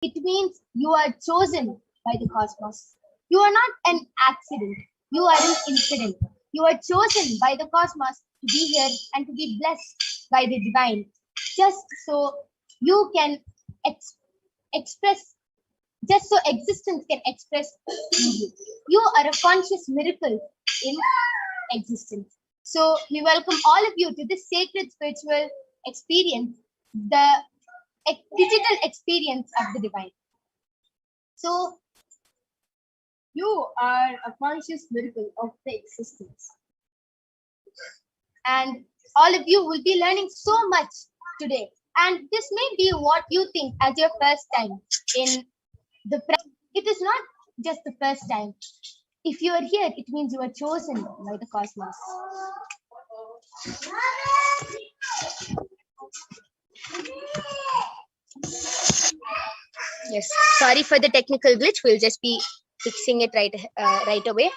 It means you are chosen by the cosmos. You are not an accident. You are an incident. You are chosen by the cosmos to be here and to be blessed by the divine, just so you can express, just so existence can express you. You are a conscious miracle in existence. So we welcome all of you to this sacred spiritual experience, the digital experience of the divine. So you are a conscious miracle of the existence. And all of you will be learning so much today. And this may be what you think as your first time in the present. It is not just the first time. If you are here, it means you are chosen by the cosmos. Yes, sorry for the technical glitch. We'll just be fixing it right away.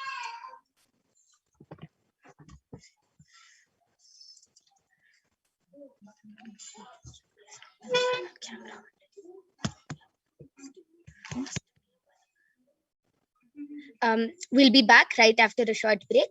We'll be back right after a short break.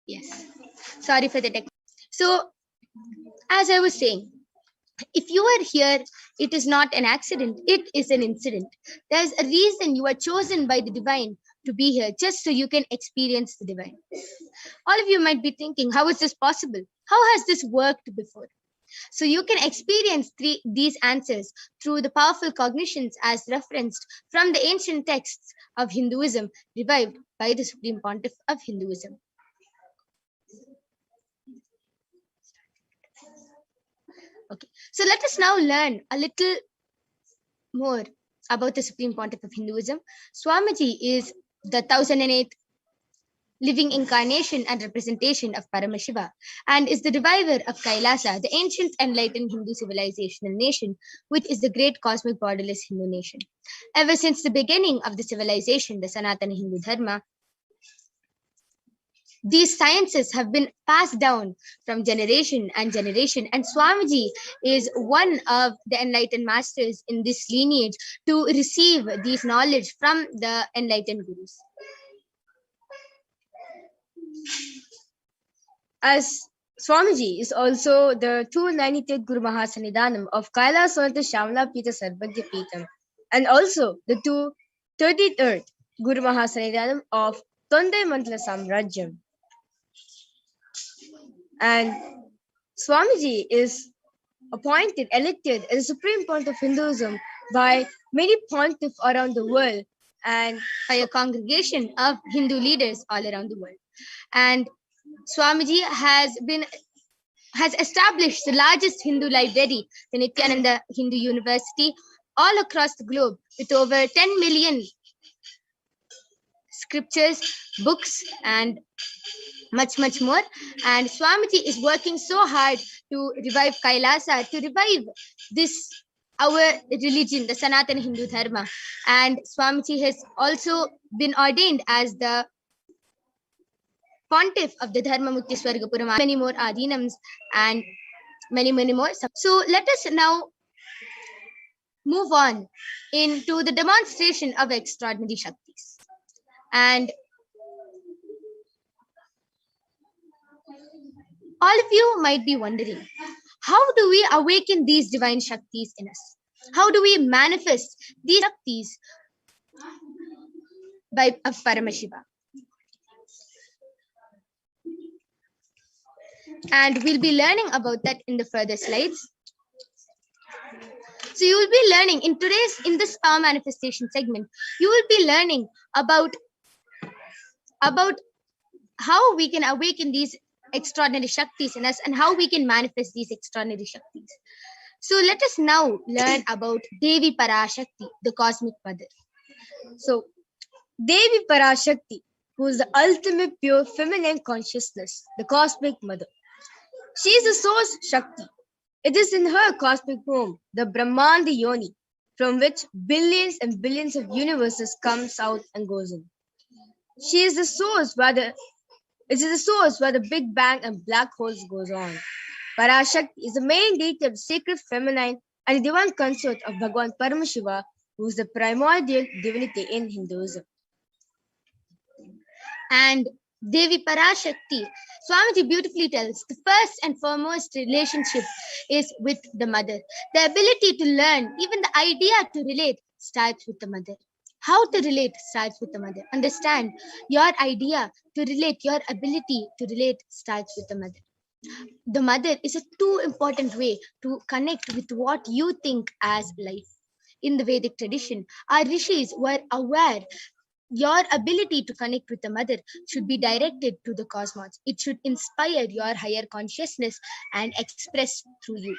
Yes, sorry for the tech. So, as I was saying, if you are here, it is not an accident, it is an incident. There's a reason you are chosen by the divine to be here, just so you can experience the divine. All of you might be thinking, how is this possible? How has this worked before? So you can experience these answers through the powerful cognitions as referenced from the ancient texts of Hinduism, revived by the Supreme Pontiff of Hinduism. Okay, so let us now learn a little more about the Supreme Pontiff of Hinduism. Swamiji is the 1008th living incarnation and representation of Paramashiva, and is the reviver of Kailasa, the ancient enlightened Hindu civilizational nation, which is the great cosmic borderless Hindu nation. Ever since the beginning of the civilization, the Sanatana Hindu Dharma These sciences have been passed down from generation and generation, and Swamiji is one of the enlightened masters in this lineage to receive these knowledge from the enlightened gurus. As Swamiji is also the 293rd Guru Mahasannidhanam of Kailasonatha Shamla Pita Sarvagya Peetham, and also the 233rd Guru Mahasannidhanam of Tondai Mantla Samrajyam. And Swamiji is elected as a Supreme Pontiff of Hinduism by many pontiffs around the world and by a congregation of Hindu leaders all around the world. And Swamiji has established the largest Hindu library, the Nithyananda Hindu University, all across the globe with over 10 million scriptures, books, and much more. And Swamiji is working so hard to revive Kailasa, to revive this our religion, the Sanatana Hindu Dharma. And Swamiji has also been ordained as the pontiff of the Dharma Mukti Swargapuram, many more adinams and many more. So let us now move on into the demonstration of extraordinary Shaktis. And all of you might be wondering, how do we awaken these divine Shaktis in us? How do we manifest these Shaktis of Paramashiva? And we'll be learning about that in the further slides. So you will be learning in this power manifestation segment, you will be learning about how we can awaken these extraordinary Shaktis in us and how we can manifest these extraordinary Shaktis. So let us now learn about Devi Parashakti, the cosmic mother. So Devi Parashakti, who is the ultimate pure feminine consciousness, the cosmic mother. She is the source Shakti. It is in her cosmic home, the Brahmanda Yoni, from which billions and billions of universes comes out and goes in. She is the source where the Big Bang and black holes goes on. Parashakti is the main deity of the sacred feminine and the divine consort of Bhagavan Paramashiva, who is the primordial divinity in Hinduism. And Devi Parashakti, Swamiji beautifully tells, the first and foremost relationship is with the mother. The ability to learn, even the idea to relate, starts with the mother. How to relate starts with the mother. Understand, your idea to relate, your ability to relate starts with the mother. The mother is a too important way to connect with what you think as life. In the Vedic tradition, our rishis were aware your ability to connect with the mother should be directed to the cosmos. It should inspire your higher consciousness and express through you.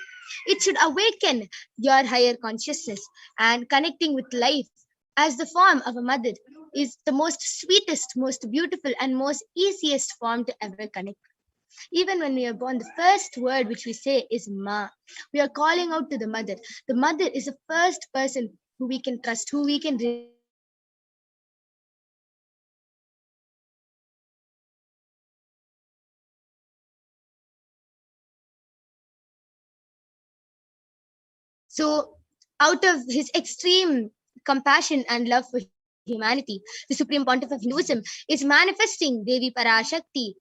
It should awaken your higher consciousness, and connecting with life as the form of a mother is the most sweetest, most beautiful, and most easiest form to ever connect. Even when we are born, the first word which we say is Ma. We are calling out to the mother. The mother is the first person who we can trust, who we can So, out of his extreme compassion and love for humanity, the Supreme Pontiff of Hinduism is manifesting Devi Parashakti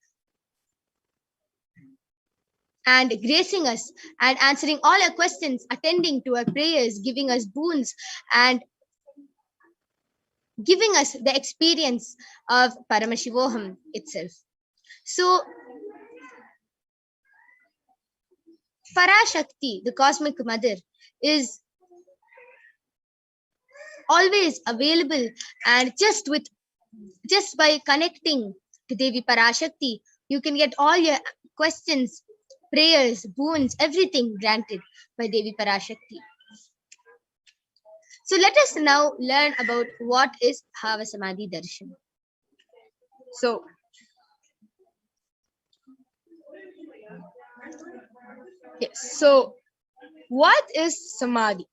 and gracing us and answering all our questions, attending to our prayers, giving us boons, and giving us the experience of Paramashivoham itself. So, Parashakti, the cosmic mother, is always available, and just by connecting to Devi Parashakti, you can get all your questions, prayers, boons, everything granted by Devi Parashakti. So let us now learn about what is Bhava Samadhi Darshan. So yes, so what is Samadhi?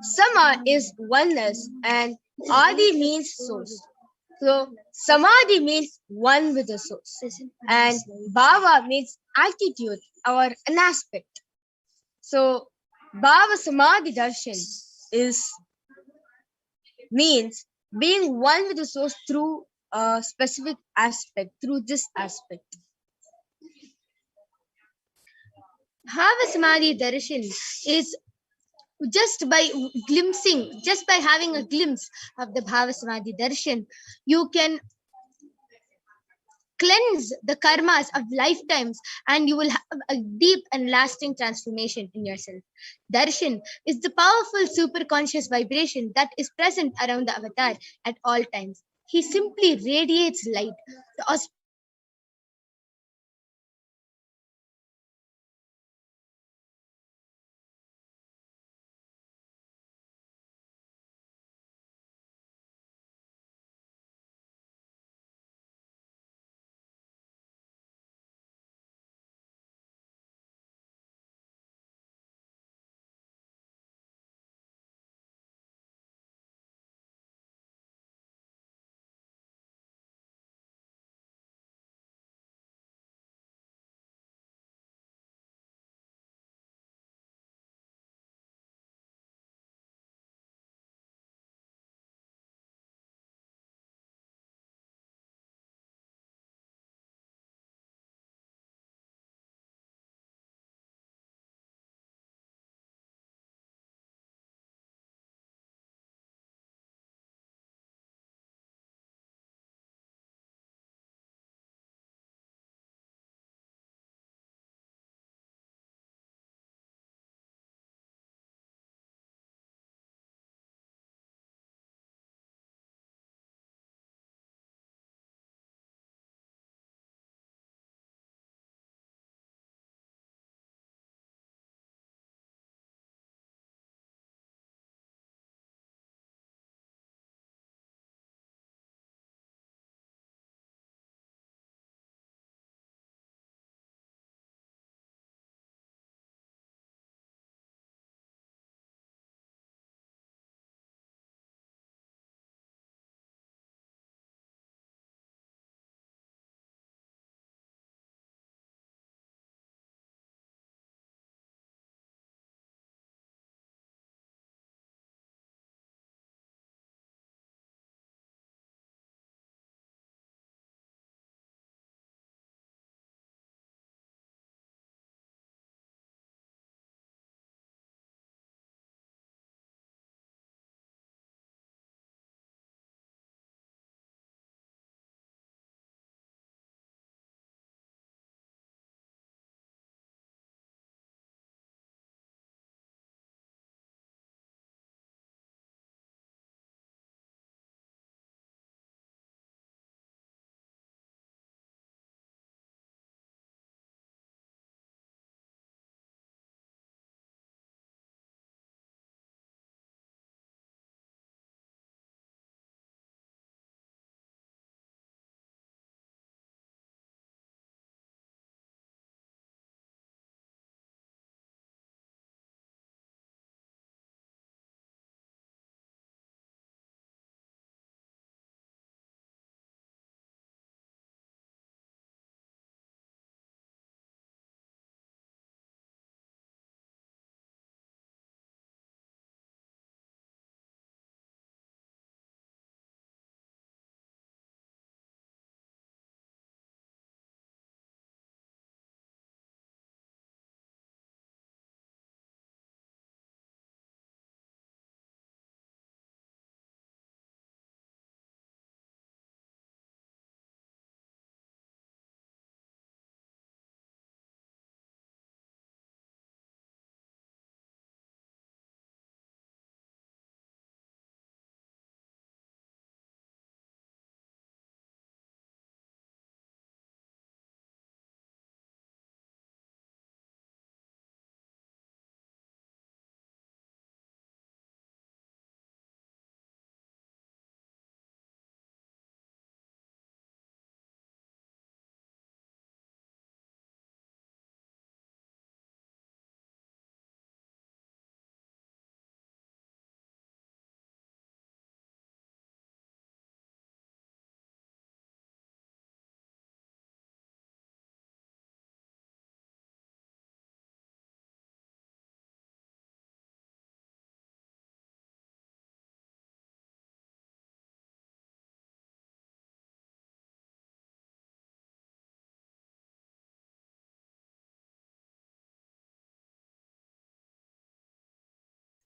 Sama is oneness and Adi means source. So samadhi means one with the source, and bhava means attitude or an aspect. So bhava samadhi darshan is means being one with the source through a specific aspect, through this aspect. Bhava Samadhi Darshan is just by just by having a glimpse of the Bhava Samadhi Darshan, you can cleanse the karmas of lifetimes and you will have a deep and lasting transformation in yourself. Darshan is the powerful superconscious vibration that is present around the avatar at all times. He simply radiates light. The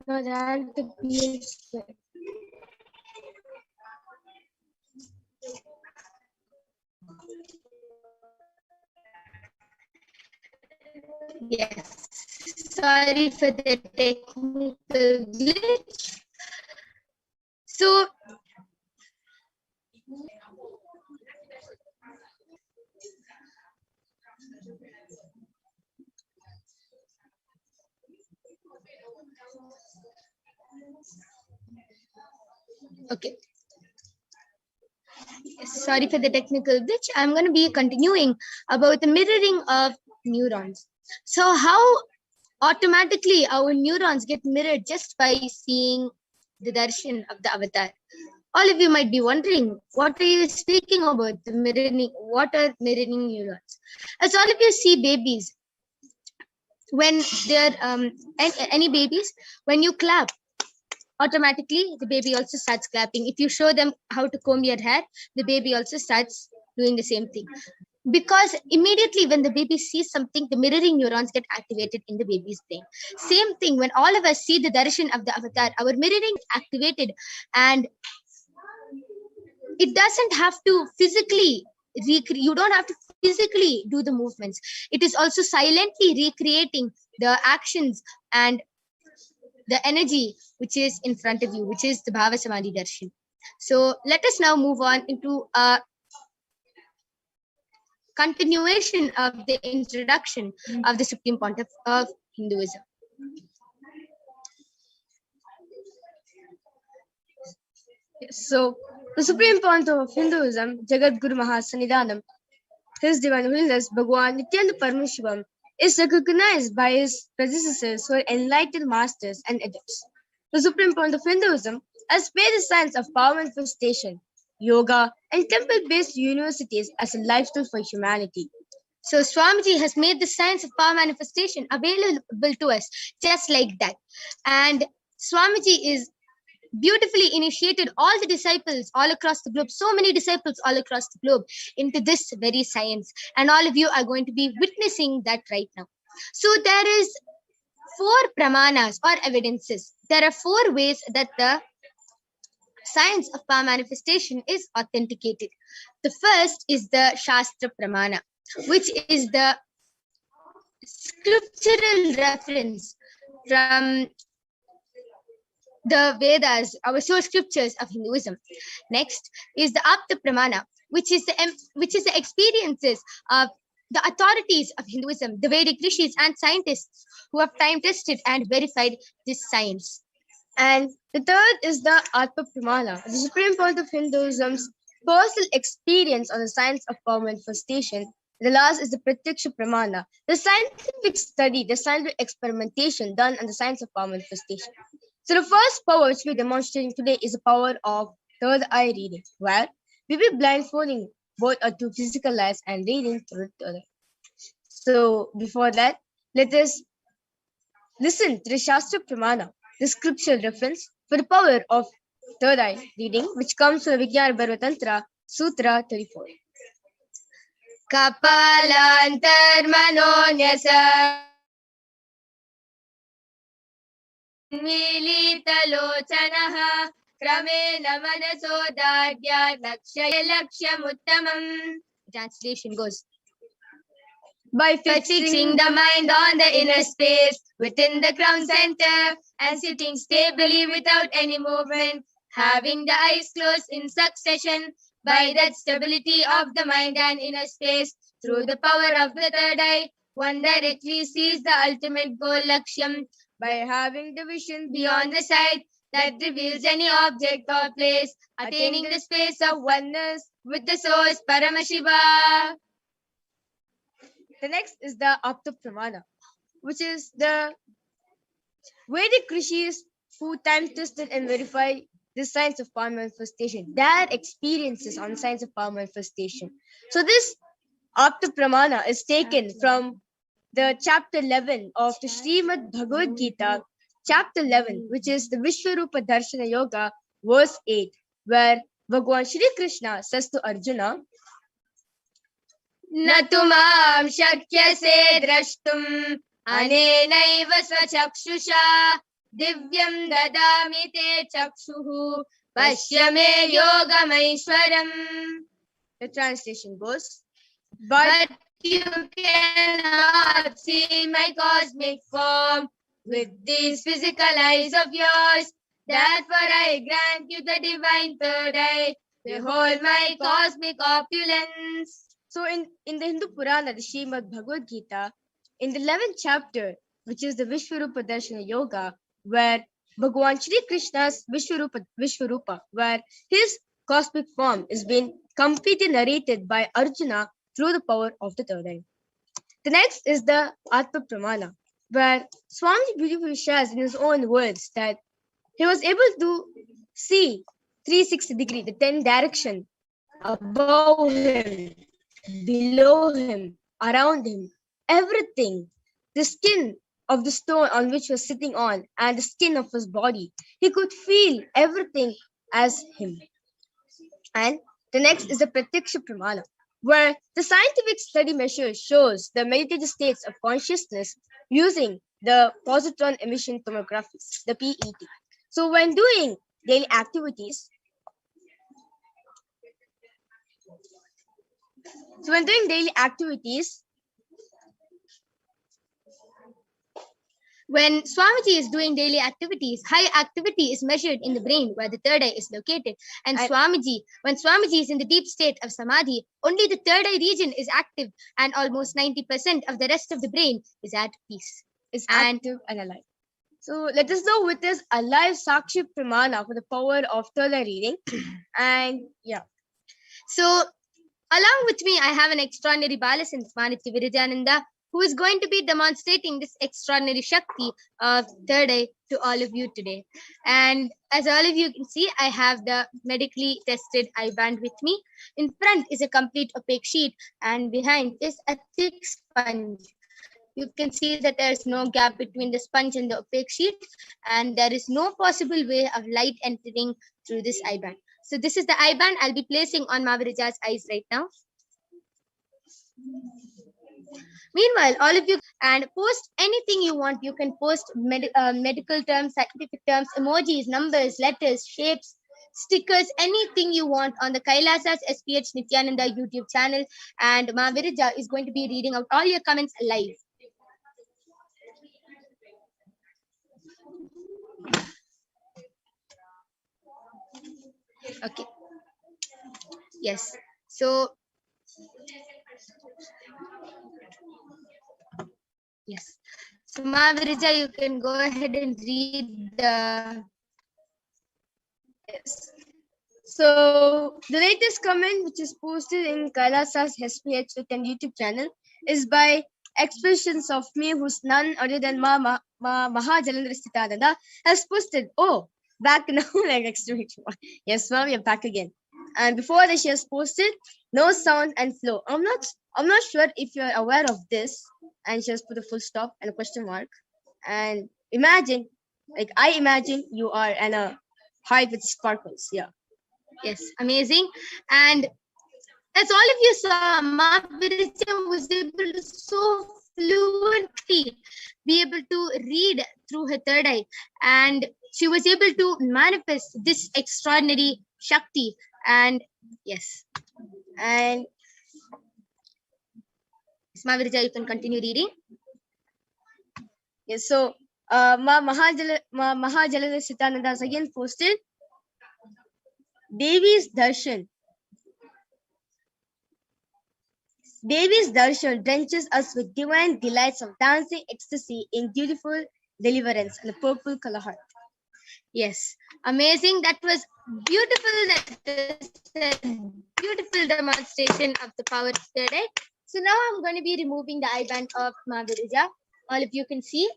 No, that appears. Yes, sorry for the technical glitch. So, okay. Sorry for the technical glitch. I'm going to be continuing about the mirroring of neurons. So, how automatically our neurons get mirrored just by seeing the darshan of the avatar? All of you might be wondering, what are you speaking about? The mirroring, what are mirroring neurons? As all of you see babies, when they're any babies, when you clap, automatically the baby also starts clapping. If you show them how to comb your hair, the baby also starts doing the same thing. Because immediately when the baby sees something, the mirroring neurons get activated in the baby's brain. Same thing when all of us see the darshan of the avatar, our mirroring is activated, and it doesn't have to physically recreate. You don't have to physically do the movements. It is also silently recreating the actions and the energy which is in front of you, which is the Bhava Samadhi Darshan. So let us now move on into a continuation of the introduction of the Supreme Pontiff of Hinduism. So, the Supreme Pontiff of Hinduism, Jagat Guru Mahasannidhanam, His Divine Holiness Bhagwan Nithyananda Paramashivam, is recognized by his predecessors who are enlightened masters and adepts. The Supreme Pontiff of Hinduism has made the science of power manifestation, yoga, and temple-based universities as a lifestyle for humanity. So Swamiji has made the science of power manifestation available to us just like that. And Swamiji is beautifully initiated all the disciples all across the globe, so many disciples all across the globe, into this very science. And all of you are going to be witnessing that right now. So there is 4 pramanas or evidences. There are 4 ways that the science of power manifestation is authenticated. The first is the Shastra Pramana, which is the scriptural reference from the Vedas, our source scriptures of Hinduism. Next is the Apta Pramana, which is the experiences of the authorities of Hinduism, the Vedic rishis and scientists who have time tested and verified this science. And the third is the Atma Pramana, the Supreme Pontiff of Hinduism's personal experience on the science of power manifestation. The last is the Pratyaksha Pramana, the scientific study, the scientific experimentation done on the science of power manifestation. So the first power which we're demonstrating today is the power of third eye reading, where we will be blindfolding both our 2 physical eyes and reading through the other. So before that, let us listen to the Shastra Pramana, the scriptural reference for the power of third eye reading, which comes from the Vijnana Bharvatantra, Sutra 34. Kapalantar manonyasa Militalochanaha Kramena Manasodadya Lakshamuttamam. Translation goes, by fixing the mind on the inner space within the crown center and sitting stably without any movement, having the eyes closed in succession, by that stability of the mind and inner space, through the power of the third eye, one directly sees the ultimate goal Lakshyam, by having the vision beyond the sight that reveals any object or place, attaining the space of oneness with the source Paramashiva. The next is the Apta Pramana, which is the Vedic rishis who time tested and verified the science of power manifestation, their experiences on science of power manifestation. So this Apta Pramana is taken from the chapter 11 of the Srimad Bhagavad Gita, chapter 11, which is the Vishwarupa Darshana Yoga, verse 8, where Bhagwan Shri Krishna says to Arjuna, Natumam shakyase drashtum anenaiva svachakshusha Divyam dadami te chakshuhu Pashya me yogamaishwaram. The translation goes, but you cannot see my cosmic form with these physical eyes of yours. Therefore I grant you the divine third eye. Behold my cosmic opulence. So in the Hindu Purana, the Srimad Bhagavad Gita, in the 11th chapter, which is the Vishwarupa Darshana Yoga, where Bhagavan Shri Krishna's Vishwarupa, where his cosmic form is being completely narrated by Arjuna through the power of the third eye. The next is the Atma Pramana, where Swami beautifully shares in his own words that he was able to see 360 degree, the 10 direction above him, below him, around him, everything, the skin of the stone on which he was sitting on and the skin of his body. He could feel everything as him. And the next is the Pratyaksha Pramana, where the scientific study measure shows the meditative states of consciousness using the positron emission tomography, the PET. So when doing daily activities, when Swamiji is doing daily activities, high activity is measured in the brain where the third eye is located. And when Swamiji is in the deep state of Samadhi, only the third eye region is active and almost 90% of the rest of the brain is at peace. Is active and alive. So let us now witness a live Sakshi Pramana for the power of third eye reading. And yeah. So along with me, I have an extraordinary Balasant, Manitya Virajananda, who is going to be demonstrating this extraordinary Shakti of third eye to all of you today. And as all of you can see, I have the medically tested eye band with me. In front is a complete opaque sheet and behind is a thick sponge. You can see that there is no gap between the sponge and the opaque sheet, and there is no possible way of light entering through this eye band. So this is the eye band I'll be placing on Mavirija's eyes right now. Meanwhile, all of you and post anything you want. You can post medical terms, scientific terms, emojis, numbers, letters, shapes, stickers, anything you want on the Kailasa's HDH Nithyananda YouTube channel. And Mavirija is going to be reading out all your comments live. Okay. Yes. So, yes. So, Mavirija, you can go ahead and read the... Yes. So, the latest comment which is posted in Kailasa's HPH YouTube channel is by expressions of me, who's none other than Mahajalandra Sthitananda, has posted, oh, back now, like exclamation mark. Yes, ma'am, you're back again. And before that, she has posted no sound and flow. I'm not sure if you're aware of this. And she has put a full stop and a question mark. And imagine, like I imagine you are in a hive with sparkles. Yeah. Yes, amazing. And as all of you saw, Mavirija was able to so fluently be able to read through her third eye, and she was able to manifest this extraordinary Shakti. And yes, and Mavirija, you can continue reading. Yes, so Mahajalandra Sthitananda has again posted Devi's Darshan. Devi's Darshan drenches us with divine delights of dancing ecstasy in beautiful deliverance and a purple color heart. Yes, amazing. That was beautiful. That was a beautiful demonstration of the power of third eye. So now I'm going to be removing the eye band of Mavirija. All of you can see.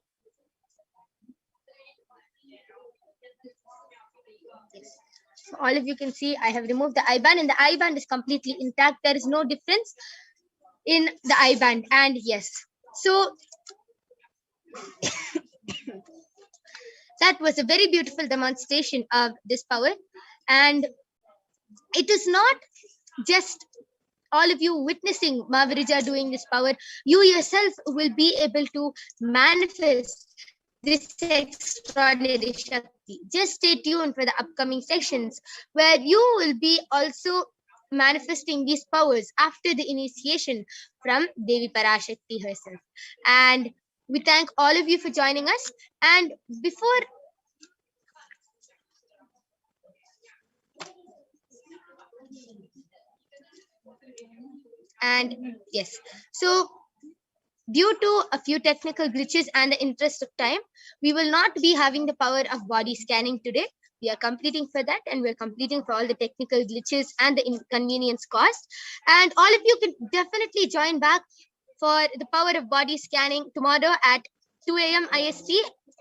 Yes. So all of you can see I have removed the eye band, and the eye band is completely intact. There is no difference in the eye band. And yes, so that was a very beautiful demonstration of this power. And it is not just all of you witnessing Mavirija doing this power. You yourself will be able to manifest this extraordinary Shakti. Just stay tuned for the upcoming sections where you will be also manifesting these powers after the initiation from Devi Parashakti herself. And we thank all of you for joining us. And before and yes, so due to a few technical glitches and the interest of time, we will not be having the power of body scanning today. We are completing for that, and we're completing for all the technical glitches and the inconvenience caused. And all of you can definitely join back for the power of body scanning tomorrow at 2 a.m. IST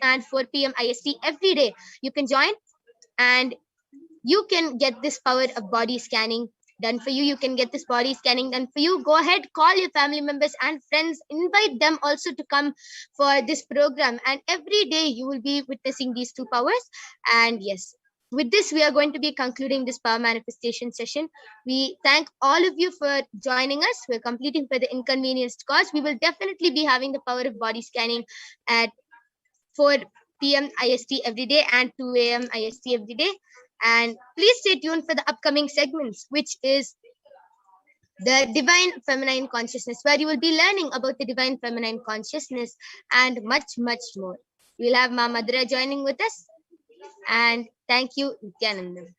and 4 p.m. IST every day. You can join and you can get this power of body scanning done for you. You can get this body scanning done for you. Go ahead, call your family members and friends, invite them also to come for this program. And every day you will be witnessing these two powers. And yes, with this, we are going to be concluding this power manifestation session. We thank all of you for joining us. We're completing for the inconvenienced cause. We will definitely be having the power of body scanning at 4 p.m. IST every day and 2 a.m. IST every day. And please stay tuned for the upcoming segments, which is the divine feminine consciousness, where you will be learning about the divine feminine consciousness and much, much more. We'll have Ma Madhura joining with us. And thank you, Nithyananda.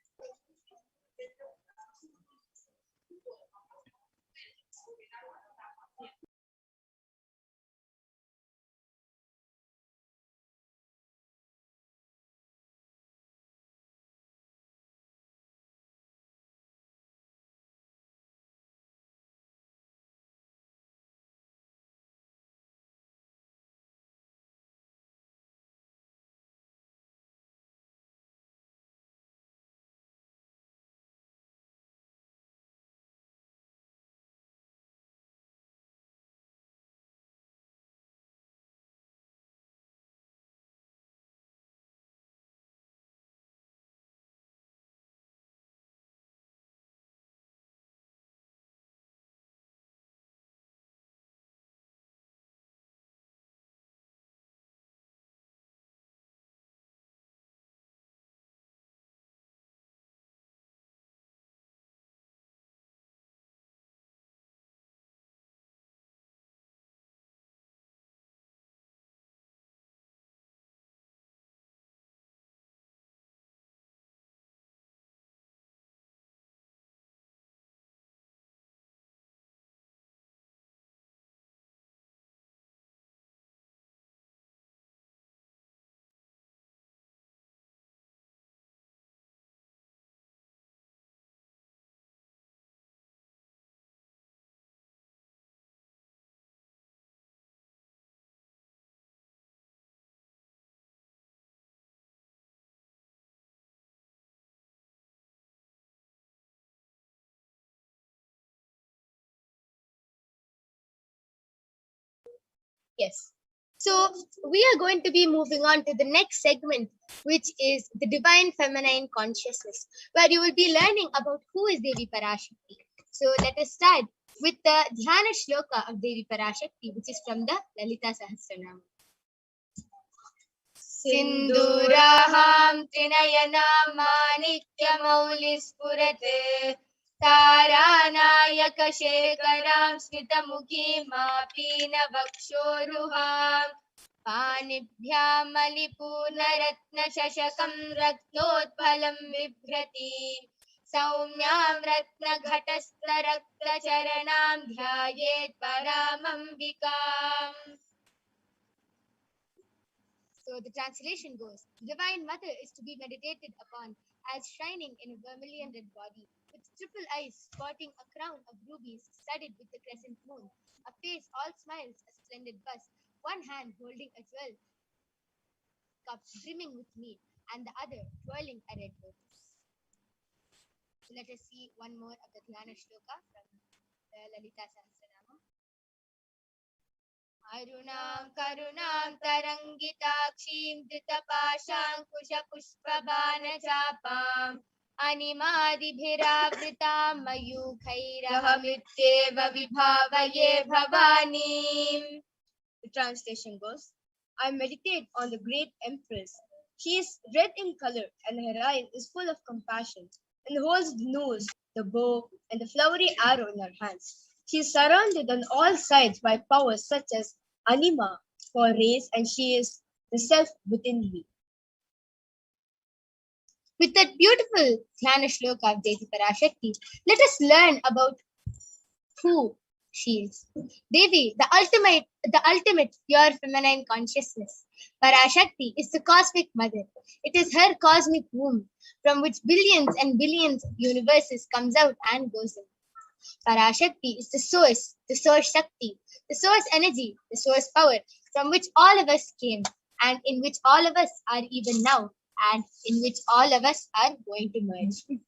Yes. So we are going to be moving on to the next segment, which is the divine feminine consciousness, where you will be learning about who is Devi Parashakti. So let us start with the Dhyana Shloka of Devi Parashakti, which is from the Lalita Sahasranama. Sinduraham Trinayana Manikya Taranayaka Shekaram Smitamukhim Mapina Vakshoruham Panibhyam Malipurnaratna Shashakam Ratnotpalam Vibhrati Saumyam Ratna Ghatastra Rakta Charanam Dhyayet Paramambikam. So the translation goes, the Divine Mother is to be meditated upon as shining in a vermilion red body, with triple eyes sporting a crown of rubies studded with the crescent moon, a face all smiles, a splendid bust, one hand holding a jewel cup brimming with mead, and the other twirling a red lotus. So let us see one more of the Dhyana Shloka from the Lalita Sahasranama. Arunam Karunam Tarangitakshim Dritapashankushpushpabana Chapam Animadibhiravrita Mayukhairahamityeva Vibhavaye Bhavani. The translation goes, I meditate on the great empress. She is red in color, and her eye is full of compassion, and holds the nose, the bow, and the flowery arrow in her hands. She is surrounded on all sides by powers such as Anima for race, and she is the self within me. With that beautiful Jnana Shloka of Devi Parashakti, let us learn about who she is. Devi, the ultimate pure feminine consciousness. Parashakti is the cosmic mother. It is her cosmic womb from which billions and billions of universes comes out and goes in. Parashakti is the source Shakti, the source energy, the source power from which all of us came and in which all of us are even now and in which all of us are going to merge.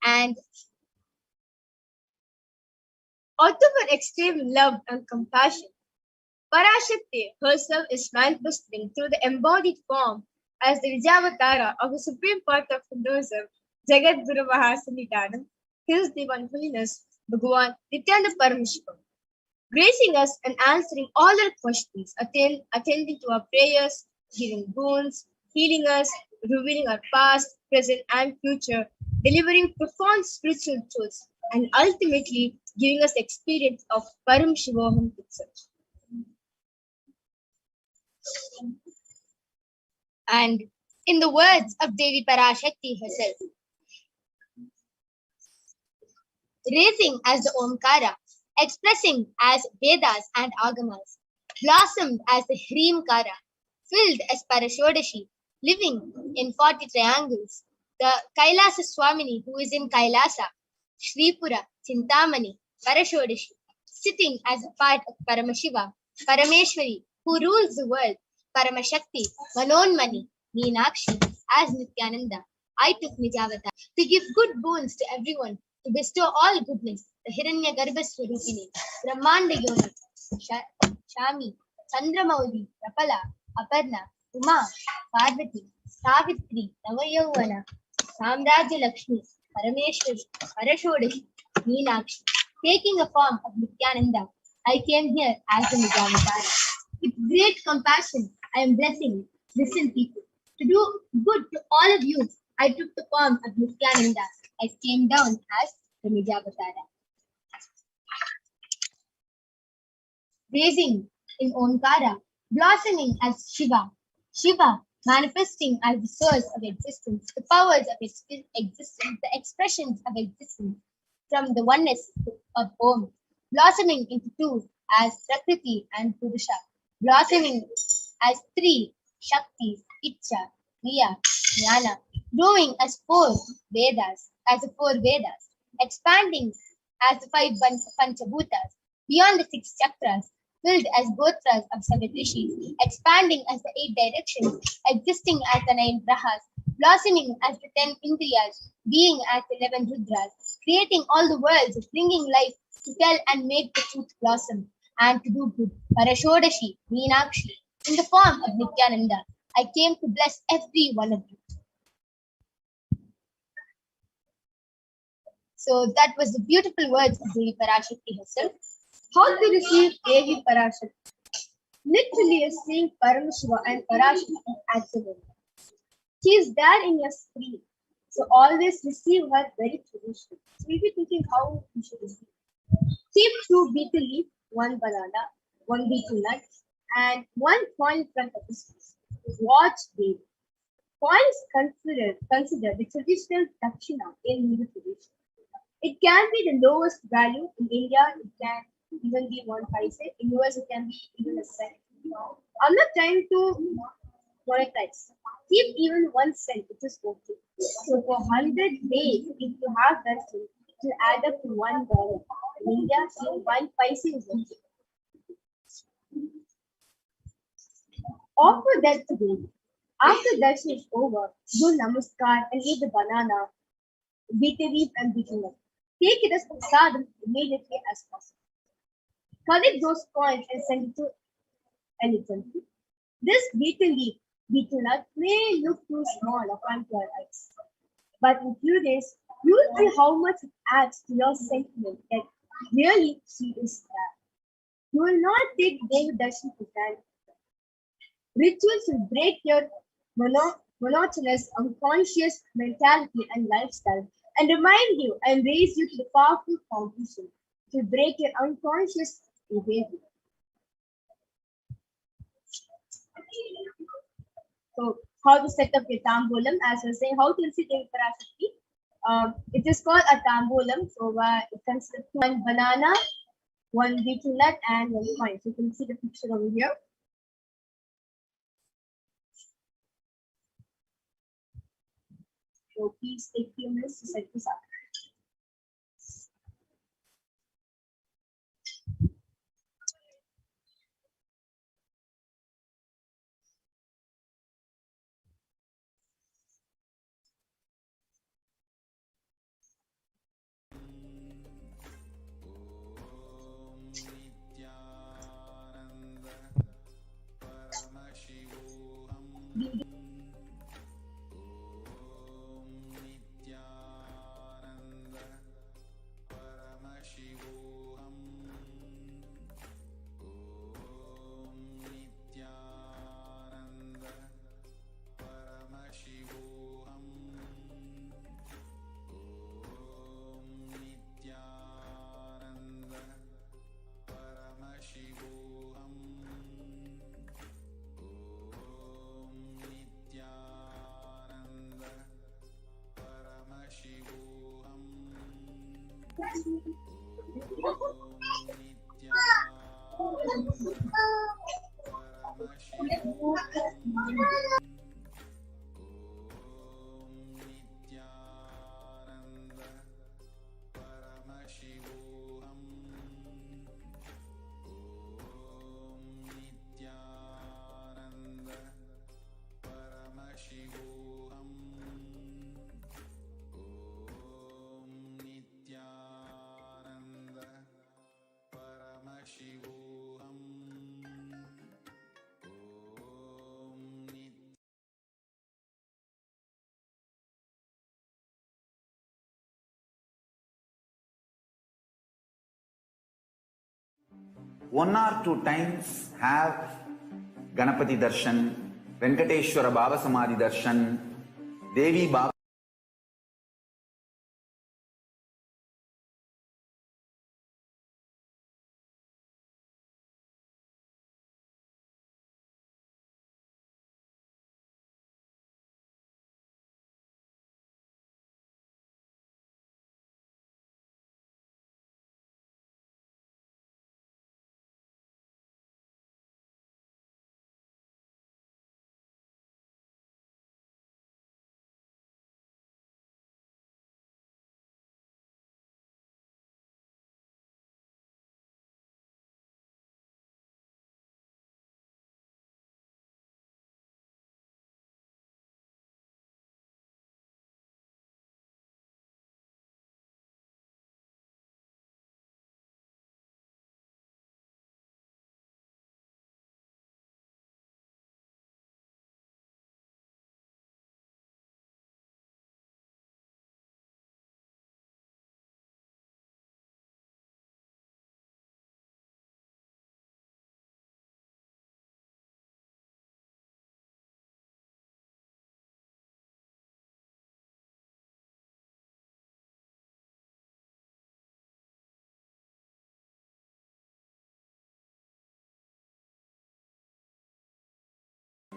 And Out of her extreme love and compassion, Parashakti herself is manifesting through the embodied form as the Vijavatara of the supreme part of Hinduism, Jagat Guru Mahasanitanam, His Divine Holiness, Bhagavan Nithyananda Paramashivam, gracing us and answering all our questions, attending to our prayers, giving boons, healing us, revealing our past, present, and future, delivering profound spiritual truths, and ultimately giving us the experience of Paramashivoham itself. And in the words of Devi Parashakti herself, raising as the Omkara, expressing as Vedas and Agamas, blossomed as the Hrimkara, filled as Parashodashi, living in 40 triangles, the Kailasa Swamini who is in Kailasa, Shripura, Chintamani, Parashodashi, sitting as a part of Paramashiva, Parameshwari, who rules the world, Paramashakti, Manonmani, Meenakshi, as Nithyananda. I took Nijavata to give good boons to everyone, to bestow all goodness, the Hiranya Garbha Swarupini, Brahmanda Yoni, Shami, Chandramauli, Rapala, Aparna, Uma, Parvati, Savitri, Navayavana, Samraja Lakshmi, Parameshwari, Parashodashi, Meenakshi. Taking a form of Nithyananda, I came here as a Nijavatara. With great compassion, I am blessing listen people. To do good to all of you, I took the form of Nithyananda. I came down as the Nijavatara. Raising in Omkara, blossoming as Shiva. Shiva, manifesting as the source of existence, the powers of existence, the expressions of existence from the oneness of Om, blossoming into two as Prakriti and Purusha, blossoming as three Shaktis, Icha, Kriya, Jnana, growing as four Vedas, expanding as the five Panchabhutas, beyond the six chakras, filled as gotras of seven rishis, expanding as the eight directions, existing as the nine brahas, blossoming as the 10 indriyas, being as the 11 rudras, creating all the worlds, bringing life to tell and make the truth blossom, and to do good. Parashodashi, Meenakshi, in the form of Nithyananda, I came to bless every one of you. So that was the beautiful words of Devi Parashakti herself. How to receive Devi Parashakti? Literally is seeing Paramashiva and Parashakti at the moment. She is there in your screen. So always receive her very traditionally. So we'll be thinking how you should receive. Keep 2 betel leaf, 1 banana, 1 betel nut, and 1 coin in front of his face. Watch Devi. Coins consider the traditional dakshina in Hindu tradition. It can be the lowest value. In India, it can even be 1 paise. In US, it can be even a cent. I'm not trying to monetize. Keep even 1 cent, it is okay. So for 100 days, if you have that thing, it will add up to $1. In India, even 1 paise is okay. Offer that to Devi. After darshan is over, do namaskar and eat the banana, betel leaf and betel nut. Take it as prasadam immediately as possible. Collect those coins and send it to elephant. This betel leaf, betel nut may look too small upon your eyes, but in few days you will see how much it adds to your sentiment that really she is there. You will not take Devi darshan for granted. Rituals will break your monotonous, unconscious mentality and lifestyle and remind you and raise you to the powerful foundation to break your unconscious behavior. So, how to set up your tambolam? As I was saying, how to sit in Parashakti? It is called a tambolam. So, it consists of one banana, one betel nut, and one coin. So, you can see the picture over here. So, please take a few minutes to set this up. One or two times have Ganapati Darshan, Venkateshwara Baba Samadhi Darshan, Devi Baba.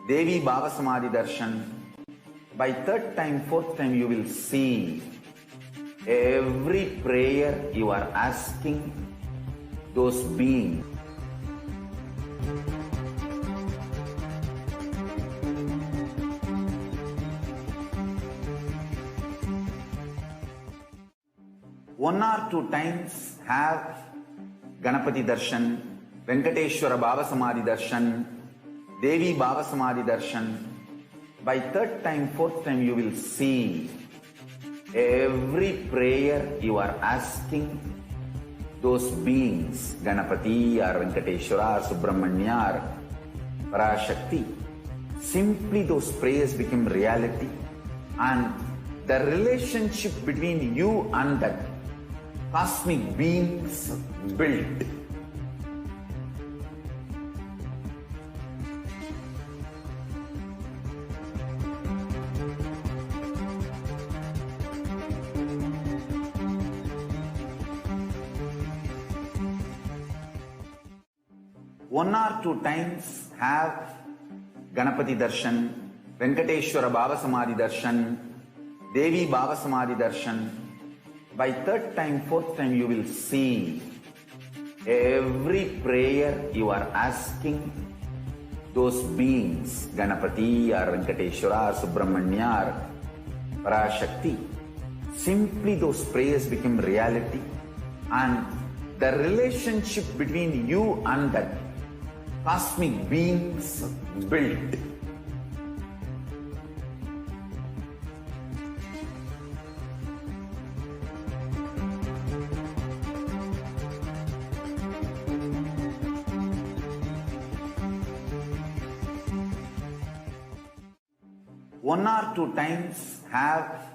Devi Baba Samadhi Darshan. By third time, fourth time, you will see every prayer you are asking those beings. One or two times have Ganapati Darshan, Venkateshwara Baba Samadhi Darshan, Devi Baba Samadhi Darshan. By third time, fourth time, you will see every prayer you are asking those beings, Ganapati or Venkateshwara or Subramanya or Parashakti. Simply those prayers become reality, and the relationship between you and that cosmic beings built. one or two times have Ganapati Darshan, Venkateshwara Baba Samadhi Darshan, Devi Baba Samadhi Darshan. By third time, fourth time, you will see every prayer you are asking those beings, Ganapati or Venkateshwara or Subramanya or Parashakti. Simply those prayers become reality, and the relationship between you and that cosmic beings built. One or two times have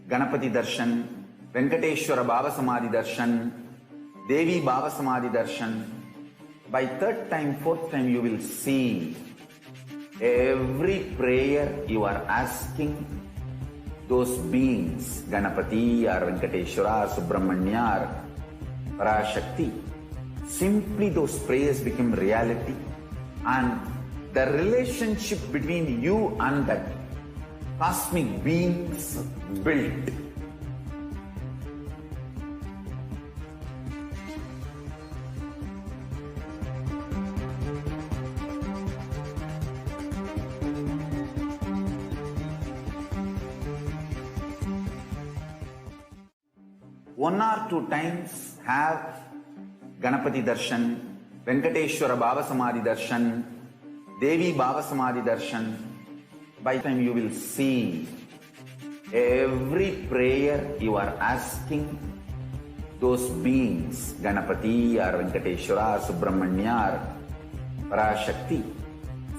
Ganapati Darshan, Venkateshwara Baba Samadhi Darshan, Devi Baba Samadhi Darshan. By third time, fourth time, you will see every prayer you are asking those beings, Ganapati or Venkateshwara or Subramanya or Parashakti. Simply those prayers become reality, and the relationship between you and that cosmic beings built. One or two times have Ganapati Darshan, Venkateshwara Baba Samadhi Darshan, Devi Baba Samadhi Darshan. By the time you will see every prayer you are asking those beings, Ganapati or Venkateshwara or Subramanya or Parashakti.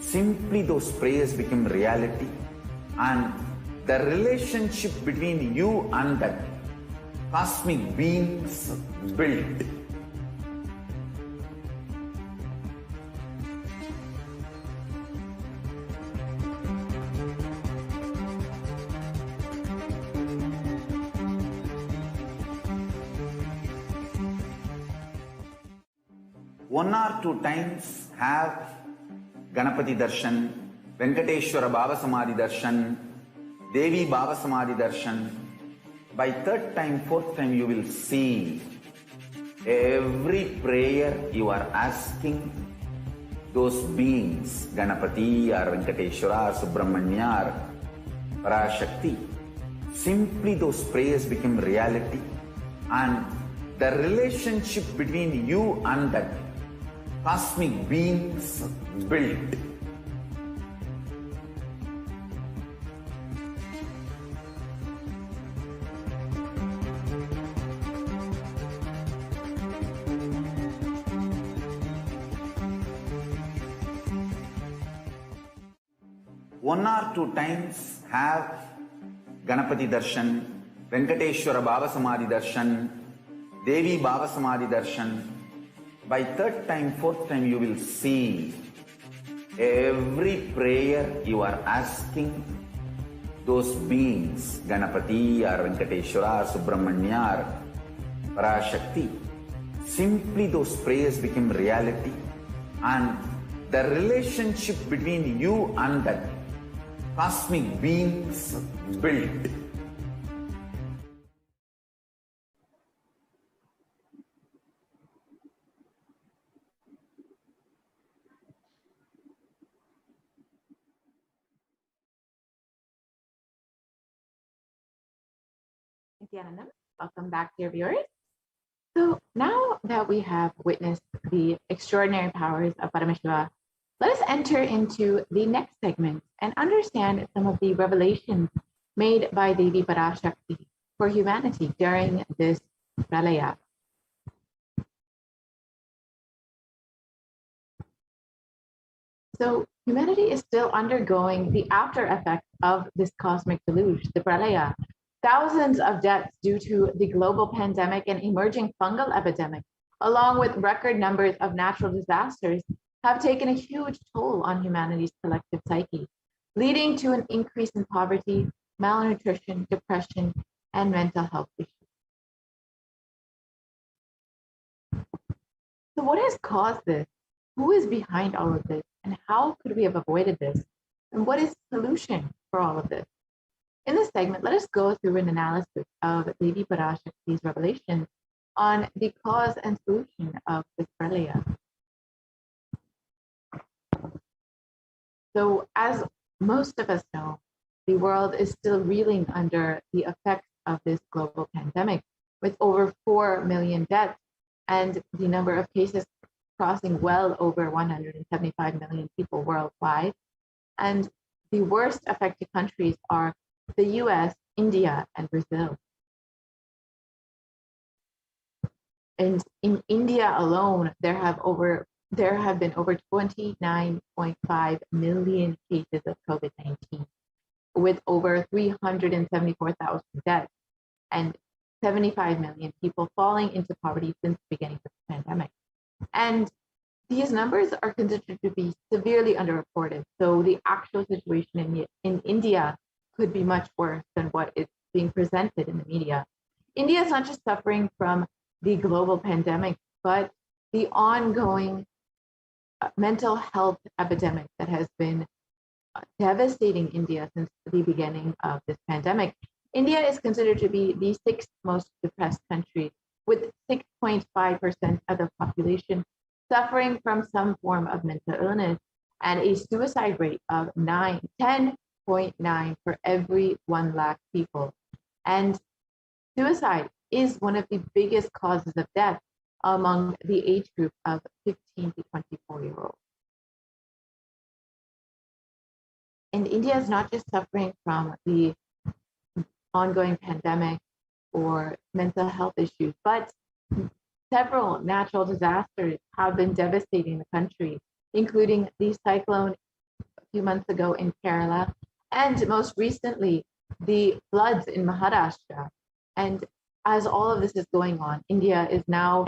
Simply those prayers become reality, and the relationship between you and that cosmic beings built. One or two times have Ganapati Darshan, Venkateshwara Baba Samadhi Darshan, Devi Baba Samadhi Darshan. By third time, fourth time, you will see every prayer you are asking those beings, Ganapati or Venkateshwara or Subramanya or Parashakti. Simply those prayers become reality, and the relationship between you and that cosmic beings built. One or two times have Ganapati Darshan, Venkateshwara Baba Samadhi Darshan, Devi Baba Samadhi Darshan. By third time, fourth time, you will see every prayer you are asking those beings, Ganapati or Venkateshwara or Subramanya or Parashakti. Simply those prayers become reality, and the relationship between you and that cosmic beings built. Nithyananda, welcome back, dear viewers. So now that we have witnessed the extraordinary powers of Paramashiva, let us enter into the next segment and understand some of the revelations made by Devi Parashakti for humanity during this Pralaya. So humanity is still undergoing the after effects of this cosmic deluge, the Pralaya. Thousands of deaths due to the global pandemic and emerging fungal epidemic, along with record numbers of natural disasters, have taken a huge toll on humanity's collective psyche, leading to an increase in poverty, malnutrition, depression, and mental health issues. So what has caused this? who is behind all of this and how could we have avoided this? And what is the solution for all of this? In this segment, let us go through an analysis of Devi Parashakti's revelations on the cause and solution of this pralaya. So as most of us know, the world is still reeling under the effects of this global pandemic, with over 4 million deaths and the number of cases crossing well over 175 million people worldwide. And the worst affected countries are the US, India, and Brazil. And in India alone, there have been over 29.5 million cases of COVID-19, with over 374,000 deaths and 75 million people falling into poverty since the beginning of the pandemic. And these numbers are considered to be severely underreported. So the actual situation in India could be much worse than what is being presented in the media. India is not just suffering from the global pandemic, but the ongoing mental health epidemic that has been devastating India since the beginning of this pandemic. India is considered to be the sixth most depressed country, with 6.5% of the population suffering from some form of mental illness and a suicide rate of 10.9 for every 1 lakh people. And suicide is one of the biggest causes of death among the age group of 15 to 24-year-olds. And India is not just suffering from the ongoing pandemic or mental health issues, but several natural disasters have been devastating the country, including the cyclone a few months ago in Kerala, and most recently, the floods in Maharashtra. And as all of this is going on, India is now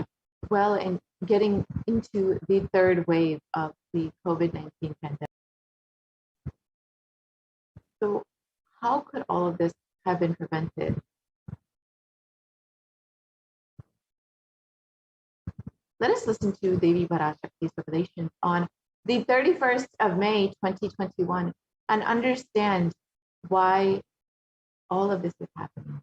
getting into the third wave of the COVID-19 pandemic. So how could all of this have been prevented? Let us listen to Devi Parashakti's revelations on the 31st of May, 2021, and understand why all of this is happening.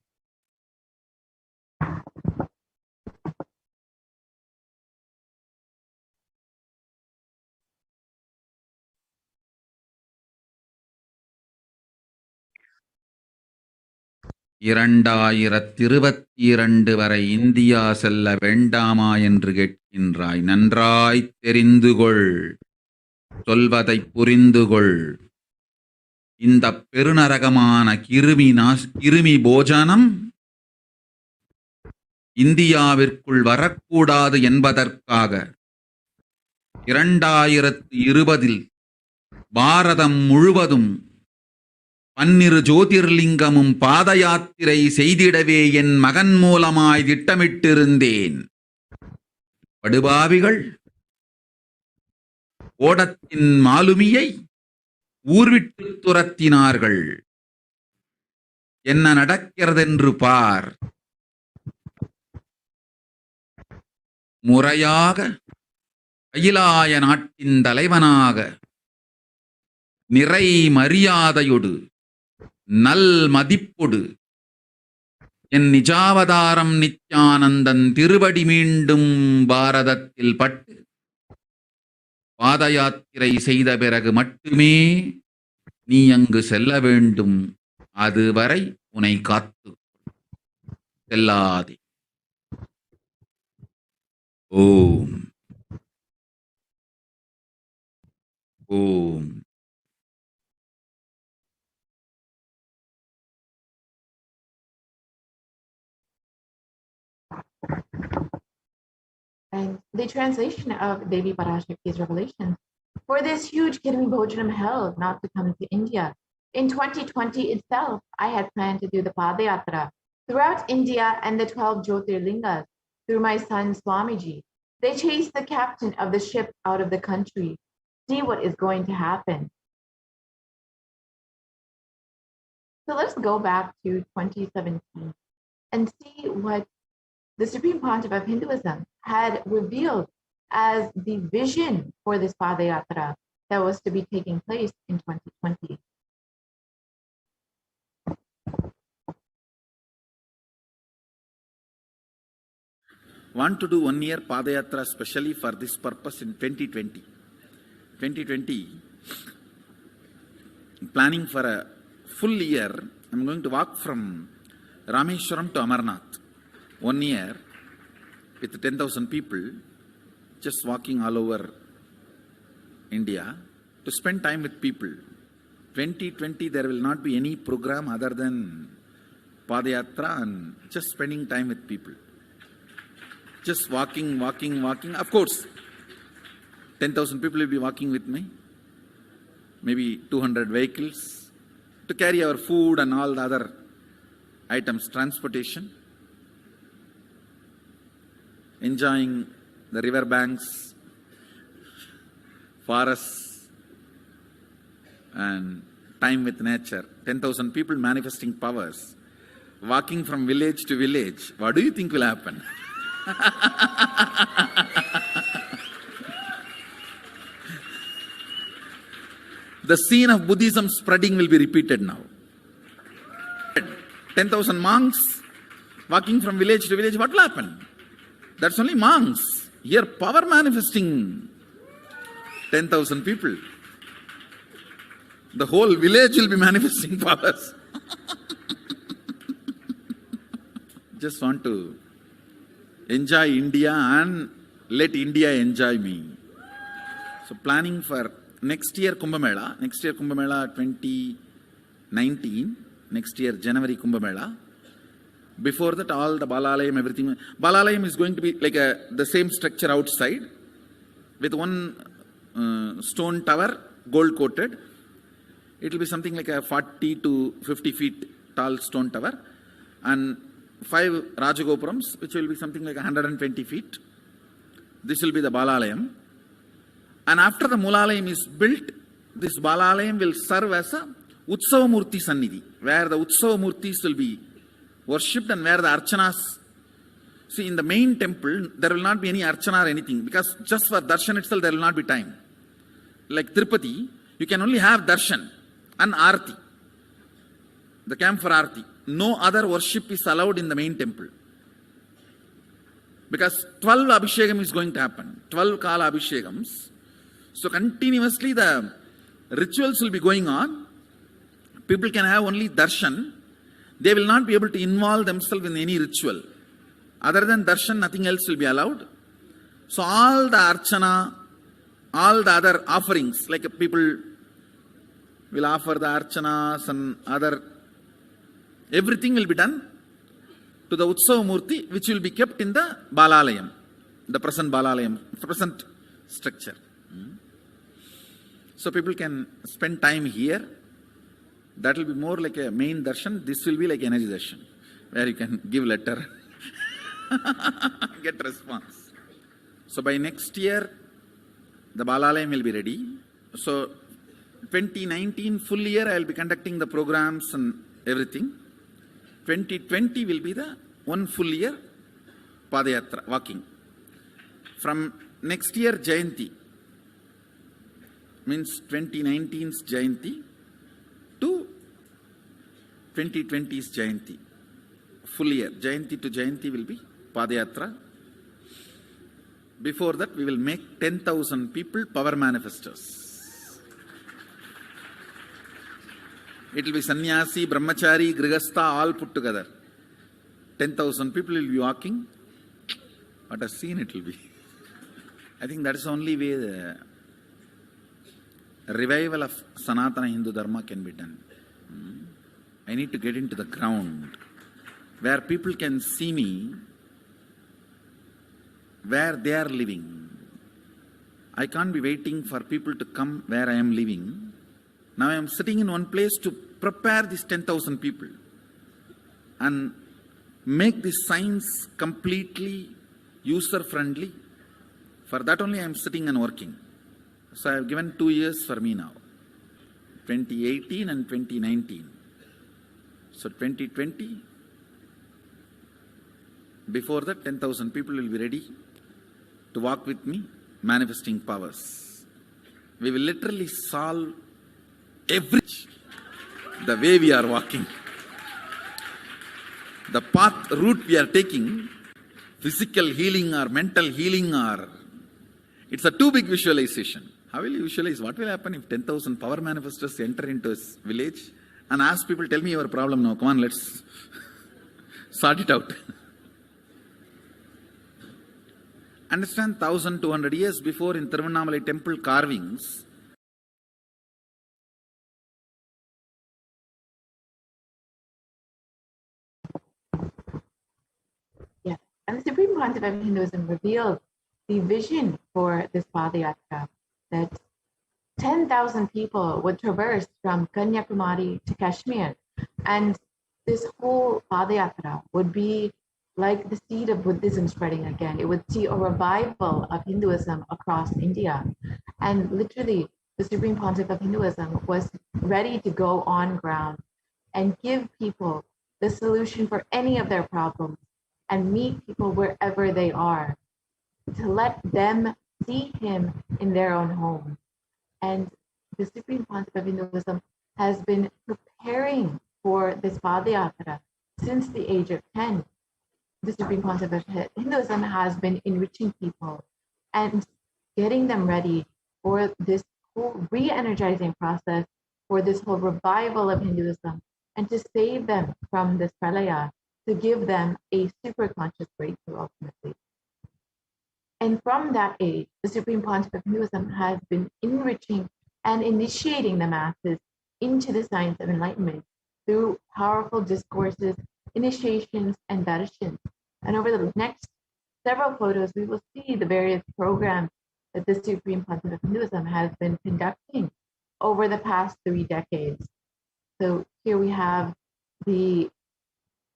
வரை India செல்ல வேண்டாமா என்று கேட்கின்றாய். நன்றாய்த் தெரிந்துகொள், சொல்வதைப் புரிந்துகொள். இந்த பெருநரகமான கிருமி போஜனம் இந்தியாவிற்குள் வரக்கூடாது என்பதற்காக 2020 பாரதம் முழுவதும் 12 ஜோதிர்லிங்கமும் பாத யாத்திரை செய்திடவே என் மகன் மூலமாய் திட்டமிட்டிருந்தேன். படுபாவிகள் ஓடத்தின் மாலுமியை ஊர்விட்டு துரத்தினார்கள். என்ன நடக்கிறதென்று பார். முறையாக அகிலாய நாட்டின் தலைவனாக நிறை மரியாதையொடு நல் மதிப்பொடு என் நிஜாவதாரம் நித்யானந்தன் திருவடி மீண்டும் பாரதத்தில் பட்டு பாத யாத்திரை செய்த பிறகு மட்டுமே நீ அங்கு செல்ல வேண்டும். அதுவரை உன்னை காத்து செல்லாதே. ஓம் ஓம். And the translation of Devi Parashakti's revelations: for this huge Kirmi Bhojanam hell not to come to India. In 2020 itself, I had planned to do the Padayatra throughout India and the 12 Jyotirlingas through my son Swamiji. They chased the captain of the ship out of the country. See what is going to happen. So let's go back to 2017 and see what the Supreme Pontiff of Hinduism had revealed as the vision for this Padayatra that was to be taking place in 2020. Want to do 1 year Padayatra specially for this purpose in 2020. 2020, planning for a full year. I'm going to walk from Rameshwaram to Amarnath. 1 year with 10,000 people, just walking all over India to spend time with people. 2020, there will not be any program other than Padayatra and just spending time with people. Just walking. Of course, 10,000 people will be walking with me. Maybe 200 vehicles to carry our food and all the other items, transportation. Enjoying the river banks, forests, and time with nature. 10,000 people manifesting powers, walking from village to village. What do you think will happen? The scene of Buddhism spreading will be repeated now. 10,000 monks walking from village to village. What will happen? That's only monks. Here, power manifesting 10,000 people. The whole village will be manifesting powers. Just want to enjoy India and let India enjoy me. So planning for next year Kumbh Mela 2019, next year January Kumbh Mela. Before that, all the Balalayam, everything. Balalayam is going to be like the same structure outside with one stone tower, gold coated. It will be something like a 40 to 50 feet tall stone tower and 5 Rajagopurams, which will be something like 120 feet. This will be the Balalayam. And after the Mulalayam is built, this Balalayam will serve as a Utsava Murti Sannidhi, where the Utsava Murtis will be worshipped and where the Archanas. See, in the main temple, there will not be any Archana or anything, because just for Darshan itself, there will not be time. Like Tirupati, you can only have Darshan and Arti, the camp for Arti. No other worship is allowed in the main temple. Because 12 Abhishekam is going to happen, 12 Kala Abhishekams. So continuously the rituals will be going on. People can have only Darshan. They will not be able to involve themselves in any ritual. Other than Darshan, nothing else will be allowed. So all the Archana, all the other offerings, like people will offer the Archanas and other, everything will be done to the Utsava Murti, which will be kept in the Balalayam, the present Balalayam, present structure. So people can spend time here. That will be more like a main darshan. This will be like energy darshan, where you can give letter, get response. So by next year, the Balalayam will be ready. So 2019 full year, I will be conducting the programs and everything. 2020 will be the one full year Padayatra, walking. From next year, Jayanti, means 2019's Jayanti to 2020's Jayanti. Full year, Jayanti to Jayanti will be Padayatra. Before that, we will make 10,000 people power manifestors. It will be sannyasi, brahmachari, grihastha, all put together. 10,000 people will be walking. What a scene it will be. I think that is the only way the revival of Sanatana Hindu Dharma can be done. I need to get into the ground where people can see me, where they are living. I can't be waiting for people to come where I am living. Now I am sitting in one place to prepare these 10,000 people and make this science completely user-friendly. For that only I am sitting and working. So I have given 2 years for me now, 2018 and 2019. So 2020, before that 10,000 people will be ready to walk with me manifesting powers. We will literally solve every the way we are walking. The path route we are taking, physical healing or mental healing, or it's a too big visualization. How will you visualize? What will happen if 10,000 power manifestors enter into a village and ask people, tell me your problem now, come on, let's sort it out. Understand, 1,200 years before in Tiruvannamalai temple carvings, Yeah. And the Supreme Concept of Hinduism revealed the vision for this Padayatra, that 10,000 people would traverse from Kanyakumari to Kashmir. And this whole Padayatra would be like the seed of Buddhism spreading again. It would see a revival of Hinduism across India. And literally, the Supreme Pontiff of Hinduism was ready to go on ground and give people the solution for any of their problems and meet people wherever they are, to let them see him in their own home. And the Supreme Pontiff of Hinduism has been preparing for this Padayatra since the age of 10. The Supreme Pontiff of Hinduism has been enriching people and getting them ready for this whole re-energizing process, for this whole revival of Hinduism, and to save them from this pralaya, to give them a super conscious breakthrough ultimately. And from that age, the Supreme Pontiff of Hinduism has been enriching and initiating the masses into the science of enlightenment through powerful discourses, initiations, and darshans. And over the next several photos, we will see the various programs that the Supreme Pontiff of Hinduism has been conducting over the past 3 decades. So here we have the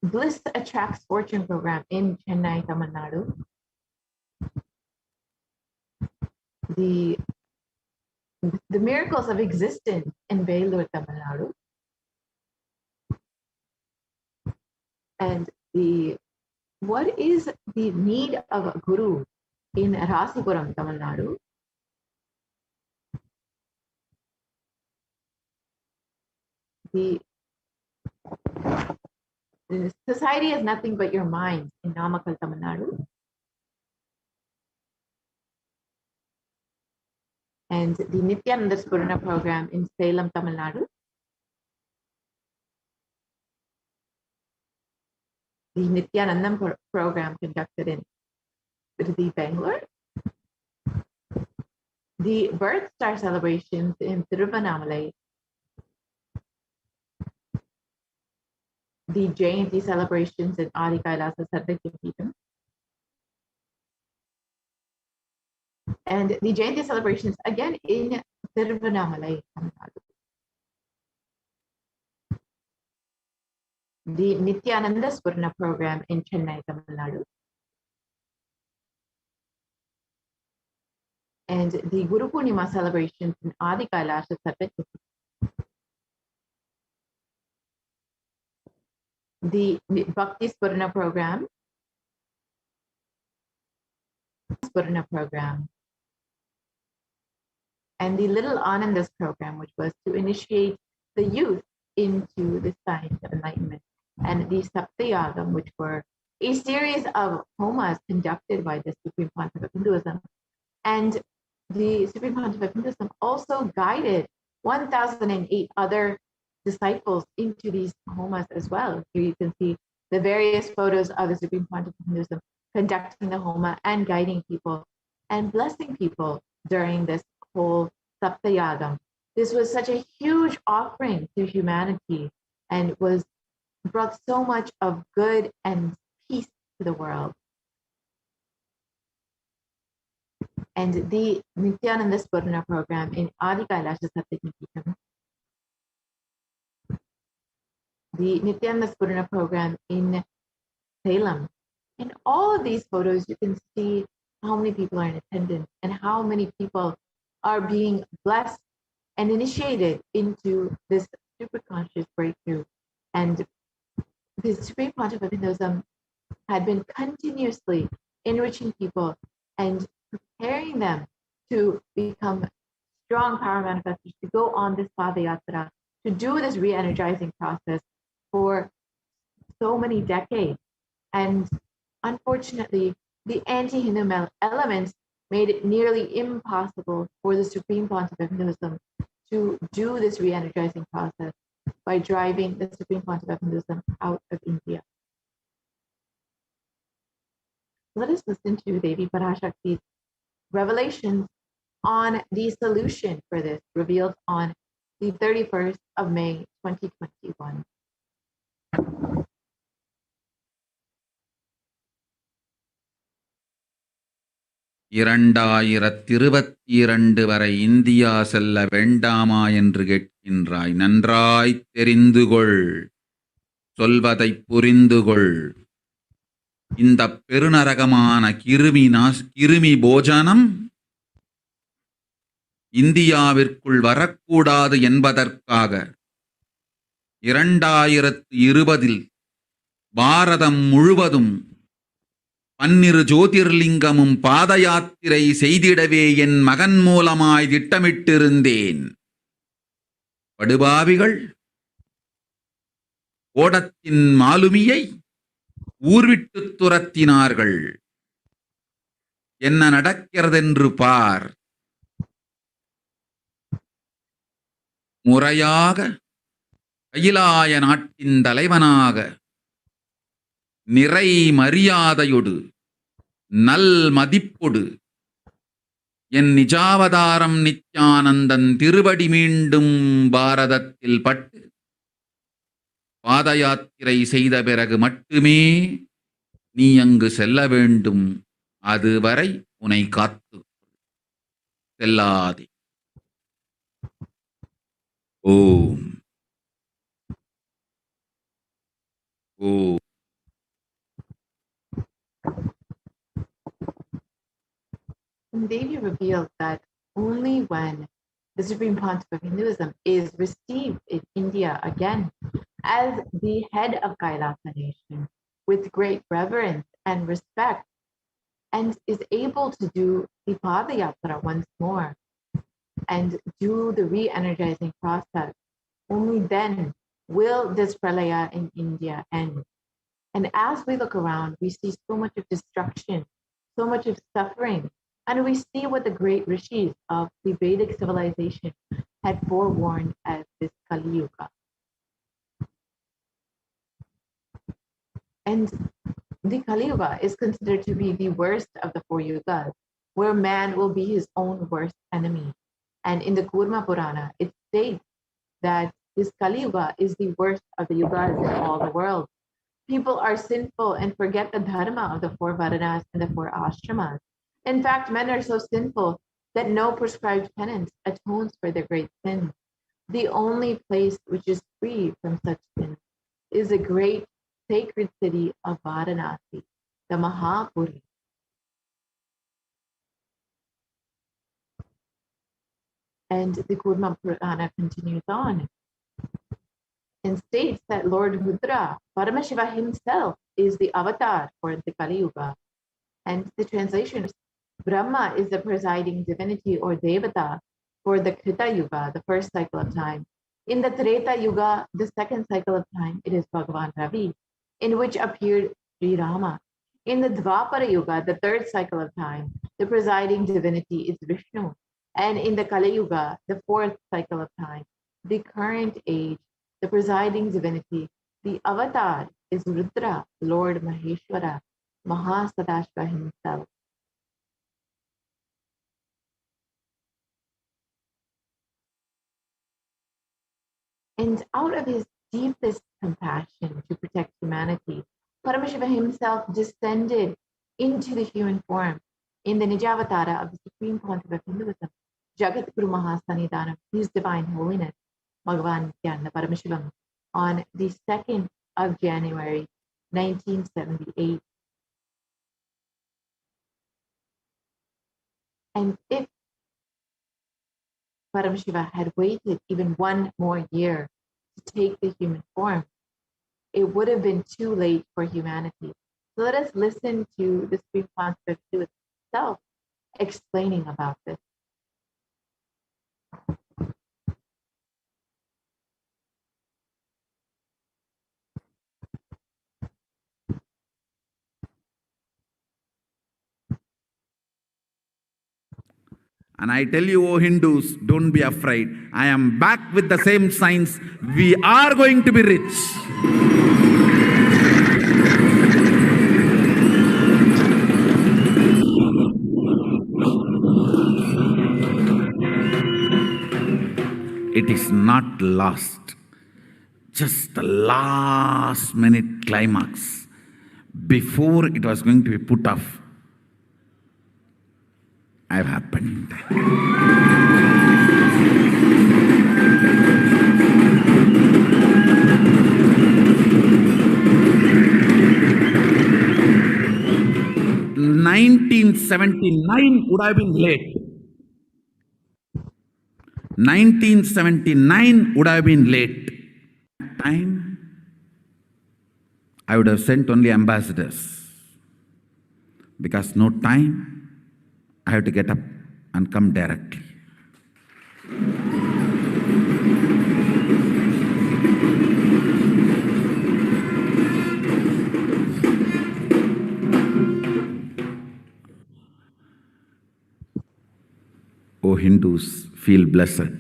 Bliss Attracts Fortune program in Chennai, Tamil Nadu. The Miracles of Existence in Vellore, Tamil Nadu. And what is the need of a guru in Rasipuram, Tamil Nadu. The society is nothing but your mind in Namakkal, Tamil Nadu. And the Nithyananda Spurana program in Salem, Tamil Nadu. The Nithyanandam program conducted in Bangalore. The Birth Star celebrations in Tiruvannamalai. The Jayanti celebrations in Adi Kailasa Sarvakyapeetham. And the Jayanti celebrations again in Tiruvannamalai, Tamil Nadu. The Nithyananda Spurana program in Chennai, Tamil Nadu. And the Guru Purnima celebrations in Adi Kailasa Sarvakyapeetham. The Bhakti Spurana program. And the Little Anandas program, which was to initiate the youth into the science of enlightenment. And the Saptayagam, which were a series of homas conducted by the Supreme Pontiff of Hinduism. And the Supreme Pontiff of Hinduism also guided 1,008 other disciples into these homas as well. Here you can see the various photos of the Supreme Pontiff of Hinduism conducting the homa and guiding people and blessing people during this whole Saptayagam. This was such a huge offering to humanity and brought so much of good and peace to the world. And the Nithyananda Spurana program in Adi Kailasa Sarvakyapeetham. The Nithyananda Spurana program in Salem. In all of these photos, you can see how many people are in attendance and how many people are being blessed and initiated into this super conscious breakthrough. And the Supreme Pontiff of Hinduism had been continuously enriching people and preparing them to become strong power manifestors, to go on this Padayatra, to do this re-energizing process for so many decades. And unfortunately, the anti-Hindu elements made it nearly impossible for the Supreme Pontiff of Hinduism to do this re-energizing process by driving the Supreme Pontiff of Hinduism out of India. Let us listen to Devi Parashakti's revelations on the solution for this, revealed on the 31st of May, 2021. இரண்டாயிரத்திருபத்திரண்டு வரை India செல்ல வேண்டாமா என்று கேட்கின்றாய். நன்றாய் தெரிந்துகொள், சொல்வதைப் புரிந்துகொள். இந்த பெருநரகமான கிருமி போஜனம் இந்தியாவிற்குள் வரக்கூடாது என்பதற்காக 2020 பாரதம் முழுவதும் 12 ஜோதிர்லிங்கமும் பாத யாத்திரை செய்திடவே என் மகன் மூலமாய் திட்டமிட்டிருந்தேன். படுபாவிகள் ஓடத்தின் மாலுமியை ஊர்விட்டு துரத்தினார்கள். என்ன நடக்கிறதென்று பார். முறையாக கைலாய நாட்டின் தலைவனாக நிறை மரியாதையொடு நல் மதிப்பொடு என் நிஜாவதாரம் நித்யானந்தன் திருவடி மீண்டும் பாரதத்தில் பட்டு பாத யாத்திரை செய்த பிறகு மட்டுமே நீ அங்கு செல்ல வேண்டும். அதுவரை உன்னை காத்து செல்லாதே. ஓம் ஓம். And Devi revealed that only when the Supreme Pontiff of Hinduism is received in India again as the head of Kailasa nation with great reverence and respect, and is able to do the Padayatra once more and do the re-energizing process, only then will this pralaya in India end. And as we look around, we see so much of destruction, so much of suffering, and we see what the great rishis of the Vedic civilization had forewarned as this Kali Yuga. And the Kali Yuga is considered to be the worst of the 4 yugas, where man will be his own worst enemy. And in the Kurma Purana, it states that this Kali Yuga is the worst of the yugas in all the world. People are sinful and forget the dharma of the 4 varanas and the 4 ashramas. In fact, men are so sinful that no prescribed penance atones for their great sins. The only place which is free from such sins is the great sacred city of Varanasi, the Mahapuri. And the Kurma Purana continues on and states that Lord Rudra, Paramashiva himself, is the avatar for the Kali Yuga. And the translation is Brahma is the presiding divinity or Devata for the Krita Yuga, the first cycle of time. In the Treta Yuga, the second cycle of time, it is Bhagavan Ravi, in which appeared Sri Rama. In the Dvapara Yuga, the third cycle of time, the presiding divinity is Vishnu. And in the Kali Yuga, the fourth cycle of time, the current age, the presiding divinity, the avatar is Rudra, Lord Maheshwara, Mahasadashva himself. And out of his deepest compassion to protect humanity, Paramashiva himself descended into the human form in the Nijavatara of the Supreme Pontiff of Hinduism, Jagat Guru Mahasannidhanam, His Divine Holiness, Bhagavan Nithyananda Paramashivam, on the 2nd of January, 1978. And if Paramashiva had waited even one more year to take the human form, it would have been too late for humanity. So let us listen to the Supreme Pontiff himself explaining about this. And I tell you, O Hindus, don't be afraid. I am back with the same science. We are going to be rich. It is not lost. Just the last minute climax. Before it was going to be put off, I've happened. "1979 would have been late. 1979 would have been late. Time, I would have sent only ambassadors. Because no time, I have to get up and come directly. O Hindus, feel blessed.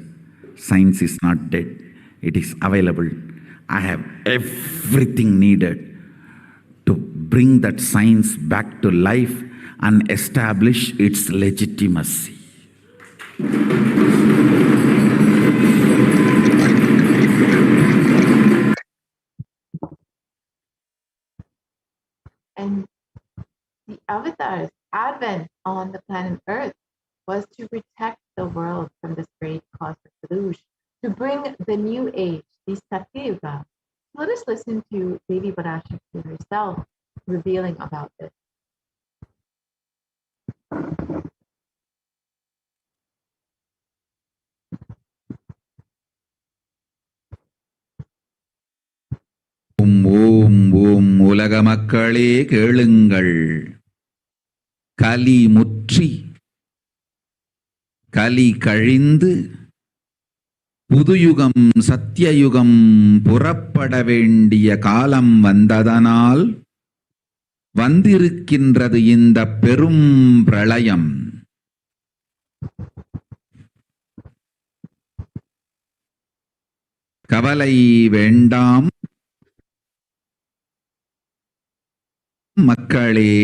Science is not dead. It is available. I have everything needed to bring that science back to life and establish its legitimacy. And the avatar's advent on the planet Earth was to protect the world from this great cosmic deluge, to bring the new age, the Satya Yuga. Let us listen to Devi Parashakti herself revealing about this. ஓம் ஓம் உலக மக்களே கேளுங்கள். கலி முற்றி கலி கழிந்து புதுயுகம் சத்தியயுகம் புறப்பட வேண்டிய காலம் வந்ததனால் வந்திருக்கின்றது இந்த பெரும் பிரளயம். கவலை வேண்டாம் மக்களே.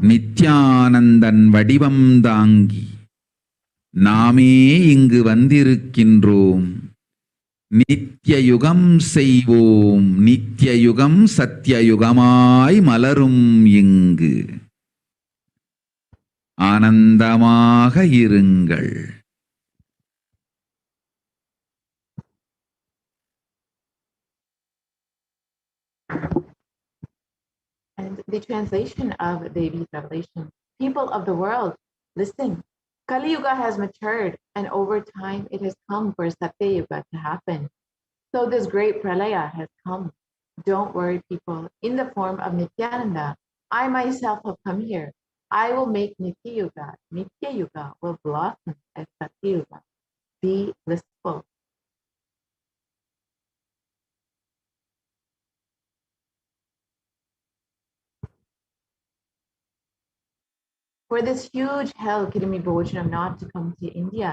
நித்யானந்தன் வடிவம் தாங்கி நாமே இங்கு வந்திருக்கின்றோம். நித்யயுகம் செய்வோம். நித்யயுகம் சத்தியயுகமாய் மலரும் இங்கு. ஆனந்தமாக இருங்கள். And the translation of Devi's revelation, people of the world, listen. Kali Yuga has matured, and over time it has come for Satya Yuga to happen. So this great pralaya has come. Don't worry, people. In the form of Nithyananda, I myself have come here. I will make Nitya Yuga. Nitya Yuga will blossom as Satya Yuga. Be blissful. For this huge hell, Kirimi Bhojana not to come to India.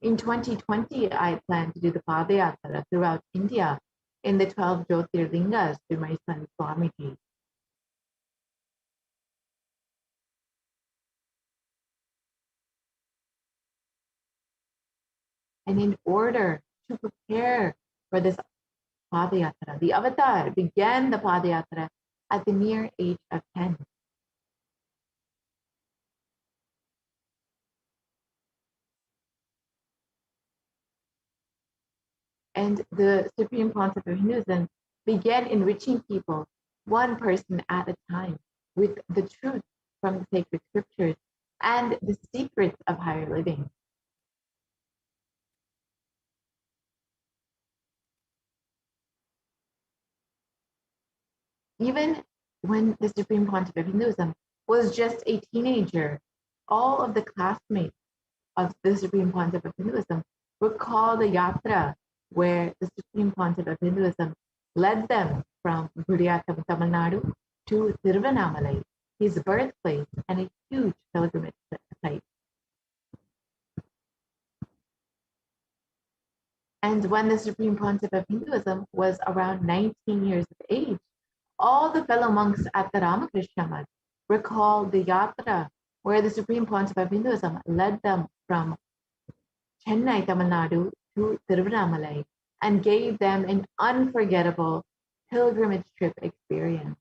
In 2020, I plan to do the Padayatra throughout India in the 12 Jyotirlingas through my son Swamiji. And in order to prepare for this Padayatra, the avatar began the Padayatra at the mere age of 10. And the Supreme Concept of Hinduism began enriching people, one person at a time, with the truth from the sacred scriptures and the secrets of higher living. Even when the Supreme Pontiff of Hinduism was just a teenager, all of the classmates of the Supreme Pontiff of Hinduism recall the yatra where the Supreme Pontiff of Hinduism led them from Gudiyatam, Tamil Nadu to Tiruvannamalai, his birthplace and a huge pilgrimage site. And when the Supreme Pontiff of Hinduism was around 19 years of age, all the fellow monks at the Ramakrishna Math recall the yatra where the Supreme Pontiff of Hinduism led them from Chennai, Tamil Nadu to Tiruvannamalai and gave them an unforgettable pilgrimage trip experience.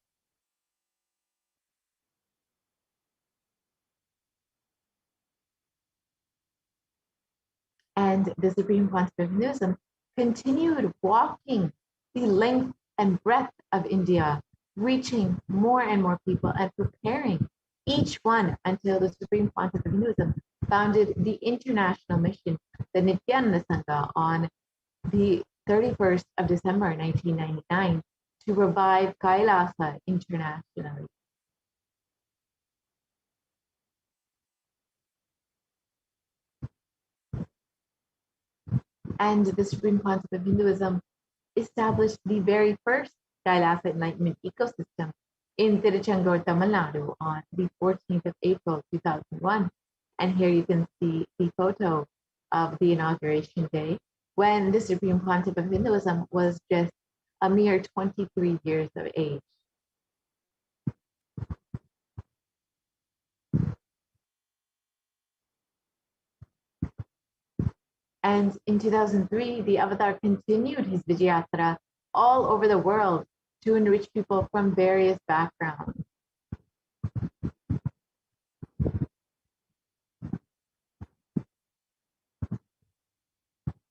And the Supreme Pontiff of Hinduism continued walking the length and breadth of India, reaching more and more people and preparing each one until the Supreme Pontiff of Hinduism founded the international mission, the Nithyananda Sangha, on the 31st of December 1999 to revive Kailasa internationally. And the Supreme Pontiff of Hinduism established the very first Kailasa enlightenment ecosystem in Tiruchendur, Tamil Nadu on the 14th of April 2001. And here you can see the photo of the inauguration day when the Supreme Pontiff of Hinduism was just a mere 23 years of age. And in 2003, the Avatar continued his Vijayatra all over the world to enrich people from various backgrounds.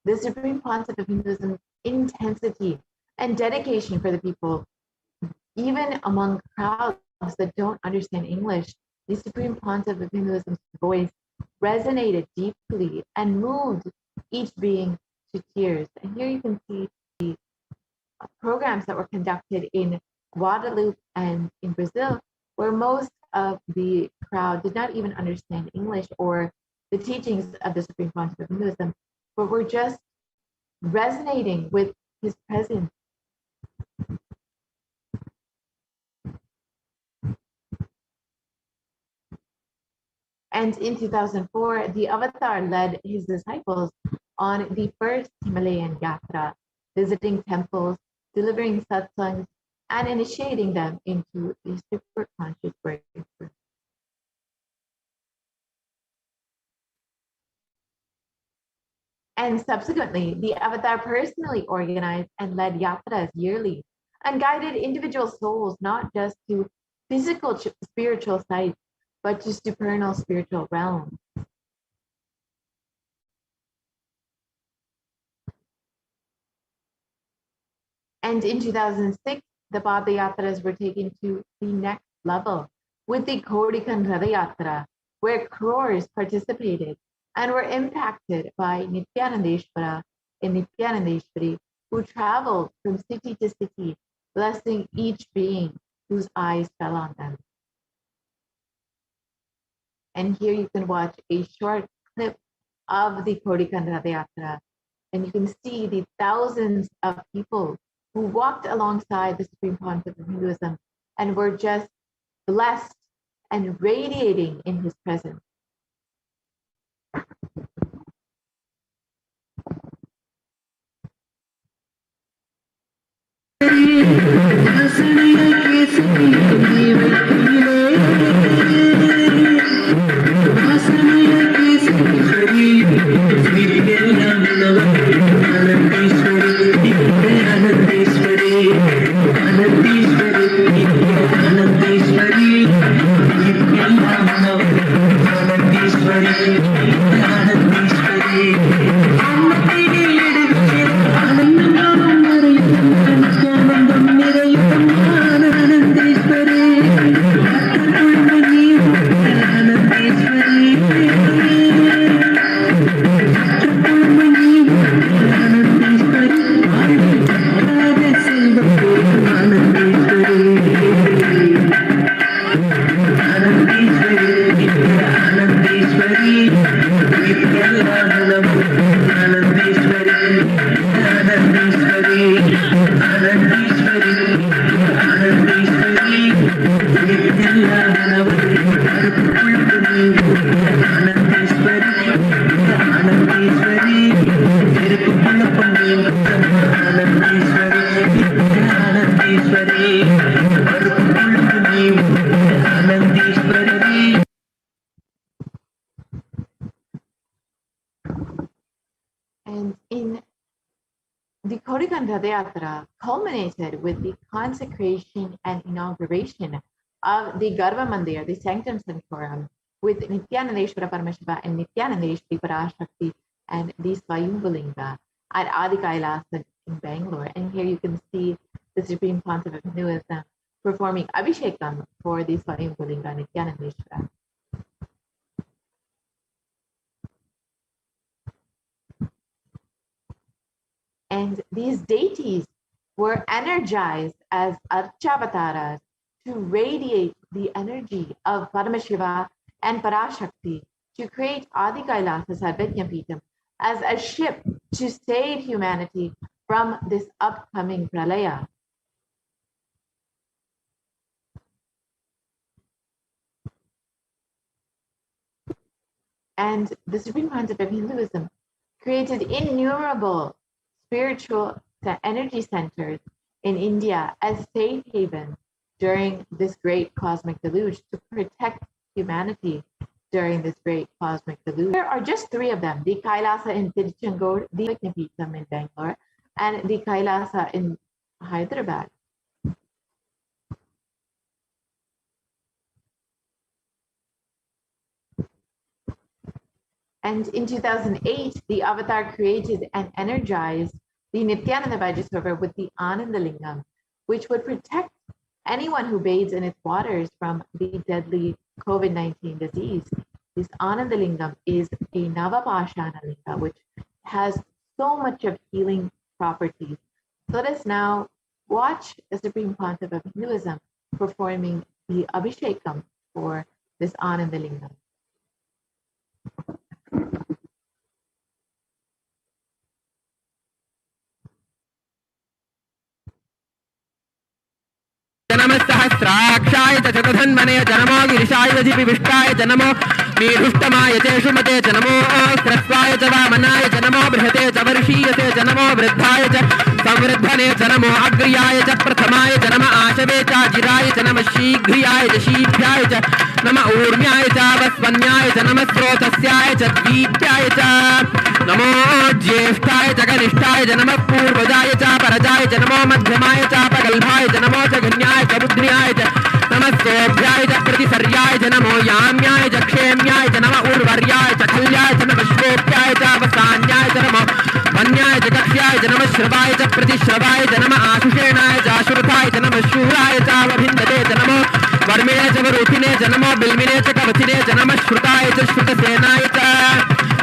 The Supreme Pontiff of Hinduism's intensity and dedication for the people, even among crowds that don't understand English, the Supreme Pontiff of Hinduism's voice resonated deeply and moved each being to tears. And here you can see the programs that were conducted in Guadeloupe and in Brazil, where most of the crowd did not even understand English or the teachings of the Supreme Pontiff of Hinduism, but were just resonating with his presence. And in 2004, the Avatar led his disciples on the first Himalayan Yatra, visiting temples, delivering satsangs, and initiating them into the super conscious breakthrough. And subsequently, the Avatar personally organized and led yatras yearly and guided individual souls not just to physical spiritual sites, but to supernal spiritual realms. And in 2006, the Padayatras were taken to the next level with the Kodikan Ratha Yatra, where crores participated and were impacted by Nithyanandeshwara and Nithyanandeshwari, who traveled from city to city, blessing each being whose eyes fell on them. And here you can watch a short clip of the Kodikan Ratha Yatra, and you can see the thousands of people who walked alongside the Supreme Pontiff of Hinduism and were just blessed and radiating in his presence. And in the Kodikan Radayatra culminated with the consecration and inauguration of the Garva Mandir, the Sanctum Sanctorum, with Nithyanandeshwara Paramashiva and Nithyanandeshwari Parashakti and the Swayambhulinga at Adi Kailasa in Bangalore. And here you can see the Supreme Pontiff of Hinduism performing Abhishekam for the Swayambhulinga Nithyanandeshwara. And these deities were energized as Archavataras to radiate the energy of Paramashiva and Parashakti to create Adi Kailasa Sarvajnapitam as a ship to save humanity from this upcoming pralaya. And the Supreme Pontiff of Hinduism created innumerable spiritual energy centers in India as safe havens during this great cosmic deluge to protect humanity during this great cosmic deluge. There are just three of them: the Kailasa in Tiruchendur, the Vignapitam in Bangalore, and the Kailasa in Hyderabad. And in 2008, the Avatar created and energized the Nithyananda Vajrasrovar with the Anandalingam, which would protect anyone who bathes in its waters from the deadly COVID-19 disease. This Anandalingam is a Navapashana Linga, which has so much of healing properties. So let us now watch the Supreme Pontiff of Hinduism performing the Abhishekam for this Anandalingam. नमस्सहस्राक्षाय च चतुर्धन्वने च नमो गिरिशाय विष्टाय च नमो मीढुष्टमाय च शुमते च नमो ह्रस्वाय च वामनाय च नमो बृहते च वर्षीयसे च नमो वृद्धाय च संवृद्धने च नमो अग्र्याय च प्रथमाय च नम आशवे च जिराय च नम शीघ्रियाय च शीघ्राय च नम ऊर्म्याय च वस्वन्याय च नम स्रोतस्याय च द्वीप्याय च नमो ज्येष्ठाय च कनिष्ठाय च नम पूर्वजाय च परजाय च नमो मध्यमाय च पगल्भाय च नमो च गण्याय च बुद्ध्याय च नमस्तोभ्याय च प्रतिसर्याय च नमो याम्याय च क्षेम्याय च नम उर्वर्याय च खल्याय च नम श्रोप्याय च वसान्याय च नमो वन्याय च कक्ष्याय च नम श्रवाय च प्रतिश्रवाय च नम आशुषेणाय च अश्रुताय च नम शूराय च वभिन्दते च नमो वर्मिणे च वरुथिने च नमो बिल्मिने च कवथिने च नम श्रुताय च श्रुतसेनाय च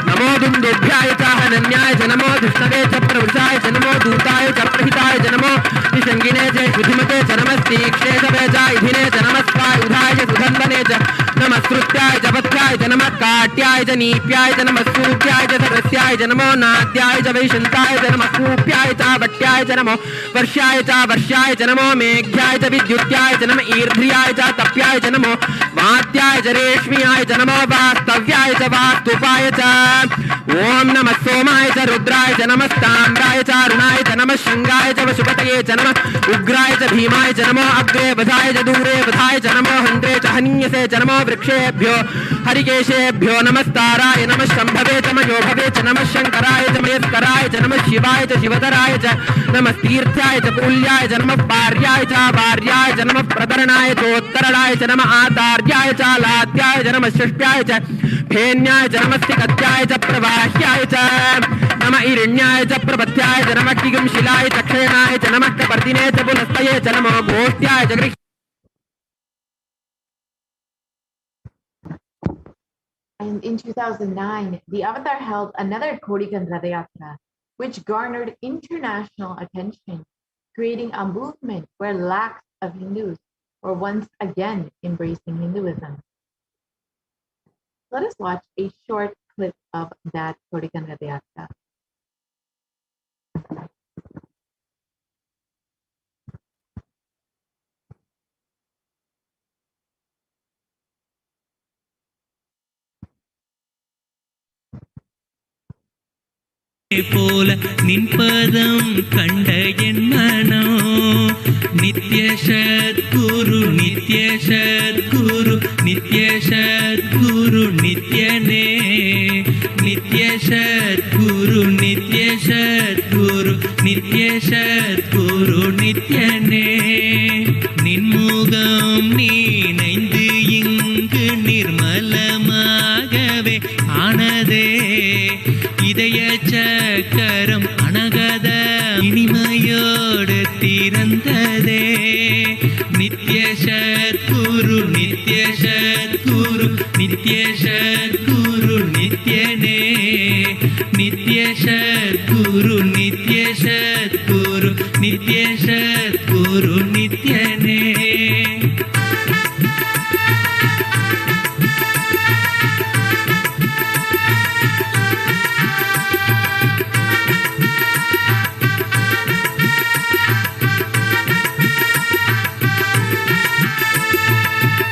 नमो दुन्दुभ्याय च हनन्याय च नमो धृष्णवे च प्रवृषाय च नमो दूताय च प्रहिताय च नमो निषङ्गिने च युधिमते च नमस्तीक्ष्णे च वेजायुधिने च नमस्वायुधाय च सुधन्वने च नमस्कृत्याय च पथ्याय च नमः काट्याय च नीप्याय च नमः सूत्याय च सरस्याय च नमो नाद्याय च वैशन्ताय च नमः कूप्याय च वट्याय च नमो वर्ष्याय च नमो मेघ्याय च विद्युत्याय च नमः ईर्ध्याय च तप्याय च नमो वात्याय च रेश्म्याय च नमो वास्तव्याय च वास्तुपाय च ओम नमः सोमाय च रुद्राय च नमस्ताम्राय च अरुणाय च नमः शंगाय च वशुपतये च नमः उग्राय च भीमाय च नमो अग्रे वधाय च दूरे वधाय च नमो हन्त्रे च हनीयसे च नमो वृक्षेभ्यो हरिकेशेभ्यो नमस्ताराय नमः शम्भवे च मयोभवे च नमः शंकराय च महेश्वराय च नमः शिवाय च शिवतराय च नमः तीर्थाय च पुल्याय च नमः पार्याय च वार्याय च नमः प्रतरणाय चोत्तरणाय च नमः आतार्याय च लाद्याय च नमः षष्ट्याय च फेन्याय च नमस्तिकत्याय च प्रवाह्याय च नमः ईरण्याय च प्रपथ्याय च नमः किगंशिलाय च क्षेणाय च नमः कपर्दिने च पुनस्तये च नमो गोष्ठ्याय च And in 2009, the Avatar held another Kodikan Radayatra, which garnered international attention, creating a movement where lakhs of Hindus were once again embracing Hinduism. Let us watch a short clip of that Kodikan Radhyatra. போல நின்பதம் கண்ட என் மனோ நித்ய சத்குரு நித்ய சத்குரு நித்ய சத்குரு நித்யனே நித்ய சத்குரு நித்ய சத்குரு நித்ய சத்குரு நித்யனே நின்முகம் நீனைந்து இங்கு நிர்மலமாகவே ஆனதே இதய சக்கரம் அனகத இனிமையோடு திறந்ததே நித்ய சத்குரு நித்ய சத்குரு நித்ய சத்குரு நித்யனே நித்ய சத்குரு நித்ய சத்குரு நித்ய சத்குரு நித்யனே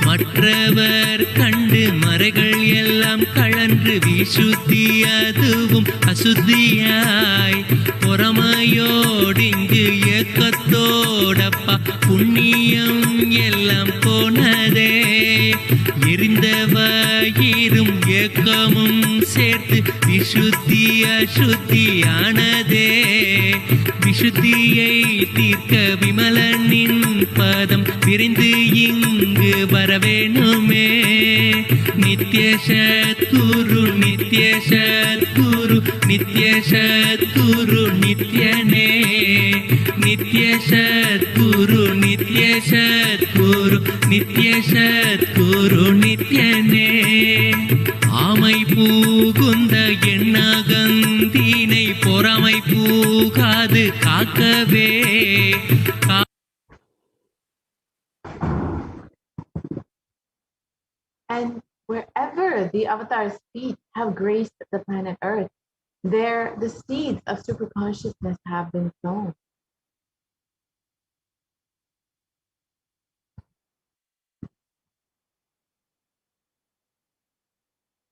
மற்றவர் கண்டு மறைகள் எல்லாம் கழன்று விசுத்தி அதுவும் அசுத்தியாய் பொறாமையோடிங்கு ஏக்கத்தோடப்பா புண்ணியம் எல்லாம் போனதே எரிந்தவயிரும் ஏக்கமும் சேர்த்து விசுத்தி அசுத்தியானதே விசுத்தியை தீர்க்க விமலனின் பதம் விரைந்து இங்கு வரவேணுமே நித்ய சத்குரு நித்ய சத்குரு நித்ய சத்குரு நித்யனே நித்ய சத்குரு நித்ய சத்குரு நித்ய சத்குரு நித்யனே ஆமை பூகுந்த எண்ணகந்தினை பொறாமை பூகாது காக்கவே And wherever the avatar's feet have graced the planet Earth, there the seeds of super consciousness have been sown.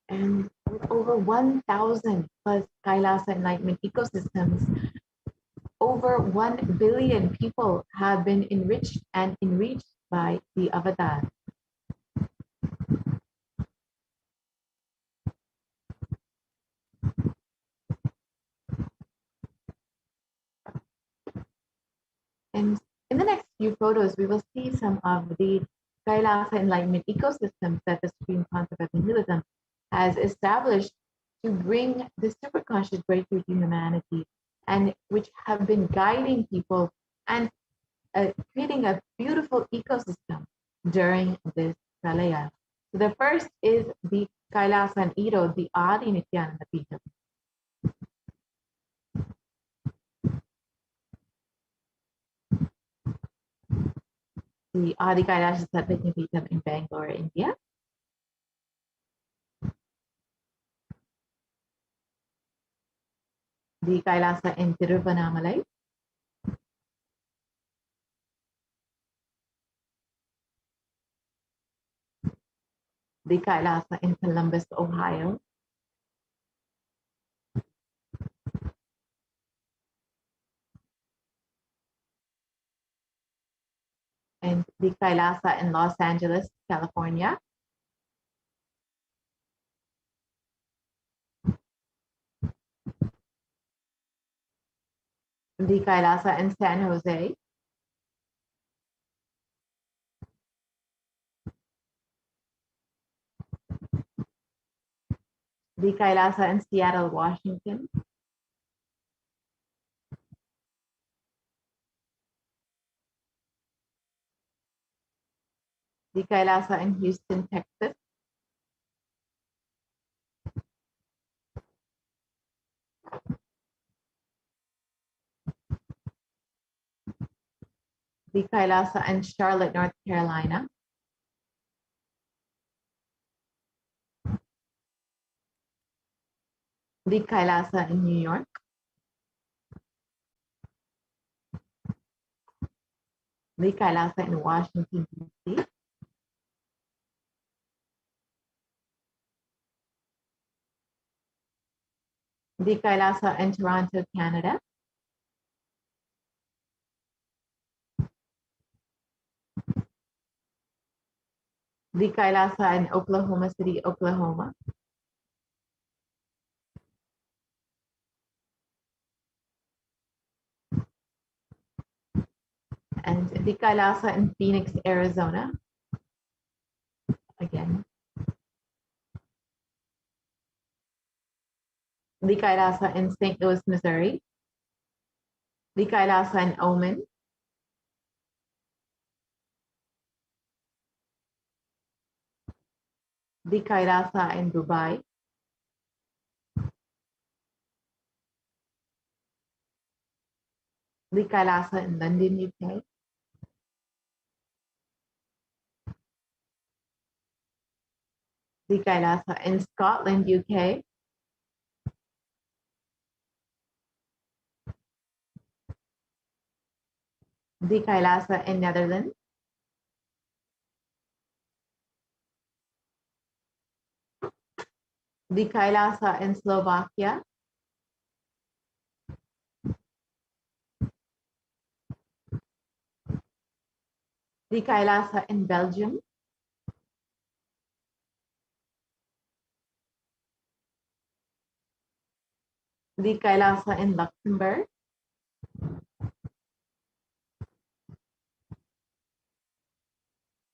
And with over 1,000 plus Kailasa enlightenment ecosystems, over 1 billion people have been enriched and enriched by the avatar. And in the next few photos, we will see some of the Kailasa enlightenment ecosystems that the Supreme Concept of Hinduism has established to bring the superconscious breakthrough to humanity, and which have been guiding people and creating a beautiful ecosystem during this pralaya. So the first is the Kailasa and Iro, the HDH Nithyananda Paramashivam. The HDH Kailasa Nithyananda in Bangalore, India. The Kailasa in Tiruvannamalai. The Kailasa in Columbus, Ohio. And the Kailasa in Los Angeles, California. The Kailasa in San Jose. The Kailasa in Seattle, Washington. The Kailasa in Houston, Texas. The Kailasa in Charlotte, North Carolina. the Kailasa in New York, the Kailasa in Washington, D.C., the Kailasa in Toronto, Canada, the Kailasa in Oklahoma City, Oklahoma, and the Kailasa in Phoenix, Arizona, again, the Kailasa in St. Louis, Missouri, the Kailasa in Oman, the Kailasa in Dubai, the Kailasa in London, UK, the Kailasa in Scotland, UK, the Kailasa in Netherlands, the Kailasa in Slovakia, the Kailasa in Belgium, the Kailasa in Luxembourg,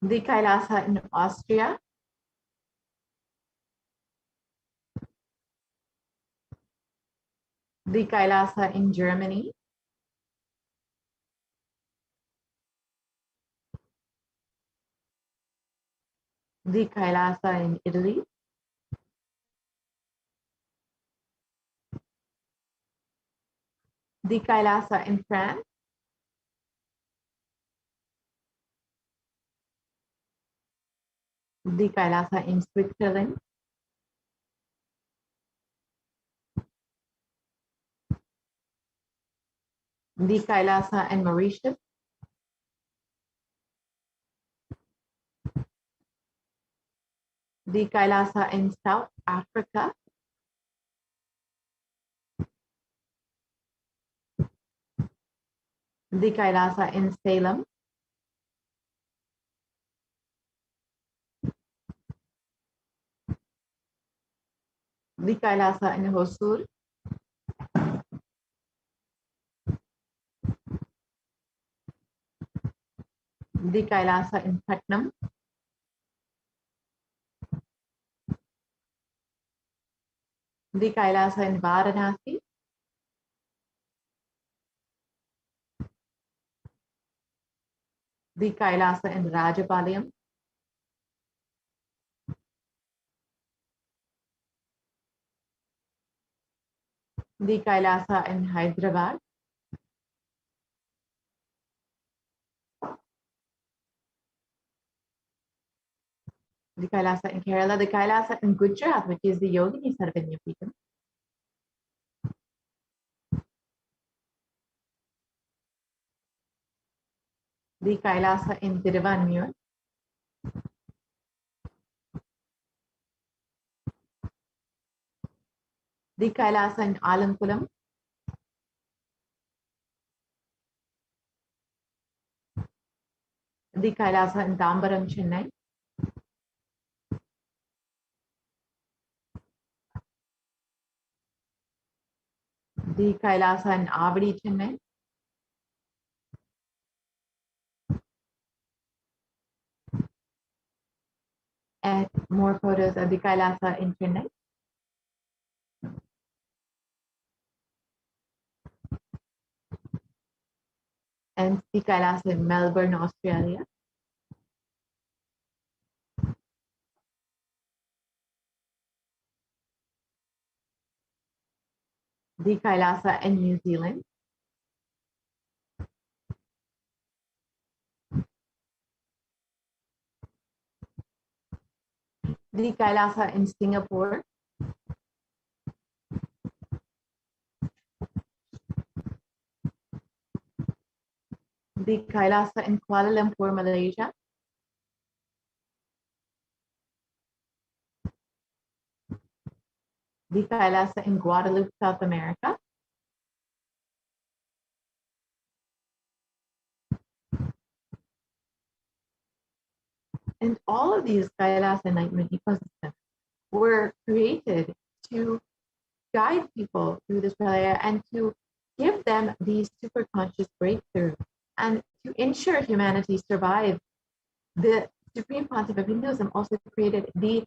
the Kailasa in Austria, the Kailasa in Germany, the Kailasa in Italy, the Kailasa in France, the Kailasa in Switzerland, the Kailasa in Mauritius, the Kailasa in South Africa, the Kailasa in Salem, the Kailasa in Hosur, the Kailasa in Putnam, the Kailasa in Varanasi, the Kailasa in Rajapalayam, the Kailasa in Hyderabad, the Kailasa in Kerala, the Kailasa in Gujarat, which is the Yogini Sarvanya Peetham, the Kailasa in Tiruvanmiyur, the Kailasa in Alankulam, the Kailasa in Tambaram, Chennai, the Kailasa in Avadi, Chennai, and more photos of the Kailasa in Chennai, and the Kailasa in Melbourne, Australia, the Kailasa in New Zealand, the Kailasa in Singapore, the Kailasa in Kuala Lumpur, Malaysia, the Kailasa in Guadeloupe, South America, and all of these Kailasa enlightenment ecosystems were created to guide people through this pralaya and to give them the superconscious breakthrough and to ensure humanity survive. The Supreme Pontiff of Hinduism also created the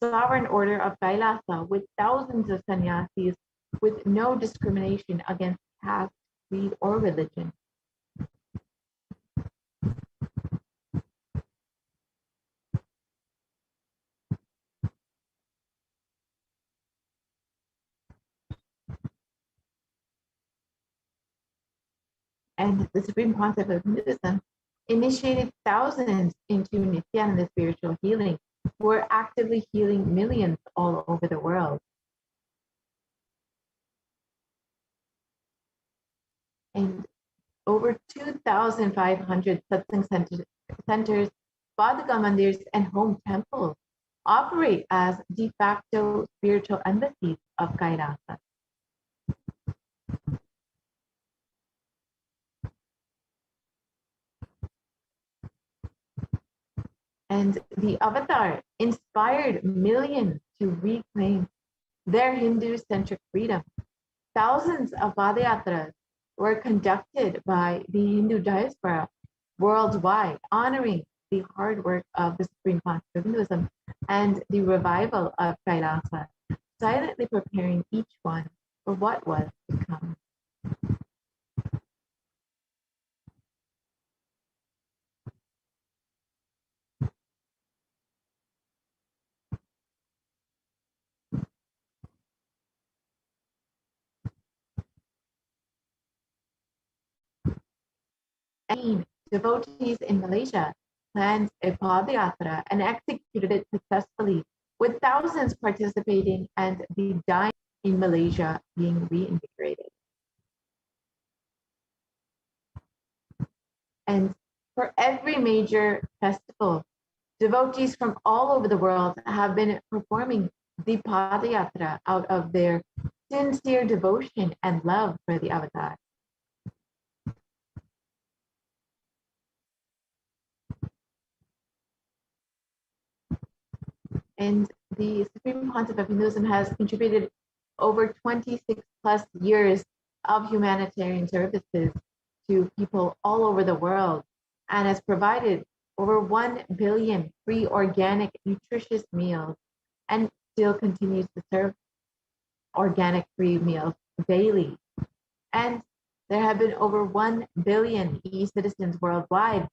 sovereign order of Kailasa with thousands of sannyasis with no discrimination against caste, creed, or religion. And the Supreme Pontiff of Hinduism initiated thousands into Nithyananda spiritual healing, who are actively healing millions all over the world. And over 2,500 satsang centers, Padaka mandirs, and home temples operate as de facto spiritual embassies of Kailasa. And the avatar inspired millions to reclaim their Hindu-centric freedom. Thousands of Padayatras were conducted by the Hindu diaspora worldwide, honoring the hard work of the Supreme Pontiff of Hinduism and the revival of Kailasa, silently preparing each one for what was to come. Devotees in Malaysia planned a Padayatra and executed it successfully, with thousands participating and the dying in Malaysia being reinvigorated. And for every major festival, devotees from all over the world have been performing the Padayatra out of their sincere devotion and love for the avatar. And the Supreme Pontiff of Hinduism has contributed over 26 plus years of humanitarian services to people all over the world and has provided over 1 billion free organic nutritious meals and still continues to serve organic free meals daily. And there have been over 1 billion e-citizens worldwide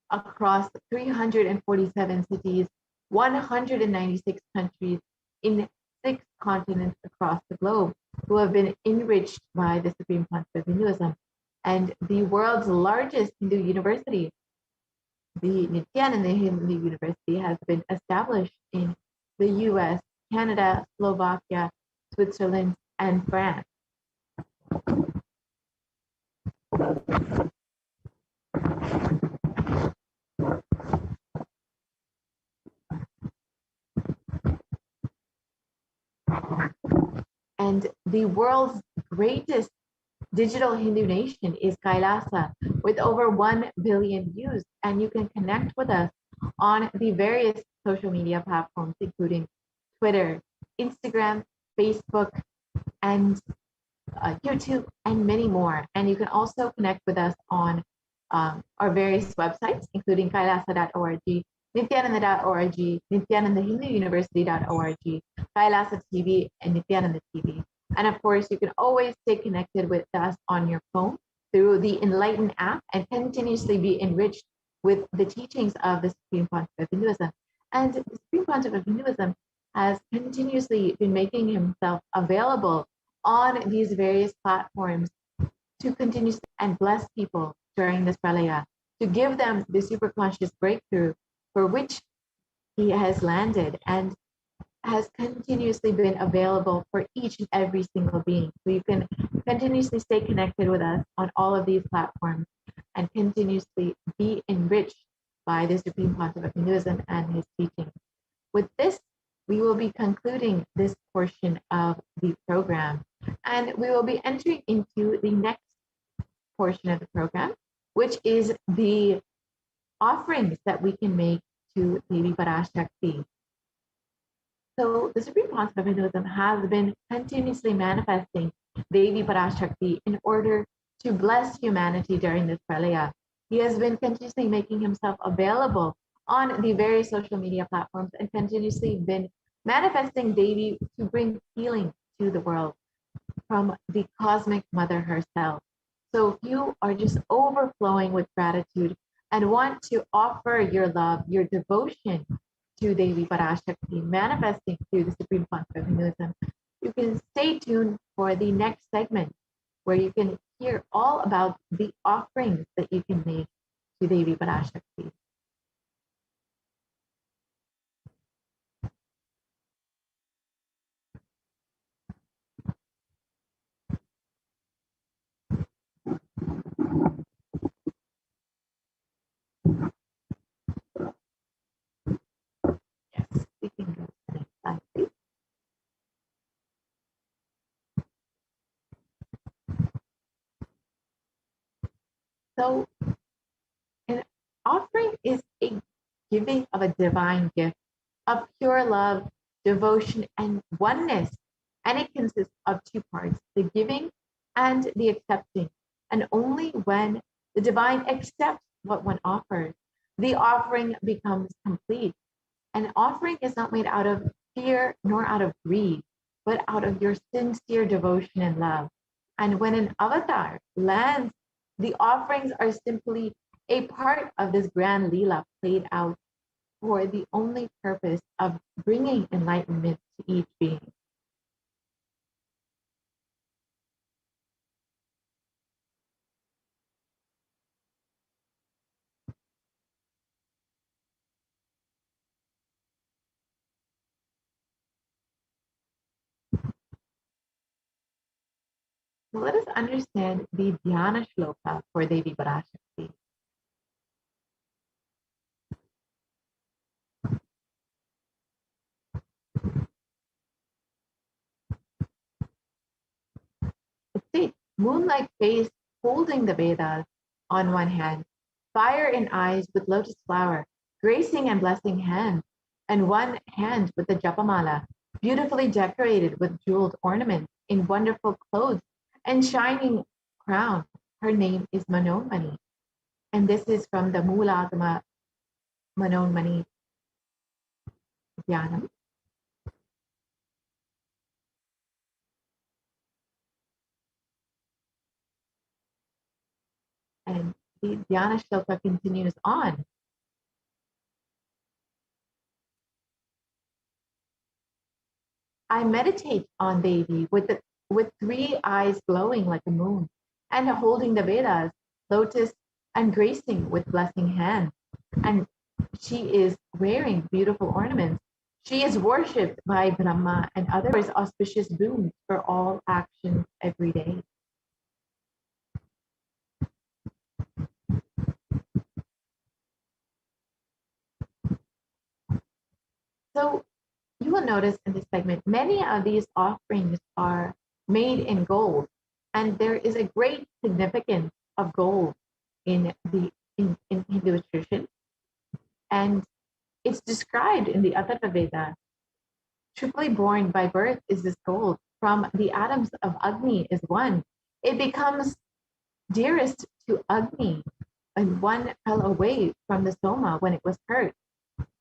across 347 cities, 196 countries in 6 continents across the globe who have been enriched by the Supreme Pontiff of Hinduism. And the world's largest Hindu university, the Nithyananda Hindu University, has been established in the US, Canada, Slovakia, Switzerland, and France. And the world's greatest digital Hindu nation is Kailasa, with over 1 billion views. And you can connect with us on the various social media platforms, including Twitter, Instagram, Facebook, and YouTube, and many more. And you can also connect with us on our various websites, including kailasa.org, nithyananda.org, nithyanandahinduuniversity.org, Kailasa TV, and Nithyananda TV. And of course, you can always stay connected with us on your phone through the Enlighten app and continuously be enriched with the teachings of the Supreme Pontiff of Hinduism. And the Supreme Pontiff of Hinduism has continuously been making himself available on these various platforms to continue and bless people during this pralaya, to give them the superconscious breakthrough for which he has landed and has continuously been available for each and every single being. So you can continuously stay connected with us on all of these platforms. and continuously be enriched by the Supreme Pontiff of Hinduism and his teaching. With this, we will be concluding this portion of the program, and we will be entering into the next portion of the program, which is the offerings that we can make to Devi Parashakti. So the Supreme Pontiff of Hinduism has been continuously manifesting Devi Parashakti in order to bless humanity during this pralaya. He has been continuously making himself available on the various social media platforms and continuously been manifesting Devi to bring healing to the world from the cosmic mother herself. So if you are just overflowing with gratitude and want to offer your love, your devotion to Devi Parashakti, manifesting through the Supreme Pontiff of Hinduism, you can stay tuned for the next segment where you can hear all about the offerings that you can make to Devi Parashakti. Yes, we can go to the next slide, please. So an offering is a giving of a divine gift of pure love, devotion, and oneness. And it consists of two parts, the giving and the accepting. And only when the divine accepts what one offers, the offering becomes complete. An offering is not made out of fear nor out of greed, but out of your sincere devotion and love. And when an avatar lands, the offerings are simply a part of this grand Leela played out for the only purpose of bringing enlightenment to each being. So let us understand the Dhyana Shloka for Devi Parashakti. It states, moonlight face holding the Vedas on one hand, fire in eyes with lotus flower, gracing and blessing hands, and one hand with the Japamala, beautifully decorated with jeweled ornaments in wonderful clothes and shining crown. Her name is Manonmani. And this is from the Mulagama Manonmani Dhyanam. And the Dhyana Shloka continues on. I meditate on Devi with three eyes glowing like a moon and holding the Vedas, lotus, and gracing with blessing hands. And she is wearing beautiful ornaments. She is worshipped by Brahma and others auspicious boons for all actions every day. So you will notice in this segment, many of these offerings are made in gold, and there is a great significance of gold in Hindu tradition, and it's described in the Atharva Veda. Triply born by birth is this gold. From the atoms of Agni is one. It becomes dearest to Agni, and one fell away from the Soma when it was hurt.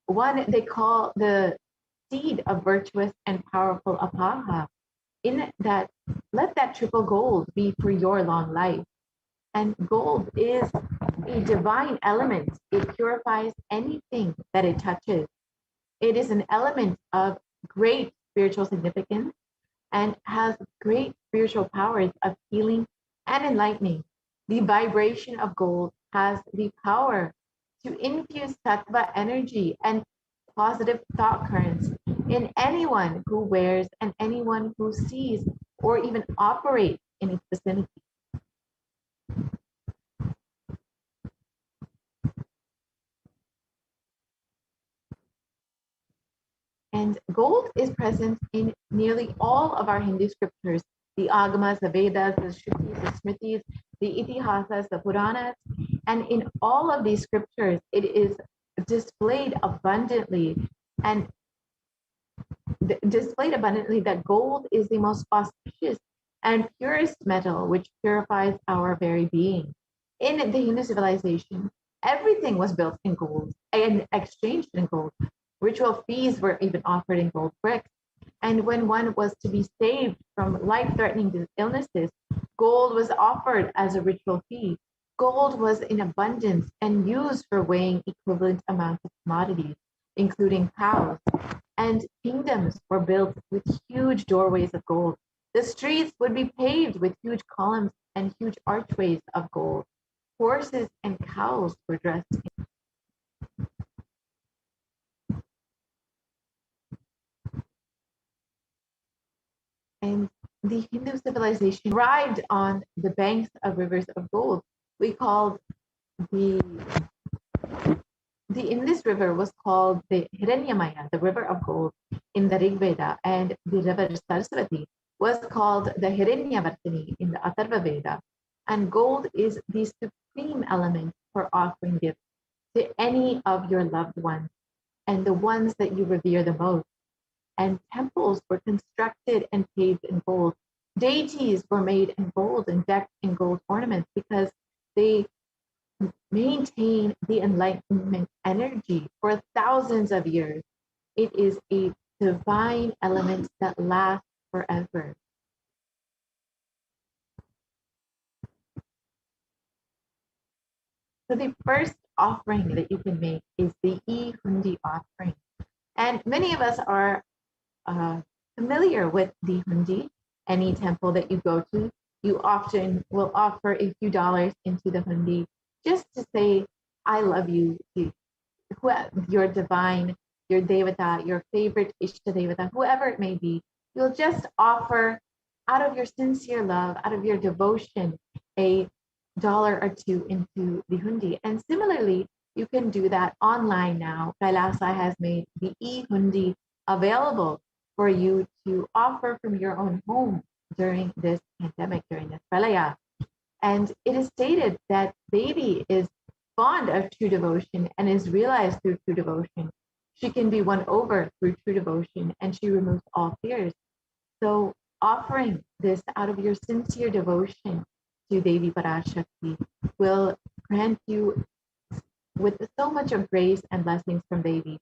One they call the seed of virtuous and powerful Apaha. In that, let that triple gold be for your long life. And gold is a divine element. It purifies anything that it touches. It is an element of great spiritual significance and has great spiritual powers of healing and enlightening. The vibration of gold has the power to infuse tattva energy and positive thought currents in anyone who wears and anyone who sees or even operates in its vicinity. And gold is present in nearly all of our Hindu scriptures, the Agamas, the Vedas, the Shrutis, the Smritis, the Itihasas, the Puranas. And in all of these scriptures, it is displayed abundantly and that gold is the most auspicious and purest metal which purifies our very being. In the Hindu civilization, everything was built in gold and exchanged in gold. Ritual feasts were even offered in gold bricks. And when one was to be saved from life-threatening illnesses, gold was offered as a ritual fee. Gold was in abundance and used for weighing equivalent amounts of commodities, including cows. And kingdoms were built with huge doorways of gold. The streets would be paved with huge columns and huge archways of gold. Horses and cows were dressed in. And the Hindu civilization thrived on the banks of rivers of gold. We called in this river was called the Hiranyamaya, the river of gold in the Rig Veda, and the river Saraswati was called the Hiranyavartini in the Atharva Veda. And gold is the supreme element for offering gifts to any of your loved ones and the ones that you revere the most. And temples were constructed and paved in gold. Deities were made in gold and decked in gold ornaments because they maintain the enlightenment energy for thousands of years. It is a divine element that lasts forever. So the first offering that you can make is the e-hundi offering. And many of us are familiar with the hundi. Any temple that you go to, you often will offer a few dollars into the hundi just to say, I love you to your divine, your devata, your favorite ishta devata, whoever it may be. You'll just offer out of your sincere love, out of your devotion, a dollar or two into the hundi. And similarly, you can do that online now. Kailasa has made the e-hundi available for you to offer from your own home during this pandemic, during this pralaya. And it is stated that Devi is fond of true devotion and is realized through true devotion. She can be won over through true devotion and she removes all fears. So offering this out of your sincere devotion to Devi Parashakti will grant you with so much of grace and blessings from Devi.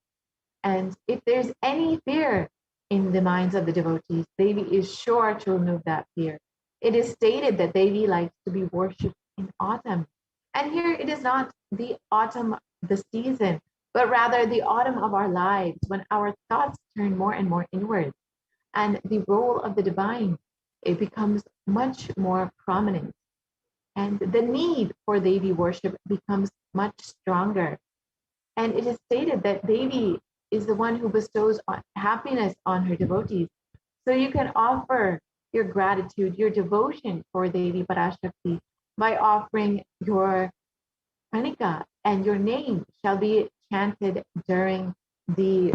And if there's any fear in the minds of the devotees, Devi is sure to remove that fear. It is stated that Devi likes to be worshipped in autumn. And here it is not the autumn, the season, but rather the autumn of our lives when our thoughts turn more and more inward. And the role of the divine, it becomes much more prominent. And the need for Devi worship becomes much stronger. And it is stated that Devi is the one who bestows happiness on her devotees. So you can offer your gratitude, your devotion for Devi Parashakti by offering your pranika, and your name shall be chanted during the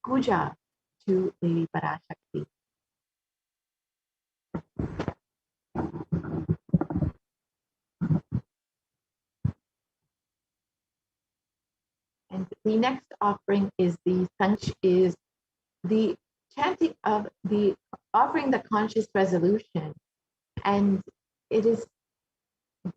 puja to Devi Parashakti. And the next offering is the chanting of the offering the conscious resolution. And it is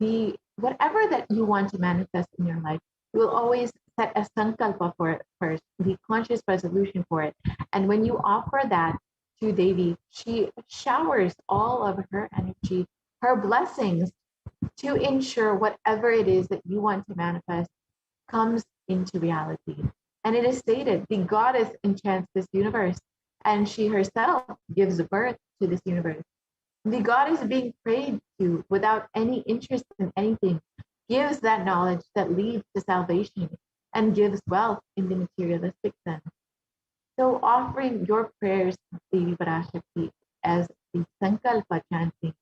the whatever that you want to manifest in your life, you will always set a sankalpa for it first, the conscious resolution for it. And when you offer that to Devi, she showers all of her energy, her blessings, to ensure whatever it is that you want to manifest comes into reality. And it is stated, the goddess enchants this universe, and she herself gives birth to this universe. The goddess being prayed to without any interest in anything gives that knowledge that leads to salvation and gives wealth in the materialistic sense. So offering your prayers to Devi Parashakti as the Sankalpa chanting,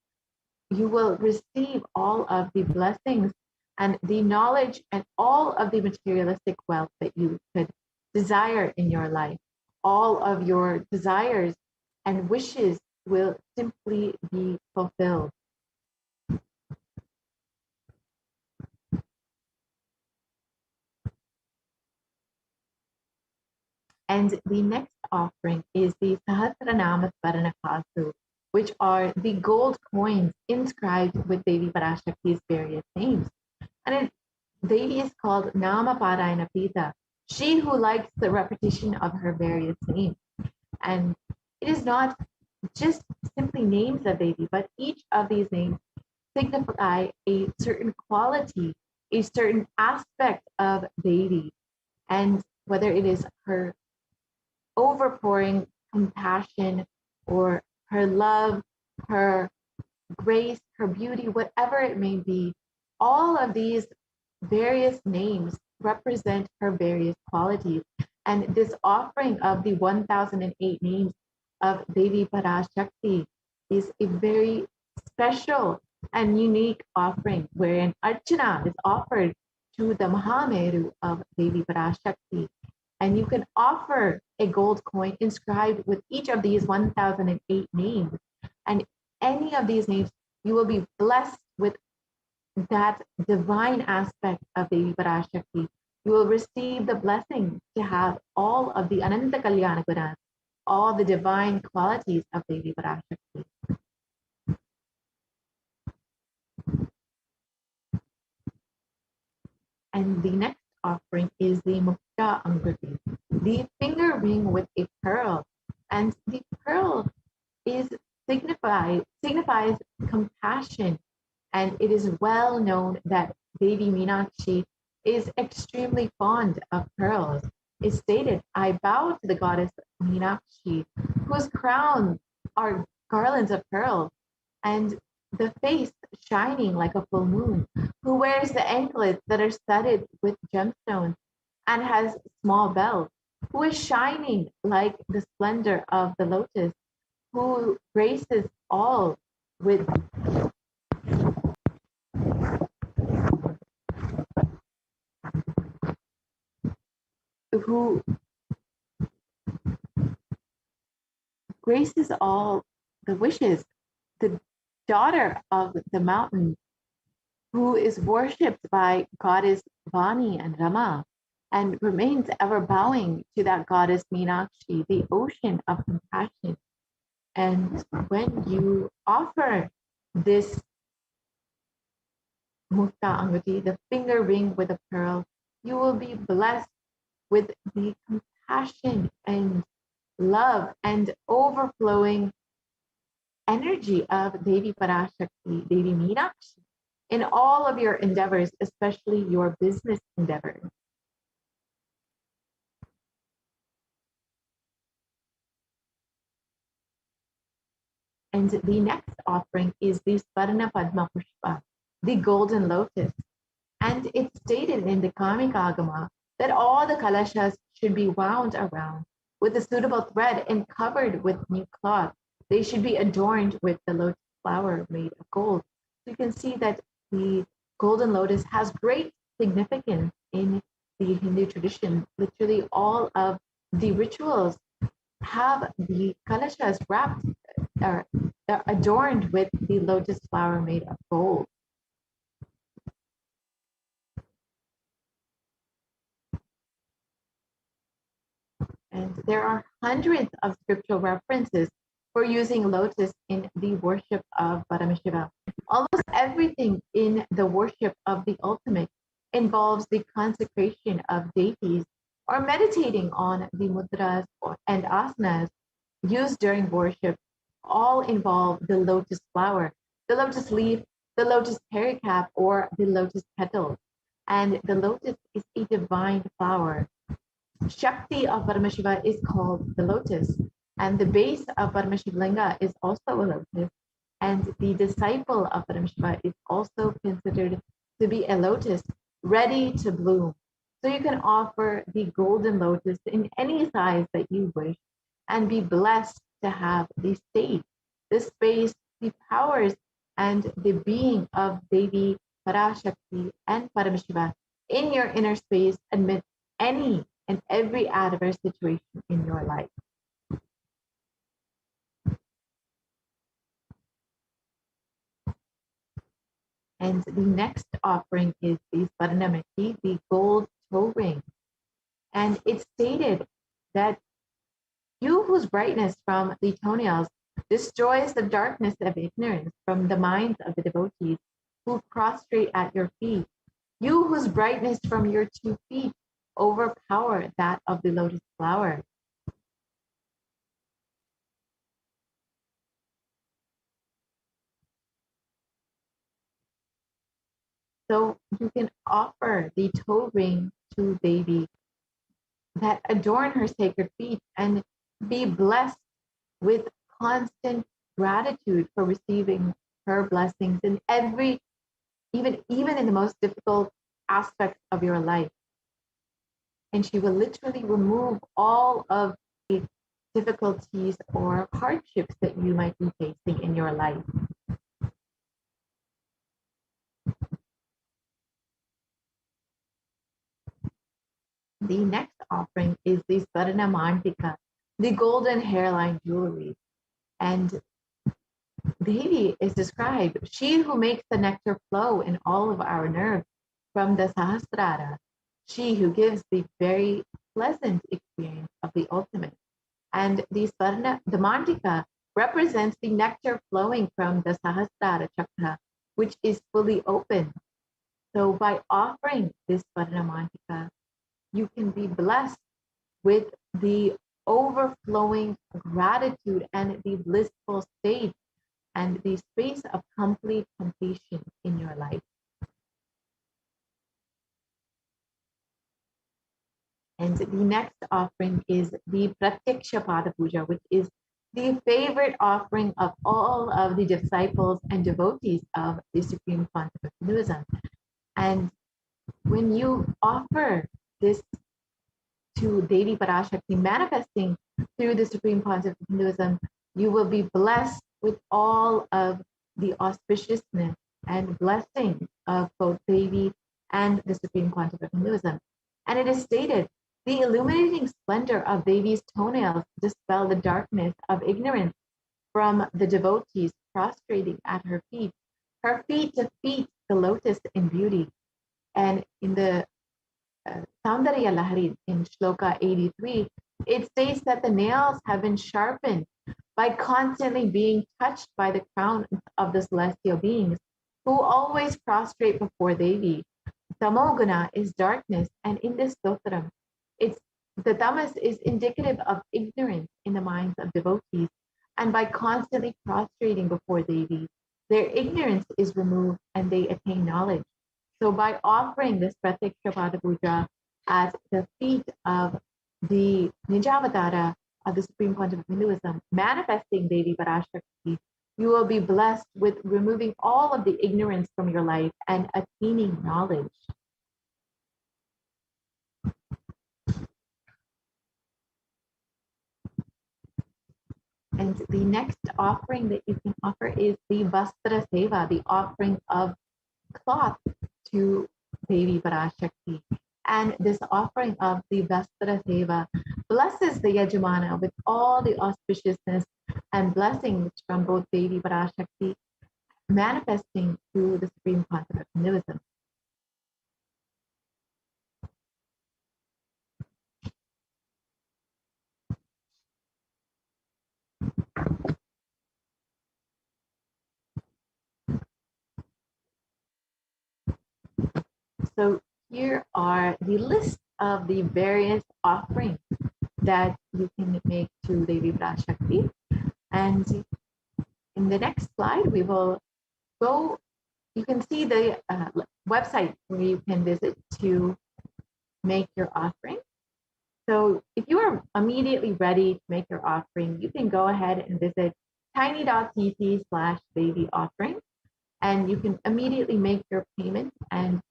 you will receive all of the blessings and the knowledge and all of the materialistic wealth that you could desire in your life. all of your desires and wishes will simply be fulfilled. And the next offering is the Sahasranama Svaranakasu, which are the gold coins inscribed with Devi Parashakti's various names. And Devi is called Nama Parayana Pita, she who likes the repetition of her various names. And it is not just simply names of Devi, but each of these names signify a certain quality, a certain aspect of Devi. And whether it is her overpouring compassion or her love, her grace, her beauty, whatever it may be, all of these various names represent her various qualities. And this offering of the 1008 names of Devi Parashakti is a very special and unique offering wherein Archana is offered to the Mahameru of Devi Parashakti. And you can offer a gold coin inscribed with each of these 1008 names. And any of these names, you will be blessed with that divine aspect of Devi Parashakti. You will receive the blessing to have all of the Ananta Kalyana Gunas, all the divine qualities of Devi Parashakti. And the next offering is the Mukta Angrati, the finger ring with a pearl. And the pearl is signifies compassion. And it is well known that Devi Meenakshi is extremely fond of pearls. It's stated, I bow to the goddess Meenakshi, whose crown are garlands of pearls, and the face shining like a full moon, who wears the anklets that are studded with gemstones and has small bells, who is shining like the splendor of the lotus, who graces all with who graces all the wishes, the daughter of the mountain, who is worshipped by goddess Vani and Rama, and remains ever bowing to that goddess Meenakshi, the ocean of compassion. And when you offer this Mukta Angati, the finger ring with a pearl, you will be blessed with the compassion and love and overflowing energy of Devi Parashakti, Devi Meenakshi, in all of your endeavors, especially your business endeavors. And the next offering is the Svarna Padma Pushpa, the golden lotus. And it's stated in the Kamika Agama that all the kalashas should be wound around with a suitable thread and covered with new cloth. They should be adorned with the lotus flower made of gold. So you can see that the golden lotus has great significance in the Hindu tradition. Literally all of the rituals have the kalashas wrapped or adorned with the lotus flower made of gold. And there are hundreds of scriptural references for using lotus in the worship of Paramashiva. Almost everything in the worship of the ultimate involves the consecration of deities or meditating on the mudras and asanas used during worship. All involve the lotus flower, the lotus leaf, the lotus pericarp, or the lotus petals. And the lotus is a divine flower. Shakti of Paramashiva is called the lotus, and the base of Paramashivalinga is also a lotus, and the disciple of Paramashiva is also considered to be a lotus ready to bloom. So you can offer the golden lotus in any size that you wish and be blessed to have the state, the space, the powers, and the being of Devi Parashakti and Paramashiva in your inner space amidst any in every adverse situation in your life. And the next offering is the Swarnamati, the gold toe ring. And it's stated that you whose brightness from the toenails destroys the darkness of ignorance from the minds of the devotees who prostrate at your feet, you whose brightness from your 2 feet overpower that of the lotus flower. So you can offer the toe ring to Devi that adorn her sacred feet and be blessed with constant gratitude for receiving her blessings in every, even in the most difficult aspects of your life. And she will literally remove all of the difficulties or hardships that you might be facing in your life. The next offering is the Swarna Mantika, the golden hairline jewelry. And Devi is described, she who makes the nectar flow in all of our nerves from the Sahasrara, she who gives the very pleasant experience of the ultimate. And the Mantika represents the nectar flowing from the Sahasrara chakra, which is fully open. So by offering this Swarna Mantika, you can be blessed with the overflowing gratitude and the blissful state and the space of complete completion in your life. And the next offering is the Pratyaksha Pada Puja, which is the favorite offering of all of the disciples and devotees of the Supreme Concept of Hinduism. And when you offer this to Devi Parashakti, manifesting through the Supreme Concept of Hinduism, you will be blessed with all of the auspiciousness and blessing of both Devi and the Supreme Concept of Hinduism. And it is stated, the illuminating splendor of Devi's toenails dispel the darkness of ignorance from the devotees prostrating at her feet. Her feet defeat the lotus in beauty. And in the Saundarya Lahari in Shloka 83, it states that the nails have been sharpened by constantly being touched by the crown of the celestial beings who always prostrate before Devi. Tamoguna is darkness, and in this stotram, the tamas is indicative of ignorance in the minds of devotees, and by constantly prostrating before Devi, their ignorance is removed and they attain knowledge. So by offering this Pratyaksha Pada Puja at the feet of the Nijavatara of the Supreme Concept of Hinduism, manifesting Devi Parashakti, you will be blessed with removing all of the ignorance from your life and attaining knowledge. And the next offering that you can offer is the Vastra Seva, the offering of cloth to Devi Parashakti. And this offering of the Vastra Seva blesses the Yajamana with all the auspiciousness and blessings from both Devi Parashakti, manifesting through the Supreme Concept of Hinduism. So here are the list of the various offerings that you can make to Devi Parashakti. And in the next slide, we will go, you can see the website where you can visit to make your offering. So if you are immediately ready to make your offering, you can go ahead and visit tiny.cc/Devi offering, and you can immediately make your payment. And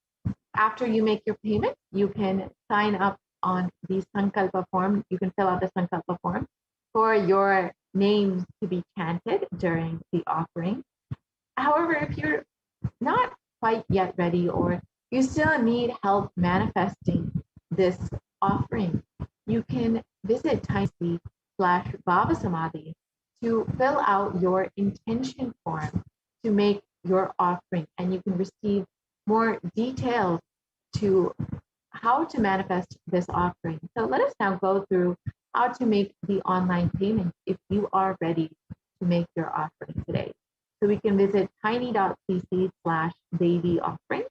after you make your payment, you can sign up on the Sankalpa form. You can fill out the Sankalpa form for your names to be chanted during the offering. However, if you're not quite yet ready, or you still need help manifesting this offering, you can visit tiny.com/Bhavasamadhi to fill out your intention form to make your offering, and you can receive more details to how to manifest this offering. So let us now go through how to make the online payment if you are ready to make your offering today. So we can visit tiny.cc/Devi offering.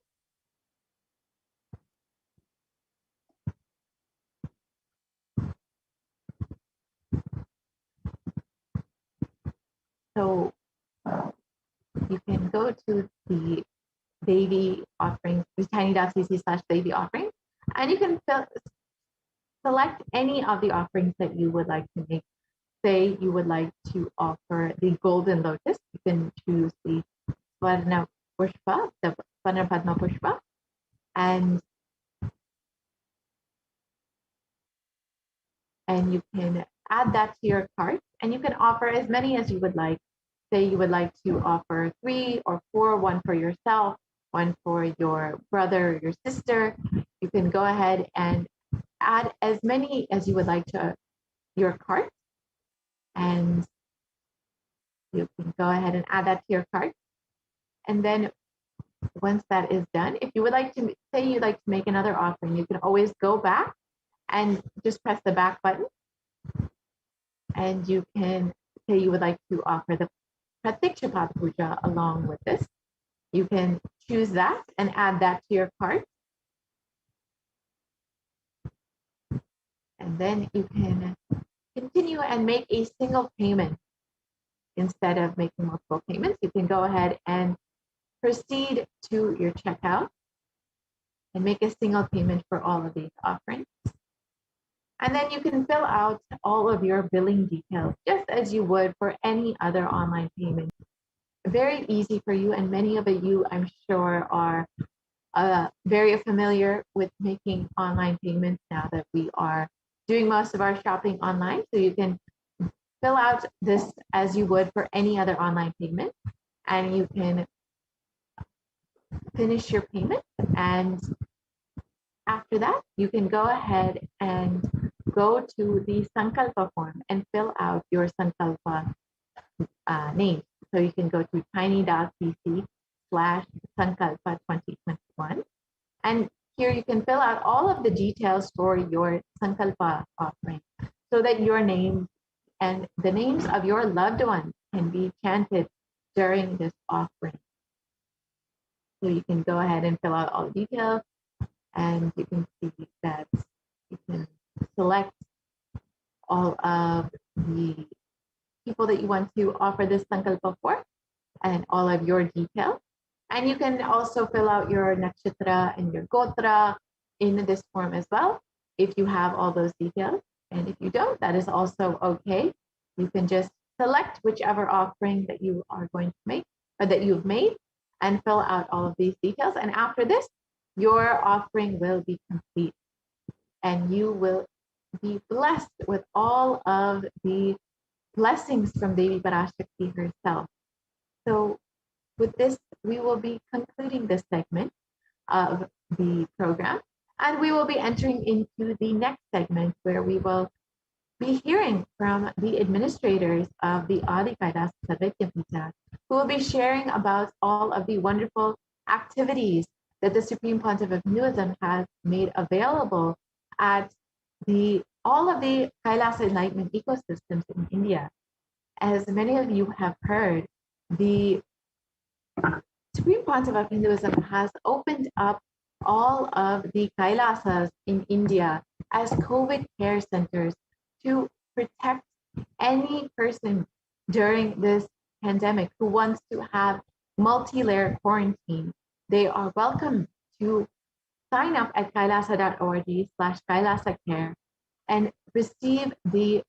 So you can go to the Devi offerings, tiny.cc/Devi offering, and you can select any of the offerings that you would like to make. Say you would like to offer the golden lotus, you can choose the Swarna Pushpa, the Swarna Padma Pushpa, and you can add that to your cart, and you can offer as many as you would like. Say you would like to offer 3 or 4, one for yourself, one for your brother or your sister. You can go ahead and add as many as you would like to your cart, and you can go ahead and add that to your cart. And then once that is done, if you would like to say you'd like to make another offering, you can always go back and just press the back button, and you can say you would like to offer the Pratiksha Pad Puja along with this. You can choose that and add that to your cart. And then you can continue and make a single payment. Instead of making multiple payments, you can go ahead and proceed to your checkout and make a single payment for all of these offerings. And then you can fill out all of your billing details just as you would for any other online payment. Very easy for you, and many of you, I'm sure, are very familiar with making online payments now that we are doing most of our shopping online. So you can fill out this as you would for any other online payment, and you can finish your payment. And after that, you can go ahead and go to the Sankalpa form and fill out your Sankalpa name. So you can go to tiny.cc/Sankalpa 2021. And here you can fill out all of the details for your Sankalpa offering so that your name and the names of your loved ones can be chanted during this offering. So you can go ahead and fill out all the details, and you can see that you can select all of the people that you want to offer this Sankalpa for and all of your details. And you can also fill out your nakshatra and your gotra in this form as well, if you have all those details. And if you don't, that is also okay. You can just select whichever offering that you are going to make or that you've made and fill out all of these details. And after this, your offering will be complete and you will be blessed with all of the blessings from Devi Parashakti herself. So with this, we will be concluding this segment of the program, and we will be entering into the next segment where we will be hearing from the administrators of the Adi Kailas Sarvajya, who will be sharing about all of the wonderful activities that the Supreme Pontiff of Hinduism has made available at all of the Kailasa enlightenment ecosystems in India. As many of you have heard, the Supreme Pontiff of Hinduism has opened up all of the Kailasas in India as COVID care centers to protect any person during this pandemic who wants to have multi-layer quarantine. They are welcome to sign up at kailasa.org/Kailasa Care and receive the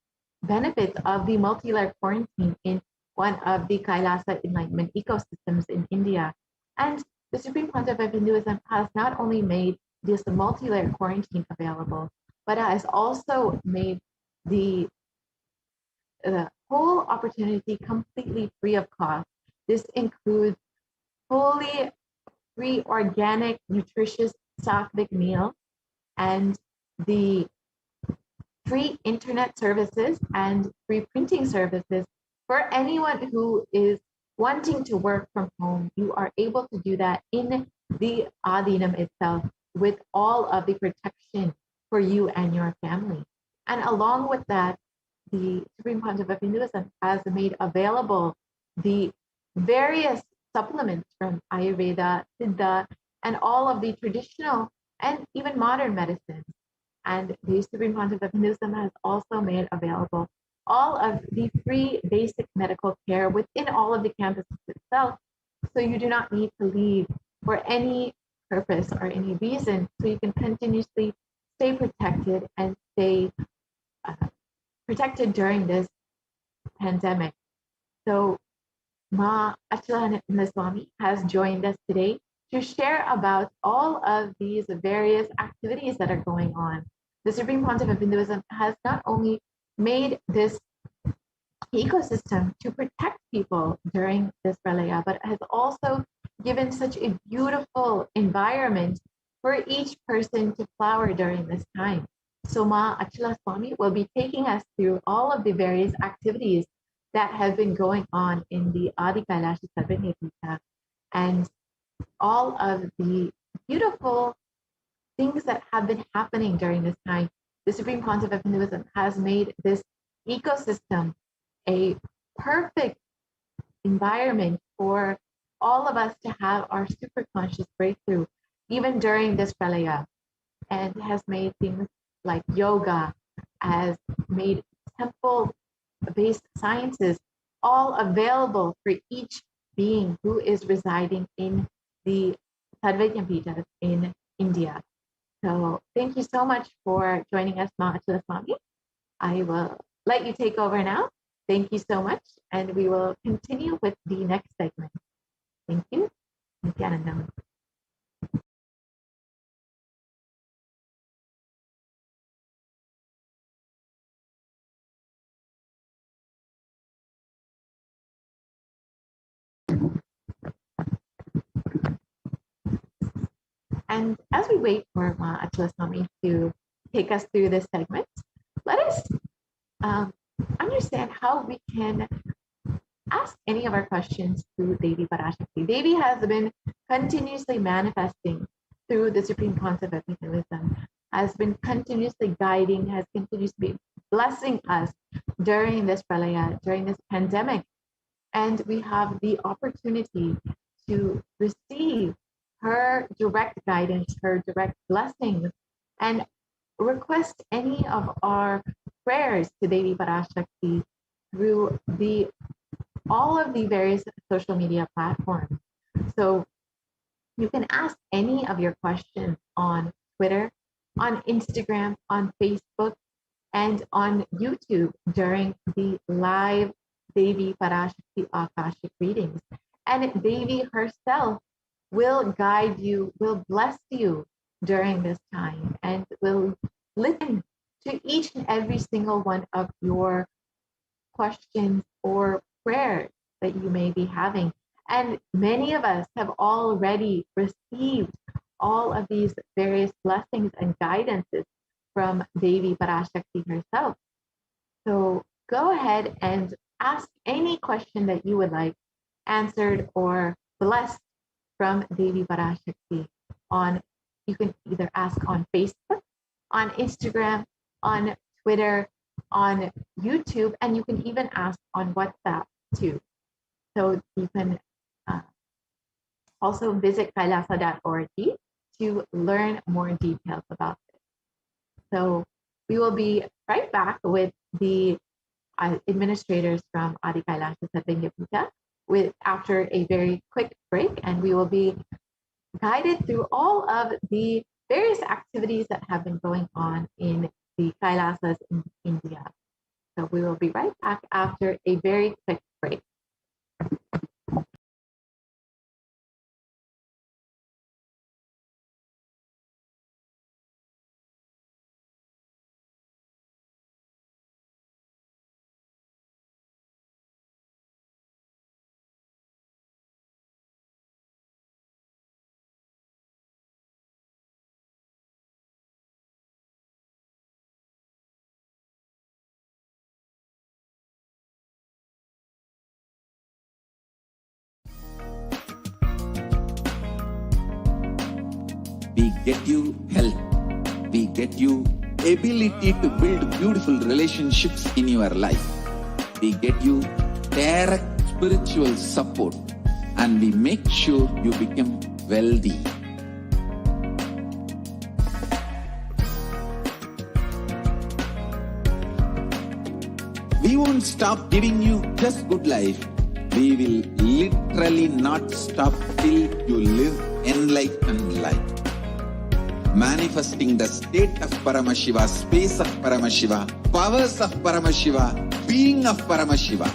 benefits of the multi-layer quarantine in one of the Kailasa enlightenment ecosystems in India. And the Supreme Pontiff of Hinduism has not only made this multi-layer quarantine available, but has also made the whole opportunity completely free of cost. This includes fully free, organic, nutritious sattvic meal and the free internet services and free printing services for anyone who is wanting to work from home. You are able to do that in the Adinam itself with all of the protection for you and your family. And along with that, the Supreme Council of Hinduism has made available the various supplements from Ayurveda, Siddha, and all of the traditional and even modern medicines. And the Supreme Council of Hinduism has also made available all of the free basic medical care within all of the campuses itself. So you do not need to leave for any purpose or any reason. So you can continuously stay protected and stay protected during this pandemic. So Ma Achla Swami has joined us today to share about all of these various activities that are going on. The Supreme Council of Hinduism has not only made this ecosystem to protect people during this pralaya, but has also given such a beautiful environment for each person to flower during this time. So Ma Achla Swami will be taking us through all of the various activities that have been going on in the Adi Kailash Sarvagya and all of the beautiful things that have been happening during this time. The Supreme Council of Hinduism has made this ecosystem a perfect environment for all of us to have our super conscious breakthrough, even during this pralaya, and has made things like yoga, has made temple-based sciences all available for each being who is residing in the Sarvagyapitas in India. So thank you so much for joining us, Ma Achla Swami. I will let you take over now. Thank you so much. And we will continue with the next segment. Thank you. Nithyananda. And as we wait for Ma Achla Swami to take us through this segment, let us understand how we can ask any of our questions to Devi Parashakti. Devi has been continuously manifesting through the Supreme Concept of Hinduism, has been continuously guiding, has continuously blessing us during this pralaya, during this pandemic. And we have the opportunity to receive her direct guidance, her direct blessings, and request any of our prayers to Devi Parashakti through all of the various social media platforms. So you can ask any of your questions on Twitter, on Instagram, on Facebook, and on YouTube during the live Devi Parashakti Akashic readings. And Devi herself will guide you, will bless you during this time, and will listen to each and every single one of your questions or prayers that you may be having. And many of us have already received all of these various blessings and guidances from Devi Parashakti herself. So go ahead and ask any question that you would like answered or blessed from Devi Parashakti you can either ask on Facebook, on Instagram, on Twitter, on YouTube, and you can even ask on WhatsApp too. So you can also visit kailasa.org to learn more details about this. So we will be right back with the administrators from Adi Kailash Sarvagya after a very quick break, and we will be guided through all of the various activities that have been going on in the Kailasas in India. So we will be right back after a very quick break. We get you health. We get you ability to build beautiful relationships in your life. We get you direct spiritual support, and we make sure you become wealthy. We won't stop giving you just good life. We will literally not stop till you live enlightened life. Manifesting the state of Paramashiva, space of Paramashiva, powers of Paramashiva, being of Paramashiva.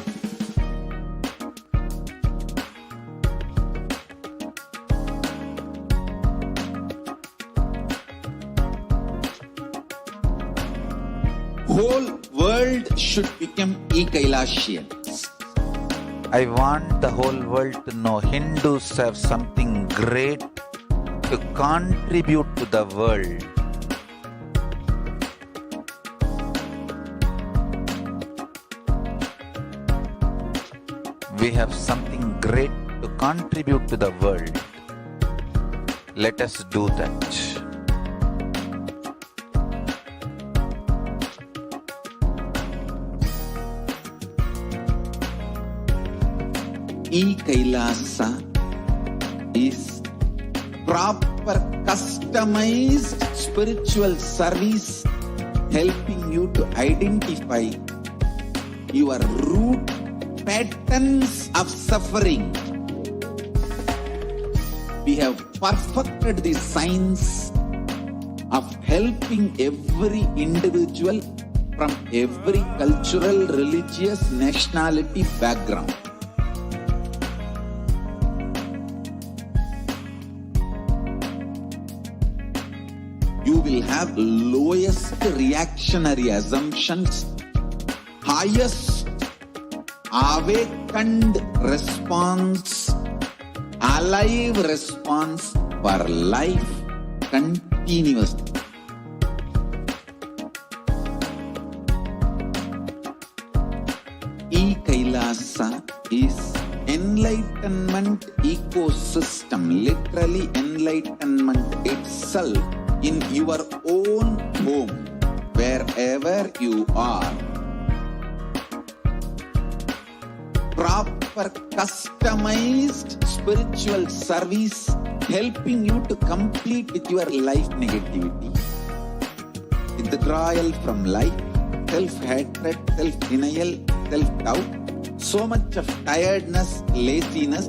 Whole world should become Kailashians. I want the whole world to know Hindus have something great to contribute to the world. We have something great to contribute to the world. Let us do that. E-Kailasa is proper customized spiritual service helping you to identify your root patterns of suffering. We have perfected the science of helping every individual from every cultural, religious, nationality background. You will have lowest reactionary assumptions, highest awakened response, alive response for life continuously. E-Kailasa is enlightenment ecosystem, literally enlightenment itself in your own home, wherever you are. Proper customized spiritual service helping you to complete with your life negativity, withdrawal from life, self-hatred, self-denial, self-doubt, so much of tiredness, laziness.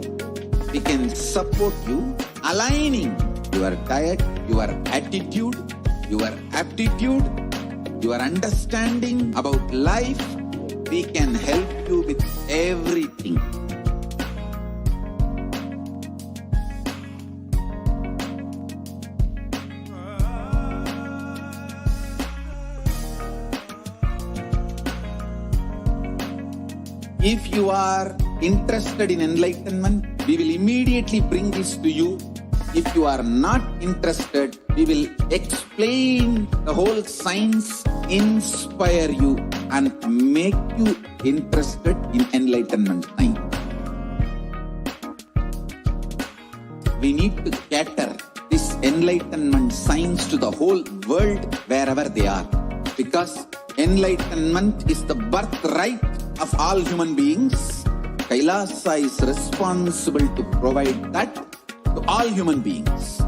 We can support you aligning your diet, your attitude, your aptitude, your understanding about life. We can help you with everything. If you are interested in enlightenment, we will immediately bring this to you. If you are not interested, we will explain the whole science, inspire you, and make you interested in enlightenment time. We need to cater this enlightenment science to the whole world wherever they are, because enlightenment is the birthright of all human beings. Kailasa is responsible to provide that to all human beings.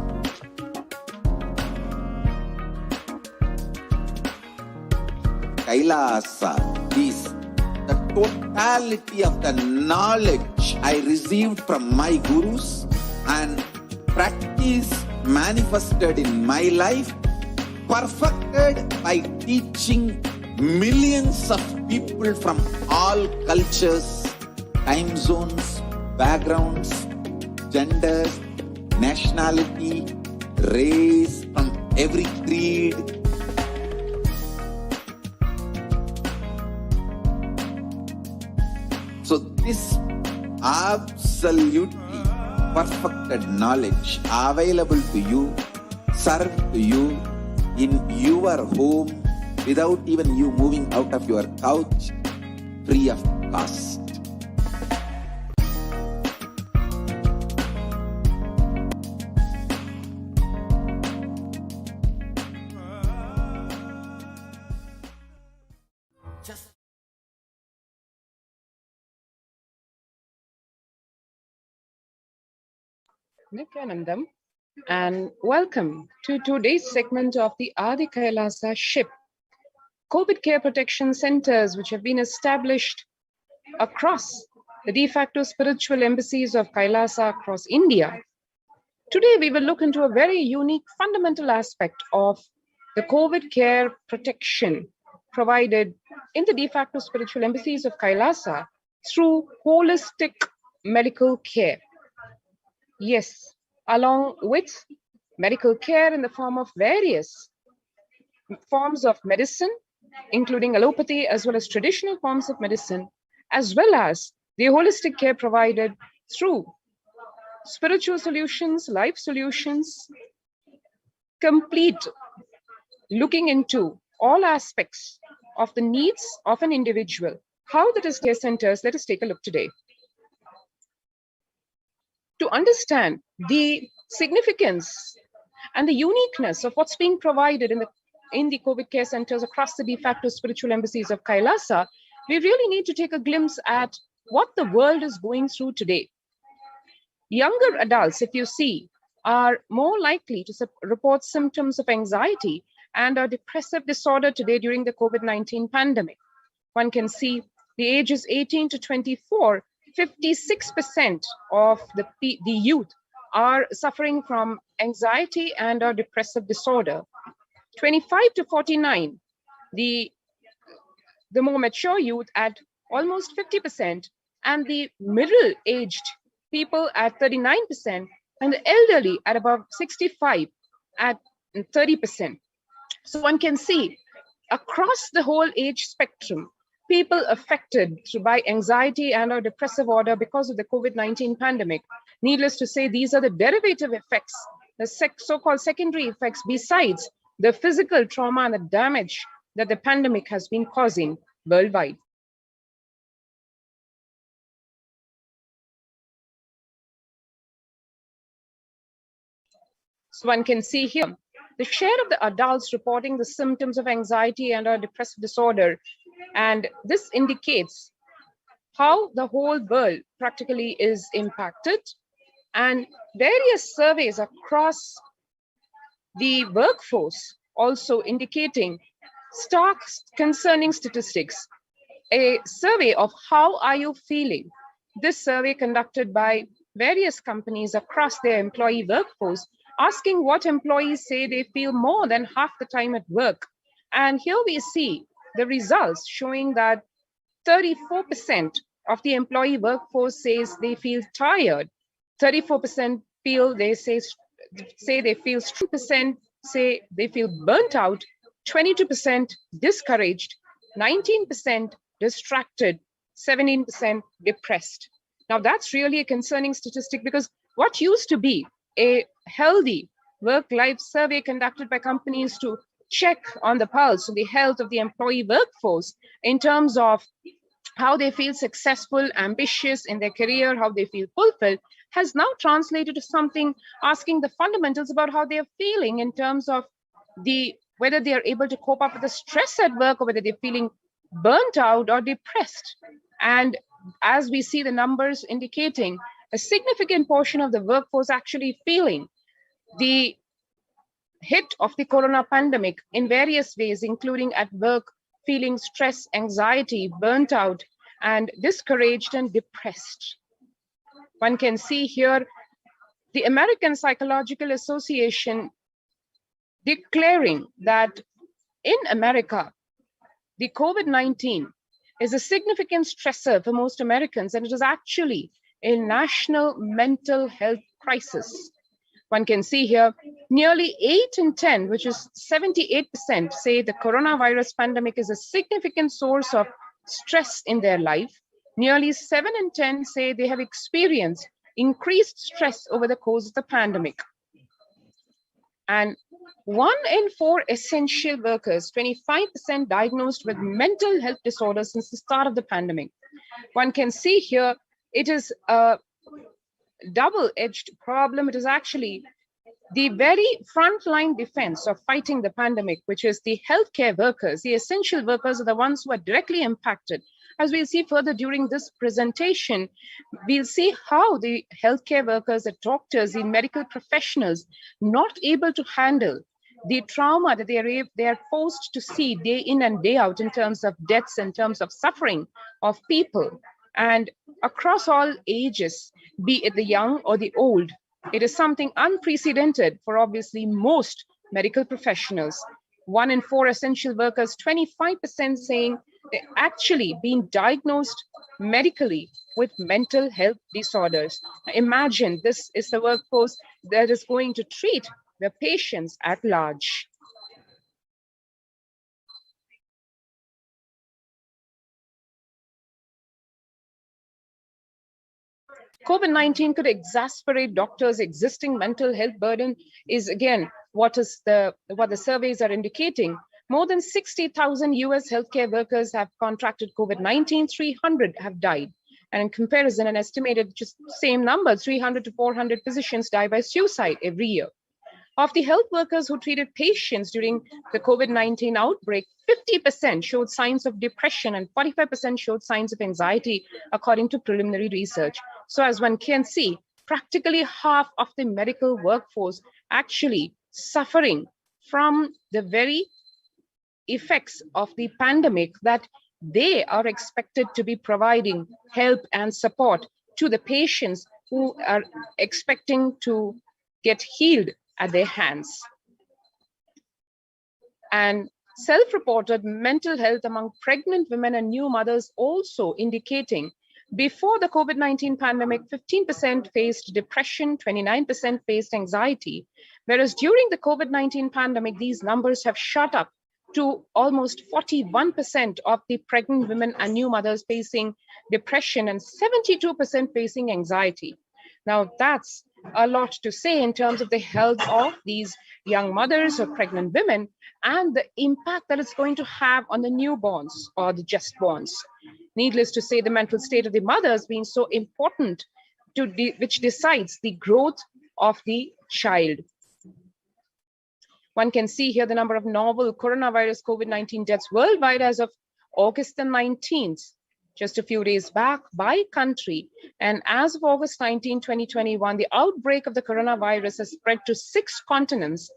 Kailasa is the totality of the knowledge I received from my gurus and practice manifested in my life, perfected by teaching millions of people from all cultures, time zones, backgrounds, genders, nationality, race, from every creed. So this absolutely perfected knowledge available to you, served to you in your home without even you moving out of your couch, free of cost. Nithyanandam, and welcome to today's segment of the Adi Kailasa ship. COVID care protection centers, which have been established across the de facto spiritual embassies of Kailasa across India. Today, we will look into a very unique fundamental aspect of the COVID care protection provided in the de facto spiritual embassies of Kailasa through holistic medical care. Yes, along with medical care in the form of various forms of medicine, including allopathy as well as traditional forms of medicine, as well as the holistic care provided through spiritual solutions, life solutions, complete looking into all aspects of the needs of an individual. How that is care centers, let us take a look today. To understand the significance and the uniqueness of what's being provided in the COVID care centers across the de facto spiritual embassies of Kailasa, we really need to take a glimpse at what the world is going through today. Younger adults, if you see, are more likely to report symptoms of anxiety and a depressive disorder today during the COVID-19 pandemic. One can see the ages 18 to 24, 56% of the youth are suffering from anxiety and a depressive disorder. 25 to 49, the more mature youth at almost 50%, and the middle-aged people at 39%, and the elderly at above 65 at 30%. So one can see across the whole age spectrum, people affected by anxiety and or depressive order because of the COVID-19 pandemic. Needless to say, these are the derivative effects, the so-called secondary effects, besides the physical trauma and the damage that the pandemic has been causing worldwide. So one can see here the share of the adults reporting the symptoms of anxiety and or depressive disorder. And this indicates how the whole world practically is impacted. And various surveys across the workforce also indicating stark concerning statistics. A survey of how are you feeling? This survey conducted by various companies across their employee workforce, asking what employees say they feel more than half the time at work. And here we see the results showing that 34% of the employee workforce says they feel tired. 34% feel they say they feel 3% say they feel burnt out, 22% discouraged, 19% distracted, 17% depressed. Now that's really a concerning statistic, because what used to be a healthy work-life survey conducted by companies to check on the pulse of the health of the employee workforce in terms of how they feel successful, ambitious in their career, how they feel fulfilled, has now translated to something asking the fundamentals about how they are feeling in terms of whether they are able to cope up with the stress at work, or whether they're feeling burnt out or depressed. And as we see the numbers indicating, a significant portion of the workforce actually feeling the hit of the corona pandemic in various ways, including at work, feeling stress, anxiety, burnt out, and discouraged and depressed. One can see here the American Psychological Association declaring that in America, the COVID-19 is a significant stressor for most Americans, and it is actually a national mental health crisis. One can see here, nearly 8 in 10, which is 78%, say the coronavirus pandemic is a significant source of stress in their life. Nearly 7 in 10 say they have experienced increased stress over the course of the pandemic. And 1 in 4 essential workers, 25% diagnosed with mental health disorders since the start of the pandemic. One can see here, it is a double-edged problem. It is actually the very frontline defense of fighting the pandemic, which is the healthcare workers. The essential workers are the ones who are directly impacted As we'll see further during this presentation, we'll see how the healthcare workers, the doctors, the medical professionals, not able to handle the trauma that they are forced to see day in and day out in terms of deaths, in terms of suffering of people, and across all ages, be it the young or the old. It is something unprecedented for obviously most medical professionals. 1 in 4 essential workers, 25% saying they're actually being diagnosed medically with mental health disorders. Imagine this is the workforce that is going to treat the patients at large. COVID-19 could exacerbate doctors' existing mental health burden is again what the surveys are indicating. More than 60,000 US healthcare workers have contracted COVID-19, 300 have died. And in comparison, an estimated just same number, 300 to 400 physicians die by suicide every year. Of the health workers who treated patients during the COVID-19 outbreak, 50% showed signs of depression and 45% showed signs of anxiety, according to preliminary research. So as one can see, practically half of the medical workforce actually suffering from the very effects of the pandemic, that they are expected to be providing help and support to the patients who are expecting to get healed at their hands. And self-reported mental health among pregnant women and new mothers also indicating before the COVID-19 pandemic, 15% faced depression, 29% faced anxiety, whereas during the COVID-19 pandemic, these numbers have shot up to almost 41% of the pregnant women and new mothers facing depression and 72% facing anxiety. Now, that's a lot to say in terms of the health of these young mothers or pregnant women and the impact that it's going to have on the newborns or the just borns. Needless to say, the mental state of the mothers being so important to which decides the growth of the child. One can see here the number of novel coronavirus COVID-19 deaths worldwide as of August the 19th, just a few days back by country. And as of August 19, 2021, the outbreak of the coronavirus has spread to 6 continents.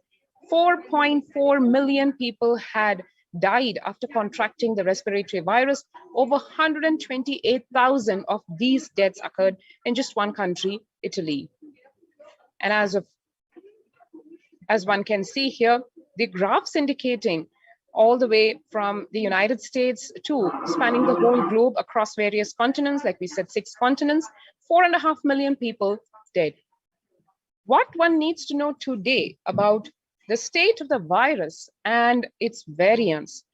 4.4 million people had died after contracting the respiratory virus. Over 128,000 of these deaths occurred in just one country, Italy. And as one can see here, the graphs indicating all the way from the United States to spanning the whole globe across various continents, like we said, 6 continents, 4.5 million people dead. What one needs to know today about the state of the virus and its variants,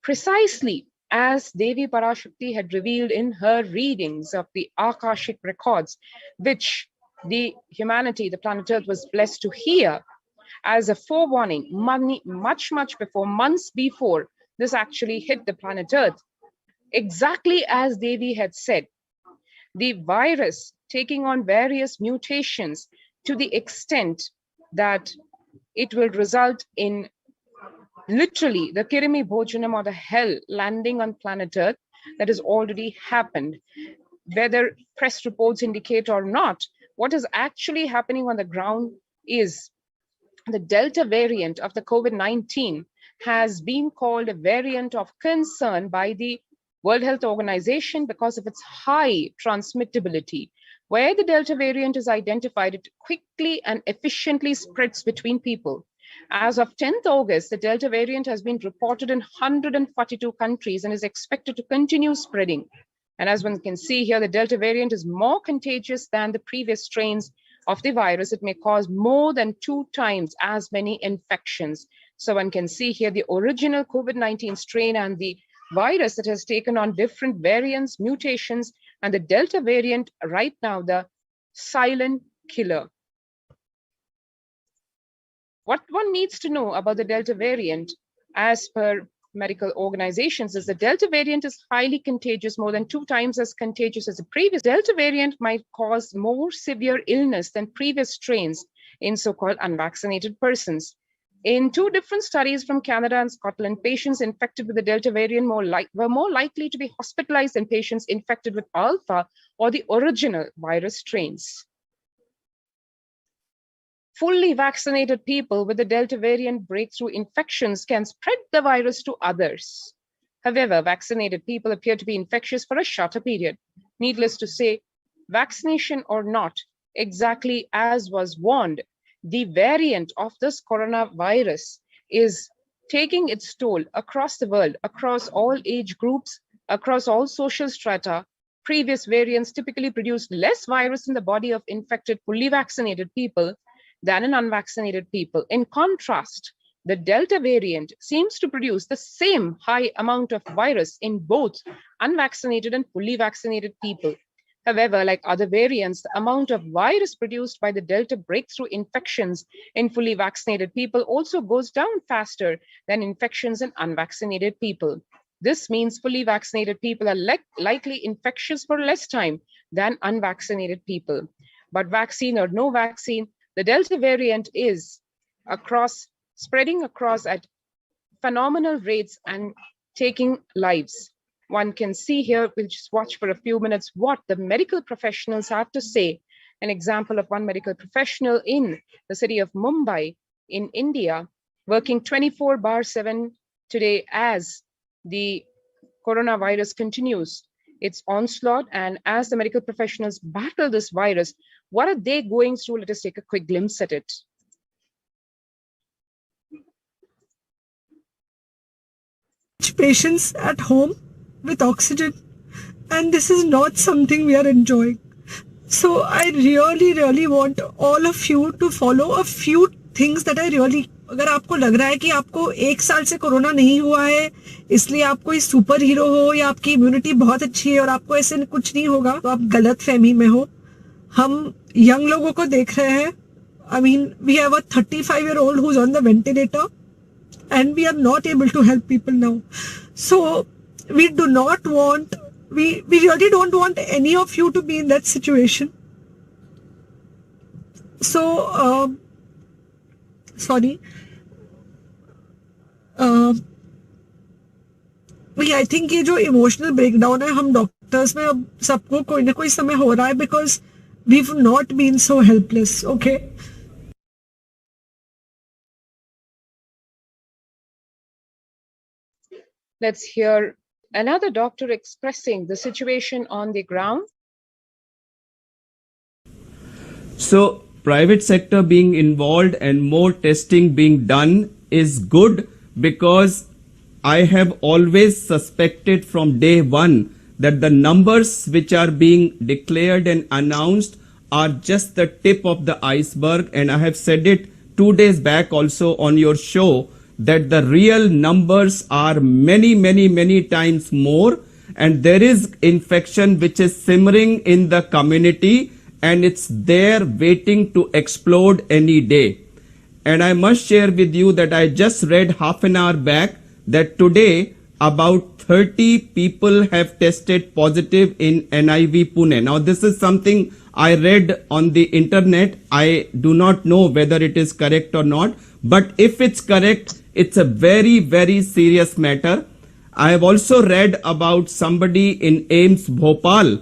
precisely as Devi Parashakti had revealed in her readings of the Akashic records, which the humanity, the planet Earth, was blessed to hear as a forewarning, much before, months before this actually hit the planet Earth. Exactly as Devi had said, the virus taking on various mutations to the extent that it will result in literally the Kirimi Bhojanam or the hell landing on planet Earth that has already happened. Whether press reports indicate or not, what is actually happening on the ground is the Delta variant of the COVID-19 has been called a variant of concern by the World Health Organization because of its high transmittability. Where the Delta variant is identified, it quickly and efficiently spreads between people. As of 10th August, the Delta variant has been reported in 142 countries and is expected to continue spreading. And as one can see here, the Delta variant is more contagious than the previous strains of the virus. It may cause more than 2 times as many infections. So one can see here the original COVID-19 strain and the virus that has taken on different variants, mutations, and the Delta variant right now, the silent killer. What one needs to know about the Delta variant, as per medical organizations, is the Delta variant is highly contagious, more than 2 times as contagious as the previous. Delta variant might cause more severe illness than previous strains in so-called unvaccinated persons. In two different studies from Canada and Scotland, patients infected with the Delta variant were more likely to be hospitalized than patients infected with Alpha or the original virus strains. Fully vaccinated people with the Delta variant breakthrough infections can spread the virus to others. However, vaccinated people appear to be infectious for a shorter period. Needless to say, vaccination or not, exactly as was warned, the variant of this coronavirus is taking its toll across the world, across all age groups, across all social strata. Previous variants typically produced less virus in the body of infected, fully vaccinated people than in unvaccinated people. In contrast, the Delta variant seems to produce the same high amount of virus in both unvaccinated and fully vaccinated people. However, like other variants, the amount of virus produced by the Delta breakthrough infections in fully vaccinated people also goes down faster than infections in unvaccinated people. This means fully vaccinated people are likely infectious for less time than unvaccinated people. But vaccine or no vaccine, the Delta variant is spreading across at phenomenal rates and taking lives. One can see here, we'll just watch for a few minutes what the medical professionals have to say. An example of one medical professional in the city of Mumbai in India, working 24/7 today as the coronavirus continues its onslaught. And as the medical professionals battle this virus, what are they going through? Let us take a quick glimpse at it. Patients at home with oxygen, and this is not something we are enjoying. So I really want all of you to follow a few things that I really, अगर आपको लग रहा है कि आपको 1 साल से corona नहीं हुआ है इसलिए आप कोई सुपर हीरो हो या आपकी इम्यूनिटी बहुत अच्छी है और आपको ऐसे कुछ नहीं होगा, तो आप गलत फहमी में हो. हम यंग लोगों को देख रहे हैं. I mean, we have a 35-year-old who's on the ventilator and we are not able to help people now. So we do not want, we really don't want any of you to be in that situation. So, sorry. I think ये जो emotional breakdown है हम doctors में अब सबको कोई ना कोई समय हो रहा है because we've not been so helpless. Okay. Let's hear another doctor expressing the situation on the ground. So, private sector being involved and more testing being done is good, because I have always suspected from day one that the numbers which are being declared and announced are just the tip of the iceberg. And I have said it 2 days back also on your show that the real numbers are many times more, and there is infection which is simmering in the community and it's there waiting to explode any day. And I must share with you that I just read half an hour back that today about 30 people have tested positive in NIV Pune. Now this is something I read on the internet. I do not know whether it is correct or not, but if it's correct, it's a very serious matter. I have also read about somebody in AIIMS Bhopal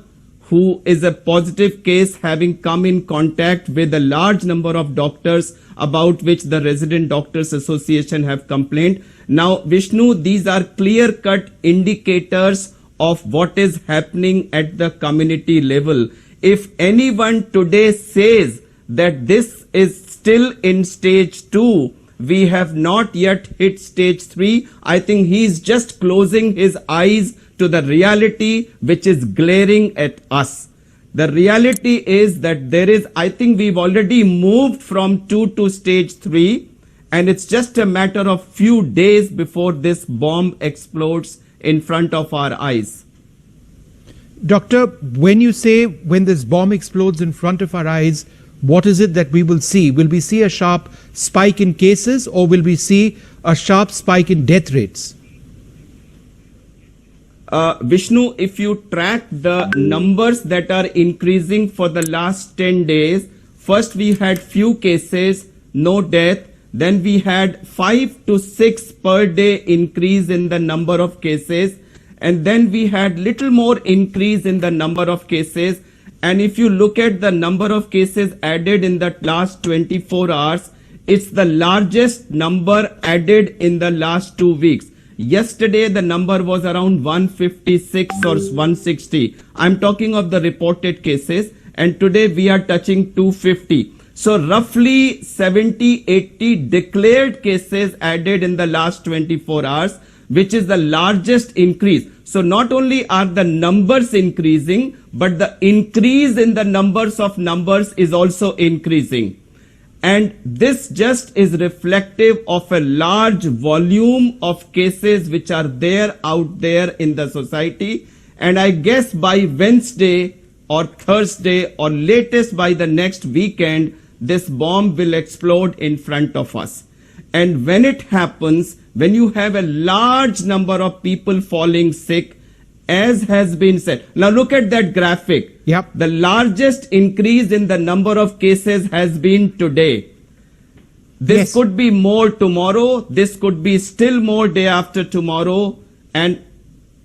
who is a positive case, having come in contact with a large number of doctors, about which the Resident Doctors Association have complained. Now, Vishnu, these are clear-cut indicators of what is happening at the community level. If anyone today says that this is still in stage 2, we have not yet hit stage 3, I think he is just closing his eyes to the reality which is glaring at us. The reality is that there is, I think we've already moved from 2 to stage 3, and it's just a matter of few days before this bomb explodes in front of our eyes. Doctor, when you say when this bomb explodes in front of our eyes, what is it that we will see? Will we see a sharp spike in cases, or will we see a sharp spike in death rates? Vishnu, if you track the numbers that are increasing for the last 10 days, first we had few cases, no death. Then we had 5 to 6 per day increase in the number of cases. And then we had little more increase in the number of cases. And if you look at the number of cases added in the last 24 hours, it's the largest number added in the last 2 weeks. Yesterday, the number was around 156 or 160. I'm talking of the reported cases. And today we are touching 250. So roughly 70, 80 declared cases added in the last 24 hours, which is the largest increase. So not only are the numbers increasing, but the increase in the numbers of numbers is also increasing. And this just is reflective of a large volume of cases which are there out there in the society. And I guess by Wednesday or Thursday or latest by the next weekend, this bomb will explode in front of us. And when it happens, when you have a large number of people falling sick, as has been said. Now look at that graphic. Yep. The largest increase in the number of cases has been today. This could be more tomorrow. This could be still more day after tomorrow. And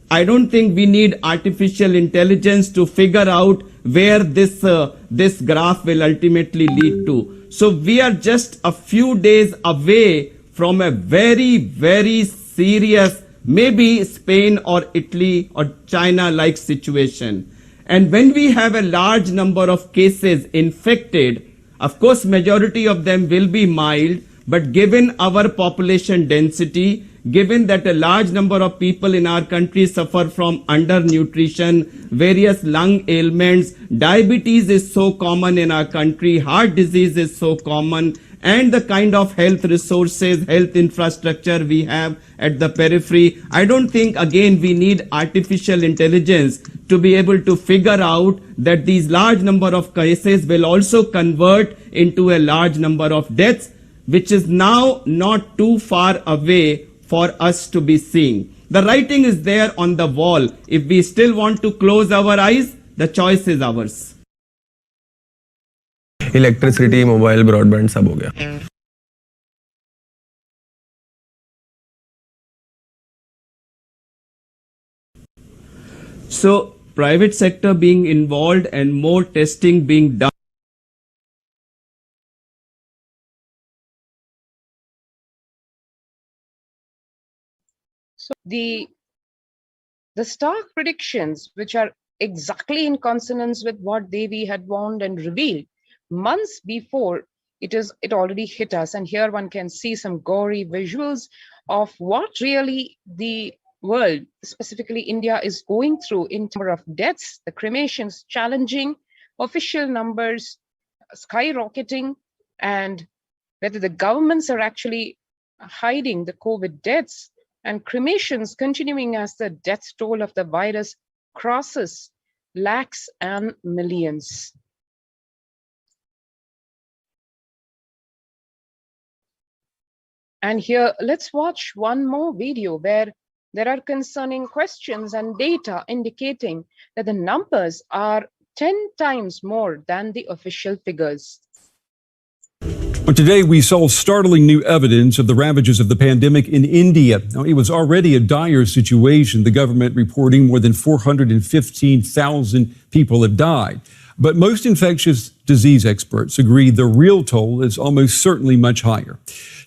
I don't think we need artificial intelligence to figure out where this graph will ultimately lead to. So we are just a few days away from a very, very serious, maybe Spain or Italy or China-like situation. And when we have a large number of cases infected, of course, majority of them will be mild, but given our population density, given that a large number of people in our country suffer from undernutrition, various lung ailments, diabetes is so common in our country, heart disease is so common, and the kind of health resources, health infrastructure we have at the periphery, I don't think, again, we need artificial intelligence to be able to figure out that these large number of cases will also convert into a large number of deaths, which is now not too far away for us to be seeing. The writing is there on the wall. If we still want to close our eyes, the choice is ours. Electricity, mobile, broadband सब हो गया. So private sector being involved and more testing being done. So the stark predictions, which are exactly in consonance with what Devi had warned and revealed months before it already hit us. And here one can see some gory visuals of what really the world, specifically India, is going through in terms of deaths, the cremations challenging, official numbers skyrocketing, and whether the governments are actually hiding the COVID deaths, and cremations continuing as the death toll of the virus crosses lakhs and millions. And here, let's watch one more video where there are concerning questions and data indicating that the numbers are 10 times more than the official figures. But today we saw startling new evidence of the ravages of the pandemic in India. Now, it was already a dire situation, the government reporting more than 415,000 people have died. But most infectious disease experts agree the real toll is almost certainly much higher.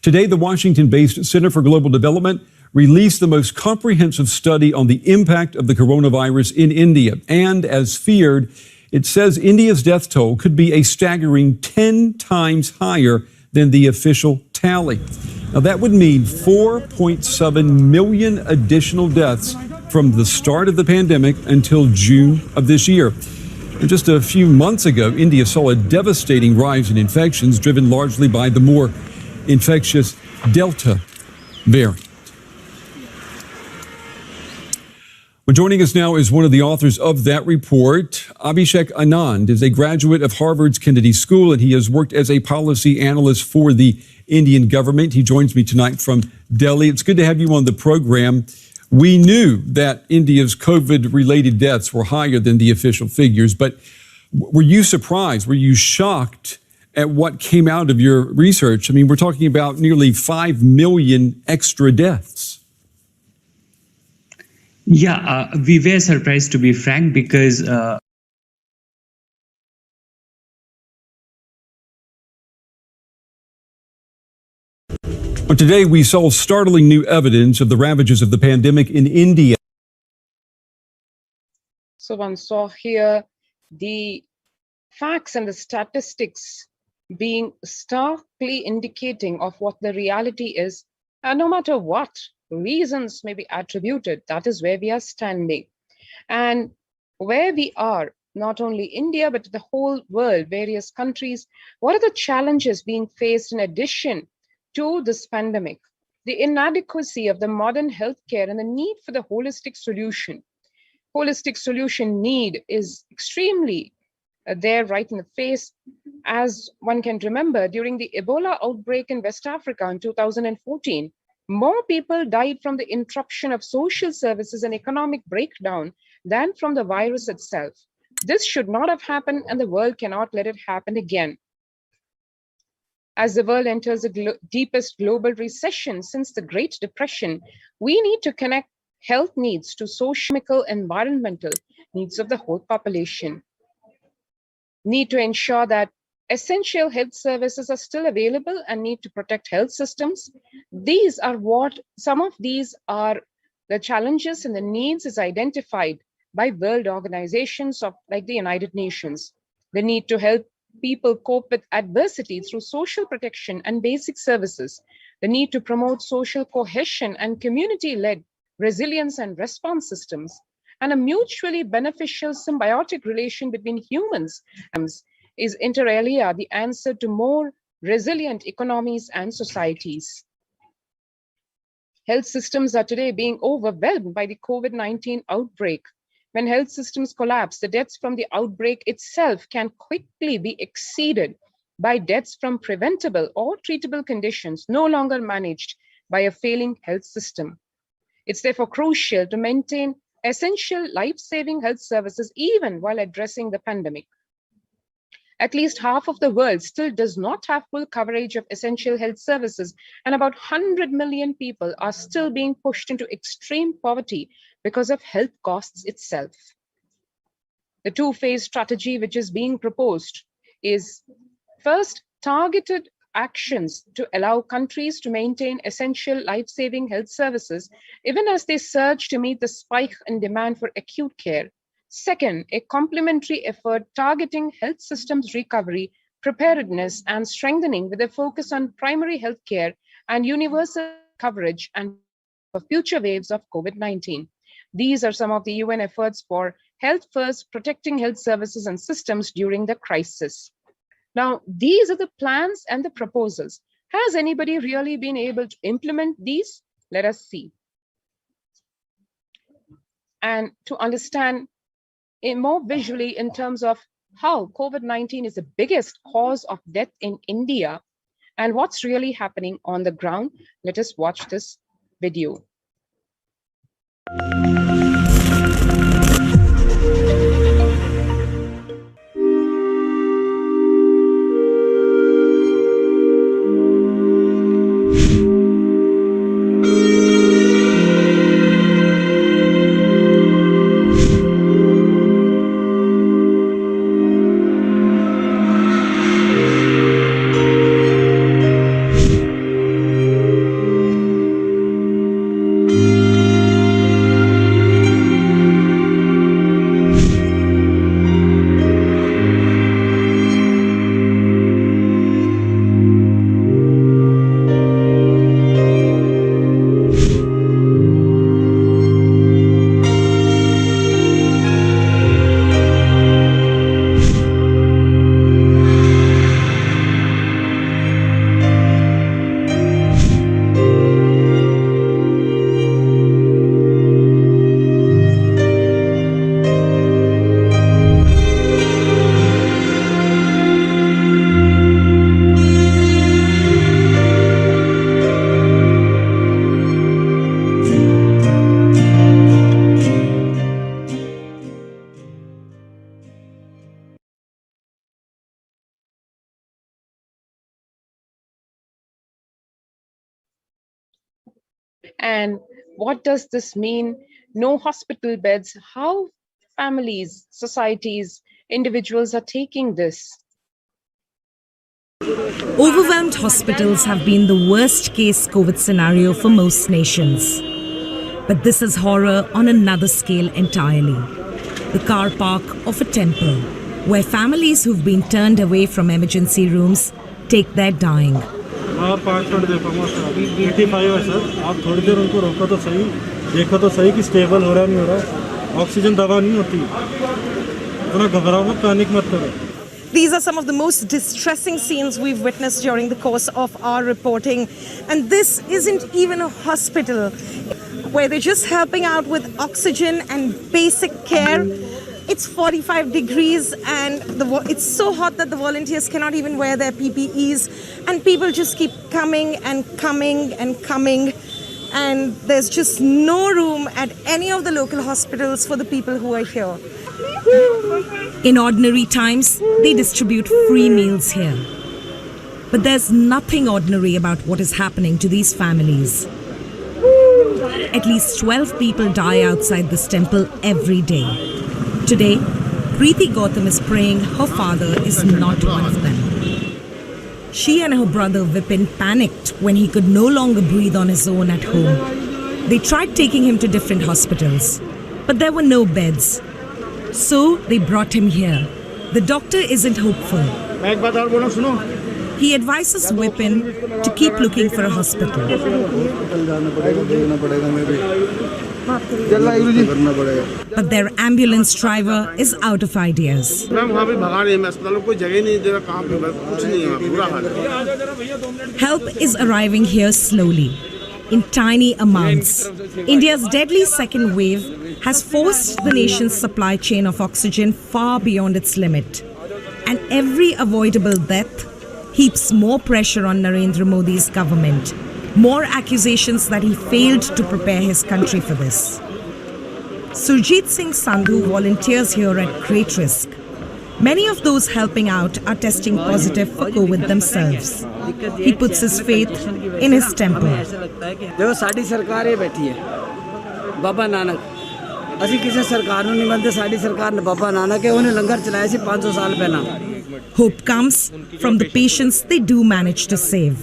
Today, the Washington-based Center for Global Development released the most comprehensive study on the impact of the coronavirus in India. And as feared, it says India's death toll could be a staggering 10 times higher than the official tally. Now, that would mean 4.7 million additional deaths from the start of the pandemic until June of this year. And just a few months ago, India saw a devastating rise in infections driven largely by the more infectious Delta variant. Well, joining us now is one of the authors of that report. Abhishek Anand is a graduate of Harvard's Kennedy School, and he has worked as a policy analyst for the Indian government. He joins me tonight from Delhi. It's good to have you on the program. We knew that India's COVID-related deaths were higher than the official figures, but were you surprised? Were you shocked at what came out of your research. I mean, we're talking about nearly 5 million extra deaths. Yeah, we were surprised, to be frank, because Today, we saw startling new evidence of the ravages of the pandemic in India. So one saw here the facts and the statistics being starkly indicating of what the reality is, and no matter what reasons may be attributed, that is where we are standing. And where we are, not only India, but the whole world, various countries, what are the challenges being faced in addition to this pandemic? The inadequacy of the modern healthcare and the need for the holistic solution. Holistic solution need is extremely there right in the face. As one can remember, during the Ebola outbreak in West Africa in 2014, more people died from the interruption of social services and economic breakdown than from the virus itself. This should not have happened, and the world cannot let it happen again. As the world enters the deepest global recession since the Great Depression, we need to connect health needs to social, environmental needs of the whole population. Need to ensure that essential health services are still available and need to protect health systems. Some of these are the challenges and the needs is identified by world organizations like the United Nations. The need to help people cope with adversity through social protection and basic services. The need to promote social cohesion and community-led resilience and response systems, and a mutually beneficial symbiotic relation between humans is inter alia the answer to more resilient economies and societies. Health systems are today being overwhelmed by the COVID-19 outbreak. When health systems collapse, the deaths from the outbreak itself can quickly be exceeded by deaths from preventable or treatable conditions no longer managed by a failing health system. It's therefore crucial to maintain essential life-saving health services even while addressing the pandemic. At least half of the world still does not have full coverage of essential health services, and about 100 million people are still being pushed into extreme poverty because of health costs itself. The two-phase strategy which is being proposed is first, targeted actions to allow countries to maintain essential life-saving health services, even as they surge to meet the spike in demand for acute care. Second, a complementary effort targeting health systems recovery, preparedness, and strengthening with a focus on primary health care and universal coverage and for future waves of COVID-19. These are some of the UN efforts for health first, protecting health services and systems during the crisis. Now, these are the plans and the proposals. Has anybody really been able to implement these? Let us see. And to understand more visually in terms of how COVID-19 is the biggest cause of death in India and what's really happening on the ground, let us watch this video. And what does this mean? No hospital beds. How families, societies, individuals are taking this? Overwhelmed hospitals have been the worst case COVID scenario for most nations. But this is horror on another scale entirely. The car park of a temple, where families who've been turned away from emergency rooms take their dying. आप 5 minute देखो अभी 85 है sir, आप थोड़ी देर उनको रोको तो सही, देखो तो सही कि स्टेबल हो रहा नहीं हो रहा, ऑक्सीजन दवा नहीं होती, इतना घबराओ मत, पैनिक मत करो. These are some of the most distressing scenes we've witnessed during the course of our reporting. And this isn't even a hospital where they're just helping out with oxygen and basic care. It's 45 degrees and it's so hot that the volunteers cannot even wear their PPEs. And people just keep coming and coming and coming. And there's just no room at any of the local hospitals for the people who are here. In ordinary times, they distribute free meals here. But there's nothing ordinary about what is happening to these families. At least 12 people die outside this temple every day. Today, Preeti Gautam is praying her father is not one of them. She and her brother Vipin panicked when he could no longer breathe on his own at home. They tried taking him to different hospitals, but there were no beds. So they brought him here. The doctor isn't hopeful. He advises Vipin to keep looking for a hospital. But their ambulance driver is out of ideas. Help is arriving here slowly, in tiny amounts. India's deadly second wave has forced the nation's supply chain of oxygen far beyond its limit. And every avoidable death heaps more pressure on Narendra Modi's government. More accusations that he failed to prepare his country for this. Surjit Singh Sandhu volunteers here at great risk. Many of those helping out are testing positive for COVID themselves. He puts his faith in his temple. देखो साड़ी सरकार ही बैठी है बाबा नानक ਅਸੀਂ ਕਿਸੇ ਸਰਕਾਰ ਨੂੰ ਨਹੀਂ ਮੰਨਦੇ ਸਾਡੀ ਸਰਕਾਰ ਨੇ ਬਾਬਾ ਨਾਨਕ ਹੈ ਉਹਨੇ ਲੰਗਰ ਚਲਾਇਆ ਸੀ 500 ਸਾਲ ਪਹਿਲਾਂ Hope comes from the patients they do manage to save.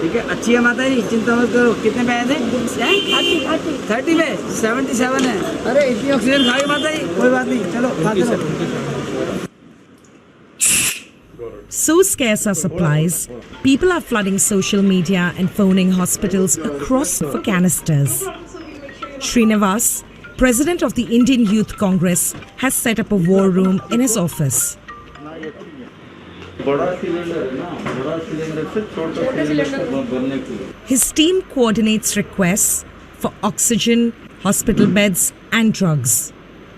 ठीक है अच्छी है माता जी चिंता मत करो कितने पैसे थे 30 में 77 है अरे इतनी ऑक्सीजन खाई माता जी कोई बात नहीं चलो खाते रहो So scarce are supplies, people are flooding social media and phoning hospitals across for canisters. Srinivas, president of the Indian Youth Congress, has set up a war room in his office. His team coordinates requests for oxygen, hospital beds and drugs.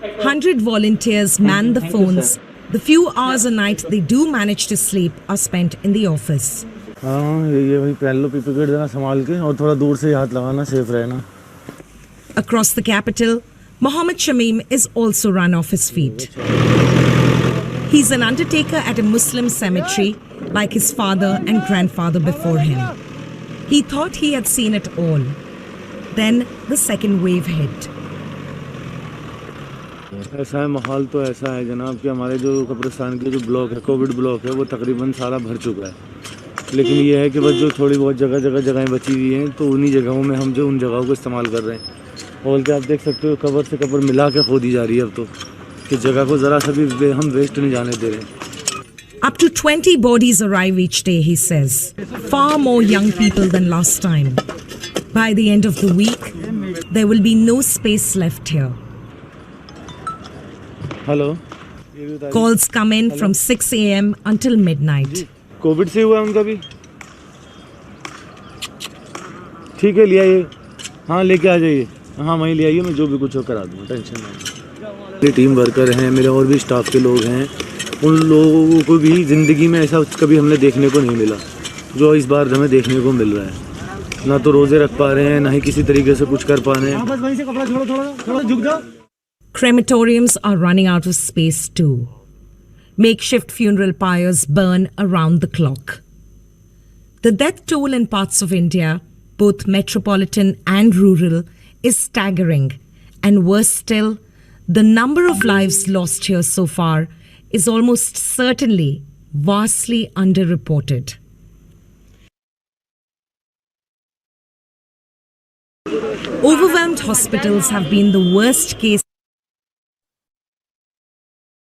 100 volunteers man the phones. The few hours a night they do manage to sleep are spent in the office. Across the capital, Mohammed Shamim is also run off his feet. He's an undertaker at a Muslim cemetery, like his father and grandfather before him. He thought he had seen it all. Then the second wave hit. ऐसा है माहौल तो ऐसा है जनाब कि हमारे जो कब्रिस्तान के जो ब्लॉक है कोविड ब्लॉक है वो तकरीबन सारा भर चुका है लेकिन ये है कि बस जो थोड़ी बहुत जगहें बची हुई हैं तो उन्हीं जगहों में हम जो उन जगहों को इस्तेमाल कर रहे हैं और क्या आप देख सकते हो कब्र से कब्र मिला के खोदी जा रही है अब तो कि जगह को ज़रा सा भी हम वेस्ट नहीं जाने दे रहे. Up to 20 bodies arrive each day, he says. Far more young people than last time. By the end of the week, there will be no space left here. Hello. Calls come in from 6 a.m. until midnight. Covid से हुआ उनका भी ठीक है ले आइए हाँ लेके आ जाइए हाँ वहीं ले आइए मैं जो भी कुछ हो करा दूँगा टेंशन नहीं. मेरे टीम वर्कर हैं मेरे और भी स्टाफ के लोग हैं उन लोगों को भी ज़िंदगी में ऐसा कभी हमने देखने को नहीं मिला जो इस बार हमें देखने को मिल रहा है. ना तो रोज़े रख पा रहे हैं ना ही किसी तरीके से कुछ कर पा रहे हैं. बस वहीं से कपड़ा छोड़ो थोड़ा झुक जाओ. Crematoriums are running out of space too. Makeshift funeral pyres burn around the clock. The death toll in parts of India both metropolitan and rural, is staggering. And worse still, the number of lives lost here so far is almost certainly vastly underreported. Overwhelmed hospitals have been the worst case.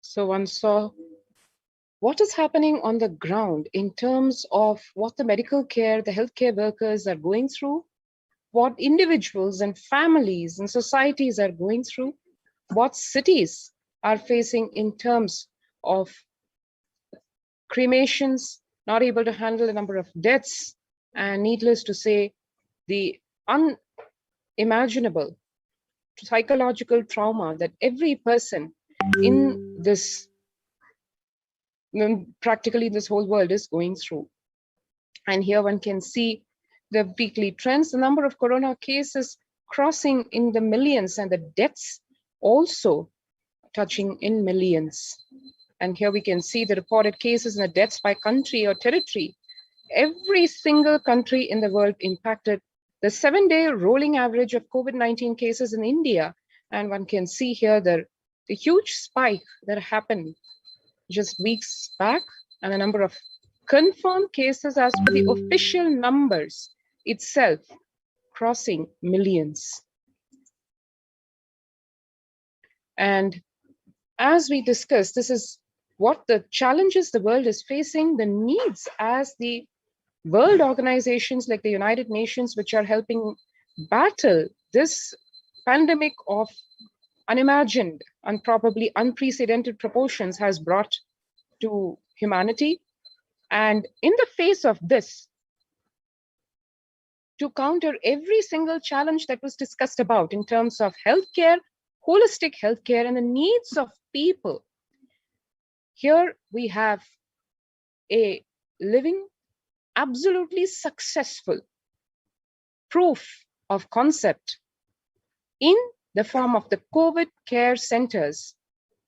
So one saw what is happening on the ground in terms of what the medical care, the healthcare workers are going through, what individuals and families and societies are going through, what cities are facing in terms of cremations, not able to handle the number of deaths, and needless to say, the unimaginable psychological trauma that every person in this, practically this whole world is going through. And here one can see the weekly trends, the number of corona cases crossing in the millions and the deaths also touching in millions. And here we can see the reported cases and the deaths by country or territory. Every single country in the world impacted. The 7-day rolling average of COVID-19 cases in India, and one can see here the huge spike that happened just weeks back, and the number of confirmed cases as per the official numbers itself crossing millions. And as we discussed, this is what the challenges the world is facing, the needs as the world organizations like the United Nations, which are helping battle this pandemic of unimagined and probably unprecedented proportions has brought to humanity. And in the face of this, to counter every single challenge that was discussed about in terms of healthcare, holistic healthcare, and the needs of people, here we have a living, absolutely successful proof of concept in the form of the COVID care centers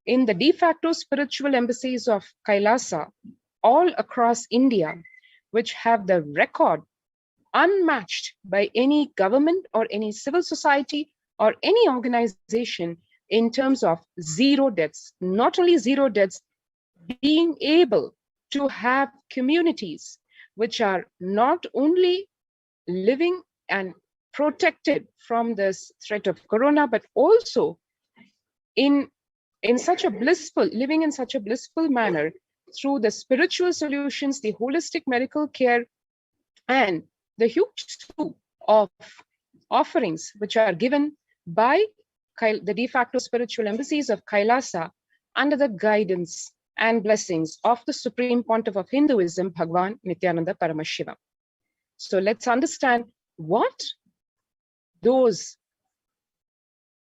in the de facto spiritual embassies of Kailasa all across India, which have the record unmatched by any government or any civil society or any organization in terms of zero deaths. Not only zero deaths, being able to have communities which are not only living and protected from this threat of corona, but also in such a blissful, living in such a blissful manner through the spiritual solutions, the holistic medical care, and the huge slew of offerings which are given by the de facto spiritual embassies of Kailasa under the guidance and blessings of the Supreme Pontiff of Hinduism, Bhagwan Nithyananda Paramashivam. So let's understand what those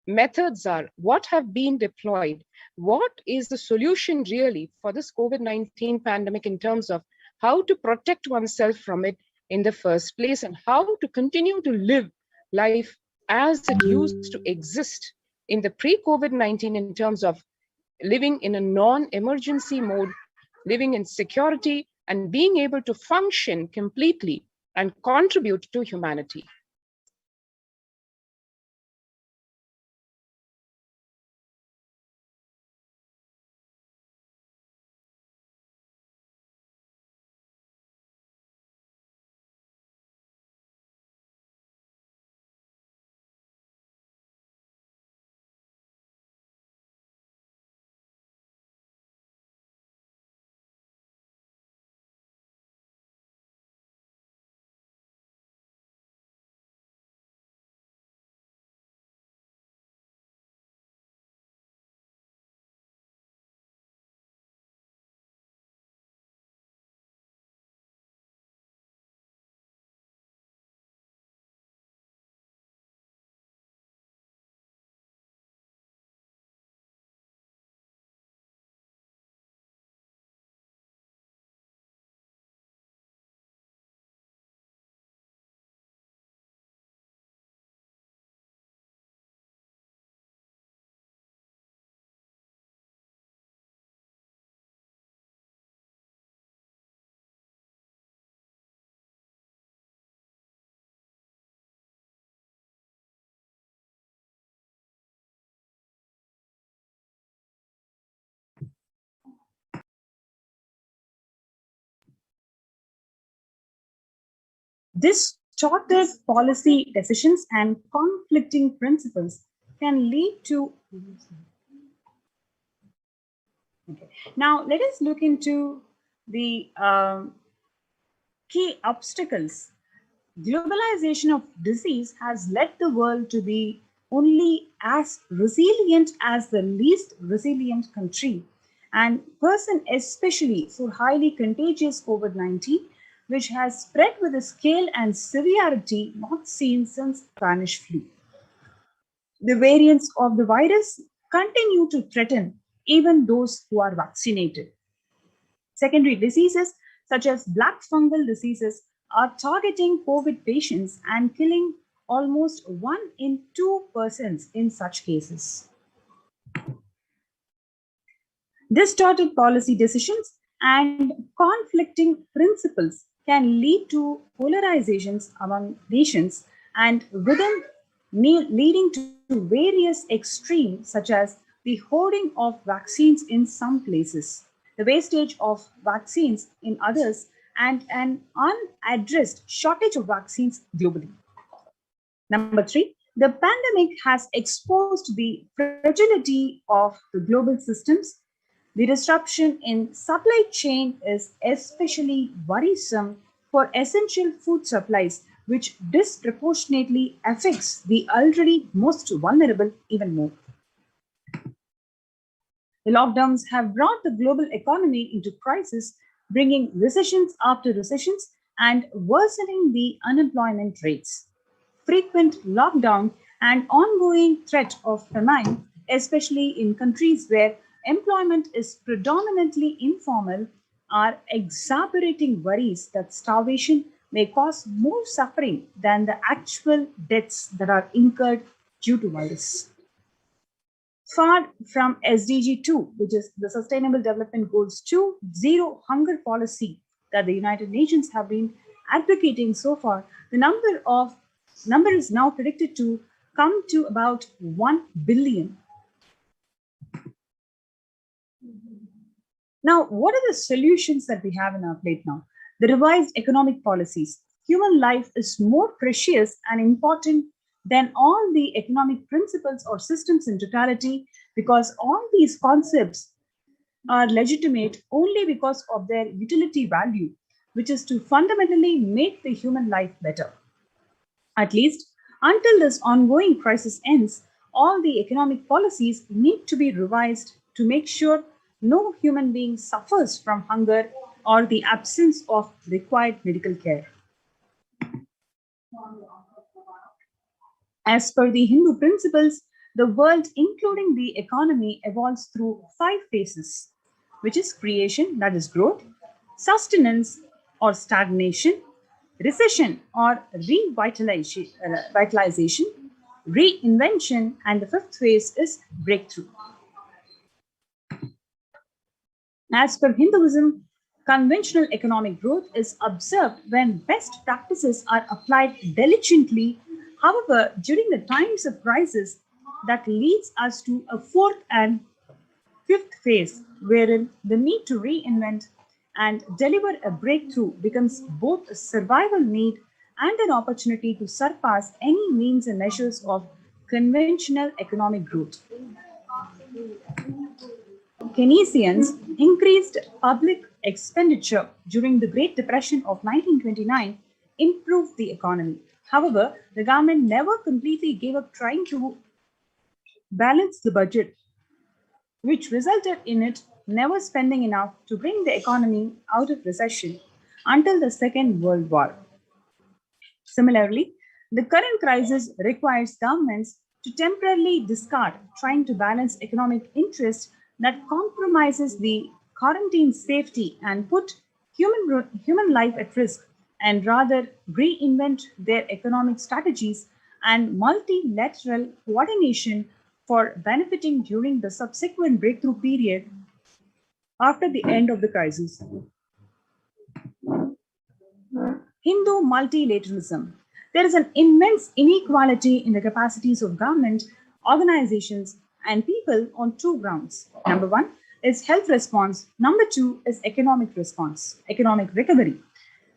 methods are, what have been deployed, what is the solution really for this COVID-19 pandemic in terms of how to protect oneself from it in the first place, and how to continue to live life as it used to exist in the pre-COVID-19 in terms of living in a non-emergency mode, living in security, and being able to function completely and contribute to humanity. Distorted policy decisions and conflicting principles can lead to. Okay. Now, let us look into the key obstacles. Globalization of disease has led the world to be only as resilient as the least resilient country and person, especially for highly contagious COVID-19, which has spread with a scale and severity not seen since Spanish flu. The variants of the virus continue to threaten even those who are vaccinated. Secondary diseases such as black fungal diseases are targeting COVID patients and killing almost 1 in 2 persons in such cases. Distorted policy decisions and conflicting principles can lead to polarizations among nations and within, leading to various extremes such as the hoarding of vaccines in some places, the wastage of vaccines in others, and an unaddressed shortage of vaccines globally. Number 3, the pandemic has exposed the fragility of the global systems. The disruption in supply chain is especially worrisome for essential food supplies, which disproportionately affects the already most vulnerable even more. The lockdowns have brought the global economy into crisis, bringing recessions after recessions and worsening the unemployment rates. Frequent lockdown and ongoing threat of famine, especially in countries where employment is predominantly informal, are exacerbating worries that starvation may cause more suffering than the actual deaths that are incurred due to virus. Far from SDG 2, which is the Sustainable Development Goals 2, zero hunger policy that the United Nations have been advocating so far, the number is now predicted to come to about 1 billion. Now, what are the solutions that we have in our plate now? The revised economic policies. Human life is more precious and important than all the economic principles or systems in totality, because all these concepts are legitimate only because of their utility value, which is to fundamentally make the human life better. At least until this ongoing crisis ends, all the economic policies need to be revised to make sure no human being suffers from hunger or the absence of required medical care. As per the Hindu principles, the world, including the economy, evolves through 5 phases, which is creation, that is growth, sustenance or stagnation, recession or revitalization, reinvention, and the 5th phase is breakthrough. As per Hinduism, conventional economic growth is observed when best practices are applied diligently. However, during the times of crisis, that leads us to a 4th and 5th phase, wherein the need to reinvent and deliver a breakthrough becomes both a survival need and an opportunity to surpass any means and measures of conventional economic growth. Keynesians increased public expenditure during the Great Depression of 1929, improved the economy. However, the government never completely gave up trying to balance the budget, which resulted in it never spending enough to bring the economy out of recession until the Second World War. Similarly, the current crisis requires governments to temporarily discard trying to balance economic interests that compromises the quarantine safety and put human life at risk, and rather reinvent their economic strategies and multilateral coordination for benefiting during the subsequent breakthrough period after the end of the crisis. Hindu multilateralism. There is an immense inequality in the capacities of government, organizations, and people on 2 grounds. Number 1 is health response. Number 2 is economic response, economic recovery.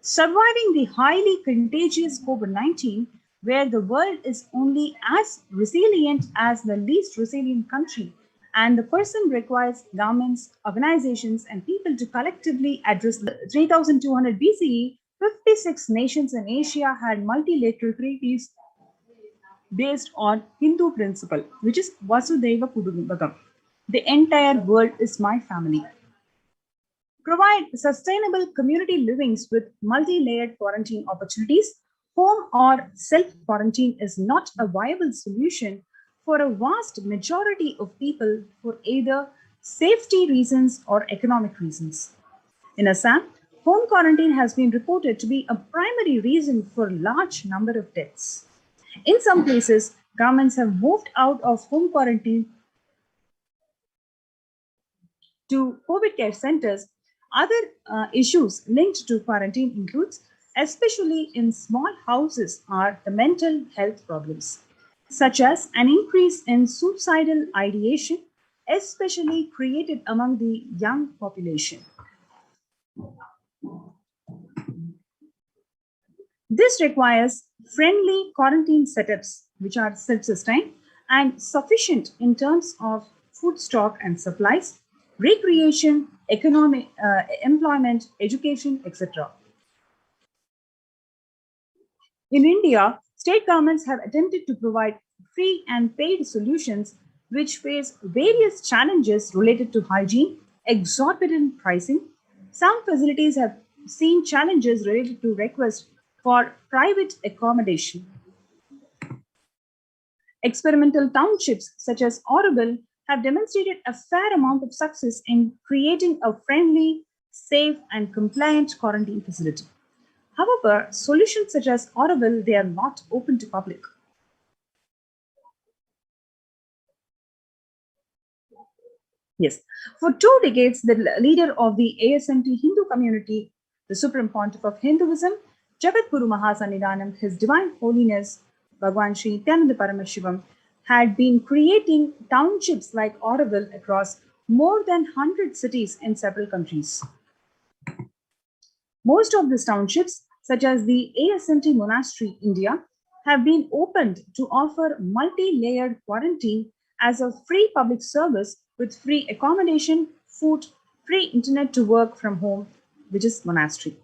Surviving the highly contagious COVID-19, where the world is only as resilient as the least resilient country, and the person requires governments, organizations, and people to collectively address the 3200 BCE, 56 nations in Asia had multilateral treaties based on Hindu principle, which is Vasudhaiva Kudumbakam. The entire world is my family. Provide sustainable community livings with multi-layered quarantine opportunities. Home or self-quarantine is not a viable solution for a vast majority of people for either safety reasons or economic reasons. In Assam, home quarantine has been reported to be a primary reason for a large number of deaths. In some places, governments have moved out of home quarantine to COVID care centers. Other issues linked to quarantine includes, especially in small houses, are the mental health problems, such as an increase in suicidal ideation, especially created among the young population. This requires friendly quarantine setups, which are self-sustained and sufficient in terms of food stock and supplies, recreation, economic, employment, education, etc. In India, state governments have attempted to provide free and paid solutions which face various challenges related to hygiene, exorbitant pricing. Some facilities have seen challenges related to requests for private accommodation. Experimental townships such as Auroville have demonstrated a fair amount of success in creating a friendly, safe, and compliant quarantine facility. However, solutions such as Auroville, they are not open to public. Yes, for 2 decades, the leader of the ASMT Hindu community, the Supreme Pontiff of Hinduism, Jagadguru Mahasannidhanam, His Divine Holiness, Bhagwan Sri Nithyananda Paramashivam, had been creating townships like Auroville across more than 100 cities in several countries. Most of these townships, such as the ASMT Monastery, India, have been opened to offer multi-layered quarantine as a free public service with free accommodation, food, free internet to work from home, which is monastery.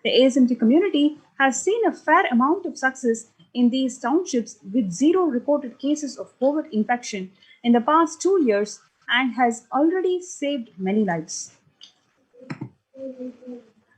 The ASMT community has seen a fair amount of success in these townships with 0 reported cases of COVID infection in the past 2 years and has already saved many lives.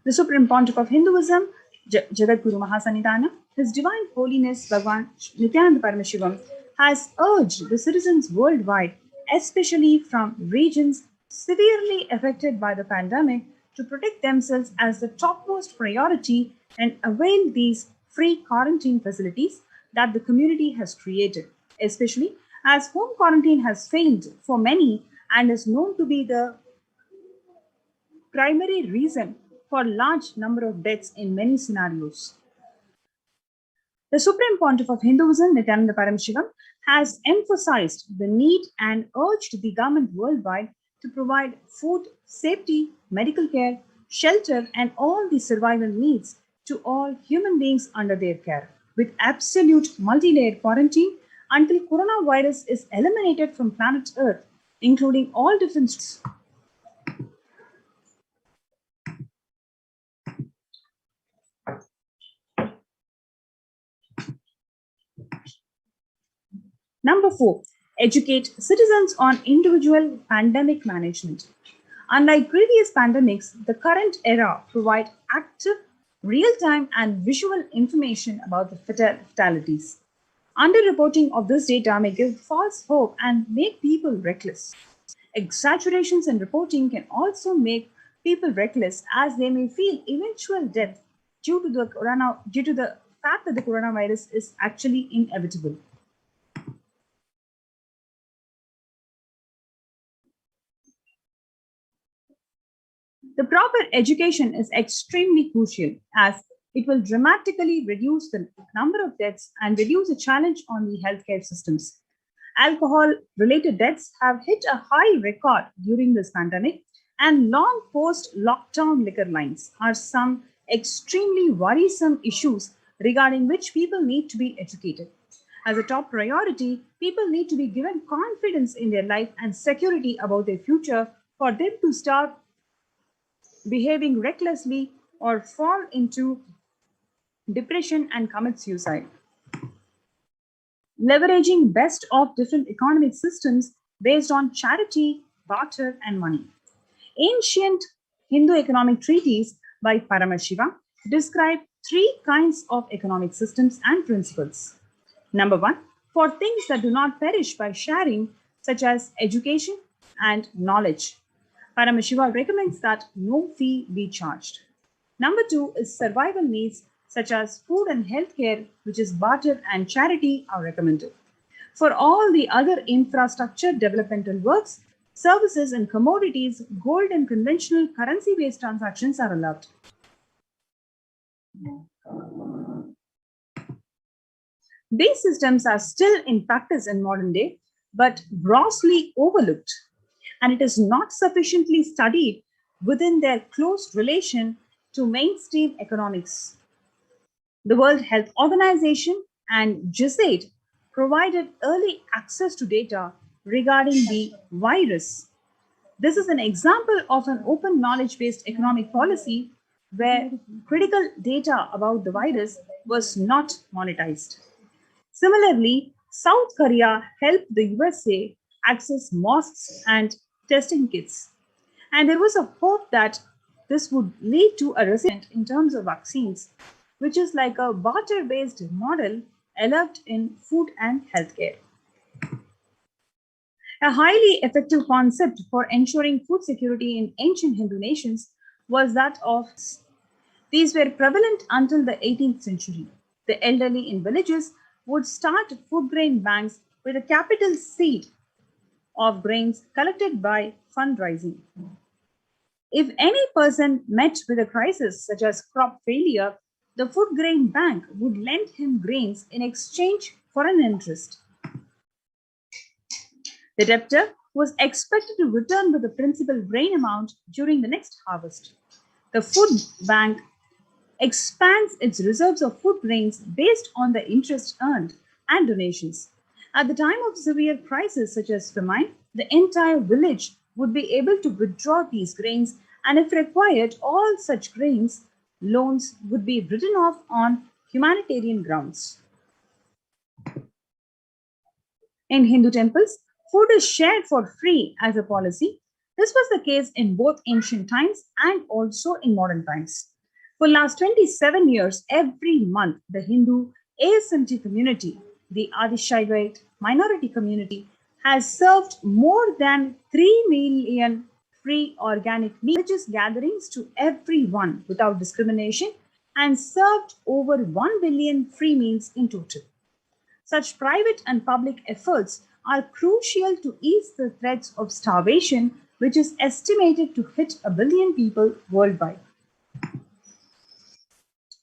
The Supreme Pontiff of Hinduism, Jagadguru Mahasannidhanam, His Divine Holiness Bhagwan Nithyananda Paramashivam, has urged the citizens worldwide, especially from regions severely affected by the pandemic, to protect themselves as the topmost priority and avail these free quarantine facilities that the community has created, especially as home quarantine has failed for many and is known to be the primary reason for large number of deaths in many scenarios. The Supreme Pontiff of Hinduism, Nithyananda Paramashivam, has emphasized the need and urged the government worldwide to provide food, safety, medical care, shelter, and all the survival needs to all human beings under their care, with absolute multi-layered quarantine until coronavirus is eliminated from planet Earth, including all different. Number 4, educate citizens on individual pandemic management. Unlike previous pandemics, the current era provides active, real-time, and visual information about the fatalities. Underreporting of this data may give false hope and make people reckless. Exaggerations in reporting can also make people reckless, as they may feel eventual death due to the fact that the coronavirus is actually inevitable. The proper education is extremely crucial, as it will dramatically reduce the number of deaths and reduce the challenge on the healthcare systems. Alcohol-related deaths have hit a high record during this pandemic, and long post-lockdown liquor lines are some extremely worrisome issues regarding which people need to be educated. As a top priority, people need to be given confidence in their life and security about their future for them to start behaving recklessly or fall into depression and commit suicide. Leveraging best of different economic systems based on charity, barter, and money. Ancient Hindu economic treatises by Paramashiva describe three kinds of economic systems and principles. Number one, for things that do not perish by sharing, such as education and knowledge. Paramashiva recommends that no fee be charged. Number two is survival needs, such as food and healthcare, which is barter and charity are recommended. For all the other infrastructure developmental works, services and commodities, gold and conventional currency-based transactions are allowed. These systems are still in practice in modern day, but grossly overlooked, and it is not sufficiently studied within their close relation to mainstream economics. The World Health Organization and GISAID provided early access to data regarding the virus. This is an example of an open knowledge-based economic policy where critical data about the virus was not monetized. Similarly, South Korea helped the USA access masks and testing kits. And there was a hope that this would lead to a result in terms of vaccines, which is like a barter-based model allowed in food and healthcare. A highly effective concept for ensuring food security in ancient Hindu nations was that of these were prevalent until the 18th century. The elderly in villages would start food grain banks with a capital seed of grains collected by fundraising. If any person met with a crisis such as crop failure, the food grain bank would lend him grains in exchange for an interest. The debtor was expected to return with the principal grain amount during the next harvest. The food bank expands its reserves of food grains based on the interest earned and donations. At the time of severe crisis such as famine, the entire village would be able to withdraw these grains, and if required, all such grains loans would be written off on humanitarian grounds. In Hindu temples, food is shared for free as a policy. This was the case in both ancient times and also in modern times. For the last 27 years, every month, the Hindu ASMT community, the Adishaivite minority community, has served more than 3 million free organic religious gatherings to everyone without discrimination and served over 1 billion free meals in total. Such private and public efforts are crucial to ease the threats of starvation, which is estimated to hit 1 billion people worldwide.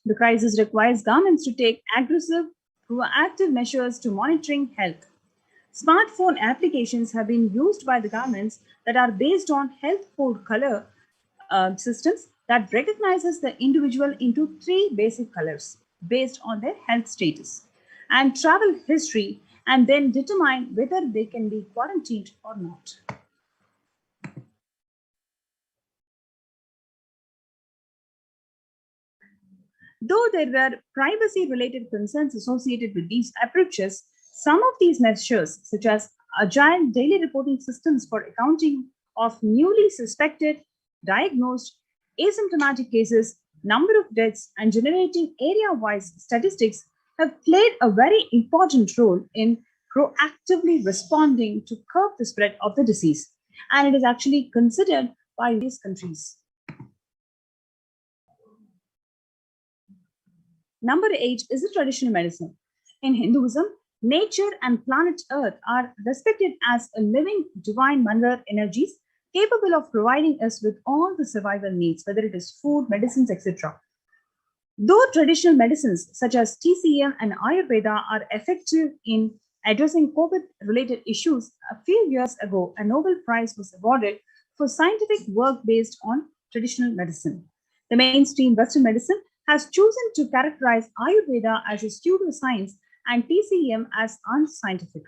The crisis requires governments to take aggressive, proactive measures to monitoring health. Smartphone applications have been used by the governments that are based on health code color systems that recognizes the individual into 3 basic colors based on their health status and travel history, and then determine whether they can be quarantined or not. Though there were privacy-related concerns associated with these approaches, some of these measures, such as agile daily reporting systems for accounting of newly suspected, diagnosed, asymptomatic cases, number of deaths, and generating area-wise statistics, have played a very important role in proactively responding to curb the spread of the disease. And it is actually considered by these countries. Number 8 is the traditional medicine. In Hinduism, nature and planet Earth are respected as a living divine mother energies capable of providing us with all the survival needs, whether it is food, medicines, etc. Though traditional medicines such as TCM and Ayurveda are effective in addressing COVID-related issues, a few years ago, a Nobel Prize was awarded for scientific work based on traditional medicine. The mainstream Western medicine has chosen to characterize Ayurveda as a pseudoscience and TCM as unscientific.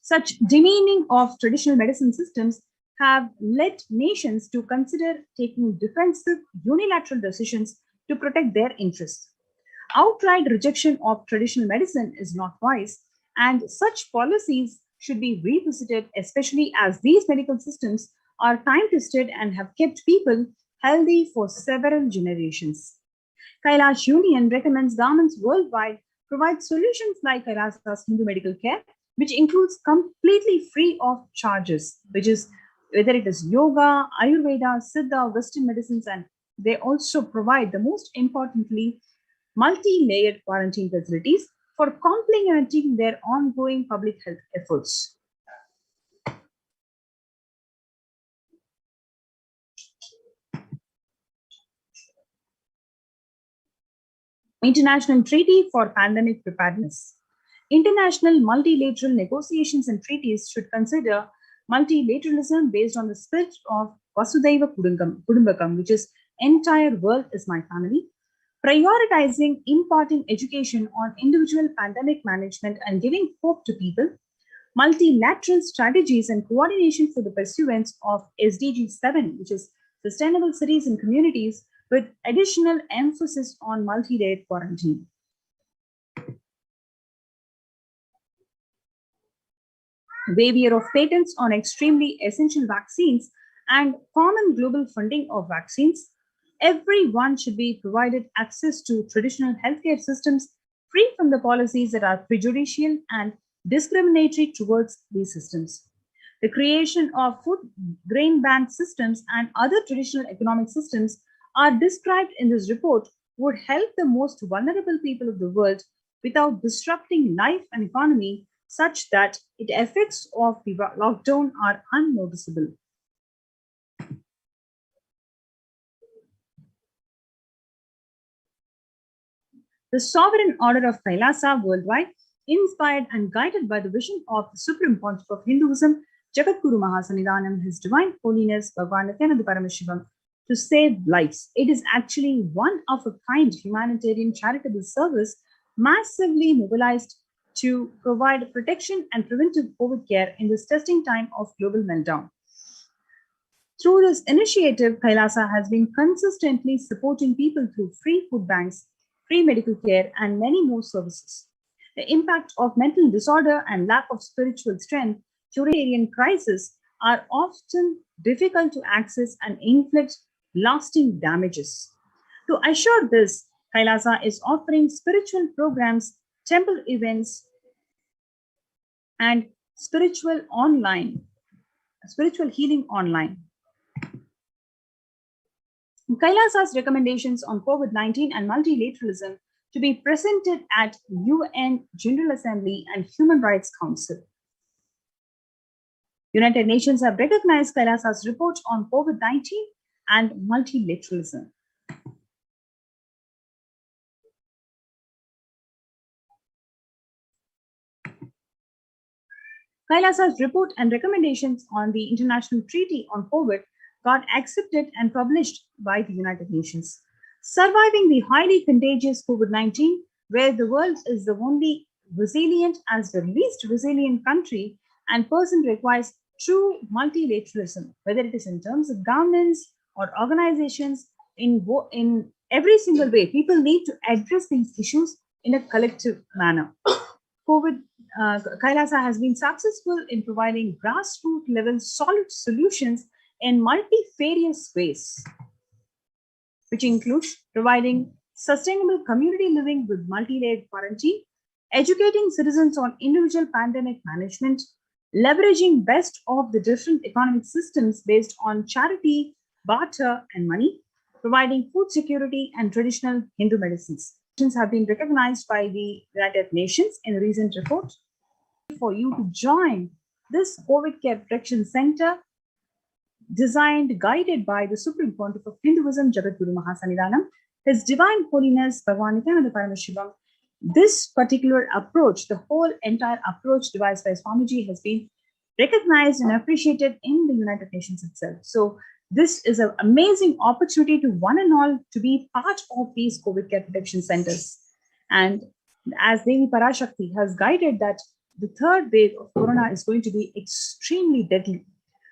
Such demeaning of traditional medicine systems have led nations to consider taking defensive unilateral decisions to protect their interests. Outright rejection of traditional medicine is not wise, and such policies should be revisited, especially as these medical systems are time-tested and have kept people healthy for several generations. Kailash Union recommends governments worldwide provide solutions like Kailasa's Hindu medical care, which includes completely free of charges, which is whether it is yoga, Ayurveda, Siddha, Western medicines, and they also provide the most importantly multi-layered quarantine facilities for complementing their ongoing public health efforts. International Treaty for Pandemic Preparedness. International multilateral negotiations and treaties should consider multilateralism based on the spirit of Vasudhaiva Kudumbakam, which is entire world is my family, prioritizing imparting education on individual pandemic management and giving hope to people, multilateral strategies and coordination for the pursuance of SDG 7, which is sustainable cities and communities, with additional emphasis on multi-layered quarantine. Waiver of patents on extremely essential vaccines and common global funding of vaccines. Everyone should be provided access to traditional healthcare systems free from the policies that are prejudicial and discriminatory towards these systems. The creation of food grain bank systems and other traditional economic systems are described in this report would help the most vulnerable people of the world without disrupting life and economy such that the effects of the lockdown are unnoticeable. The sovereign order of Kailasa worldwide, inspired and guided by the vision of the Supreme Pontiff of Hinduism, Jagadguru Mahasannidhanam, His Divine Holiness Bhagavan Nithyananda Paramashivam, to save lives. It is actually one of a kind humanitarian charitable service massively mobilized to provide protection and preventive COVID care in this testing time of global meltdown. Through this initiative, Kailasa has been consistently supporting people through free food banks, free medical care, and many more services. The impact of mental disorder and lack of spiritual strength during humanitarian crisis are often difficult to access and inflict lasting damages. To assure this, Kailasa is offering spiritual programs, temple events, and spiritual healing online. Kailasa's recommendations on COVID-19 and multilateralism to be presented at UN General Assembly and Human Rights Council. United Nations have recognized Kailasa's report on COVID-19 and multilateralism. Kailasa's report and recommendations on the International Treaty on COVID got accepted and published by the United Nations. Surviving the highly contagious COVID-19, where the world is the only resilient as the least resilient country and person requires true multilateralism, whether it is in terms of governments or organizations, in every single way, people need to address these issues in a collective manner. Kailasa has been successful in providing grassroots level solid solutions in multifarious ways, which includes providing sustainable community living with multi-layered quarantine, educating citizens on individual pandemic management, leveraging best of the different economic systems based on charity, barter, and money, providing food security and traditional Hindu medicines. Have been recognized by the United Nations in a recent report. For you to join this COVID Care Protection Center, designed, guided by the Supreme Pontiff of Hinduism, Jagadguru Mahasannidhanam, His Divine Holiness Bhagavan Nithyananda Paramashivam. This particular approach, the whole entire approach devised by Swamiji, has been recognized and appreciated in the United Nations itself. So this is an amazing opportunity to one and all to be part of these COVID care protection centers. And as Devi Parashakti has guided that the third wave of corona is going to be extremely deadly.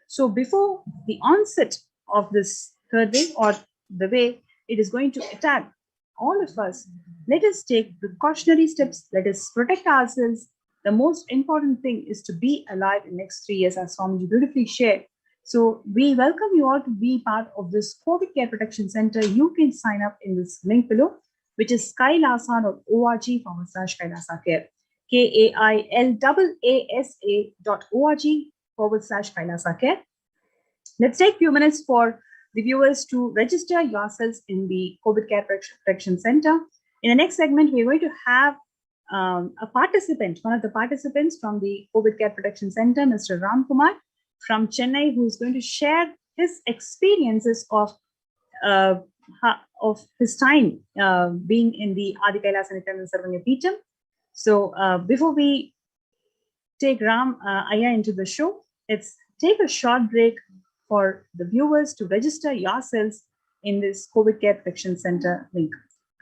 So before the onset of this third wave, or the way it is going to attack all of us, let us take precautionary steps. Let us protect ourselves. The most important thing is to be alive in the next 3 years, as Swamiji beautifully shared. So we welcome you all to be part of this COVID Care Protection Center. You can sign up in this link below, which is kailasa.org/Kailasa Care. KAILAASA.org/Kailasa Care. Let's take a few minutes for the viewers to register yourselves in the COVID Care Protection Center. In the next segment, we're going to have a participant, one of the participants from the COVID Care Protection Center, Mr. Ram Kumar from Chennai, who is going to share his experiences of his time being in the Adi Kailasa Nithyananda Sarvanya Peetham. So before we take Ram Aya into the show, let's take a short break for the viewers to register yourselves in this COVID Care Protection Center link.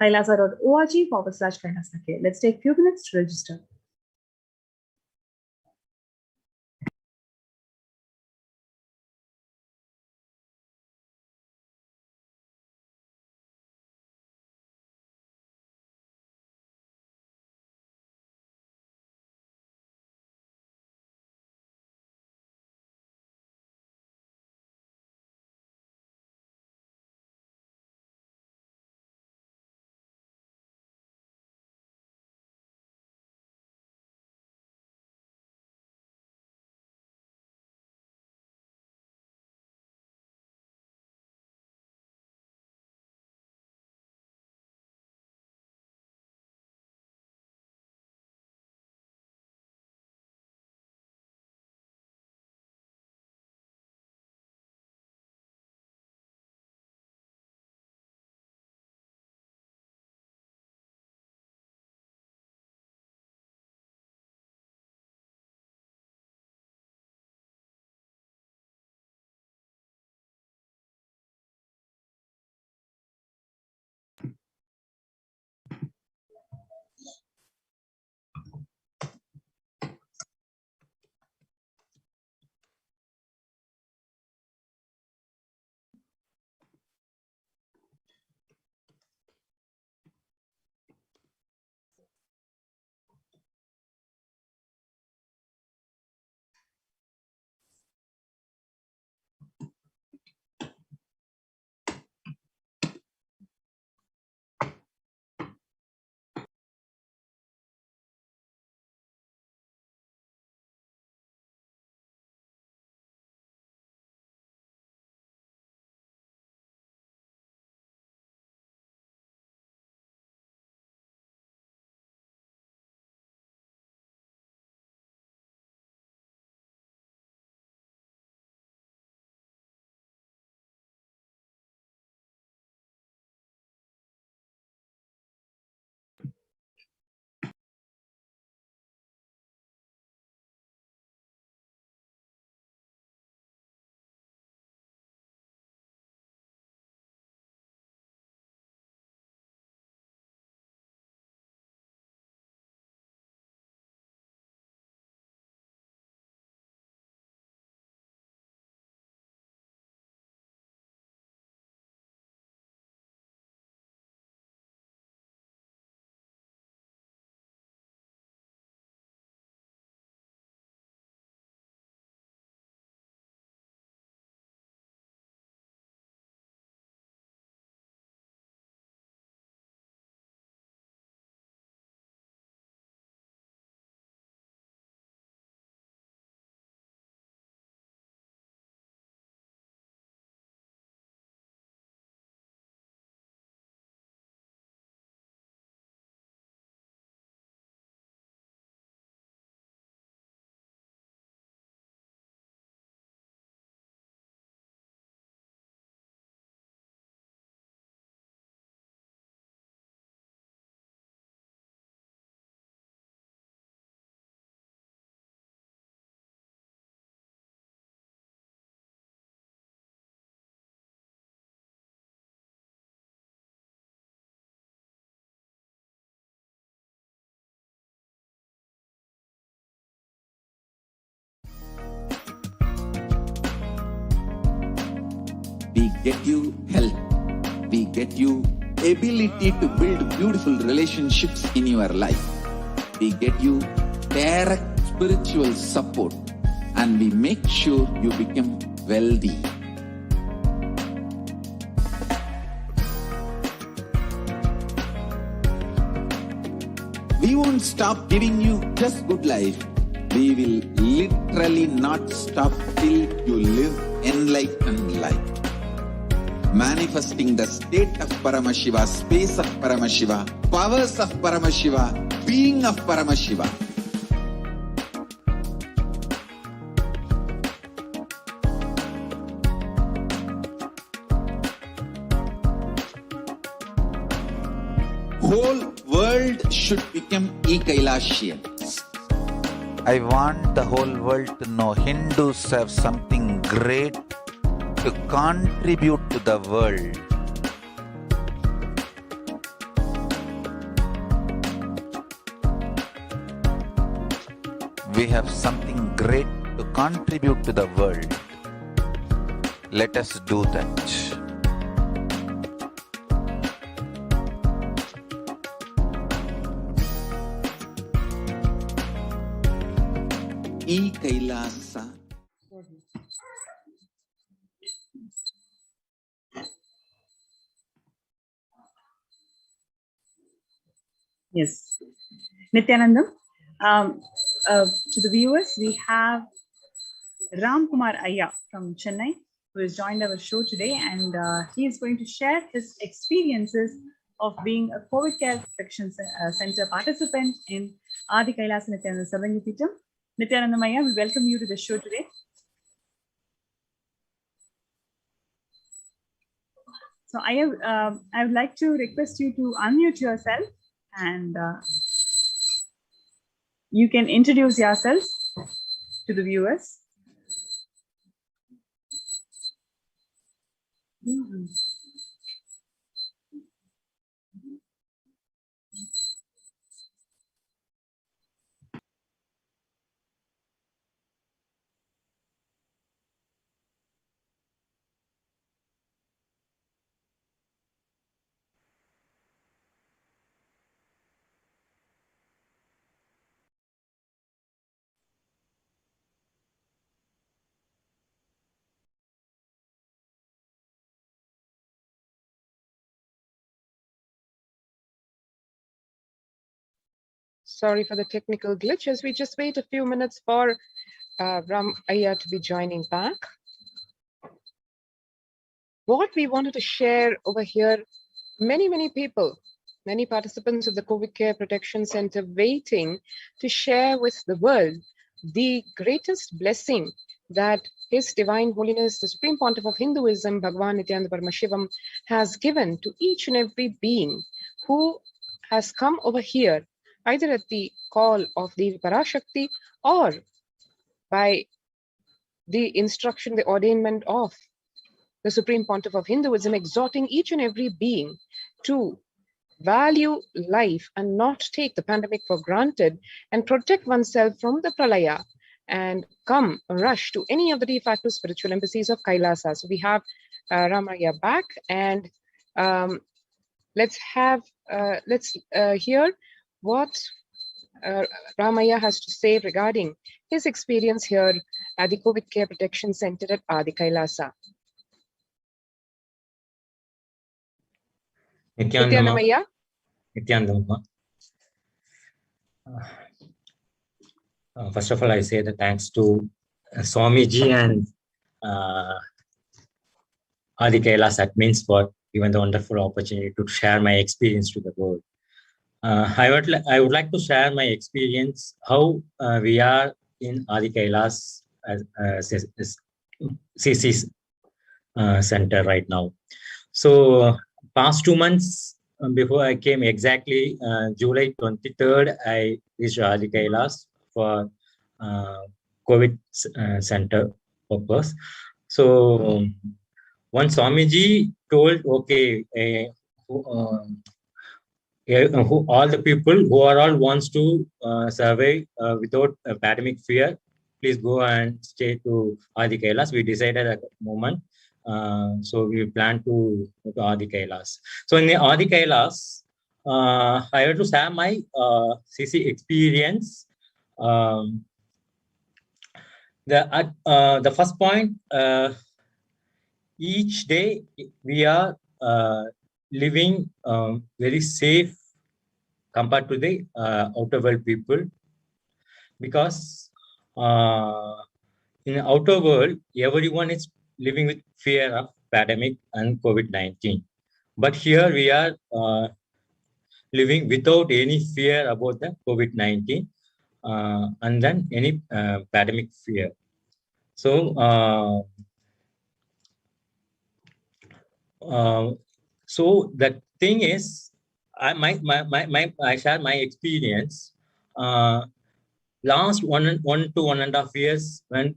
kailasa.org/Kailasa Care. Let's take a few minutes to register. We get you health. We get you ability to build beautiful relationships in your life. We get you direct spiritual support, and we make sure you become wealthy. We won't stop giving you just good life. We will literally not stop till you live enlightened life. Manifesting the state of Paramashiva, space of Paramashiva, powers of Paramashiva, being of Paramashiva. Whole world should become e-Kailashians. I want the whole world to know Hindus have something great to contribute to the world. We have something great to contribute to the world. Let us do that. E-Kailasa. Yes. Nithyanandam, to the viewers, we have Ram Kumar Ayya from Chennai, who has joined our show today, and he is going to share his experiences of being a COVID Care Protection Center participant in Adi Kailasa Nithyananda Sarangipitam. Nithyanandam Ayya, we welcome you to the show today. So Ayya, I would like to request you to unmute yourself, and you can introduce yourself to the viewers. Sorry for the technical glitch, as we just wait a few minutes for Ram Ayya to be joining back. What we wanted to share over here, many people, many participants of the COVID Care Protection Center waiting to share with the world the greatest blessing that His Divine Holiness, the Supreme Pontiff of Hinduism, Bhagavan Nithyananda Paramashivam, has given to each and every being who has come over here, either at the call of the Parashakti or by the instruction, the ordainment of the Supreme Pontiff of Hinduism, exhorting each and every being to value life and not take the pandemic for granted and protect oneself from the pralaya and come rush to any of the de facto spiritual embassies of Kailasa. So we have Ram Ayya back, and let's hear what Ram Ayya has to say regarding his experience here at the COVID Care Protection Center at Adi Kailasa. Nithyanandam Ayya. Nithyanandam. First of all, I say the thanks to Swamiji and Adi Kailas admins for given the wonderful opportunity to share my experience to the world. I would like to share my experience how we are in Adi Kailas CC center right now. So past 2 months before I came, exactly July 23rd, I reached Adi Kailas for COVID center purpose. So once Swamiji told, okay, all the people who are all wants to survive without pandemic fear, please go and stay to Adi Kailas. We decided at that moment So we plan to go to Adi Kailas. So in the Adi Kailas, I have to share my CC experience. The first point, each day we are living very safe compared to the outer world people, because in the outer world, everyone is living with fear of pandemic and COVID-19. But here we are living without any fear about the COVID-19 and then any pandemic fear. So, so the thing is, I share my experience. Last one to 1.5 years, when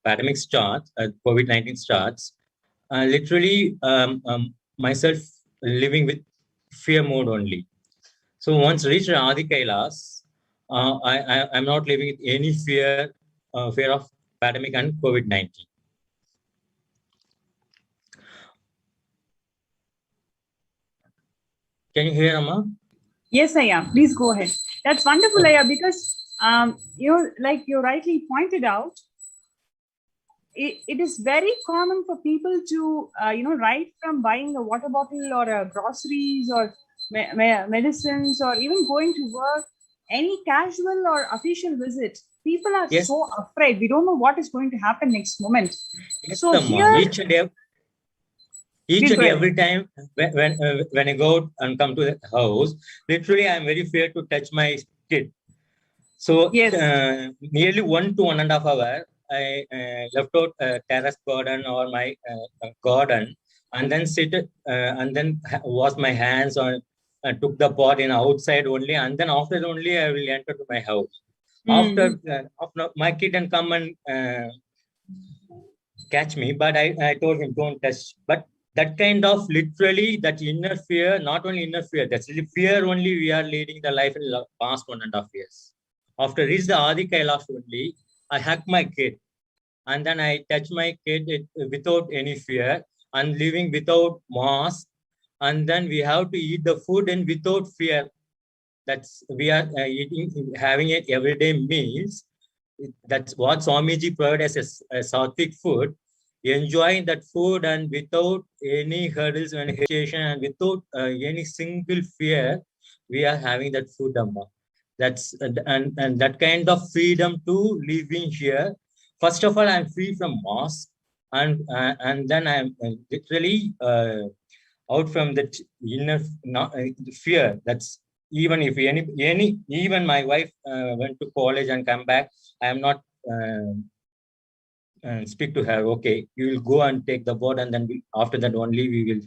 pandemic starts, COVID-19 starts, literally myself living with fear mode only. So once reached Adi Kailas, I'm not living with any fear of pandemic and COVID-19. Can you hear, Amma? Yes, Aya, please go ahead. That's wonderful, Aya, because like you rightly pointed out, it is very common for people to, right from buying a water bottle or groceries or medicines or even going to work, any casual or official visit, people are so afraid. We don't know what is going to happen next moment. Yes, So Amma. here, Each and every time when I go and come to the house, literally I'm very fear to touch my kid. So nearly 1 to 1.5 hours, I left out terrace garden or my garden, and then sit and then wash my hands or took the pot in outside only, and then after only I will enter to my house. After my kid can come and catch me, but I told him don't touch. But that kind of literally that inner fear, not only inner fear, that's the fear only we are leading the life in the past 1.5 years. After reach the Adi Kailash only, I hug my kid, and then I touch my kid without any fear and living without mask, and then we have to eat the food and without fear. That's we are eating, having it everyday meals. That's what Swamiji provided as a sattvic food. Enjoying that food and without any hurdles and hesitation and without any single fear, we are having that food, Amma. That's and that kind of freedom to living here. First of all, I'm free from mask, and then I'm literally out from that inner fear. That's even if even my wife went to college and come back, I am not speak to her. Okay, you will go and take the board, and then after that only we will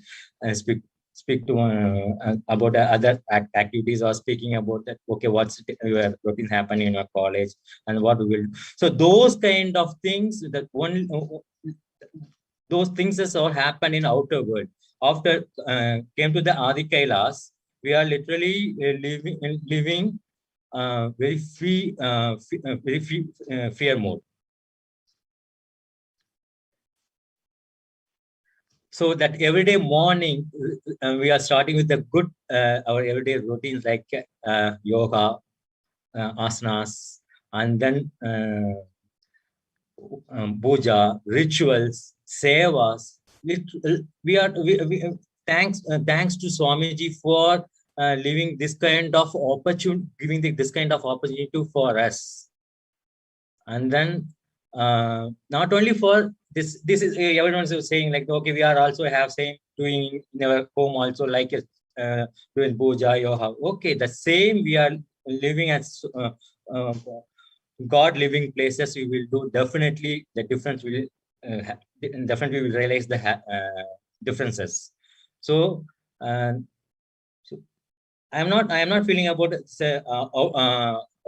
speak to about other activities or speaking about that. Okay, what's your routine happening in your college and what we will. So those kind of things that one. Those things has all happened in outer world. After came to the Adi Kailas, we are literally living very free, fear mode. So that everyday morning, we are starting with the good, our everyday routines like yoga, asanas, and then puja, rituals, sevas. Thanks to Swamiji for living this kind of opportunity, giving this kind of opportunity for us. And then not only for this is everyone's saying like, okay, we are also have same doing in our home also, like doing puja, yoga. Okay, the same we are living as God living places. We will do definitely the difference. Will definitely will realize the differences. So, so I am not feeling about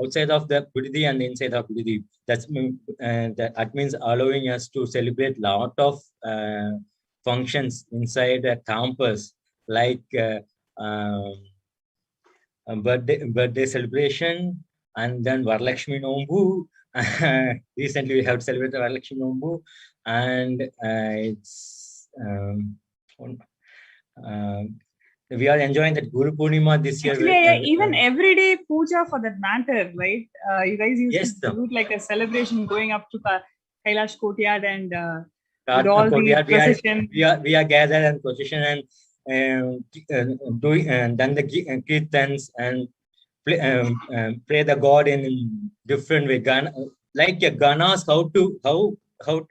outside of the Buddhi and inside of Buddhi. That means allowing us to celebrate lot of functions inside a campus, like birthday celebration, and then Varalakshmi Nombu. Recently we have celebrated Varalakshmi Nombu, and it's we are enjoying that Guru Purnima this year. Actually, even everyday puja for that matter, right? You guys used to do like a celebration going up to Kailash Courtyard and with all the procession. We are gathered and procession and doing and then the kirtans and pray the God in different way. Like Ganas, how to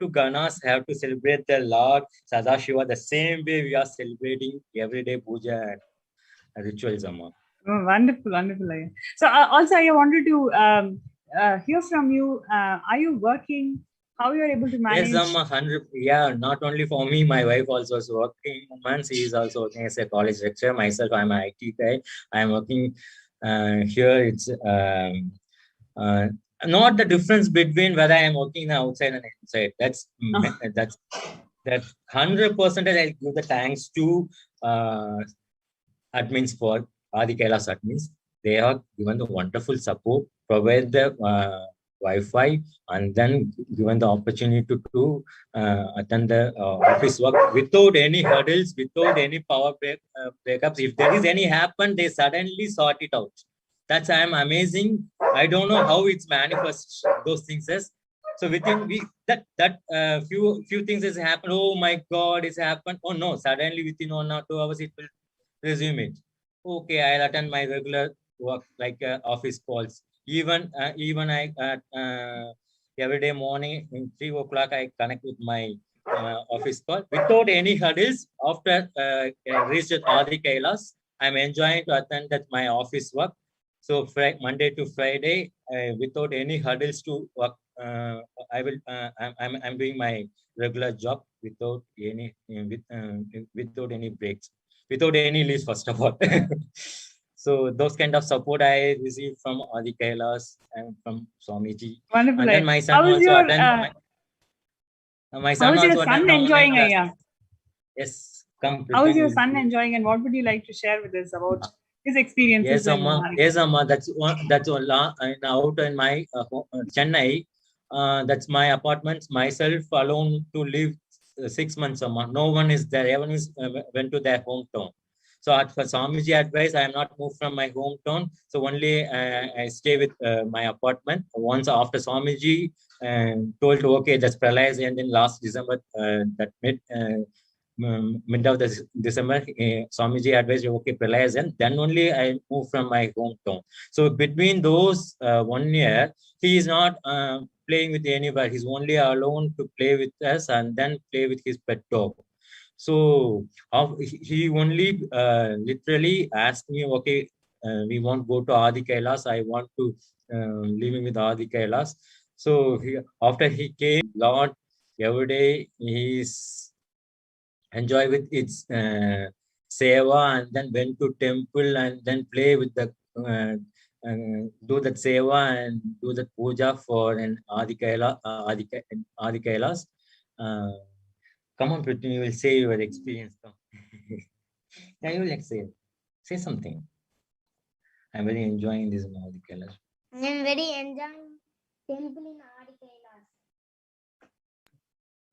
Ganas have to celebrate the Lord Sadashiva the same way we are celebrating everyday puja and rituals, Amma. Oh, wonderful, wonderful. So also I wanted to hear from you. Are you working? How you are able to manage? Yes, Amma, 100. Yeah, not only for me, my wife also is working. She is also working as a college lecturer. Myself, I'm an IT guy. I'm working here. It's not the difference between whether I'm working outside and inside. That's 100%. I give the thanks to admins for Adi Kailash admins. They have given the wonderful support, provide the Wi-Fi, and then given the opportunity to attend the office work without any hurdles, without any power breakups. If there is any happen, they suddenly sort it out. That's I'm amazing. I don't know how it's manifest those things as. So within few things has happened. Oh my God, it's happened. Oh no, suddenly within 1 or 2 hours it will resume it. Okay, I'll attend my regular work like office calls. Even I every day morning in 3 o'clock I connect with my office call without any hurdles. After reached at Adi Kailash, I'm enjoying to attend at my office work. So Monday to Friday, without any hurdles to work, I'm doing my regular job without any without any breaks, without any leaves. First of all, so those kind of support I received from Adi Kailash and from Swamiji. Wonderful. And then my son how is also your my son how is also your son enjoying? Yes, completely. How is your son enjoying, and what would you like to share with us about his experiences? Yes, Amma. Yes, Amma. That's all. Out in my Chennai. That's my apartments. Myself alone to live 6 months, Amma. No one is there. Everyone is went to their hometown. So for Swamiji advice, I am not moved from my hometown. So only I stay with my apartment. Once after Swamiji told, okay, that's Pralaya ended in last December. That mid of the December, Swamiji advised, okay, Pralaya end. Then only I moved from my hometown. So between those 1 year, he is not playing with anybody. He's only alone to play with us and then play with his pet dog. So he only literally asked me, okay, we want to go to Adi Kailash. I want to living with Adi Kailash. So after he came, Lord, every day he's enjoy with its seva, and then went to temple and then play with the do that seva and do the puja for an Adi Kailash. Come on, Prithvi, you will say your experience. Yeah, you will say something. I'm very enjoying this Adi Kailash. I'm very enjoying temple in Adi Kailash.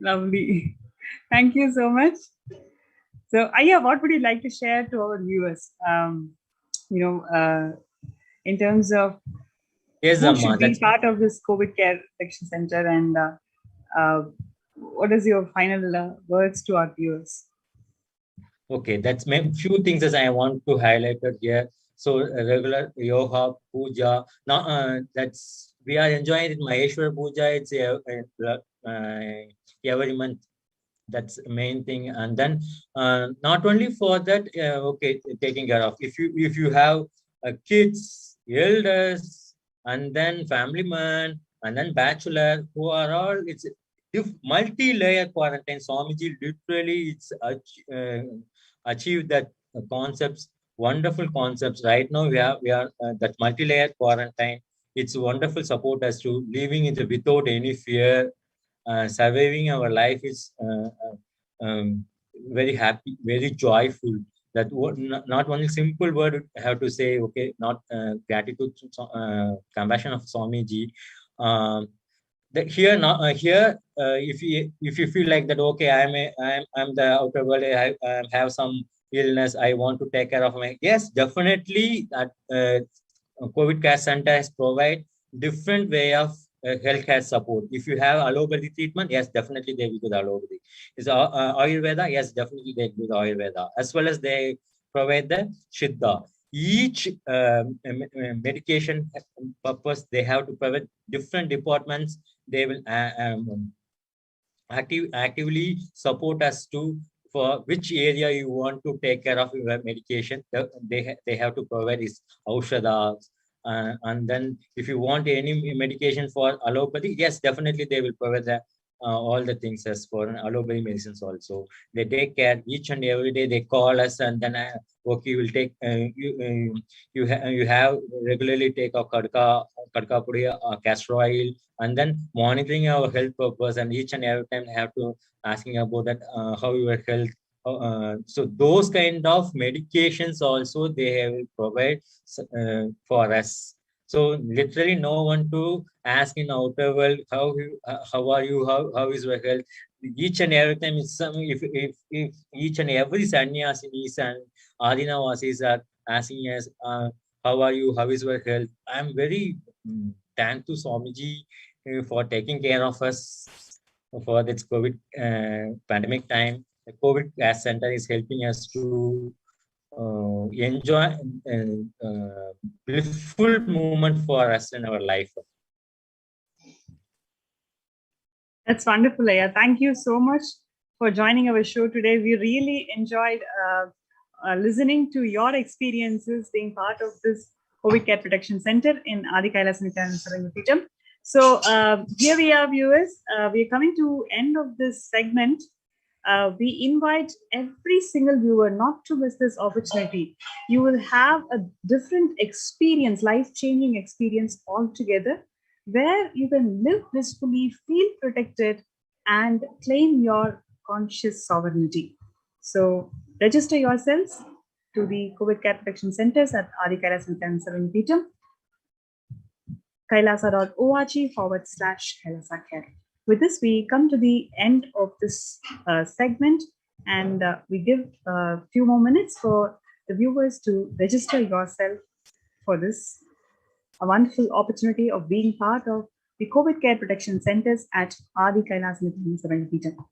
Lovely. Thank you so much. So, Aya, what would you like to share to our viewers? In terms of yes, who should be part of this COVID Care Protection Center, and what is your final words to our viewers? Okay, that's few things that I want to highlight here. So regular yoga, puja. Now we are enjoying it. Maheshwar puja. It's every month. That's the main thing. And then not only for that, okay, taking care of. If you have kids, elders, and then family man, and then bachelor, who are all, it's multi-layer quarantine. Swamiji literally it's achieved that concepts, wonderful concepts. Right now we are that multi-layer quarantine. It's wonderful support as to living it without any fear. Surviving our life is very happy, very joyful. That not only simple word I have to say. Okay, not gratitude, compassion of Swamiji. here now if you feel like that, okay, I'm the outer world, I have some illness, I want to take care of my, yes, definitely that COVID care center has provide different way of healthcare support. If you have allopathy treatment, yes, definitely they will do the allopathy. Is Ayurveda? Yes, definitely they do the Ayurveda, as well as they provide the Siddha. Each medication purpose, they have to provide different departments. They will actively support us to for which area you want to take care of your medication. They have to provide is aushadas, and then if you want any medication for allopathy, yes, definitely they will provide the, all the things as for allopathy medicines also. They take care each and every day. They call us and then okay, you will take you have regularly take a kadka pudi, castor oil, and then monitoring our health purpose, and each and every time have to asking about that how your health. So those kind of medications also they have provide for us. So literally no one to ask in outer world how are you, how is your health. Each and every time it's some, if each and every sannyasis and adinavasis are asking us how are you, how is your health. I'm very thankful to Swamiji for taking care of us for this COVID pandemic time. The COVID Care Center is helping us to enjoy blissful moment for us in our life. That's wonderful, Aya. Thank you so much for joining our show today. We really enjoyed listening to your experiences being part of this COVID Care Protection Center in Adi Kailas Nithyananda Paramashivam. So here we are, viewers. We are coming to end of this segment. We invite every single viewer not to miss this opportunity. You will have a different experience, life-changing experience altogether, where you can live blissfully, feel protected, and claim your conscious sovereignty. So register yourselves to the COVID Care Protection Centers at Adi Kailas Nithyananda Paramashivam, kailasa.org/Kailasa Care. With this, we come to the end of this segment, and we give a few more minutes for the viewers to register yourself for this a wonderful opportunity of being part of the COVID Care Protection Centers at Adi Kailas Nithyananda Paramashivam.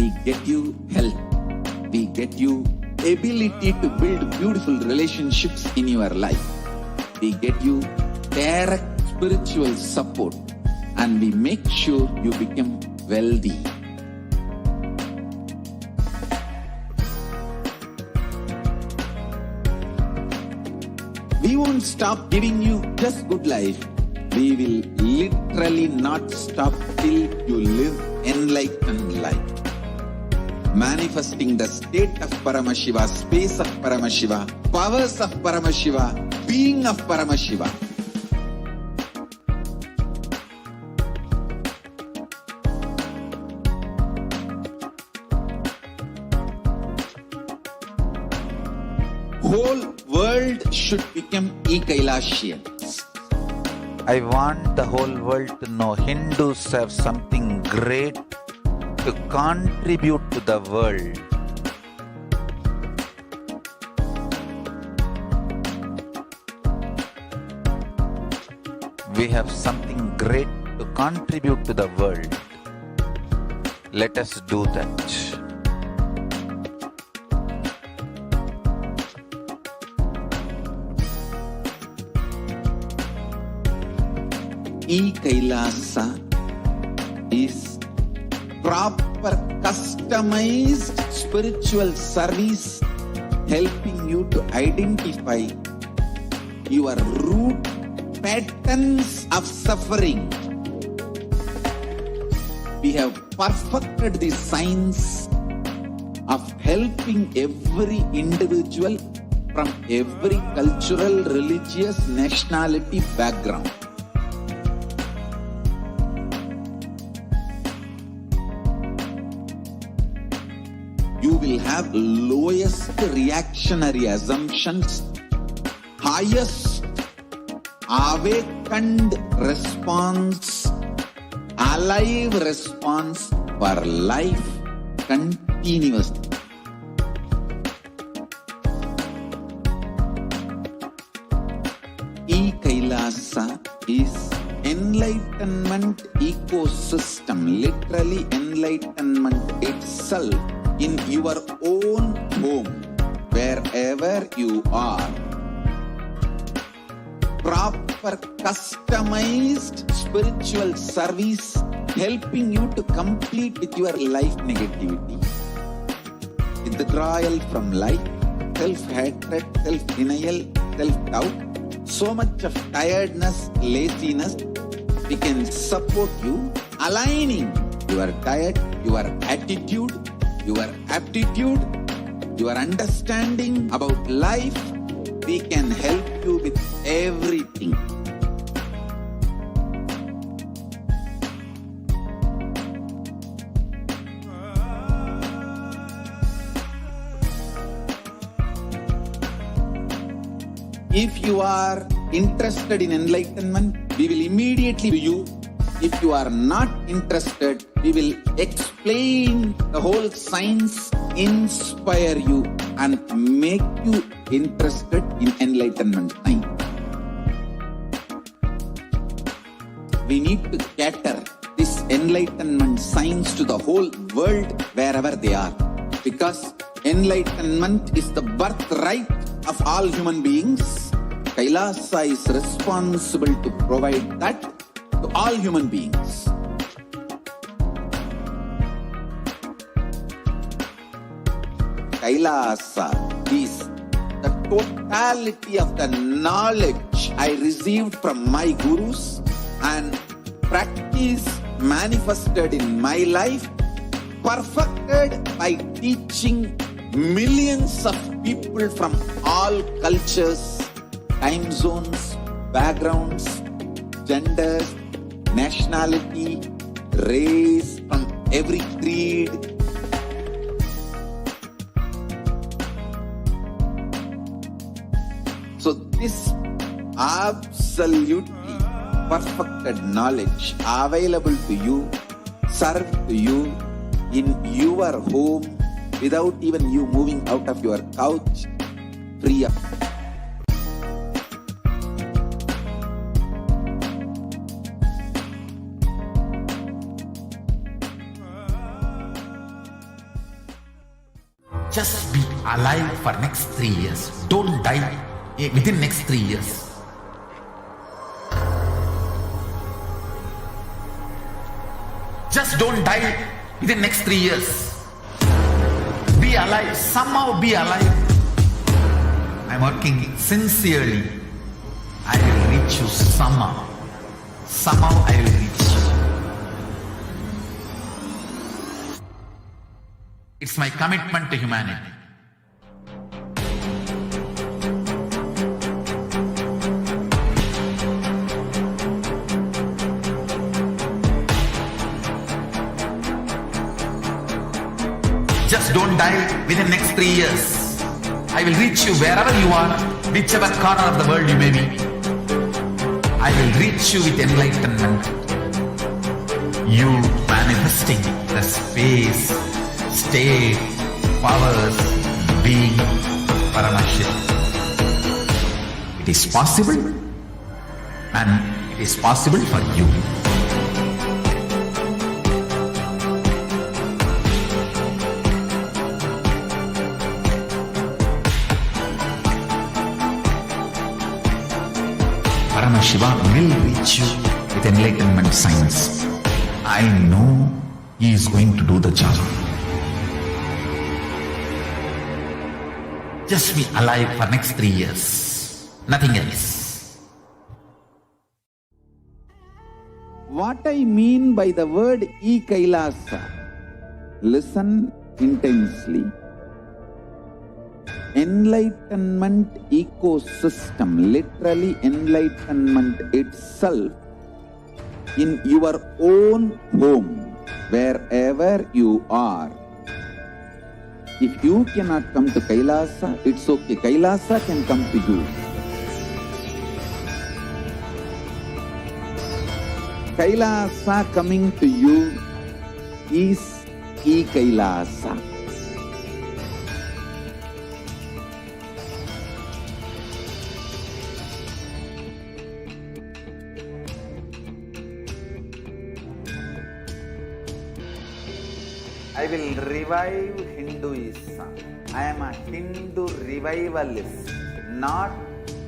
we get you health, we get you ability to build beautiful relationships in your life, we get you direct spiritual support, and we make sure you become wealthy. We won't stop giving you just good life. We will literally not stop till you live enlightened life. Manifesting the state of Paramashiva, space of Paramashiva, powers of Paramashiva, being of Paramashiva. Whole world should become e-Kailashians. I want the whole world to know Hindus have something great to contribute to the world. We have something great to contribute to the world. Let us do that. E-Kailasa is proper customized spiritual service helping you to identify your root patterns of suffering. We have perfected the science of helping every individual from every cultural, religious, nationality background. You will have lowest reactionary assumptions, highest awakened response, alive response for life continuously. E-Kailasa is enlightenment ecosystem, literally enlightenment itself in your own home, wherever you are. Proper customized spiritual service helping you to complete with your life negativity. Withdrawal from life, self-hatred, self-denial, self-doubt, so much of tiredness, laziness. We can support you aligning your diet, your attitude, your aptitude, your understanding about life. We can help you with everything. If you are interested in enlightenment, we will immediately do you. If you are not interested, we will explain the whole science, inspire you and make you interested in enlightenment time. We need to cater this enlightenment science to the whole world wherever they are, because enlightenment is the birthright of all human beings. Kailasa is responsible to provide that to all human beings. Kailasa is the totality of the knowledge I received from my gurus and practice manifested in my life, perfected by teaching millions of people from all cultures, time zones, backgrounds, genders, nationality, race, from every creed. So this absolutely perfected knowledge available to you, served to you in your home without even you moving out of your couch, free of Just be alive for next 3 years. Don't die within next 3 years. Just don't die within next 3 years. Be alive. Somehow be alive. I'm working sincerely. I will reach you somehow. Somehow I will reach you. It's my commitment to humanity. Just don't die within next 3 years. I will reach you wherever you are, whichever corner of the world you may be. I will reach you with enlightenment. You manifesting the space, state, powers, being Paramashivoham. It is possible, and it is possible for you. Paramashivoham will reach you with enlightenment science. I know he is going to do the job. Just be alive for next 3 years. Nothing else. What I mean by the word e-Kailasa, listen intensely. Enlightenment ecosystem, literally enlightenment itself, in your own home, wherever you are. If you cannot come to Kailasa, it's okay. Kailasa can come to you. Kailasa coming to you is e-Kailasa. I will revive Hinduism. I am a Hindu revivalist, not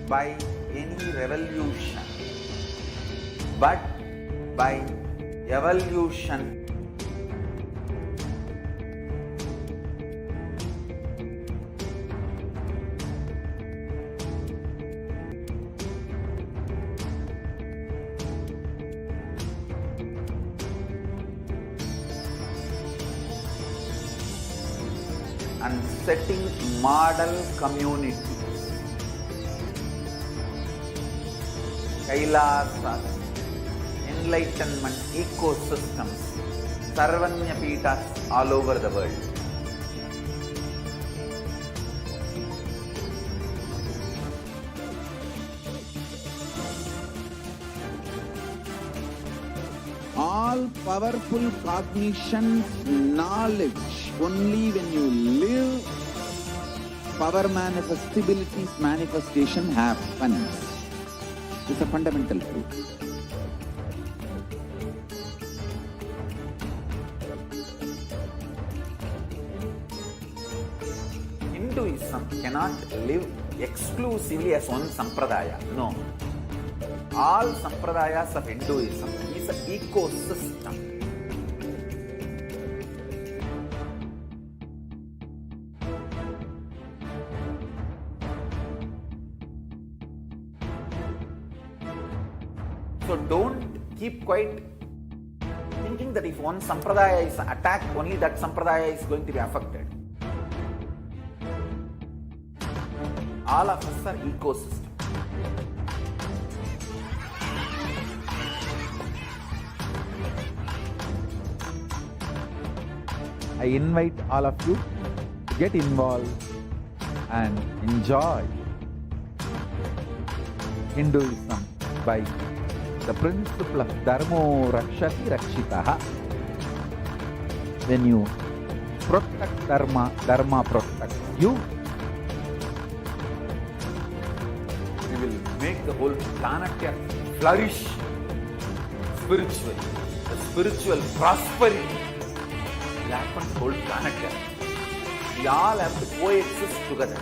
by any revolution, but by evolution. And setting model communities. Kailasas, enlightenment ecosystems, Sarvanya Peethas all over the world. All powerful cognition, knowledge, only when you live, power manifestability's manifestation happens. It's a fundamental truth. Hinduism cannot live exclusively as one sampradaya. No. All sampradayas of Hinduism is an ecosystem. So don't keep quiet thinking that if one sampradaya is attacked, only that sampradaya is going to be affected. All of us are ecosystem. I invite all of you to get involved and enjoy Hinduism by the principle of Dharmo Rakshati Rakshitaha. When you protect Dharma, Dharma protects you. We will make the whole planet flourish spiritually. The spiritual prosperity will happen to the whole planet. We all have to coexist together.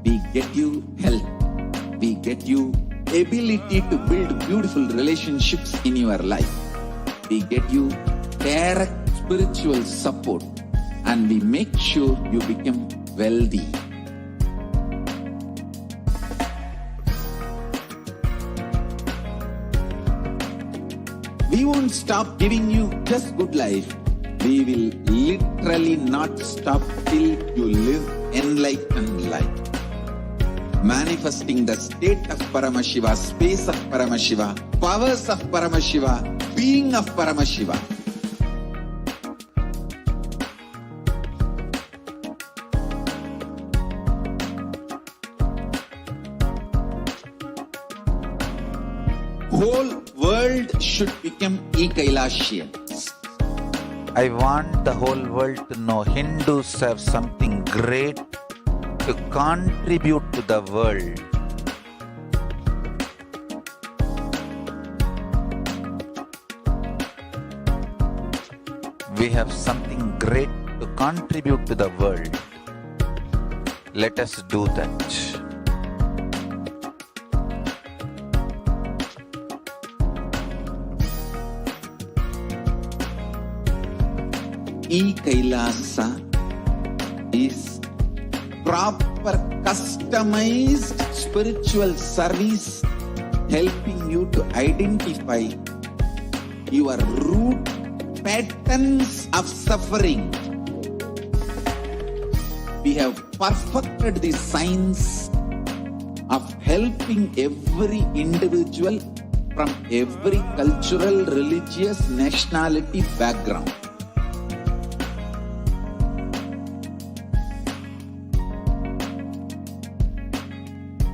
We get you health. We get you ability to build beautiful relationships in your life. We get you direct spiritual support, and we make sure you become wealthy. We won't stop giving you just good life. We will literally not stop till you live enlightened life. Manifesting the state of Paramashiva, space of Paramashiva, powers of Paramashiva, being of Paramashiva. Whole world should become e-Kailashians. I want the whole world to know Hindus have something great to contribute to the world. We have something great to contribute to the world. Let us do that. E-Kailasa is proper customized spiritual service helping you to identify your root patterns of suffering. We have perfected the science of helping every individual from every cultural, religious, nationality background.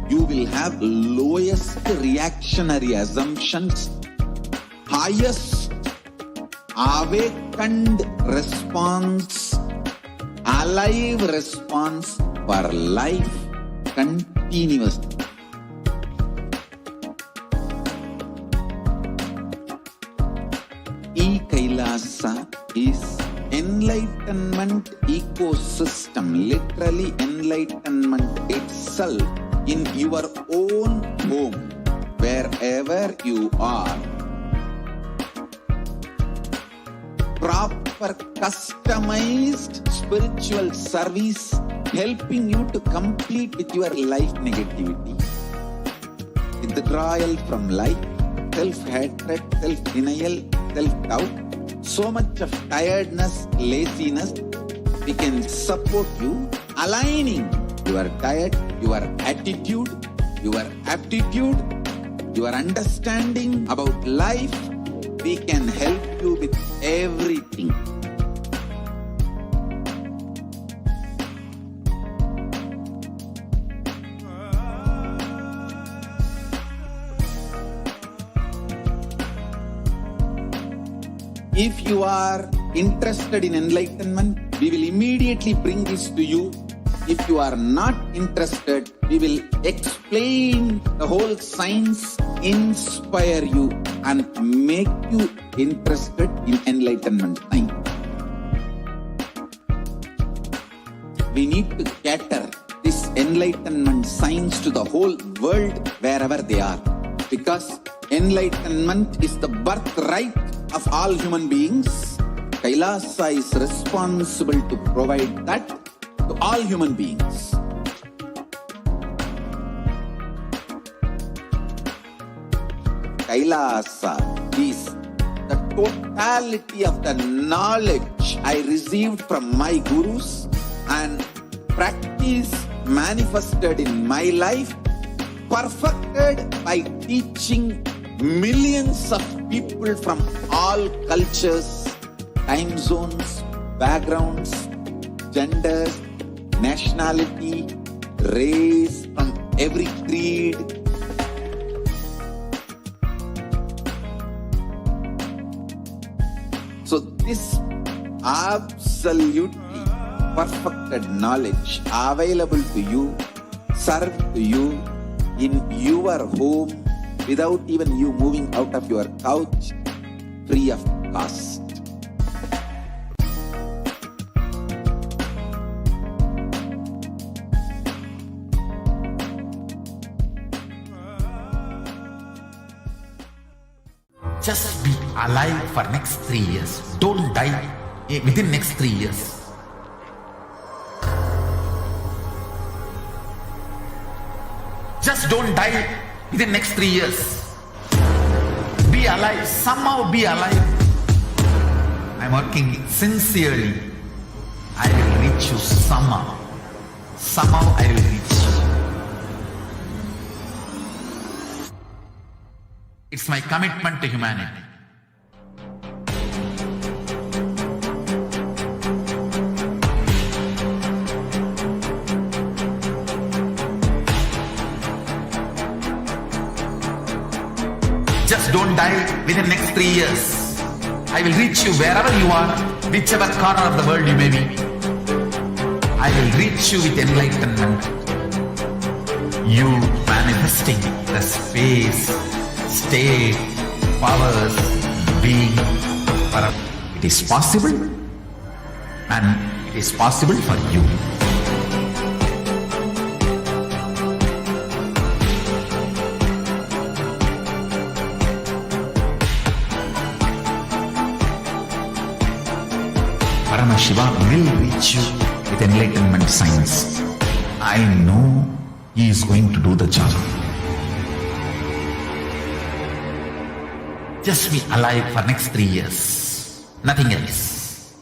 You will have lowest reactionary assumptions, highest awakened response, alive response for life continuously. E-Kailasa is enlightenment ecosystem, literally enlightenment itself in your own home, wherever you are. Proper customized spiritual service helping you to complete with your life negativity. Withdrawal from life, self-hatred, self-denial, self-doubt, so much of tiredness, laziness. We can support you aligning your diet, your attitude, your aptitude, your understanding about life. We can help you with everything. If you are interested in enlightenment, we will immediately bring this to you. If you are not interested, we will explain the whole science, inspire you, and make you interested in enlightenment time. We need to cater this enlightenment science to the whole world wherever they are, because enlightenment is the birthright of all human beings. Kailasa is responsible to provide that to all human beings. Kailasa is the totality of the knowledge I received from my gurus and practice manifested in my life, perfected by teaching millions of people from all cultures, time zones, backgrounds, genders, nationality, race, from every creed. So this absolutely perfected knowledge available to you, served to you in your home without even you moving out of your couch, free of cost. Just be alive for next 3 years. Don't die within next 3 years. Just don't die within next 3 years. Be alive. Somehow be alive. I'm working sincerely. I will reach you somehow. Somehow I will reach you. It's my commitment to humanity. Just don't die within next 3 years. I will reach you wherever you are, whichever corner of the world you may be. I will reach you with enlightenment. You manifesting the space, state, powers, being. It is possible, and it is possible for you. Paramashiva will reach you with enlightenment science. I know he is going to do the job. Just be alive for next 3 years. Nothing else.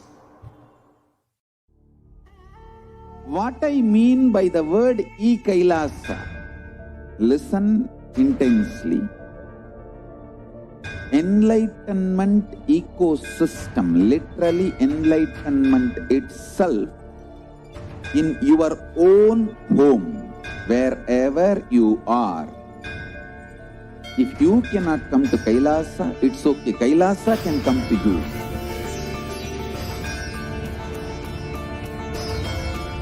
What I mean by the word e-Kailasa, listen intensely. Enlightenment ecosystem, literally enlightenment itself, in your own home, wherever you are. If you cannot come to Kailasa, it's okay. Kailasa can come to you.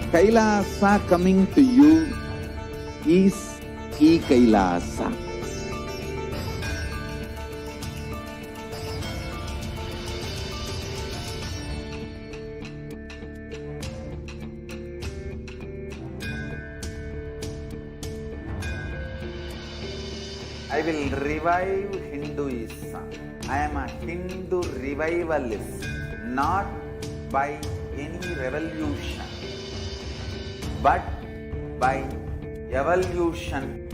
Kailasa coming to you is e-Kailasa. I will revive Hinduism. I am a Hindu revivalist, not by any revolution, but by evolution.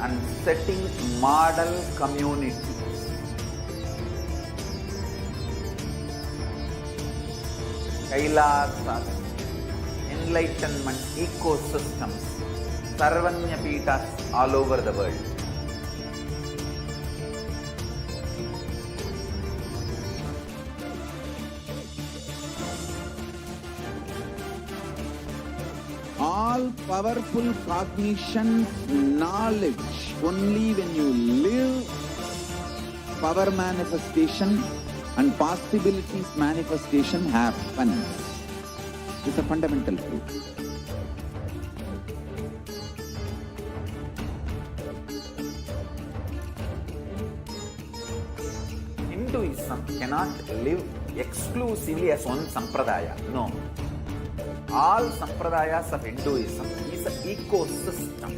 And setting model communities. Kailasas, enlightenment ecosystems, Sarvanya Pitas all over the world. All powerful cognition, knowledge, only when you live, power manifestation and possibilities manifestation happens. It's a fundamental truth. Hinduism cannot live exclusively as one sampradaya. No. All sampradayas of Hinduism is an ecosystem.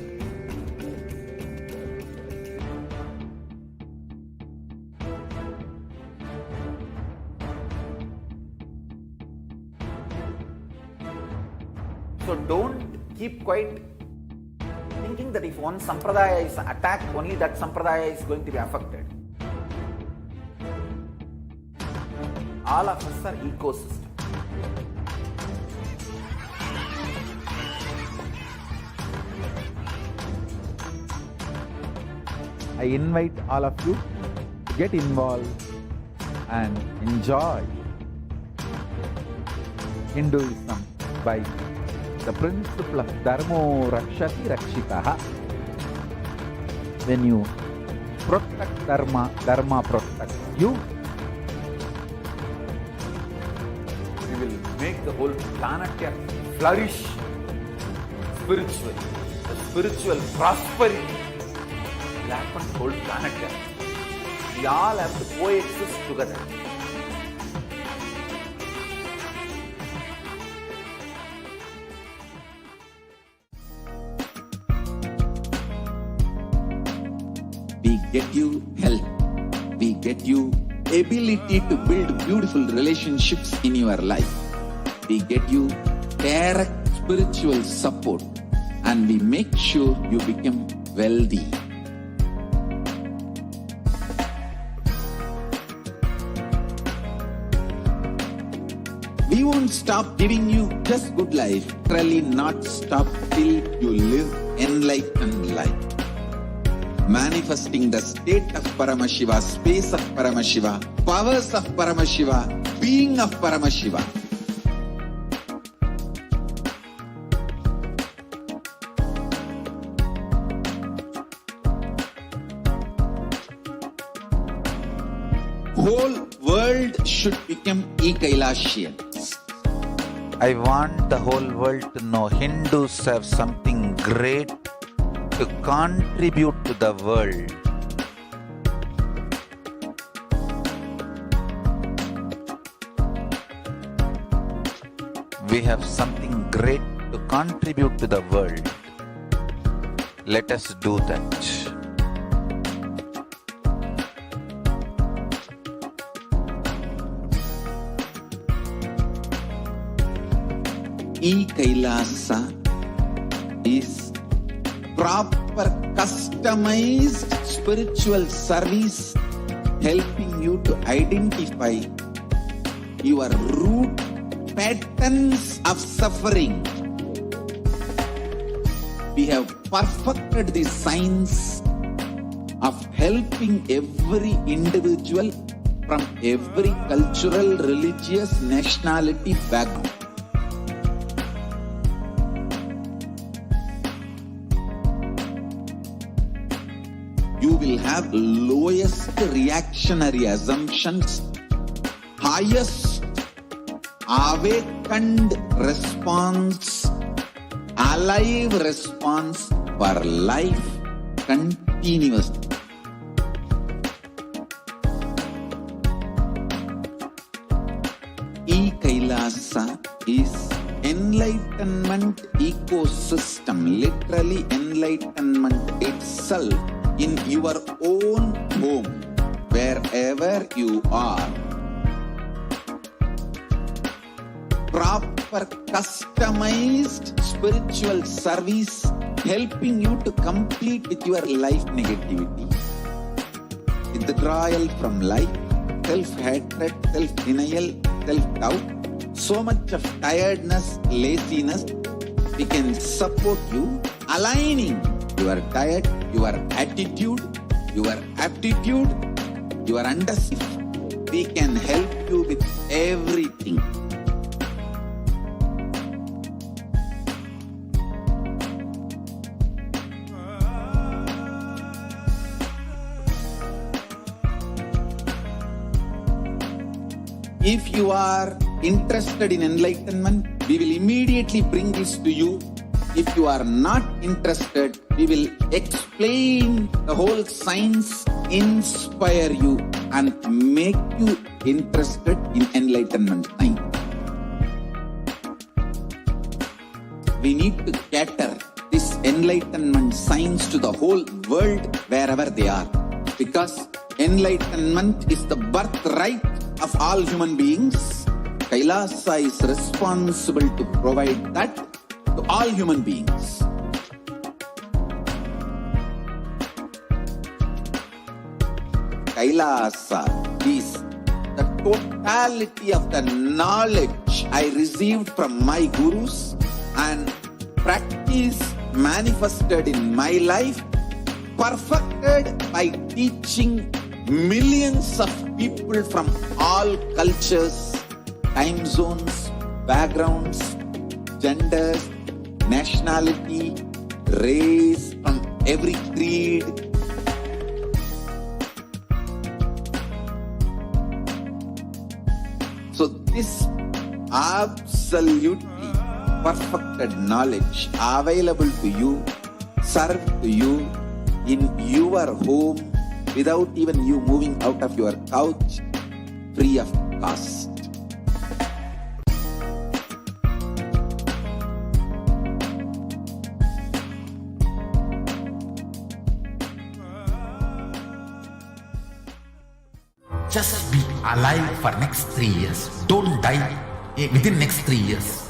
So don't keep quiet thinking that if one sampradaya is attacked, only that sampradaya is going to be affected. All of us are ecosystem. I invite all of you to get involved and enjoy Hinduism by The principle of dharmo rakshati rakshitaha. When you protect dharma, dharma protects you. We will make the whole planet flourish spiritually. The spiritual prosperity will happen to the whole planet. We all have to coexist together. We get you health. We get you ability to build beautiful relationships in your life. We get you direct spiritual support, and we make sure you become wealthy. We won't stop giving you just good life, really not stop till you live enlightened life. Manifesting the state of Paramashiva, space of Paramashiva, powers of Paramashiva, being of Paramashiva. Whole world should become e-Kailashians. I want the whole world to know Hindus have something great to contribute to the world. We have something great to contribute to the world. Let us do that. E-Kailasa is proper customized spiritual service helping you to identify your root patterns of suffering. We have perfected the science of helping every individual from every cultural, religious, nationality background. You will have lowest reactionary assumptions, highest awakened response, alive response for life continuously. E-Kailasa is enlightenment ecosystem, literally enlightenment itself in your own home, wherever you are. Proper customized spiritual service helping you to complete with your life negativity, withdrawal from life, self-hatred, self-denial, self-doubt, so much of tiredness, laziness. We can support you aligning your diet, your attitude, your aptitude, your understanding. We can help you with everything. If you are interested in enlightenment, we will immediately bring this to you. If you are not interested, we will explain the whole science, inspire you and make you interested in enlightenment science. We need to cater this enlightenment science to the whole world wherever they are, because enlightenment is the birthright of all human beings. Kailasa is responsible to provide that to all human beings. Kailasa is the totality of the knowledge I received from my gurus and practice manifested in my life, perfected by teaching millions of people from all cultures, time zones, backgrounds, genders, nationality, race, from every creed. So this absolutely perfected knowledge available to you, served to you in your home without even you moving out of your couch, free of cost. Just be alive for next 3 years. Don't die within next 3 years.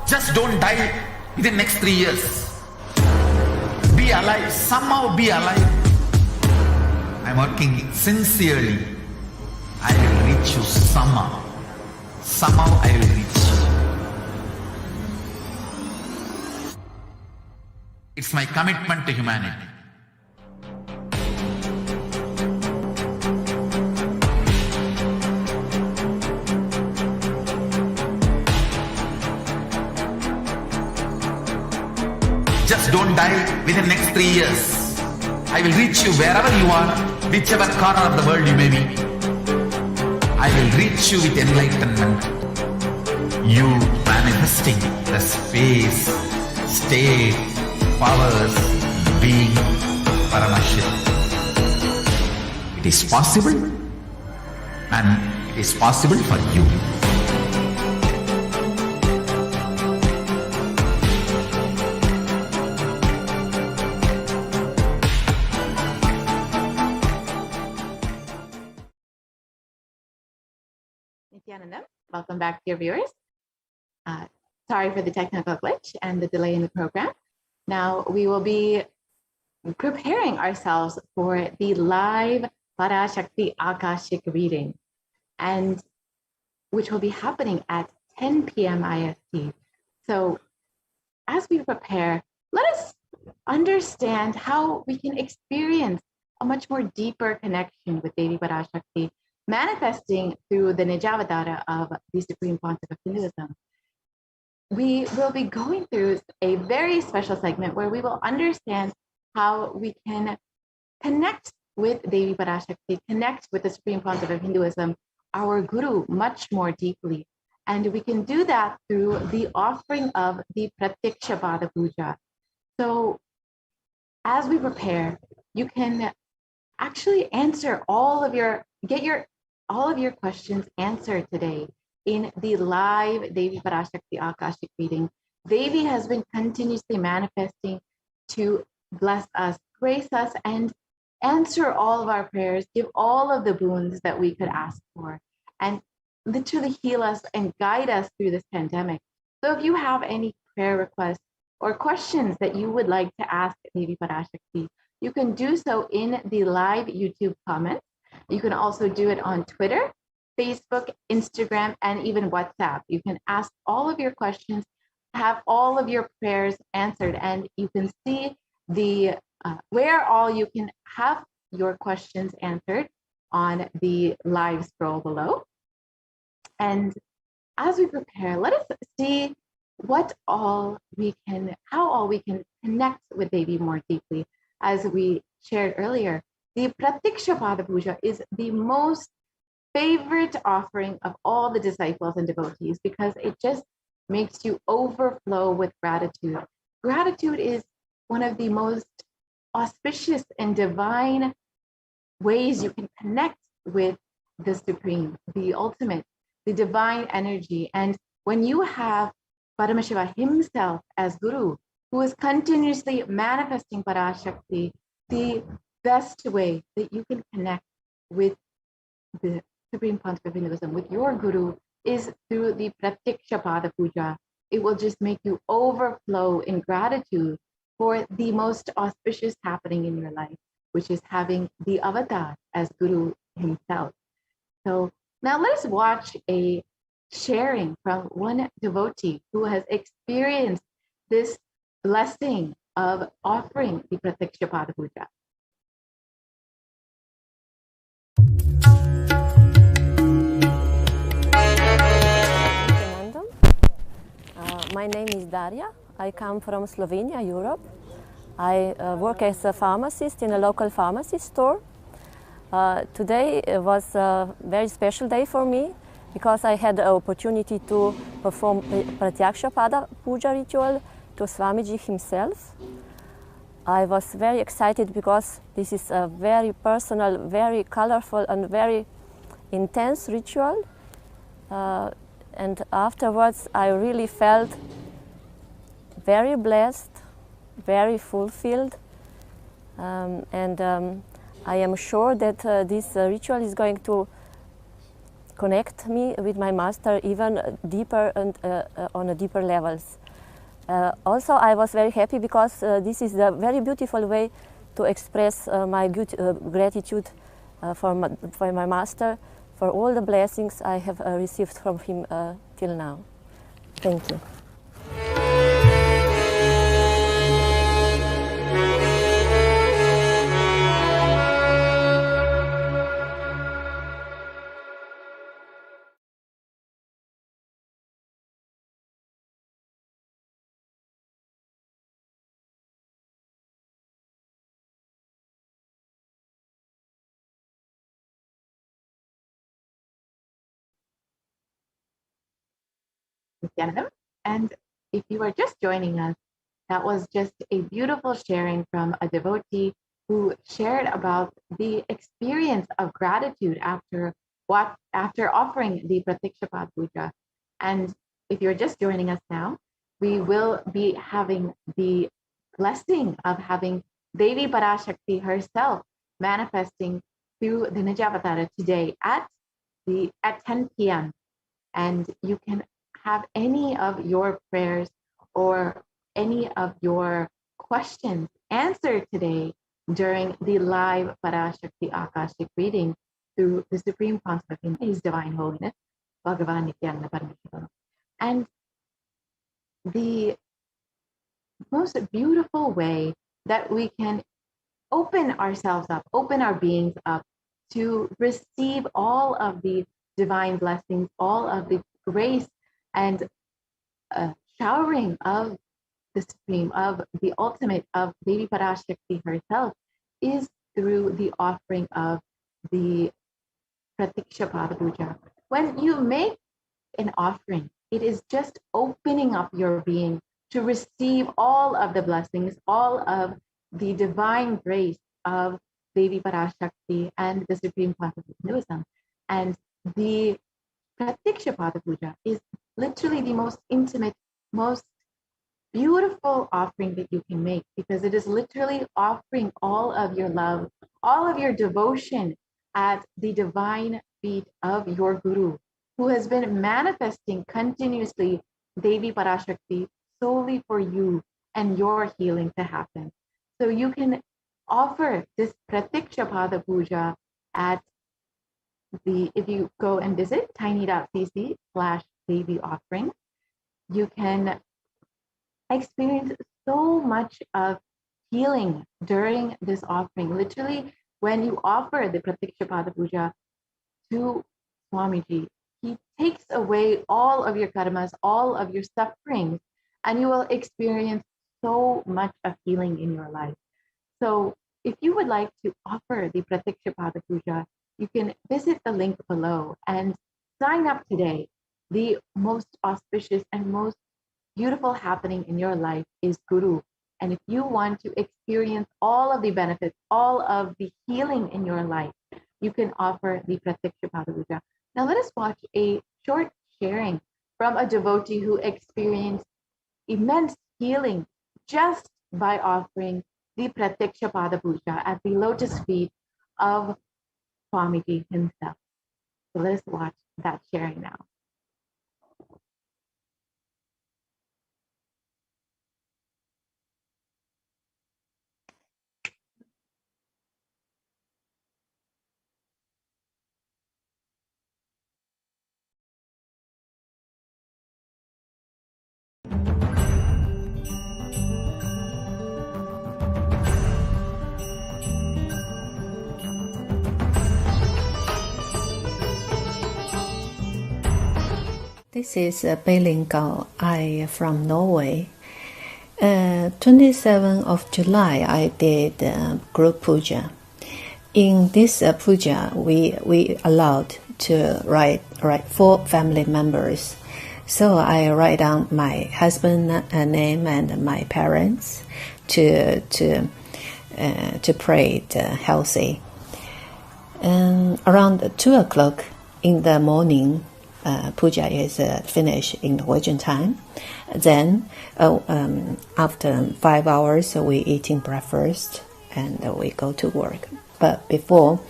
Just don't die within next 3 years. Be alive. Somehow be alive. I'm working sincerely. I will reach you somehow. Somehow I will reach you. It's my commitment to humanity. Just don't die within next 3 years. I will reach you wherever you are, whichever corner of the world you may be. I will reach you with enlightenment. You manifesting the space, state, powers, being Paramashivoham. It is possible, and it is possible for you. Nithyananda, welcome back, dear viewers. Sorry for the technical glitch and the delay in the program. Now we will be preparing ourselves for the live Parashakti Akashic reading, and which will be happening at 10 p.m. IST. So as we prepare, let us understand how we can experience a much more deeper connection with Devi Parashakti, manifesting through the Nijavatara of the Supreme Pontiff of Hinduism. We will be going through a very special segment where we will understand how we can connect with Devi Parashakti, connect with the Supreme Pontiff of Hinduism, our Guru, much more deeply. And we can do that through the offering of the Pratiksha Pada Puja. So as we prepare, you can actually answer all of your questions answered today in the live Devi Parashakti Akashic reading. Devi has been continuously manifesting to bless us, grace us, and answer all of our prayers, give all of the boons that we could ask for, and literally heal us and guide us through this pandemic. So if you have any prayer requests or questions that you would like to ask Devi Parashakti, you can do so in the live YouTube comments. You can also do it on Twitter, Facebook, Instagram, and even WhatsApp. You can ask all of your questions, have all of your prayers answered, and you can see the where all you can have your questions answered on the live scroll below. And as we prepare, let us see how all we can connect with Devi more deeply. As we shared earlier, the Pratiksha Pada Puja is the most favorite offering of all the disciples and devotees because it just makes you overflow with gratitude. Gratitude is one of the most auspicious and divine ways you can connect with the Supreme, the ultimate, the divine energy. And when you have Paramashiva himself as Guru, who is continuously manifesting Parashakti, the best way that you can connect with the Supreme Pontiff of Hinduism, with your Guru, is through the Pratiksha Pada Puja. It will just make you overflow in gratitude for the most auspicious happening in your life, which is having the avatar as Guru himself. So now let us watch a sharing from one devotee who has experienced this blessing of offering the Pratiksha Pada Puja. My name is Daria. I come from Slovenia, Europe. I work as a pharmacist in a local pharmacy store. Today was a very special day for me because I had the opportunity to perform Pratyaksha Pada Puja ritual to Swamiji himself. I was very excited because this is a very personal, very colorful and very intense ritual. And afterwards I really felt very blessed, very fulfilled. I am sure that this ritual is going to connect me with my master even deeper and on a deeper levels. Also, I was very happy because this is a very beautiful way to express my gratitude for my master, for all the blessings I have received from him till now. Thank you. Nithyanandam. And if you are just joining us, that was just a beautiful sharing from a devotee who shared about the experience of gratitude after offering the Pratyaksha Puja. And if you're just joining us now, we will be having the blessing of having Devi Parashakti herself manifesting through the Nijavatara today at 10 p.m. And you can have any of your prayers or any of your questions answered today during the live Parashakti Akashic reading through the Supreme Consort in His Divine Holiness, Bhagavan Nithyananda Paramashivam. And the most beautiful way that we can open ourselves up, open our beings up to receive all of the divine blessings, all of the grace and showering of the Supreme, of the ultimate, of Devi Parashakti herself, is through the offering of the Pratyaksha Pada Puja. When you make an offering, it is just opening up your being to receive all of the blessings, all of the divine grace of Devi Parashakti and the Supreme Consort of Hinduism. And the Pratyaksha Pada Puja is literally the most intimate, most beautiful offering that you can make, because it is literally offering all of your love, all of your devotion at the divine feet of your Guru, who has been manifesting continuously Devi Parashakti solely for you and your healing to happen. So you can offer this Pratyaksha Pada Puja at if you go and visit tiny.cc/Devi offering, you can experience so much of healing during this offering. Literally, when you offer the Pratyaksha Pada Puja to Swamiji, he takes away all of your karmas, all of your sufferings, and you will experience so much of healing in your life. So if you would like to offer the Pratyaksha Pada Puja, you can visit the link below and sign up today. The most auspicious and most beautiful happening in your life is Guru. And if you want to experience all of the benefits, all of the healing in your life, you can offer the Pratyaksha Pada Puja. Now let us watch a short sharing from a devotee who experienced immense healing just by offering the Pratyaksha Pada Puja at the lotus feet of Swamiji himself. So let us watch that sharing now. This is Beilin Gao. I from Norway. 27th of July, I did group puja. In this puja, we allowed to write 4 family members. So I write down my husband's name and my parents to pray healthy. Around 2 o'clock in the morning, puja is finished in Norwegian time. Then after 5 hours, we eating breakfast and we go to work. But before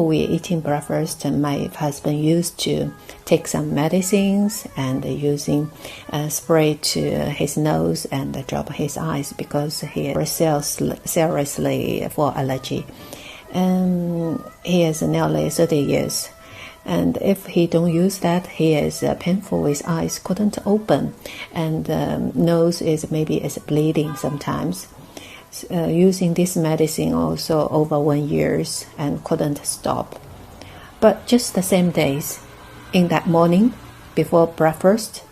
we eating breakfast, my husband used to take some medicines and using spray to his nose and drop his eyes because he is seriously for allergy. He is nearly 30 years. And if he don't use that, he is painful. His eyes couldn't open, and nose is bleeding sometimes. Using this medicine also over 1 year and couldn't stop. But just the same days, in that morning before breakfast,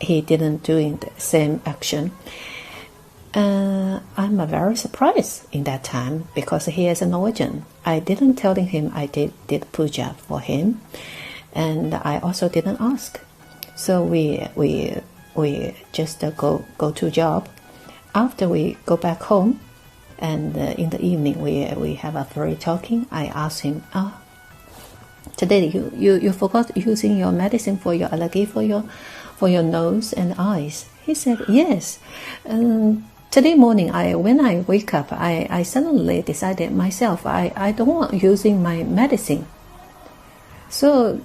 he didn't do the same action. I'm very surprised in that time because he is a Norwegian. I didn't tell him I did puja for him, and I also didn't ask. So we just go to job. After we go back home, and in the evening we have a free talking. I asked him, today you forgot using your medicine for your allergy for your nose and eyes. He said yes. Today morning, when I wake up, I suddenly decided myself I don't want using my medicine. So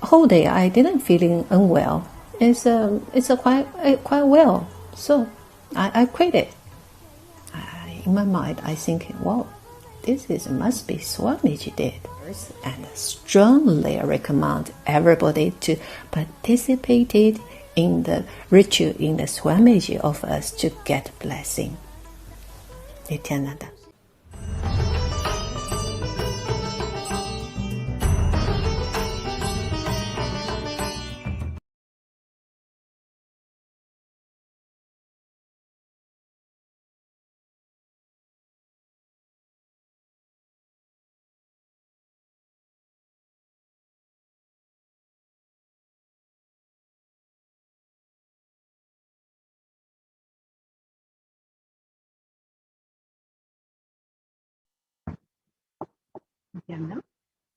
whole day I didn't feeling unwell. It's quite well. So I quit it. In my mind, I think, wow, this must be Swamiji did, and strongly recommend everybody to participate in the ritual in the Swamiji of us to get blessing. Nithyananda.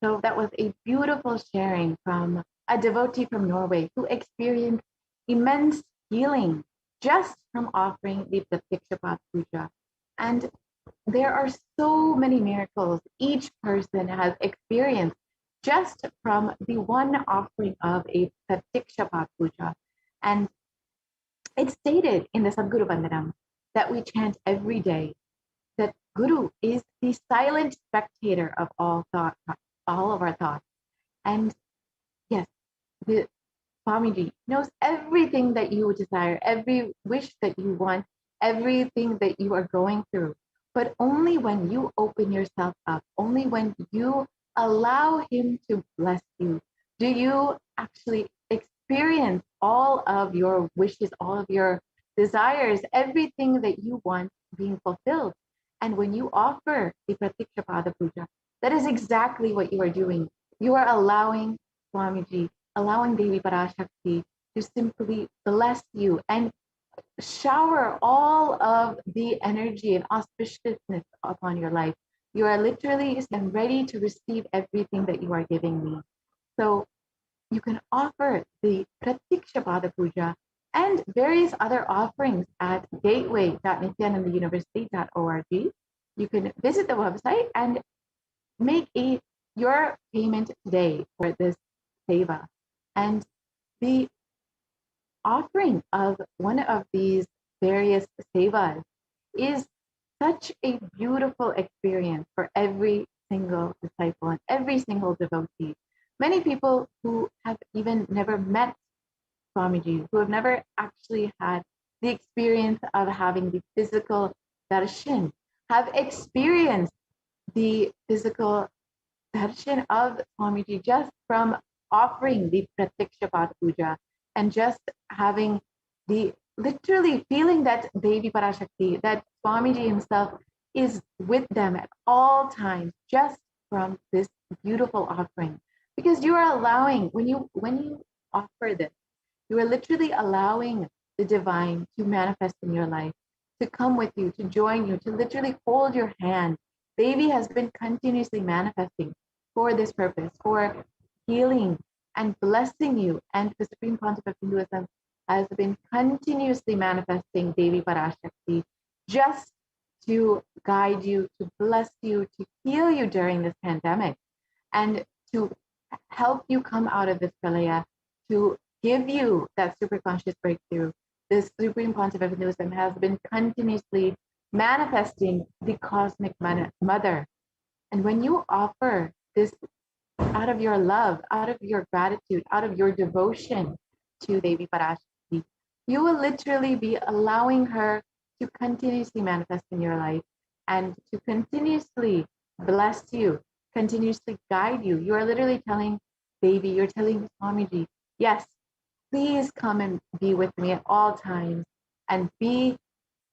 So that was a beautiful sharing from a devotee from Norway who experienced immense healing just from offering the Pratikshapat Puja. And there are so many miracles each person has experienced just from the one offering of a Pratikshapat Puja. And it's stated in the Sadguru Vandanam that we chant every day that Guru is the silent spectator of all thought, all of our thoughts. And yes, the Swamiji knows everything that you desire, every wish that you want, everything that you are going through. But only when you open yourself up, only when you allow him to bless you, do you actually experience all of your wishes, all of your desires, everything that you want being fulfilled. And when you offer the Pratikshapada Puja, that is exactly what you are doing. You are allowing Swamiji, allowing Devi Parashakti to simply bless you and shower all of the energy and auspiciousness upon your life. You are literally ready to receive everything that you are giving me. So you can offer the Pratikshapada Puja and various other offerings at gateway.nithyanandauniversity.org. You can visit the website and make your payment today for this seva. And the offering of one of these various sevas is such a beautiful experience for every single disciple and every single devotee. Many people who have even never met Swamiji, who have never actually had the experience of having the physical darshan, have experienced the physical darshan of Swamiji just from offering the Pratikshapat Puja. and just having the literally feeling that Devi Parashakti, that Swamiji himself is with them at all times, just from this beautiful offering. Because you are allowing, when you offer this, you are literally allowing the divine to manifest in your life, to come with you, to join you, to literally hold your hand. Devi has been continuously manifesting for this purpose, for healing and blessing you. And the Supreme Pontiff of Hinduism has been continuously manifesting Devi Parashakti just to guide you, to bless you, to heal you during this pandemic, and to help you come out of this pralaya, to give you that superconscious breakthrough. This Supreme Pontiff of Hinduism has been continuously manifesting the cosmic mother. And when you offer this out of your love, out of your gratitude, out of your devotion to Devi Parashakti, you will literally be allowing her to continuously manifest in your life and to continuously bless you, continuously guide you. You are literally telling Devi, you're telling Swamiji, yes, please come and be with me at all times and be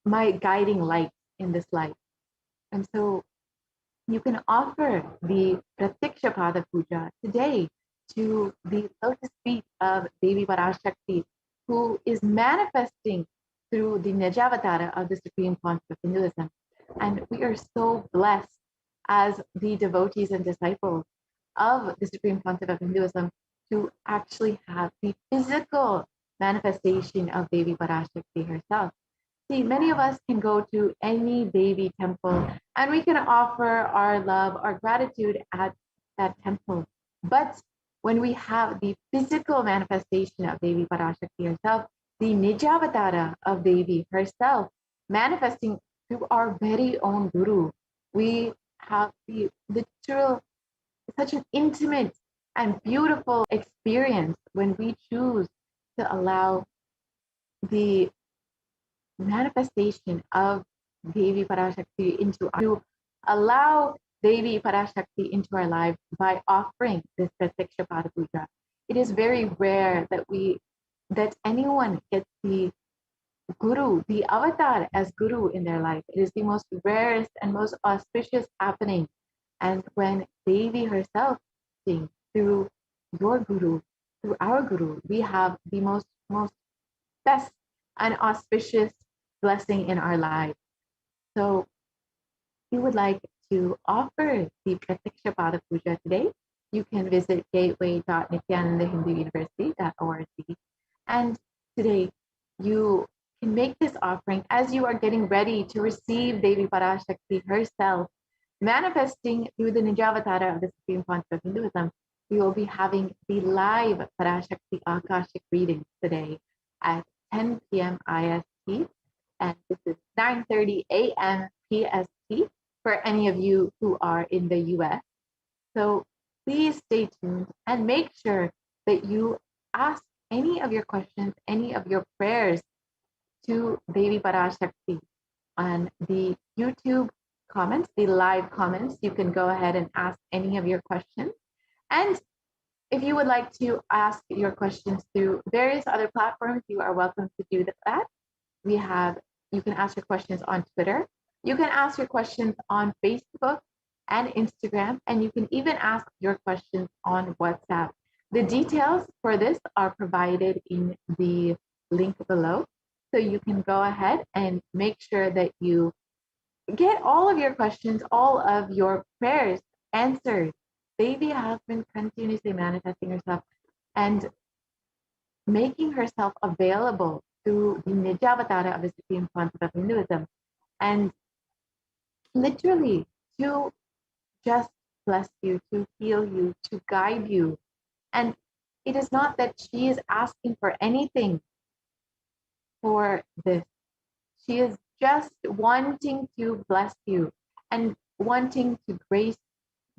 my guiding light in this life. And so you can offer the Pratiksha Pada Puja today to the lotus feet of Devi Parashakti, who is manifesting through the Nijavatara of the Supreme Pontiff of Hinduism. And we are so blessed as the devotees and disciples of the Supreme Pontiff of Hinduism to actually have the physical manifestation of Devi Parashakti herself. See, many of us can go to any Devi temple and we can offer our love, our gratitude at that temple. But when we have the physical manifestation of Devi Parashakti herself, the Nijavatara of Devi herself manifesting through our very own Guru, we have the literal, such an intimate and beautiful experience when we choose to allow the manifestation of Devi Parashakti to allow Devi Parashakti into our lives by offering this Pratiksha Pada Puja. It is very rare that anyone gets the Guru, the avatar as Guru in their life. It is the most rarest and most auspicious happening. And when Devi herself sings through your Guru, through our Guru, we have the most best and auspicious blessing in our lives. So if you would like to offer the Pratiksha Pada Puja today, you can visit gateway.nithyanandahinduuniversity.org. And today you can make this offering as you are getting ready to receive Devi Parashakti herself, manifesting through the Nijavatara of the Supreme Pontiff of Hinduism. We will be having the live Parashakti Akashic readings today at 10 p.m. IST, and this is 9:30 a.m. PST for any of you who are in the US. So please stay tuned and make sure that you ask any of your questions, any of your prayers to Devi Parashakti on the YouTube comments, the live comments. You can go ahead and ask any of your questions. And if you would like to ask your questions through various other platforms, you are welcome to do that. You can ask your questions on Twitter. You can ask your questions on Facebook and Instagram, and you can even ask your questions on WhatsApp. The details for this are provided in the link below. So you can go ahead and make sure that you get all of your questions, all of your prayers answered. Devi has been continuously manifesting herself and making herself available through the Nijavatara of the Supreme Pontiff of Hinduism, and literally to just bless you, to heal you, to guide you. And it is not that she is asking for anything for this. She is just wanting to bless you and wanting to grace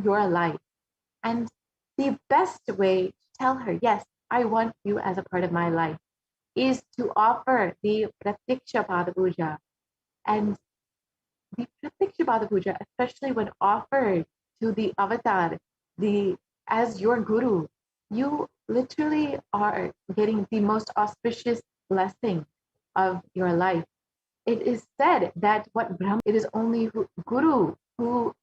your life. And the best way to tell her, yes, I want you as a part of my life, is to offer the Pratiksha Pada Puja. And the Pratiksha Pada Puja, especially when offered to the avatar, as your Guru, you literally are getting the most auspicious blessing of your life. It is said that it is only Guru who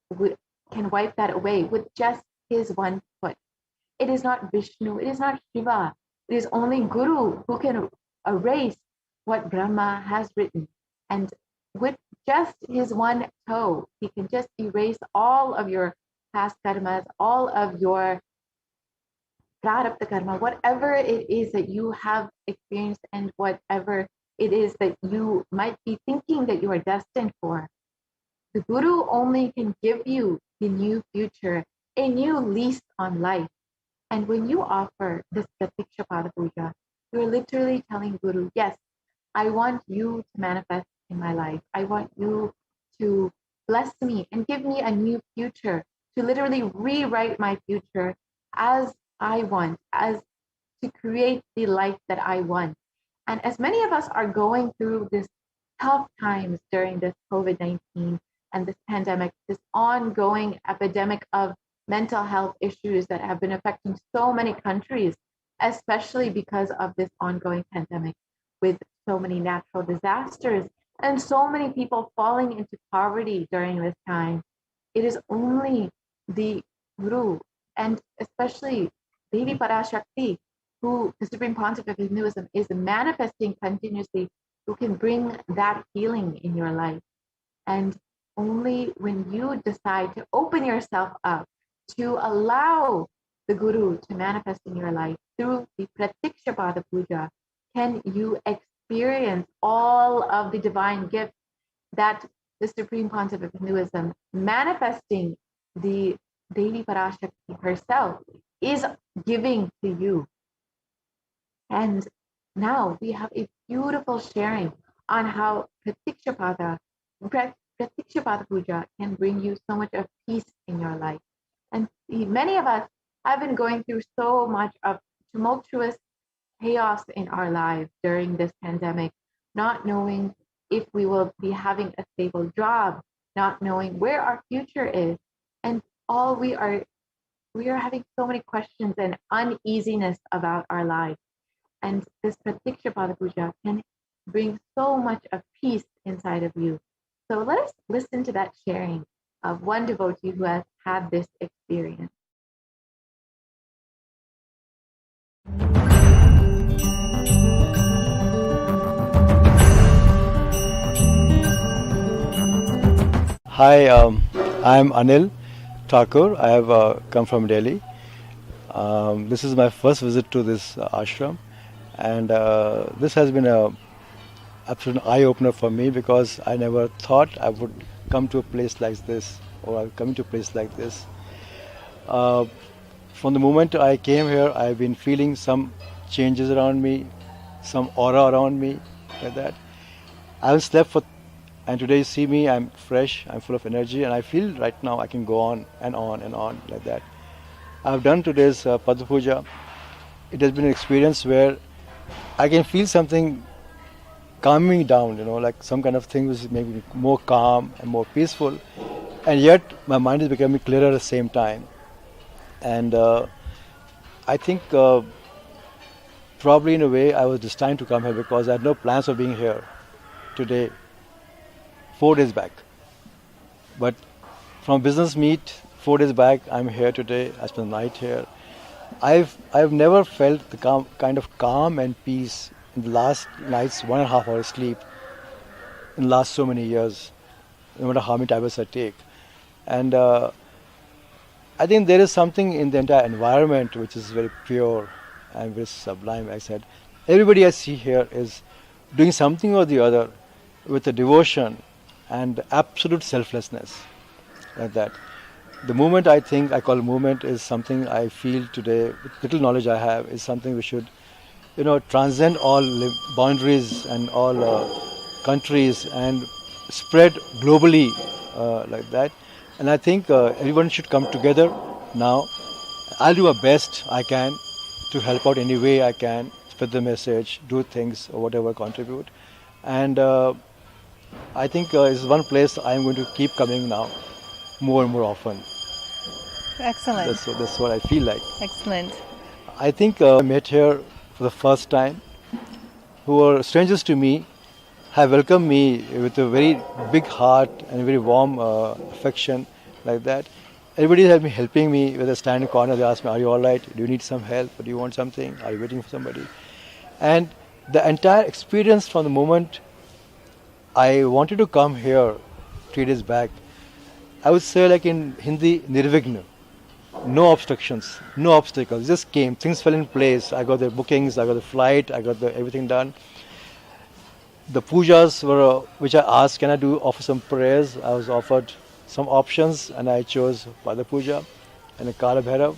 can wipe that away with just his one foot. It is not Vishnu, it is not Shiva. It is only Guru who can erase what Brahma has written. And with just his one toe, he can just erase all of your past karmas, all of your prarabdha karma, whatever it is that you have experienced and whatever it is that you might be thinking that you are destined for. The Guru only can give you the new future, a new lease on life. And when you offer this Pratiksha Pada Puja, you're literally telling Guru, yes, I want you to manifest in my life. I want you to bless me and give me a new future, to literally rewrite my future as I want, as to create the life that I want. And as many of us are going through this tough times during this COVID-19 and this pandemic, this ongoing epidemic of mental health issues that have been affecting so many countries, especially because of this ongoing pandemic, with so many natural disasters and so many people falling into poverty during this time. It is only the Guru and especially Devi Parashakti, who the Supreme Pontiff of Hinduism is manifesting continuously, who can bring that healing in your life. And only when you decide to open yourself up to allow the Guru to manifest in your life through the Pratiksha Pada Puja, can you experience all of the divine gifts that the Supreme Pontiff of Hinduism, manifesting the Devi Parashakti herself, is giving to you. And now we have a beautiful sharing on how Pratiksha Pada Puja can bring you so much of peace in your life. And many of us have been going through so much of tumultuous chaos in our lives during this pandemic, not knowing if we will be having a stable job, not knowing where our future is. And all we are having so many questions and uneasiness about our lives. And this Pratiksha Pada Puja can bring so much of peace inside of you. So let us listen to that sharing of one devotee who has had this experience. Hi, I'm Anil Thakur. I have come from Delhi. This is my first visit to this ashram, and this has been an absolute eye-opener for me, because I never thought I would come to a place like this, or I'll come to a place like this. From the moment I came here, I've been feeling some changes around me, some aura around me, like that. I haven't slept and today you see me, I'm fresh, I'm full of energy, and I feel right now I can go on and on and on like that. I've done today's Pada Puja. It has been an experience where I can feel something calming me down, like some kind of thing which is making me more calm and more peaceful, and yet my mind is becoming clearer at the same time. And I think probably in a way I was destined to come here, because I had no plans of being here today, 4 days back. But from business meet 4 days back, I'm here today. I spent the night here. I've never felt the kind of calm and peace in the last night's 1.5 hours sleep in the last so many years, no matter how many tablets I take. And I think there is something in the entire environment which is very pure and very sublime. I said, everybody I see here is doing something or the other with a devotion and absolute selflessness, like that. The movement, I think I call movement, is something I feel today, with little knowledge I have, is something we should, transcend all boundaries and all countries and spread globally, like that. And I think everyone should come together now. I'll do my best I can to help out any way I can, spread the message, do things or whatever, contribute. And I think it's one place I'm going to keep coming now more and more often. Excellent. That's what I feel like. Excellent. I think I met here for the first time, who were strangers to me, have welcomed me with a very big heart and very warm affection like that. Everybody has been helping me with a stand in the corner. They ask me, are you all right? Do you need some help? Or do you want something? Are you waiting for somebody? And the entire experience from the moment I wanted to come here 3 days back, I would say like in Hindi, nirvigna. No obstructions, no obstacles, just came. Things fell in place. I got the bookings, I got the flight, I got everything done. The pujas were, which I asked, can I offer some prayers? I was offered some options and I chose Pada Puja and a Kala Bhairav.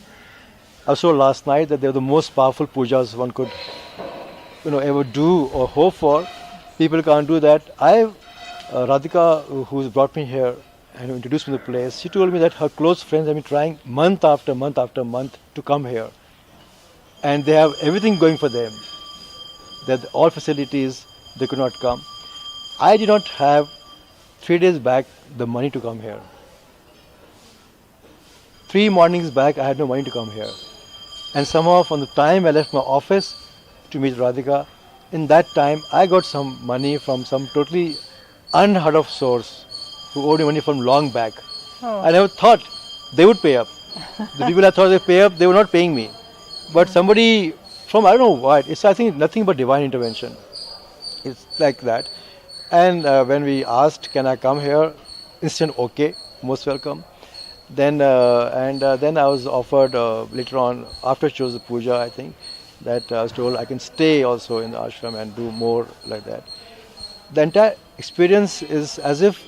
I was told last night that they were the most powerful pujas one could ever do or hope for. People can't do that. Radhika, who's brought me here and introduced me to the place, she told me that her close friends have been trying month after month after month to come here. And they have everything going for them. They have all facilities, they could not come. I did not have 3 days back the money to come here. 3 mornings back I had no money to come here. And somehow from the time I left my office to meet Radhika, in that time I got some money from some totally unheard of source who owed me money from long back. Oh. I never thought they would pay up. The people I thought they pay up, they were not paying me. But somebody from, I don't know what, it's I think nothing but divine intervention. It's like that. And when we asked, can I come here? Instant okay, most welcome. Then then I was offered later on, after I chose the puja, I think, that I was told I can stay also in the ashram and do more like that. The entire experience is as if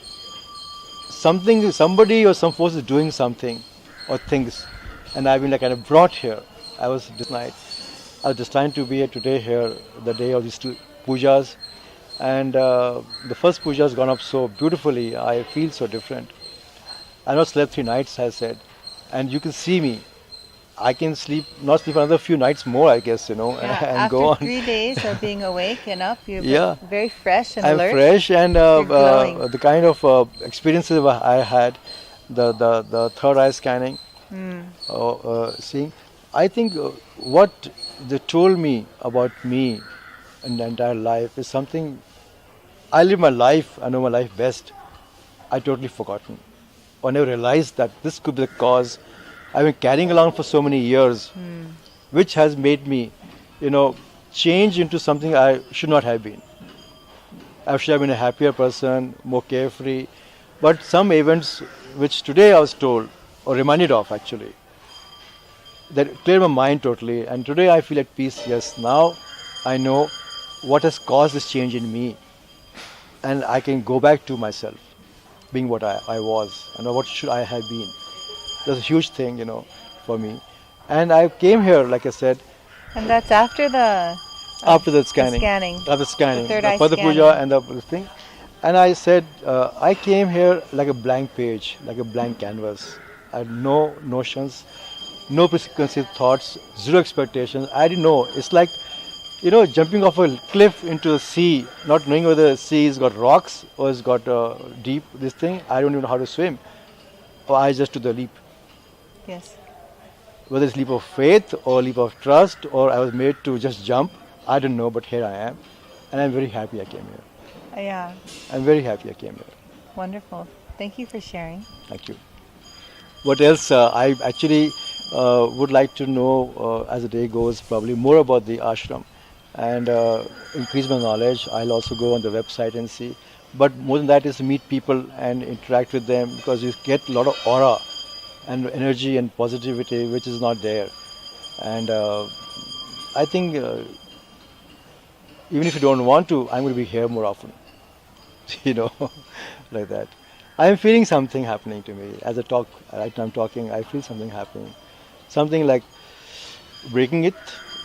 somebody or some force is doing something or things, and I've been like kind of brought here. I was this night. I was just trying to be here today here, the day of these 2 pujas, and the first puja has gone up so beautifully. I feel so different. I not slept 3 nights, I said, and you can see me. I can not sleep another few nights more, I guess, and go on. After 3 days of being awake and up, you're very fresh and I'm alert. fresh, and the kind of experiences I had, the third eye scanning, seeing, I think what they told me about me in the entire life is something. I live my life, I know my life best. I totally forgotten. I never realized that this could be the cause I've been carrying along for so many years, which has made me, change into something I should not have been. I should have been a happier person, more carefree. But some events which today I was told, or reminded of actually, that cleared my mind totally. And today I feel at peace. Yes, now I know what has caused this change in me. And I can go back to myself, being what I was, and what should I have been. That's a huge thing, for me. And I came here, like I said. And that's after the scanning. After scanning. The third eye for the scanning. puja and the thing. And I said, I came here like a blank page, like a blank canvas. I had no notions, no preconceived thoughts, zero expectations. I didn't know. It's like, jumping off a cliff into the sea, not knowing whether the sea has got rocks or it's got deep, this thing. I don't even know how to swim. Or I just took the leap. Yes. Whether it's leap of faith or leap of trust or I was made to just jump, I don't know, but here I am. And I'm very happy I came here. Yeah. I'm very happy I came here. Wonderful. Thank you for sharing. Thank you. What else? I actually would like to know, as the day goes, probably more about the ashram and increase my knowledge. I'll also go on the website and see. But more than that is to meet people and interact with them, because you get a lot of aura and energy and positivity which is not there. And I think even if you don't want to, I'm going to be here more often. Like that. I'm feeling something happening to me. As I talk, right now I'm talking, I feel something happening. Something like breaking it,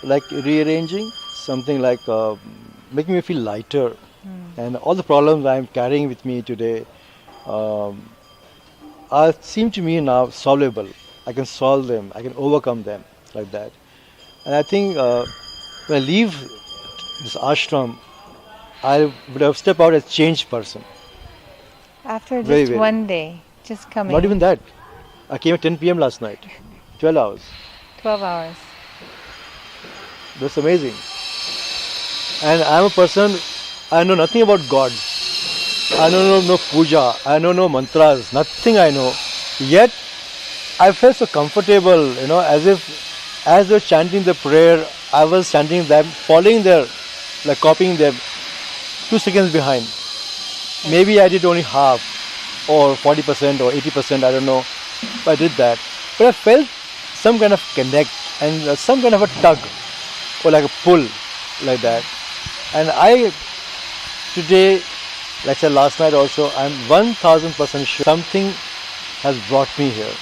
like rearranging, something like making me feel lighter. And all the problems I'm carrying with me today seem to me now solvable. I can solve them, I can overcome them, like that. And I think when I leave this ashram, I would have stepped out as a changed person. After just one day, just coming. Not even that. I came at 10 p.m. last night. 12 hours. 12 hours. That's amazing. And I'm a person, I know nothing about God. I know no puja, I know no mantras, nothing I know. Yet, I felt so comfortable, as if, as they were chanting the prayer, I was chanting them, following their, like copying them, 2 seconds behind. Maybe I did only half, or 40% or 80%, I don't know. But I did that. But I felt some kind of connect and some kind of a tug, or like a pull, like that. And I, today, like I said last night also, I'm 1000% sure something has brought me here.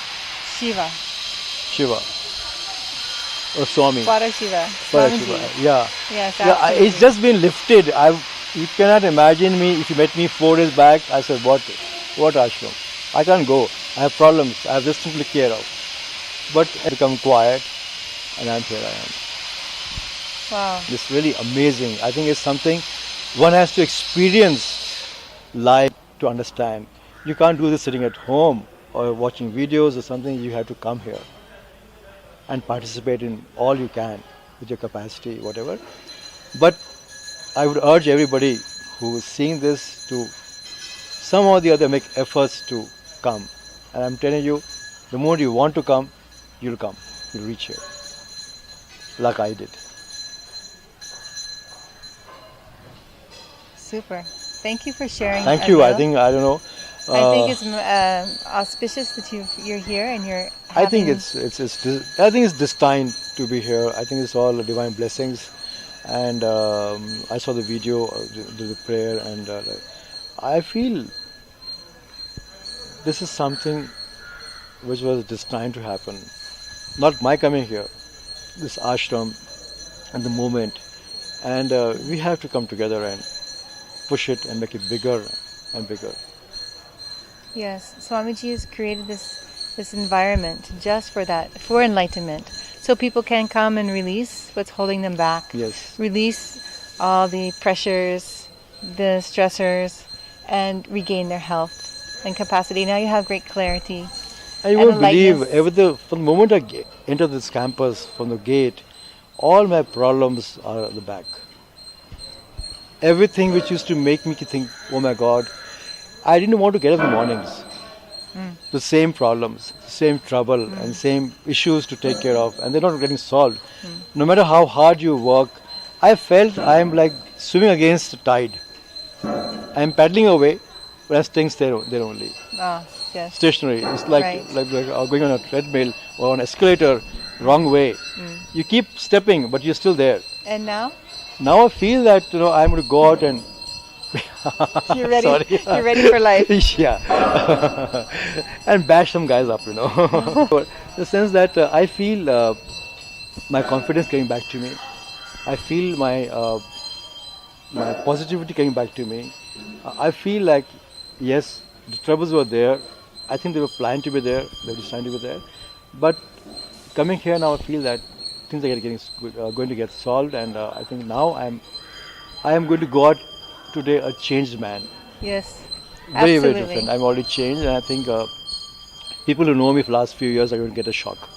Shiva. Or Swami. Parashiva. Yeah. Yes, Yeah, it's just been lifted. You cannot imagine me, if you met me 4 days back, I said, what ashram? I can't go. I have problems. I have this to take care of. But I become quiet, and here I am. Wow. It's really amazing. I think it's something one has to experience live to understand. You can't do this sitting at home or watching videos or something. You have to come here and participate in all you can with your capacity, whatever. But I would urge everybody who is seeing this to somehow or the other make efforts to come. And I'm telling you, the more you want to come, you'll come. You'll reach here. Like I did. Super. Thank you for sharing. Thank you. Adil. I don't know. I think it's auspicious that you're here and you're. I think it's destined to be here. I think it's all divine blessings. And I saw the video, the prayer, and I feel this is something which was destined to happen. Not my coming here, this ashram and the movement. And we have to come together and push it and make it bigger and bigger. Yes, Swamiji has created this environment just for that, for enlightenment. So people can come and release what's holding them back. Yes. Release all the pressures, the stressors, and regain their health and capacity. Now you have great clarity. I won't believe, from the moment I enter this campus, from the gate, all my problems are at the back. Everything which used to make me think, oh my God, I didn't want to get up in the mornings. The same problems, same trouble, and same issues to take care of, and they're not getting solved. No matter how hard you work, I felt I'm like swimming against the tide. I'm paddling away, but I'm staying there only. Yes. Stationary. It's like going on a treadmill or on an escalator, wrong way. You keep stepping, but you're still there. And now? Now I feel that I'm going to go out and you're ready. You're ready for life. Yeah, and bash some guys up, the sense that I feel my confidence coming back to me. I feel my positivity coming back to me. I feel like, yes, the troubles were there. I think they were planned to be there. They were designed to be there. But coming here now, I feel that things are going to get solved, and I think now I am going to go out today a changed man. Yes, very, absolutely. very different. I'm already changed, and I think people who know me for the last few years are going to get a shock.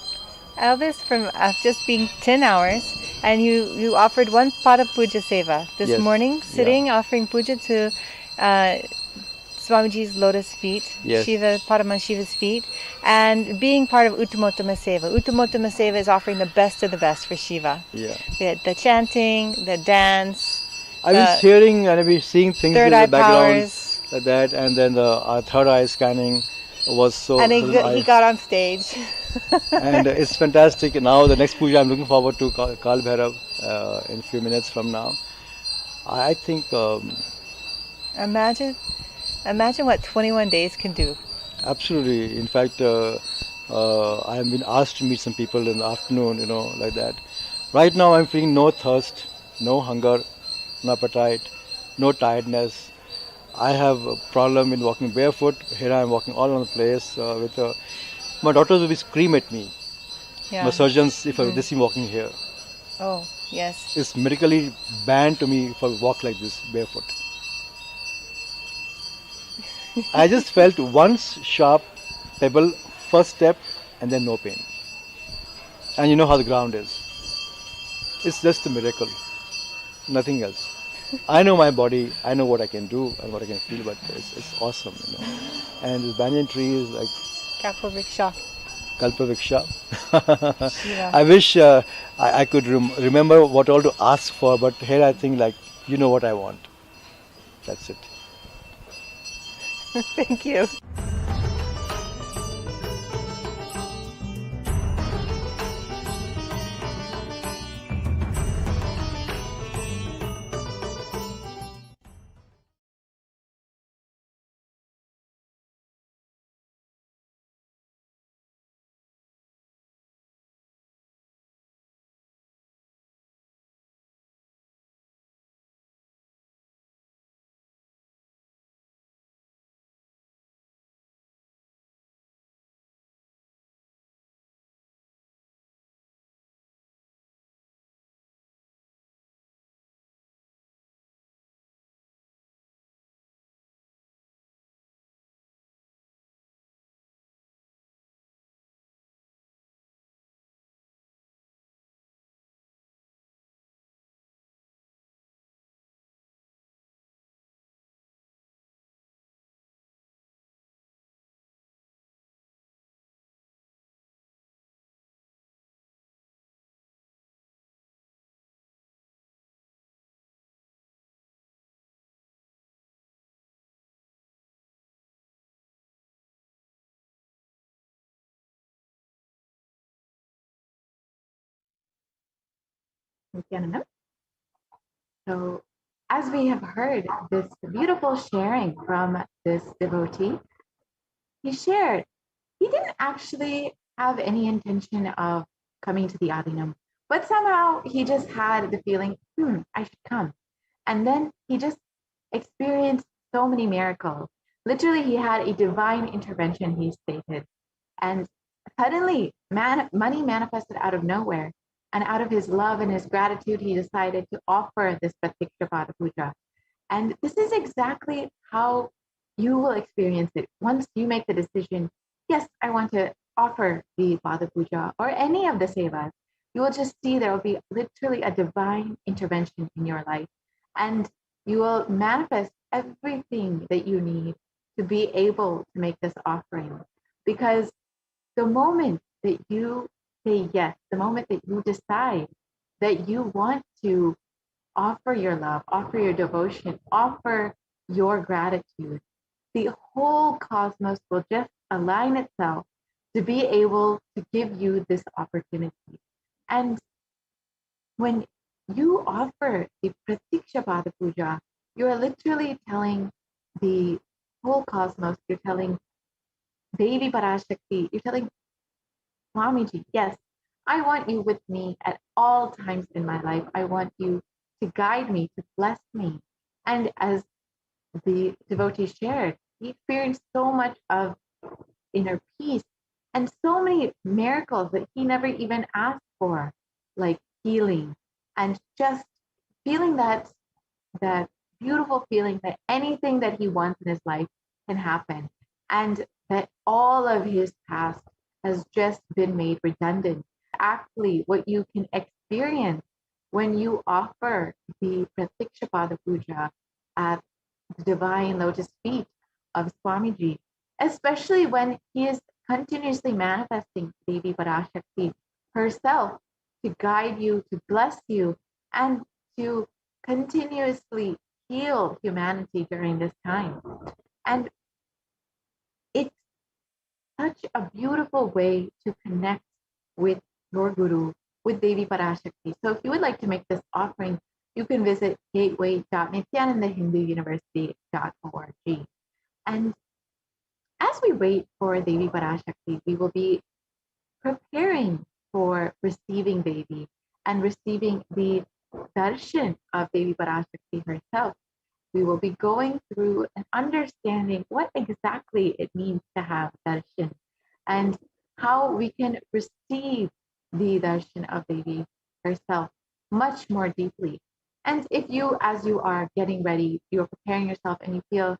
Elvis, from just being 10 hours, and you offered one pot of puja seva this morning, sitting, offering puja to Swamiji's lotus feet, Shiva, Paramashiva's feet, and being part of Uttamottama Seva. Uttamottama Seva is offering the best of the best for Shiva. Yeah. The chanting, the dance. I was hearing and I was seeing things in the background like that, and then the third eye scanning was so. And he got on stage. And it's fantastic. Now the next puja I'm looking forward to Kal Bhairav in a few minutes from now. I think. Imagine what 21 days can do. Absolutely. In fact, I have been asked to meet some people in the afternoon, like that. Right now I'm feeling no thirst, no hunger, no appetite, no tiredness. I have a problem in walking barefoot. Here I am walking all over the place. My doctors will scream at me. Yeah. My surgeons, if they see me walking here. Oh, yes. It's medically banned to me if I walk like this barefoot. I just felt one sharp pebble, first step, and then no pain. And you know how the ground is. It's just a miracle, nothing else. I know my body, I know what I can do and what I can feel, but it's awesome, you know. And this banyan tree is like Kalpavriksha. Kalpavriksha. Shiva. I wish I could remember what all to ask for, but here I think like, you know what I want. That's it. Thank you. Nithyananda. So, as we have heard this beautiful sharing from this devotee, he shared he didn't actually have any intention of coming to the Adinam, but somehow he just had the feeling, I should come. And then he just experienced so many miracles. Literally, he had a divine intervention, he stated. And suddenly, money manifested out of nowhere. And out of his love and his gratitude, he decided to offer this Pratikshapada Puja. And this is exactly how you will experience it. Once you make the decision, yes, I want to offer the Pada Puja or any of the sevas, you will just see there will be literally a divine intervention in your life. And you will manifest everything that you need to be able to make this offering. Because the moment that you say yes, the moment that you decide that you want to offer your love, offer your devotion, offer your gratitude, the whole cosmos will just align itself to be able to give you this opportunity. And when you offer the Pratikshapada Puja, you are literally telling the whole cosmos, you're telling Devi Parashakti, you're telling Swamiji, yes, I want you with me at all times in my life. I want you to guide me, to bless me. And as the devotee shared, he experienced so much of inner peace and so many miracles that he never even asked for, like healing and just feeling that beautiful feeling that anything that he wants in his life can happen, and that all of his past has just been made redundant. Actually, what you can experience when you offer the Pratikshapada Puja at the divine lotus feet of Swamiji, especially when he is continuously manifesting Devi Parashakti herself to guide you, to bless you, and to continuously heal humanity during this time. And it's such a beautiful way to connect with your Guru, with Devi Parashakti. So if you would like to make this offering, you can visit gateway.nithyanandahinduuniversity.org. And as we wait for Devi Parashakti, we will be preparing for receiving Devi and receiving the darshan of Devi Parashakti herself. We will be going through and understanding what exactly it means to have darshan and how we can receive the darshan of Devi herself much more deeply. And if you, as you are getting ready, you're preparing yourself and you feel,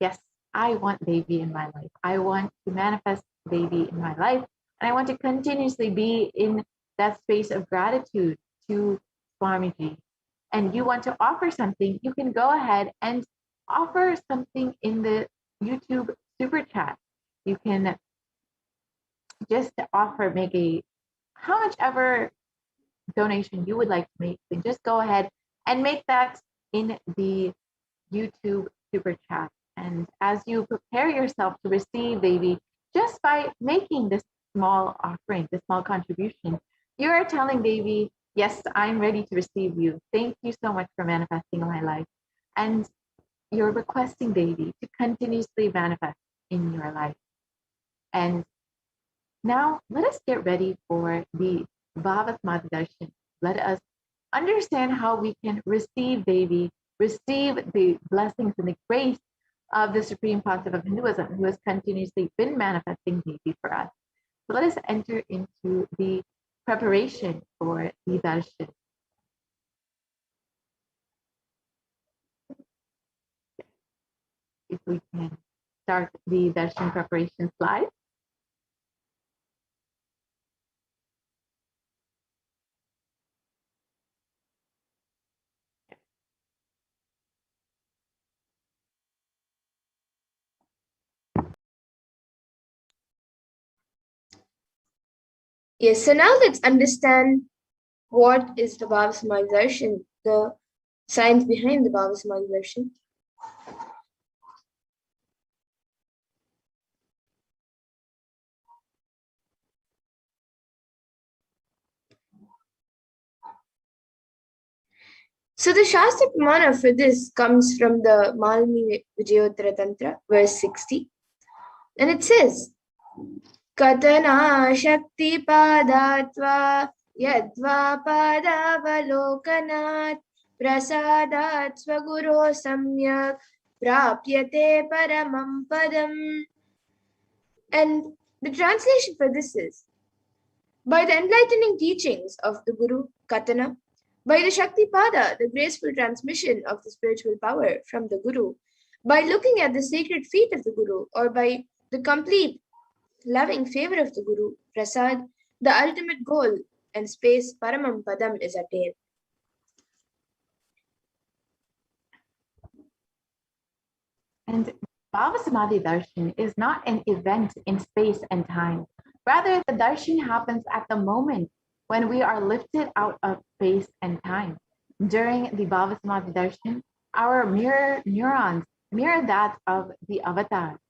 yes, I want Devi in my life. I want to manifest Devi in my life. And I want to continuously be in that space of gratitude to Swamiji and you want to offer something, you can go ahead and offer something in the YouTube super chat. You can just make how much ever donation you would like to make, then just go ahead and make that in the YouTube super chat. And as you prepare yourself to receive, baby, just by making this small offering, this small contribution, you are telling baby, yes, I'm ready to receive you. Thank you so much for manifesting in my life. And you're requesting baby to continuously manifest in your life. And now let us get ready for the Bhava Samadhi Darshan. Let us understand how we can receive baby, receive the blessings and the grace of the Supreme Pontiff of Hinduism, who has continuously been manifesting baby for us. So let us enter into the preparation for the darshan. If we can start the darshan preparation slide. Yes, so now let's understand what is the Bhava Samadhi Darshan, the science behind the Bhava Samadhi Darshan. So the Shastra Pramana for this comes from the Malmi Vijayottara Tantra, verse 60. And it says, Katana Shakti Padatva Yadva Padavalokanat Prasadat Swaguro Samyak Prapyate Paramam Padam. And the translation for this is, by the enlightening teachings of the Guru Katana, by the Shakti Pada, the graceful transmission of the spiritual power from the Guru, by looking at the sacred feet of the Guru, or by the complete loving favor of the Guru, Prasad, the ultimate goal and space Paramam Padam is attained. And Bhava Samadhi Darshan is not an event in space and time. Rather, the darshan happens at the moment when we are lifted out of space and time. During the Bhava Samadhi Darshan, our mirror neurons mirror that of the avatar.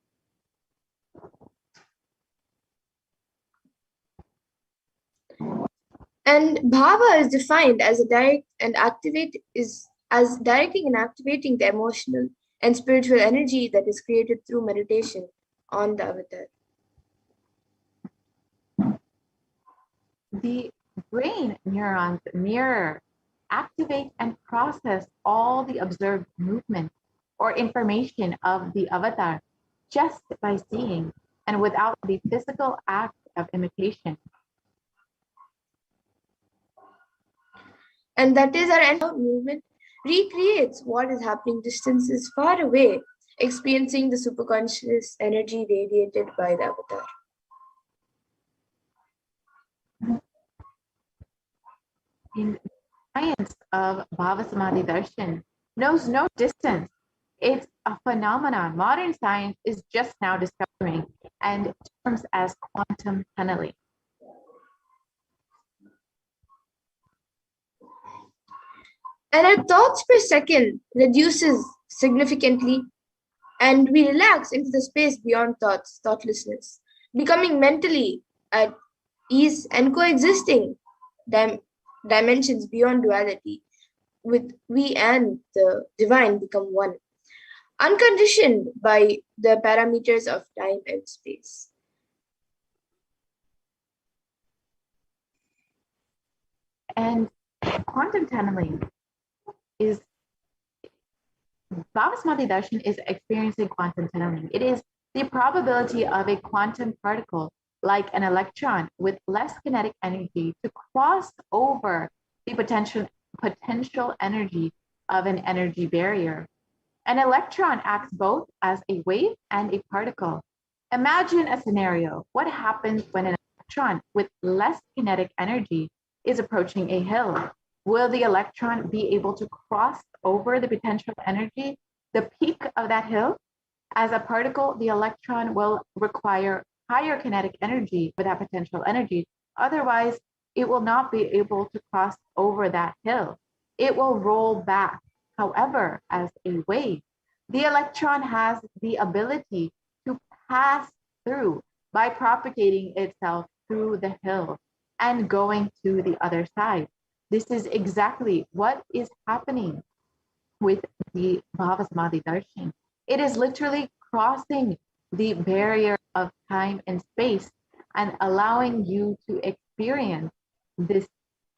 And bhava is defined as directing and activating the emotional and spiritual energy that is created through meditation on the avatar. The brain neurons mirror, activate, and process all the observed movement or information of the avatar just by seeing and without the physical act of imitation. And that is our entire movement recreates what is happening distances far away, experiencing the superconscious energy radiated by the avatar. In the science of Bhava Samadhi Darshan knows no distance. It's a phenomenon modern science is just now discovering and terms as quantum tunneling. And our thoughts per second reduces significantly, and we relax into the space beyond thoughtlessness, becoming mentally at ease and coexisting dimensions beyond duality, with we and the divine become one, unconditioned by the parameters of time and space. And quantum tunneling is Bhava Samadhi Darshan is experiencing quantum tunneling. It is the probability of a quantum particle like an electron with less kinetic energy to cross over the potential energy of an energy barrier. An electron acts both as a wave and a particle. Imagine a scenario. What happens when an electron with less kinetic energy is approaching a hill? Will the electron be able to cross over the potential energy, the peak of that hill? As a particle, the electron will require higher kinetic energy for that potential energy. Otherwise, it will not be able to cross over that hill. It will roll back. However, as a wave, the electron has the ability to pass through by propagating itself through the hill and going to the other side. This is exactly what is happening with the Bhava Samadhi Darshan. It is literally crossing the barrier of time and space and allowing you to experience this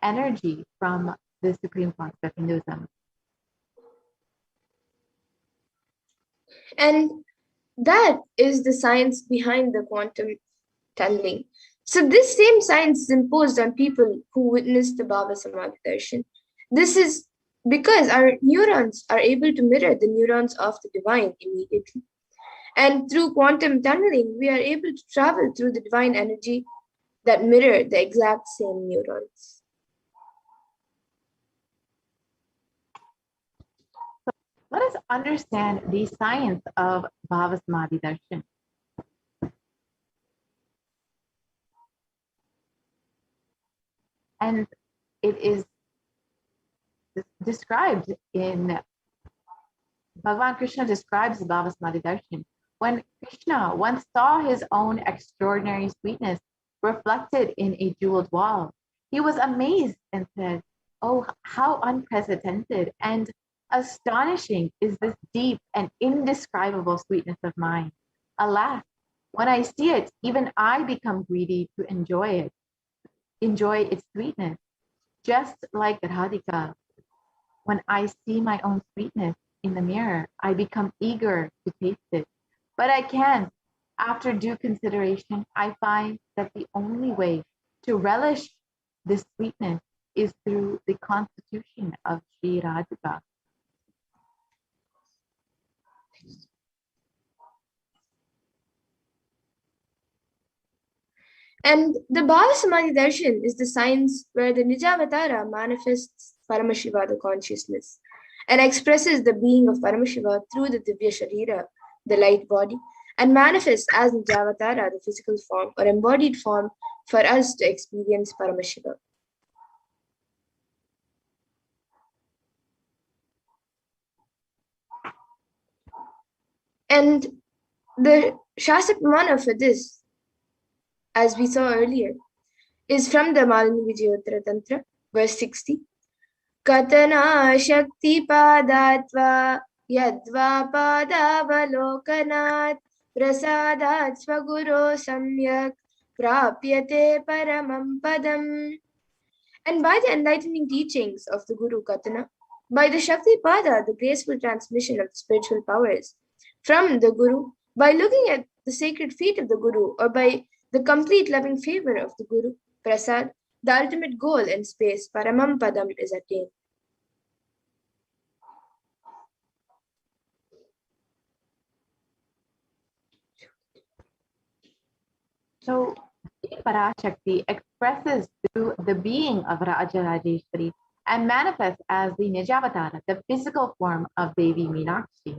energy from the supreme concept of Hinduism. And that is the science behind the quantum tunneling. So this same science is imposed on people who witness the Bhava Samadhi Darshan. This is because our neurons are able to mirror the neurons of the divine immediately. And through quantum tunneling, we are able to travel through the divine energy that mirror the exact same neurons. Let us understand the science of Bhava Samadhi Darshan. And it is described in Bhagavan Krishna describes the Bhava Samadhi Darshan. When Krishna once saw his own extraordinary sweetness reflected in a jeweled wall, he was amazed and said, "Oh, how unprecedented and astonishing is this deep and indescribable sweetness of mine. Alas, when I see it, even I become greedy to enjoy its sweetness. Just like Radhika, when I see my own sweetness in the mirror, I become eager to taste it. But I can't. After due consideration, I find that the only way to relish this sweetness is through the constitution of Sri Radhika." And the Bhava Samadhi Darshan is the science where the Nijavatara manifests Paramashiva, the consciousness, and expresses the being of Paramashiva through the Divya Sharira, the light body, and manifests as Nijavatara, the physical form or embodied form for us to experience Paramashiva. And the Shastra Pramana for this, as we saw earlier, is from the Malini Vijayottara Tantra, verse 60. Katana Shakti Padatva Yadva Padavalokanat Prasadat Swaguro Samyak Prapyate Paramam Padam. And by the enlightening teachings of the Guru Katana, by the Shakti Pada, the graceful transmission of the spiritual powers from the Guru, by looking at the sacred feet of the Guru, or by the complete loving favor of the Guru, Prasad, the ultimate goal in space, Paramam Padam, is attained. So Parashakti expresses through the being of Raja Rajeshwari and manifests as the Nijavatara, the physical form of Devi Meenakshi.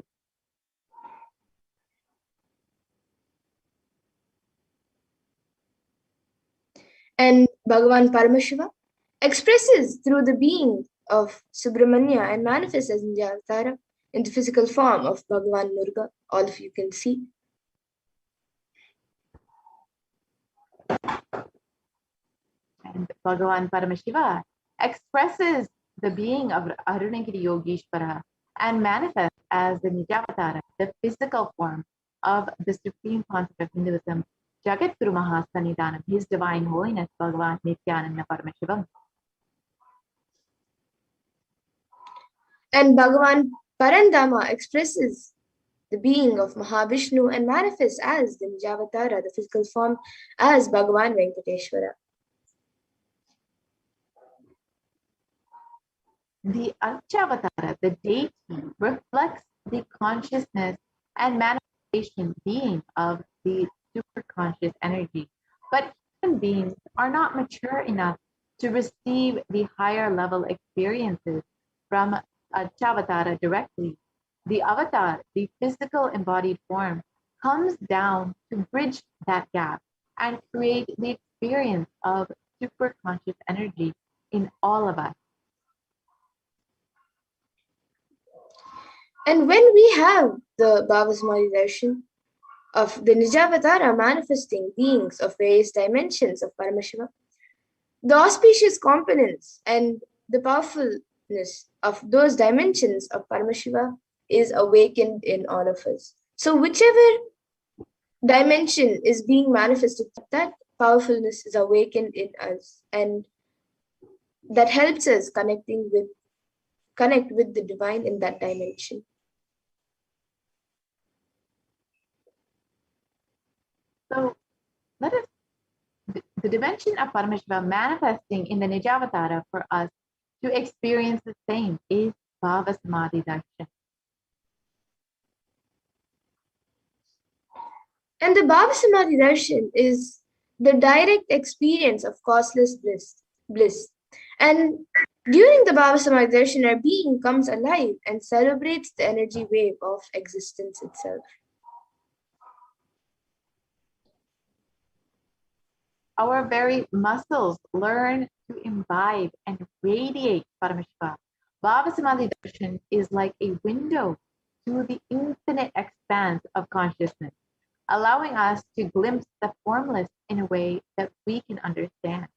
And Bhagavan Paramashiva expresses through the being of Subramanya and manifests as Nijavatara in the physical form of Bhagavan Murga, all of you can see. And Bhagavan Paramashiva expresses the being of Arunagiri Yogeshwara and manifests as the Nijavatara, the physical form of the supreme concept of Hinduism, Jagat Guru Mahasanidanam, His Divine Holiness, Bhagavan Nithyananda Paramashivam. And Bhagavan Parandama expresses the being of Mahavishnu and manifests as the Nijavatara, the physical form, as Bhagavan Venkateshwara. The Archavatara, the deity, reflects the consciousness and manifestation being of the superconscious energy. But human beings are not mature enough to receive the higher level experiences from Chavatara directly. The avatar, the physical embodied form, comes down to bridge that gap and create the experience of super conscious energy in all of us. And when we have the Bhavasamadhi darshan of the Nijavatara manifesting beings of various dimensions of Paramashiva, the auspicious components and the powerfulness of those dimensions of Paramashiva is awakened in all of us. So whichever dimension is being manifested, that powerfulness is awakened in us, and that helps us connect with the divine in that dimension. So let us, the dimension of Paramashiva manifesting in the Nijavatara for us to experience the same is Bhavasamadhi darshan. And the Bhavasamadhi darshan is the direct experience of causeless bliss. And during the Bhavasamadhi darshan, our being comes alive and celebrates the energy wave of existence itself. Our very muscles learn to imbibe and radiate Paramashiva. Bhavasamadhi darshan is like a window to the infinite expanse of consciousness, allowing us to glimpse the formless in a way that we can understand.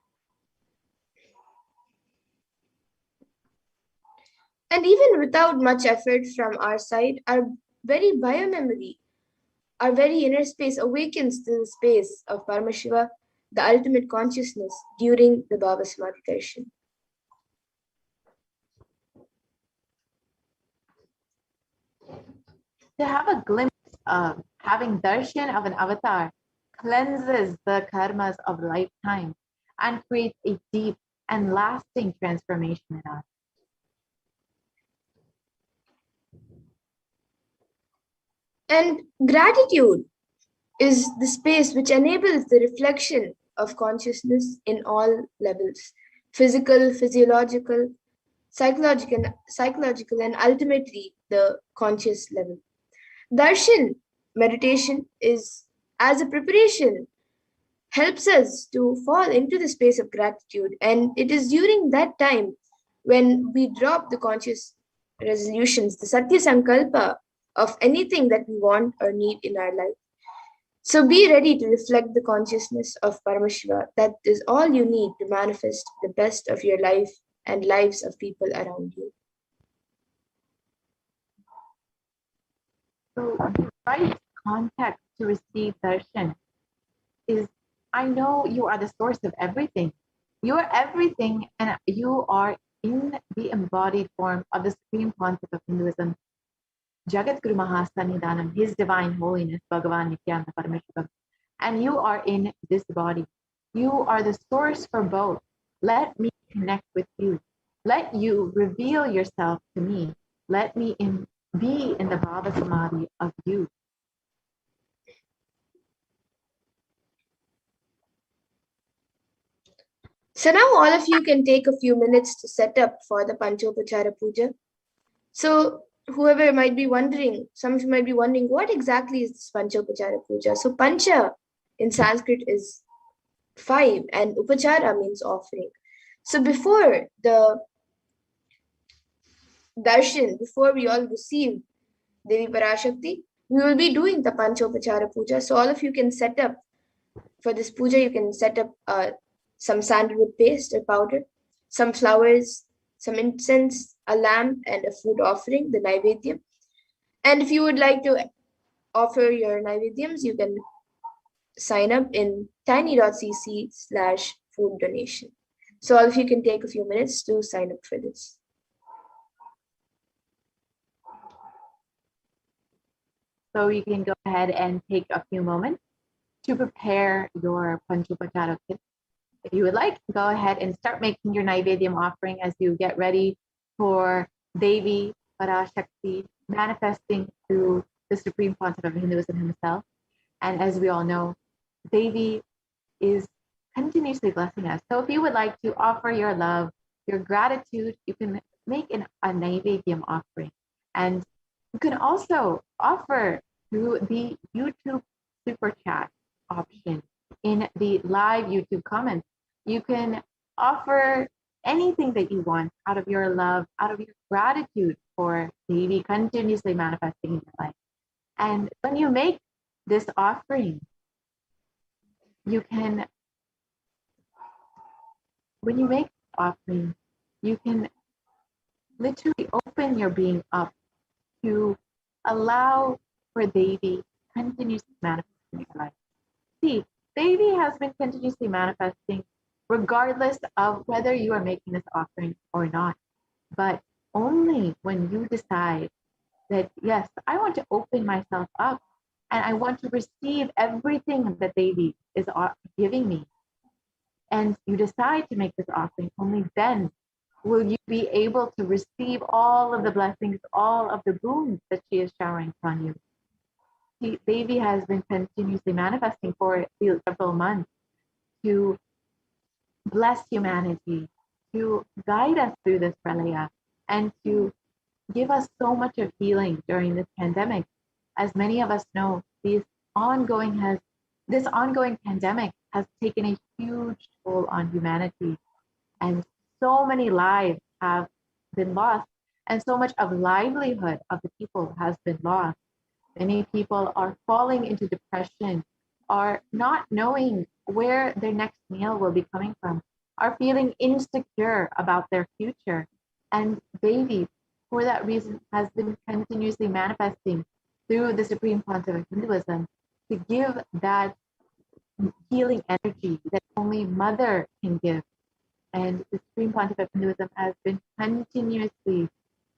And even without much effort from our side, our very biomemory, our very inner space awakens to the space of Paramashiva, the ultimate consciousness, during the Bhavasamadhi darshan. To have a glimpse of having darshan of an avatar cleanses the karmas of lifetime and creates a deep and lasting transformation in us. And gratitude is the space which enables the reflection of consciousness in all levels: physical, physiological, psychological, and ultimately the conscious level. Darshan meditation is, as a preparation, helps us to fall into the space of gratitude. And it is during that time when we drop the conscious resolutions, the Satya Sankalpa of anything that we want or need in our life. So be ready to reflect the consciousness of Paramashiva. That is all you need to manifest the best of your life and lives of people around you. So the right context to receive darshan is, I know you are the source of everything. You are everything, and you are in the embodied form of the Supreme Concept of Hinduism, Jagat Guru Mahasannidhanam, His Divine Holiness, Bhagavan Nithyananda Paramashivam. And you are in this body. You are the source for both. Let me connect with you. Let you reveal yourself to me. Let me be in the Bhava Samadhi of you. So now all of you can take a few minutes to set up for the Panchopachara Puja. So whoever might be wondering, some of you might be wondering, what exactly is this Panchopachara Puja? So Pancha in Sanskrit is 5 and Upachara means offering. So before the darshan, before we all receive Devi Parashakti, we will be doing the Panchopachara Puja. So all of you can set up for this puja, you can set up some sandalwood paste or powder, some flowers, some incense, a lamp, and a food offering, the Naivedyam. And if you would like to offer your Naivedyams, you can sign up in tiny.cc/food donation. So all of you can take a few minutes to sign up for this. So you can go ahead and take a few moments to prepare your Panchopachara kit. If you would like, go ahead and start making your Naivedyam offering as you get ready for Devi Parashakti manifesting through the Supreme Concept of Hinduism himself. And as we all know, Devi is continuously blessing us. So if you would like to offer your love, your gratitude, you can make a Naivedyam offering. And you can also offer through the YouTube super chat option in the live YouTube comments. You can offer anything that you want out of your love, out of your gratitude for Devi continuously manifesting in your life. And when you make this offering, you can, when you make offering, you can literally open your being up to allow for Devi continuously manifesting in your life. See, Devi has been continuously manifesting regardless of whether you are making this offering or not. But only when you decide that, yes, I want to open myself up and I want to receive everything that Devi is giving me, and you decide to make this offering, only then will you be able to receive all of the blessings, all of the boons that she is showering upon you. See, Devi has been continuously manifesting for several months to bless humanity, to guide us through this pralaya, and to give us so much of healing during this pandemic. As many of us know, this ongoing pandemic has taken a huge toll on humanity, and so many lives have been lost, and so much of livelihood of the people has been lost. Many people are falling into depression, are not knowing where their next meal will be coming from, are feeling insecure about their future. And Devi, for that reason, has been continuously manifesting through the Supreme Pontiff of Hinduism to give that healing energy that only Mother can give. And the Supreme Pontiff of Hinduism has been continuously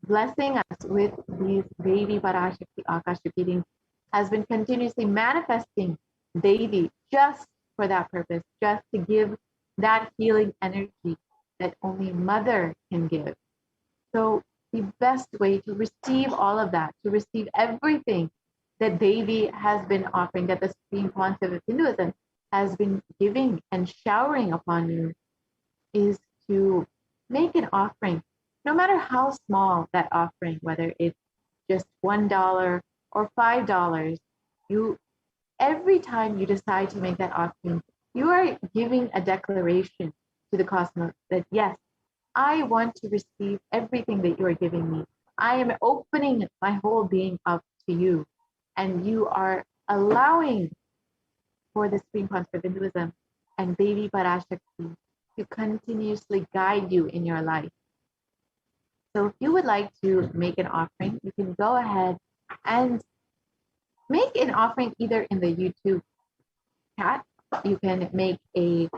blessing us with these Devi Parashakti Akashic readings, has been continuously manifesting Devi just for that purpose, just to give that healing energy that only Mother can give. So the best way to receive all of that, to receive everything that Devi has been offering, that the Supreme Pontiff of Hinduism has been giving and showering upon you, is to make an offering, no matter how small that offering, whether it's just $1 or $5. Every time you decide to make that offering, you are giving a declaration to the cosmos that, yes, I want to receive everything that you are giving me. I am opening my whole being up to you. And you are allowing for the Supreme Pontiff of Hinduism and Devi Parashakti to continuously guide you in your life. So if you would like to make an offering, you can go ahead and make an offering either in the YouTube chat. You can make a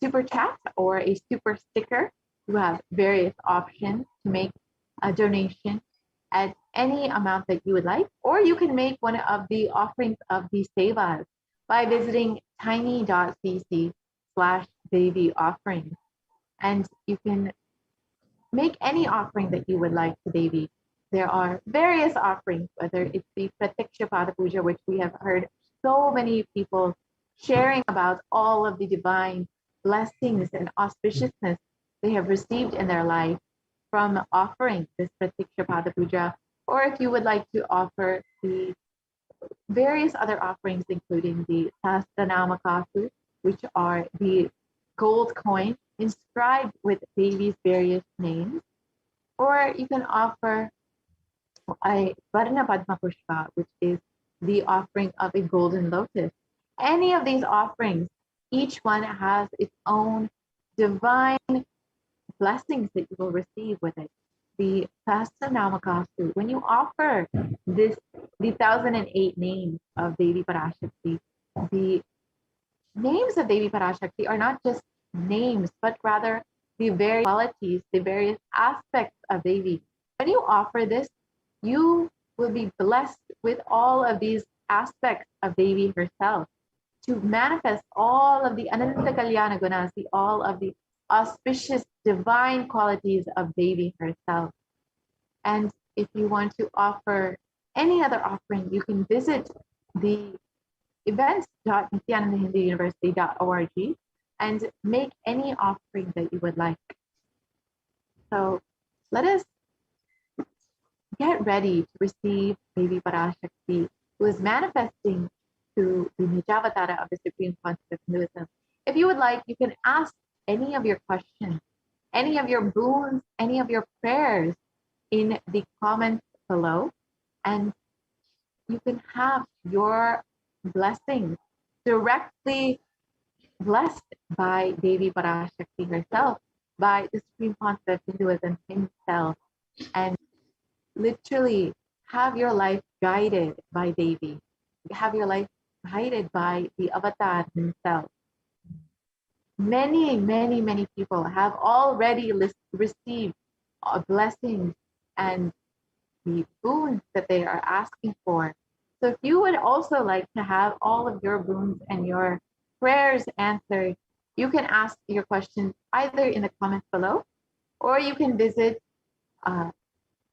super chat or a super sticker. You have various options to make a donation at any amount that you would like, or you can make one of the offerings of the sevas by visiting tiny.cc/Devi offerings. And you can make any offering that you would like to Devi. There are various offerings, whether it's the Pratiksha Pada Puja, which we have heard so many people sharing about all of the divine blessings and auspiciousness they have received in their life from offering this Pratiksha Pada Puja, or if you would like to offer the various other offerings, including the Sahasranama Kasu, which are the gold coin inscribed with Devi's various names, or you can offer a Varna Padma Pushpa, which is the offering of a golden lotus. Any of these offerings, each one has its own divine blessings that you will receive with it. The Sahasranama Kasu, when you offer the 1008 names of Devi Parashakti, the names of Devi Parashakti are not just names, but rather the various qualities, the various aspects of Devi. When you offer this, you will be blessed with all of these aspects of Devi herself to manifest all of the Ananta Kalyana Gunas, all of the auspicious divine qualities of Devi herself. And if you want to offer any other offering, you can visit the events.nithyanandahinduuniversity.org and make any offering that you would like. So let us get ready to receive Devi Parashakti, who is manifesting through the Nijavatara of the Supreme Concept of Hinduism. If you would like, you can ask any of your questions, any of your boons, any of your prayers in the comments below, and you can have your blessings directly blessed by Devi Parashakti herself, by the Supreme Concept of Hinduism himself, and literally have your life guided by Devi, have your life guided by the avatar himself. Many, many, many people have already received blessings and the boons that they are asking for. So if you would also like to have all of your boons and your prayers answered, you can ask your questions either in the comments below, or you can visit our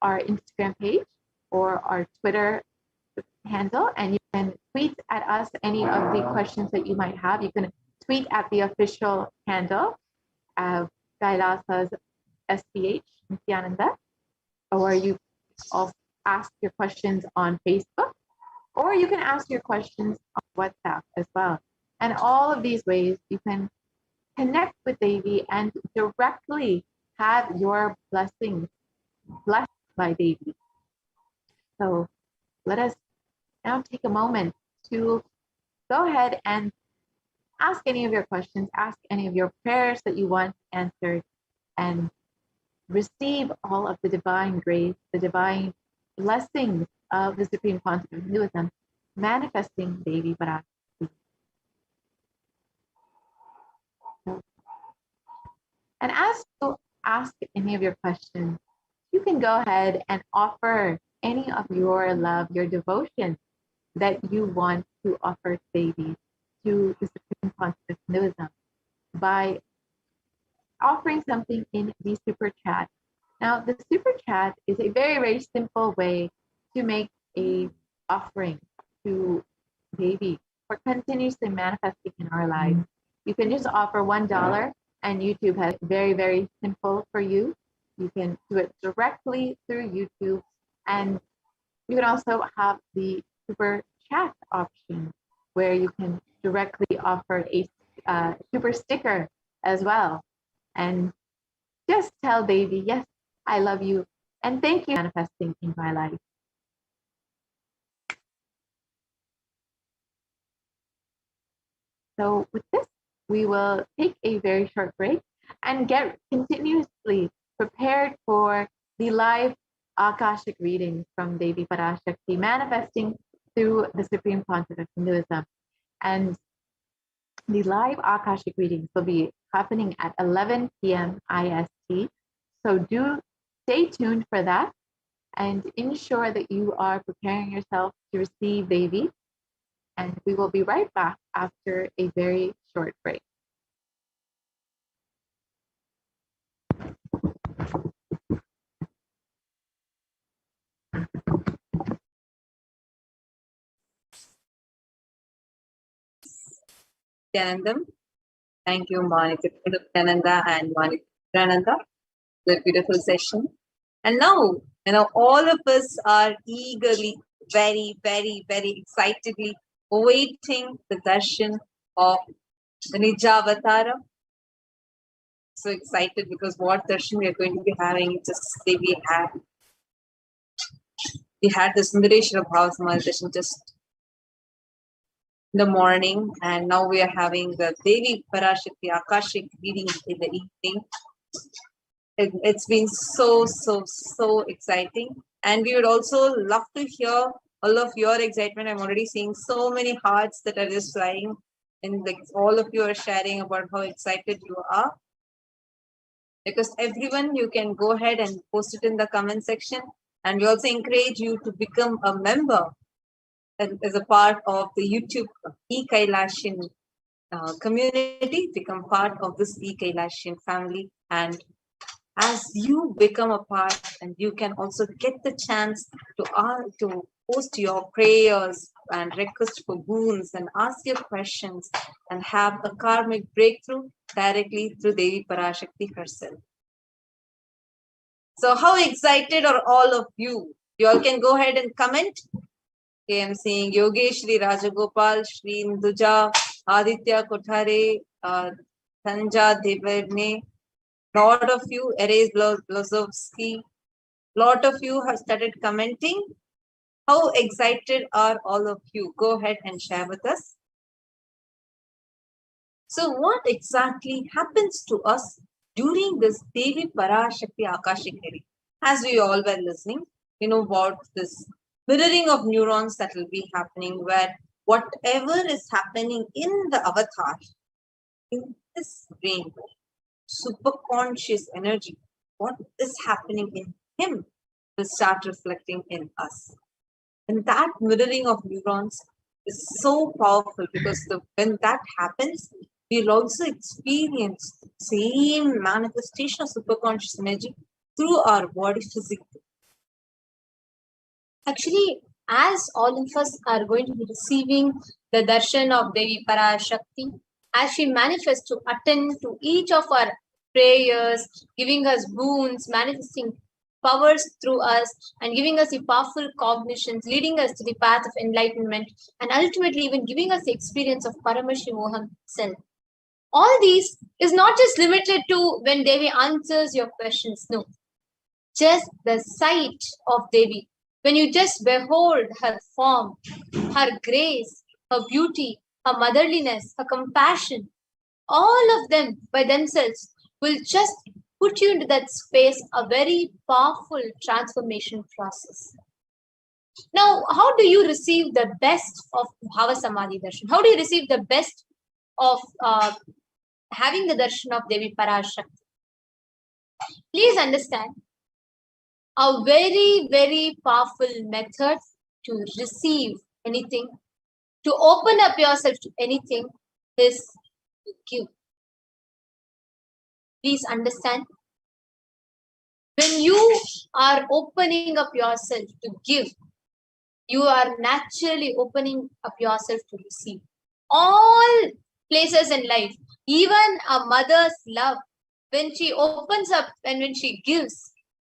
Instagram page or our Twitter handle, and you can tweet at us any of the questions that you might have. You can tweet at the official handle of Kailasa's HDH Nithyananda, or you also ask your questions on Facebook, or you can ask your questions on WhatsApp as well. And all of these ways you can connect with Devi and directly have your blessings blessed by Devi. So let us now take a moment to go ahead and ask any of your questions, ask any of your prayers that you want answered, and receive all of the divine grace, the divine blessings of the Supreme Concept of Hinduism, manifesting Devi Parashakti. And as you ask any of your questions, you can go ahead and offer any of your love, your devotion that you want to offer Devi to the Supreme Concept of Hinduism by offering something in the super chat. Now, the super chat is a very, very simple way to make a offering to Devi for continuously manifesting in our lives. You can just offer $1, and YouTube has very, very simple for you. You can do it directly through YouTube, and you can also have the super chat option where you can directly offer a super sticker as well. And just tell Devi, yes, I love you, and thank you for manifesting in my life. So with this, we will take a very short break and get continuously prepared for the live Akashic readings from Devi Parashakti, manifesting through the Supreme Concept of Hinduism. And the live Akashic readings will be happening at 11 p.m. IST. So do stay tuned for that and ensure that you are preparing yourself to receive Devi. And we will be right back after a very short break. Nityanandam. Thank you, Monica Nityananda and Monica Nityananda. The beautiful session. And now, all of us are eagerly, very, very, very excitedly awaiting the darshan of the Nijavatara. So excited because what darshan we are going to be having, just say we had the Sundareshwara Bhava Samadhi darshan just in the morning, and now we are having the Devi Parashakti Akashic reading in the evening. It's been so exciting, and we would also love to hear all of your excitement. I'm already seeing so many hearts that are just flying, and all of you are sharing about how excited you are. Because everyone, you can go ahead and post it in the comment section, and we also encourage you to become a member as a part of the YouTube e-Kailashian community, become part of this e-Kailashian family. And as you become a part, and you can also get the chance to post your prayers and request for boons and ask your questions and have a karmic breakthrough directly through Devi Parashakti herself. So how excited are all of you? You all can go ahead and comment. Okay, I'm seeing Yogesh, Shri Rajagopal, Shri Induja, Aditya Kothare, Tanja Deverne. Lot of you, Erez Blazovsky, lot of you have started commenting. How excited are all of you? Go ahead and share with us. So what exactly happens to us during this Devi Parashakti Akashic hearing? As we all were listening, you know about this mirroring of neurons that will be happening, where whatever is happening in the avatar, in this brain, superconscious energy, what is happening in him will start reflecting in us. And that mirroring of neurons is so powerful because when that happens, we'll also experience the same manifestation of superconscious energy through our body physically. Actually, as all of us are going to be receiving the darshan of Devi Parashakti, as she manifests to attend to each of our prayers, giving us boons, manifesting powers through us, and giving us the powerful cognitions, leading us to the path of enlightenment, and ultimately even giving us the experience of Paramashivoham self. All these is not just limited to when Devi answers your questions. No. Just the sight of Devi, when you just behold her form, her grace, her beauty, her motherliness, her compassion, all of them by themselves will just put you into that space, a very powerful transformation process. Now, how do you receive the best of Bhava Samadhi Darshan? How do you receive the best of having the darshan of Devi Parashakti? Please understand, a very, very powerful method to receive anything, to open up yourself to anything, is to give. Please understand, when you are opening up yourself to give, you are naturally opening up yourself to receive. All places in life, even a mother's love, when she opens up and when she gives,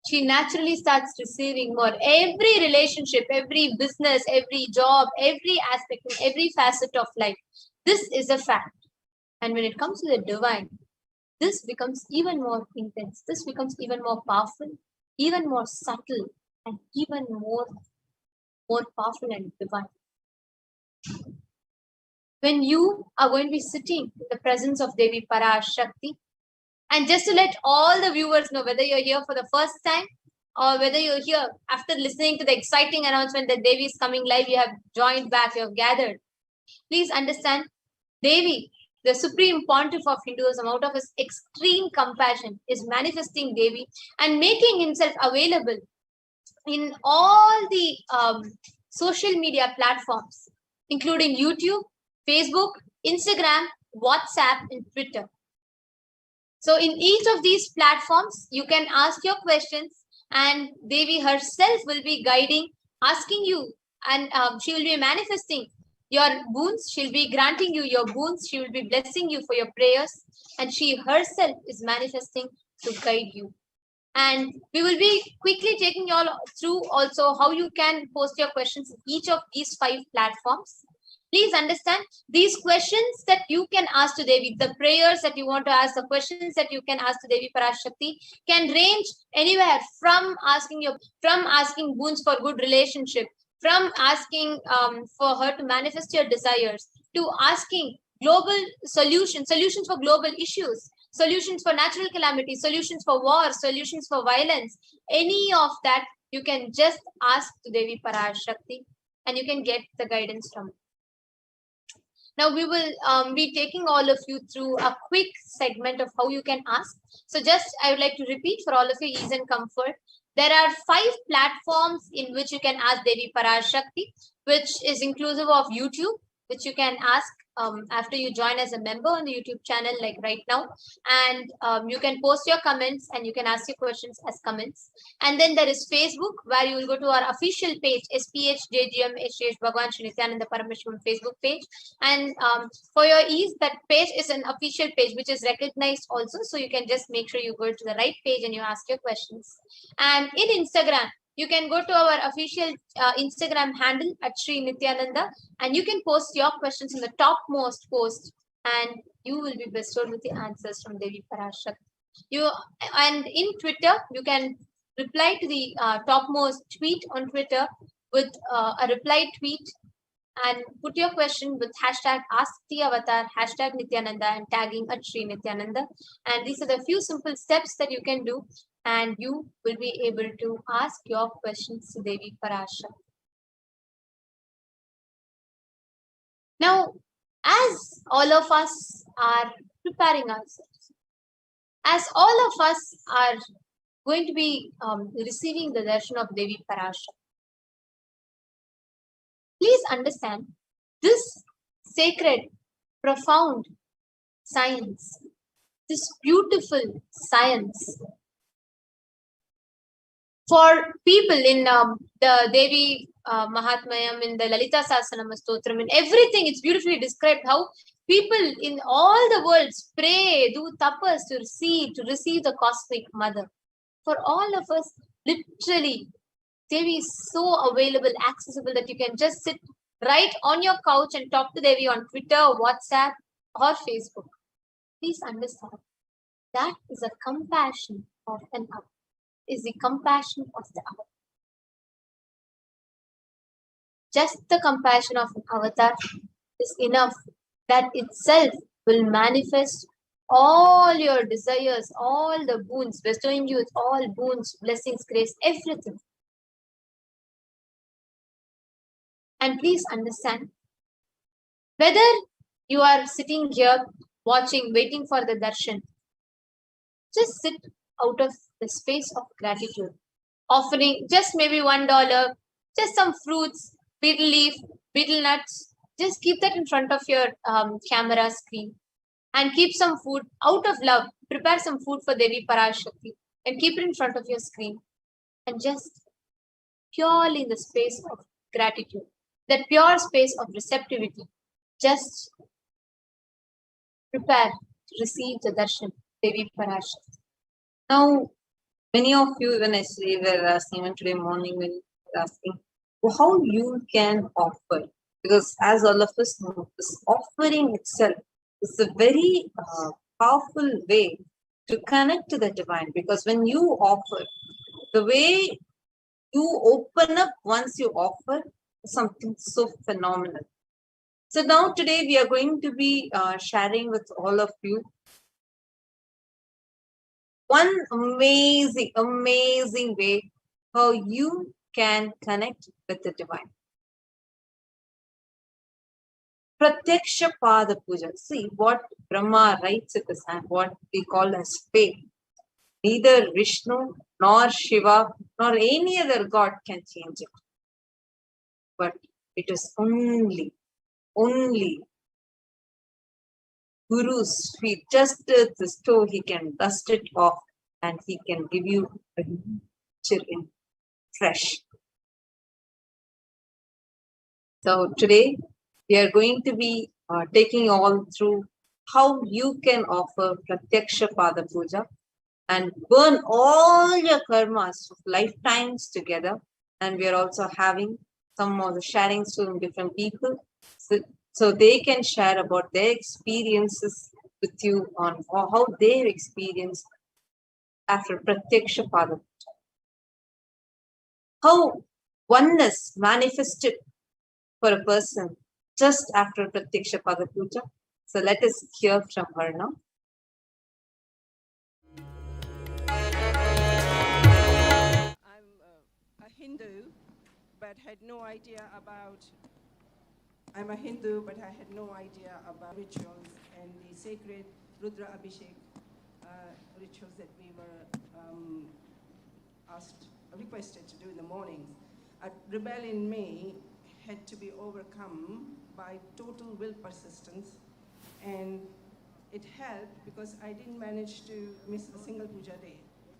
she naturally starts receiving more. Every relationship, every business, every job, every aspect, every facet of life, this is a fact. And when it comes to the divine, this becomes even more intense. This becomes even more powerful, even more subtle, and even more powerful and divine. When you are going to be sitting in the presence of Devi Parashakti, and just to let all the viewers know, whether you're here for the first time or whether you're here after listening to the exciting announcement that Devi is coming live, you have joined back, you have gathered. Please understand, Devi, the supreme pontiff of Hinduism, out of his extreme compassion, is manifesting Devi and making himself available in all the social media platforms, including YouTube, Facebook, Instagram, WhatsApp, and Twitter. So in each of these platforms, you can ask your questions and Devi herself will be guiding, asking you, and she will be manifesting your boons. She'll be granting you your boons. She will be blessing you for your prayers, and she herself is manifesting to guide you. And we will be quickly taking you all through also how you can post your questions in each of these 5 platforms. Please understand, these questions that you can ask to Devi, the prayers that you want to ask, the questions that you can ask to Devi Parashakti can range anywhere from asking boons for good relationship, from asking for her to manifest your desires, to asking global solutions for global issues, solutions for natural calamities, solutions for war, solutions for violence. Any of that you can just ask to Devi Parashakti and you can get the guidance from her. Now we will be taking all of you through a quick segment of how you can ask. So just I would like to repeat for all of your ease and comfort. There are 5 platforms in which you can ask Devi Parashakti, which is inclusive of YouTube, which you can ask after you join as a member on the YouTube channel, like right now. And you can post your comments and you can ask your questions as comments. And then there is Facebook, where you will go to our official page, SPHJGM HDH Bhagwan Shri Nithyananda Paramashivam Facebook page. And for your ease, that page is an official page which is recognized also. So you can just make sure you go to the right page and you ask your questions. And in Instagram, you can go to our official Instagram handle at Shri Nithyananda, and you can post your questions in the topmost post, and you will be bestowed with the answers from Devi Parashakti. And in Twitter, you can reply to the topmost tweet on Twitter with a reply tweet and put your question with hashtag AskTheAvatar, hashtag Nithyananda, and tagging at Shri Nithyananda. And these are the few simple steps that you can do, and you will be able to ask your questions to Devi Parashakti. Now, as all of us are preparing ourselves, as all of us are going to be receiving the darshan of Devi Parashakti, please understand this sacred, profound science, this beautiful science. For people in the Devi Mahatmayam, in the Lalita Sahasranama Stotram, in everything, it's beautifully described how people in all the worlds pray, do tapas to receive the cosmic mother. For all of us, literally, Devi is so available, accessible, that you can just sit right on your couch and talk to Devi on Twitter, WhatsApp, or Facebook. Please understand, that is a compassion of an avatar. Is the compassion of the avatar. Just the compassion of an avatar is enough. That itself will manifest all your desires, all the boons, bestowing you with all boons, blessings, grace, everything. And please understand, whether you are sitting here watching, waiting for the darshan, just sit out of the space of gratitude, offering just maybe $1, just some fruits, betel leaf, betel nuts. Just keep that in front of your camera screen, and keep some food out of love. Prepare some food for Devi Parashakti and keep it in front of your screen, and just purely in the space of gratitude, that pure space of receptivity, just prepare to receive the darshan Devi Parashakti. Now, many of you, when I say, were asking, even today morning, when you were asking, how you can offer. Because as all of us know, this offering itself is a very powerful way to connect to the divine. Because when you offer, the way you open up once you offer is something so phenomenal. So now today we are going to be sharing with all of you one amazing, amazing way how you can connect with the divine. Pratyaksha Pada Puja. See what Brahma writes it is, and what we call as faith. Neither Vishnu nor Shiva nor any other god can change it. But it is only Guru's feet. Just the toe, he can dust it off and he can give you a nature in fresh. So today we are going to be taking all through how you can offer Pratyaksha Pada Puja and burn all your karmas of lifetimes together. And we are also having some of the sharings from different people, so they can share about their experiences with you on how they've experienced after Pratyaksha Pada Puja. How oneness manifested for a person just after Pratyaksha Pada Puja. So let us hear from her now. I'm a Hindu, but had no idea about. I'm a Hindu, but I had no idea about rituals and the sacred Rudra Abhishek rituals that we were requested to do in the mornings. A rebel in me had to be overcome by total will persistence, and it helped because I didn't manage to miss a single puja day.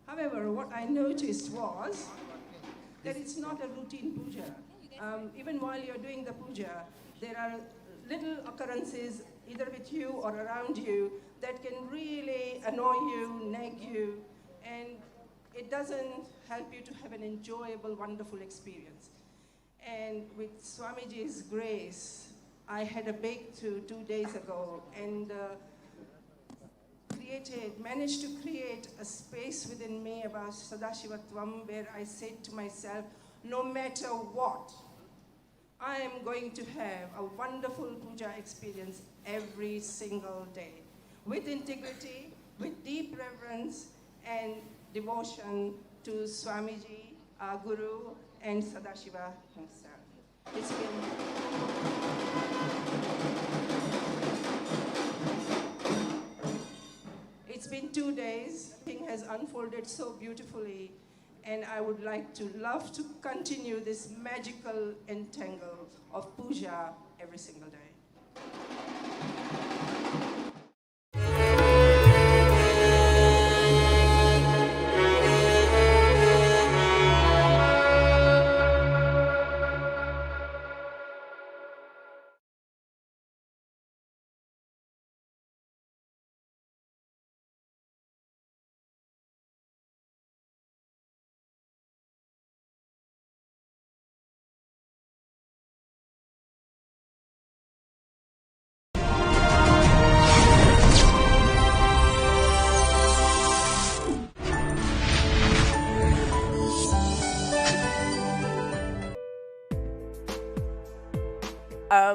However, what I noticed was that it's not a routine puja. Even while you're doing the puja, there are little occurrences either with you or around you that can really annoy you, nag you, and it doesn't help you to have an enjoyable, wonderful experience. And with Swamiji's grace, I had a breakthrough 2 days ago and managed to create a space within me about Sadashivatvam where I said to myself, no matter what, I am going to have a wonderful puja experience every single day with integrity, with deep reverence and devotion to Swamiji, our Guru, and Sadashiva himself. It's been 2 days. Thing has unfolded so beautifully, and I would love to continue this magical entangle of puja every single day.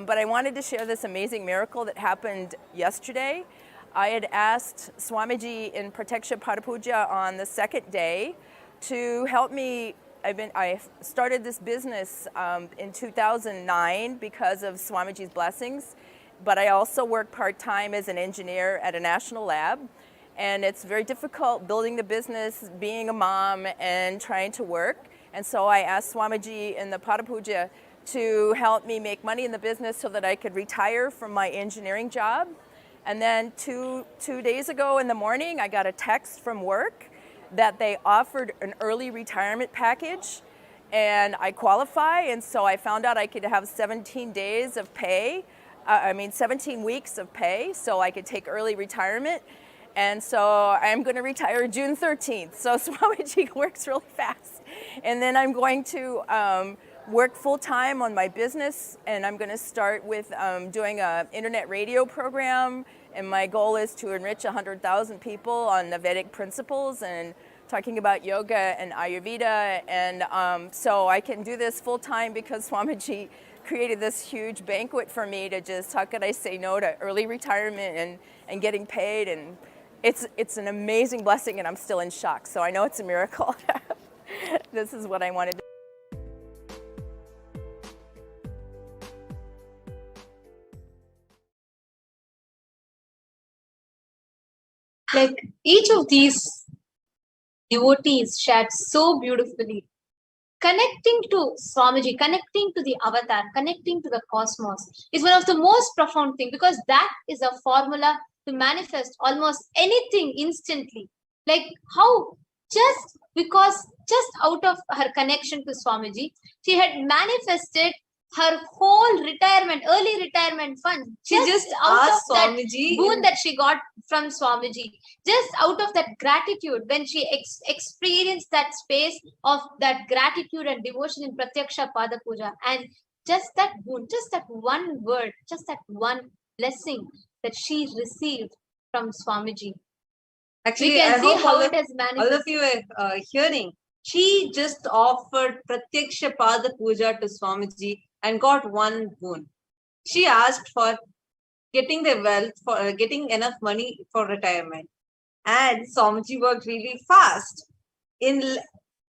But I wanted to share this amazing miracle that happened yesterday. I had asked Swamiji in Pratyaksha Padapuja on the second day to help me. I started this business in 2009 because of Swamiji's blessings, but I also work part-time as an engineer at a national lab. And it's very difficult building the business, being a mom, and trying to work. And so I asked Swamiji in the Padapuja to help me make money in the business so that I could retire from my engineering job. And then two days ago in the morning, I got a text from work that they offered an early retirement package, and I qualify, and so I found out I could have 17 days of pay, 17 weeks of pay, so I could take early retirement. And so I'm going to retire June 13th. So Swamiji works really fast. And then I'm going to work full-time on my business, and I'm going to start with doing an internet radio program, and my goal is to enrich 100,000 people on the Vedic principles and talking about yoga and Ayurveda, and so I can do this full-time because Swamiji created this huge banquet for me to just, how could I say no to early retirement and getting paid, and it's an amazing blessing, and I'm still in shock, so I know it's a miracle. This is what I wanted to. Like each of these devotees shared so beautifully, connecting to Swamiji, connecting to the avatar, connecting to the cosmos is one of the most profound things, because that is a formula to manifest almost anything instantly. Like how just out of her connection to Swamiji, she had manifested her whole early retirement fund, She just out asked of that Swamiji boon that she got from Swamiji, just out of that gratitude, when she experienced that space of that gratitude and devotion in Pratyaksha Pada Puja, and just that boon, just that one word, just that one blessing that she received from Swamiji. Actually, We can I see hope how it has manifested. all of you are hearing. She just offered Pratyaksha Pada Puja to Swamiji and got one boon. She asked for getting the wealth, for getting enough money for retirement. And Swamiji worked really fast. In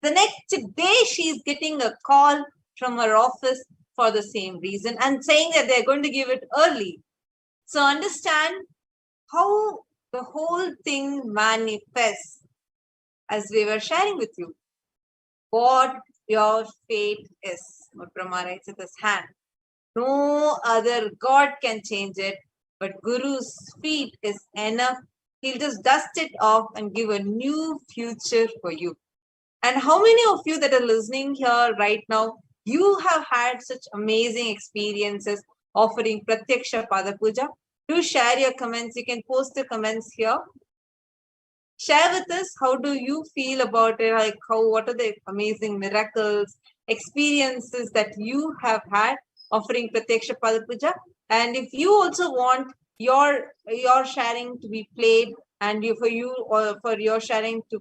the next day, she's getting a call from her office for the same reason and saying that they're going to give it early. So understand how the whole thing manifests, as we were sharing with you. What your fate is. What Brahma writes with his hand. No other God can change it, but Guru's feet is enough. He'll just dust it off and give a new future for you. And how many of you that are listening here right now, you have had such amazing experiences offering Pratyaksha Pada Puja? Do share your comments. You can post the comments here. Share with us, how do you feel about it? Like what are the amazing miracles, experiences that you have had offering Pratyaksha Pada Puja? And if you also want your sharing to be played and for your sharing to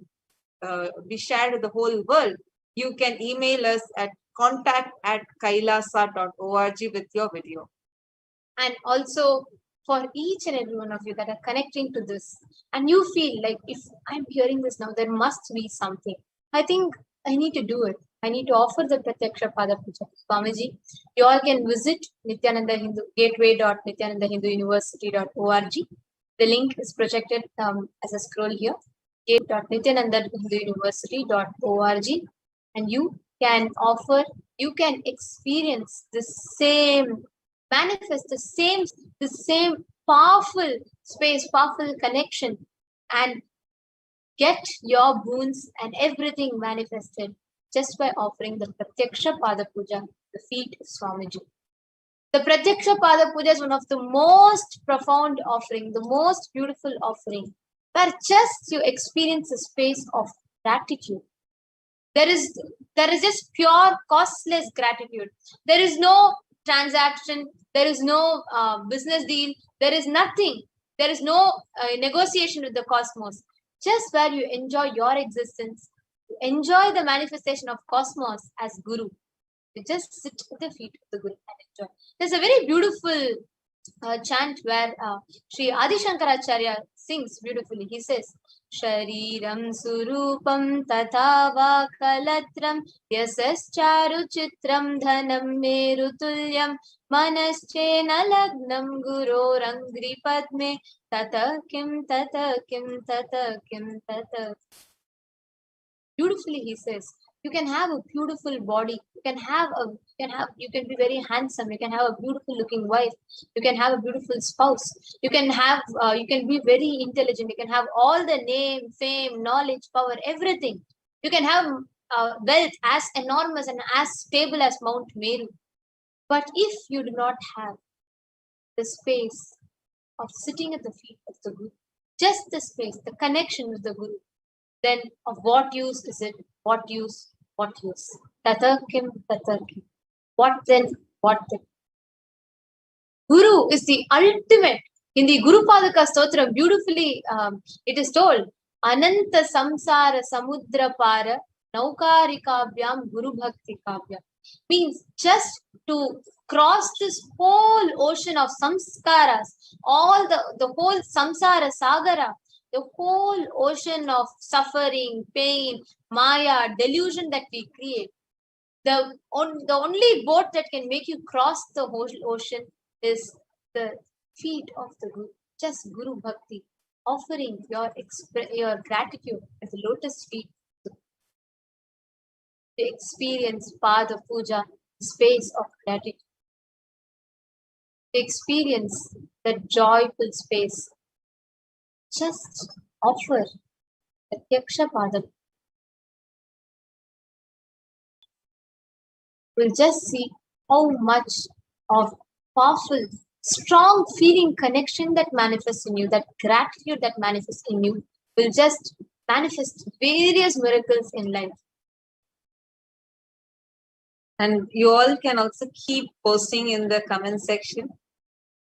be shared with the whole world, you can email us at contact@kailasa.org with your video. And also for each and every one of you that are connecting to this, and you feel like, if I'm hearing this now, there must be something. I think I need to do it. I need to offer the Pratyaksha Pada Puja. Swamiji, you all can visit Nithyananda Hindu gateway.nithyanandahinduuniversity.org. The link is projected as a scroll here. gateway.nithyanandahinduuniversity.org, and you can offer, you can experience the same, manifest the same powerful space, powerful connection, and get your boons and everything manifested just by offering the Pratyaksha Pada Puja, the feet of Swamiji. The Pratyaksha Pada Puja is one of the most profound offering, the most beautiful offering, where just you experience a space of gratitude. There is just pure, costless gratitude. There is no transaction, there is no business deal, there is nothing. There is no negotiation with the cosmos. Just where you enjoy your existence, you enjoy the manifestation of cosmos as Guru. You just sit at the feet of the Guru and enjoy. There's a very beautiful chant where Sri Adi Shankaracharya sings beautifully. He says, Shariram surupam tatha va kalatram yasascharu chitram dhanam merutulyam manaschena lagnam guro rangri padme tata kim tata kim tata kim tata. Beautifully he says, you can have a beautiful body, you can be very handsome, you can have a beautiful looking wife, you can have a beautiful spouse, you can be very intelligent, you can have all the name, fame, knowledge, power, everything. You can have wealth as enormous and as stable as Mount Meru. But if you do not have the space of sitting at the feet of the Guru, just the space, the connection with the Guru, then of what use is it? What use? What use? Tatakim, tatakim. What then? What then? Guru is the ultimate. In the Guru Padaka Stotra, beautifully it is told, Ananta Samsara Samudra Para Naukarikabhyam Guru Bhakti Kabhyam. Means just to cross this whole ocean of samskaras, all the whole samsara sagara, the whole ocean of suffering, pain, maya, delusion that we create. The only boat that can make you cross the whole ocean is the feet of the Guru. Just Guru Bhakti, offering your gratitude at the lotus feet. To experience Pada Puja, space of gratitude. To experience that joyful space. Just offer Pratyaksha Pada. We'll just see how much of powerful, strong feeling connection that manifests in you, that gratitude that manifests in you, will just manifest various miracles in life. And you all can also keep posting in the comment section.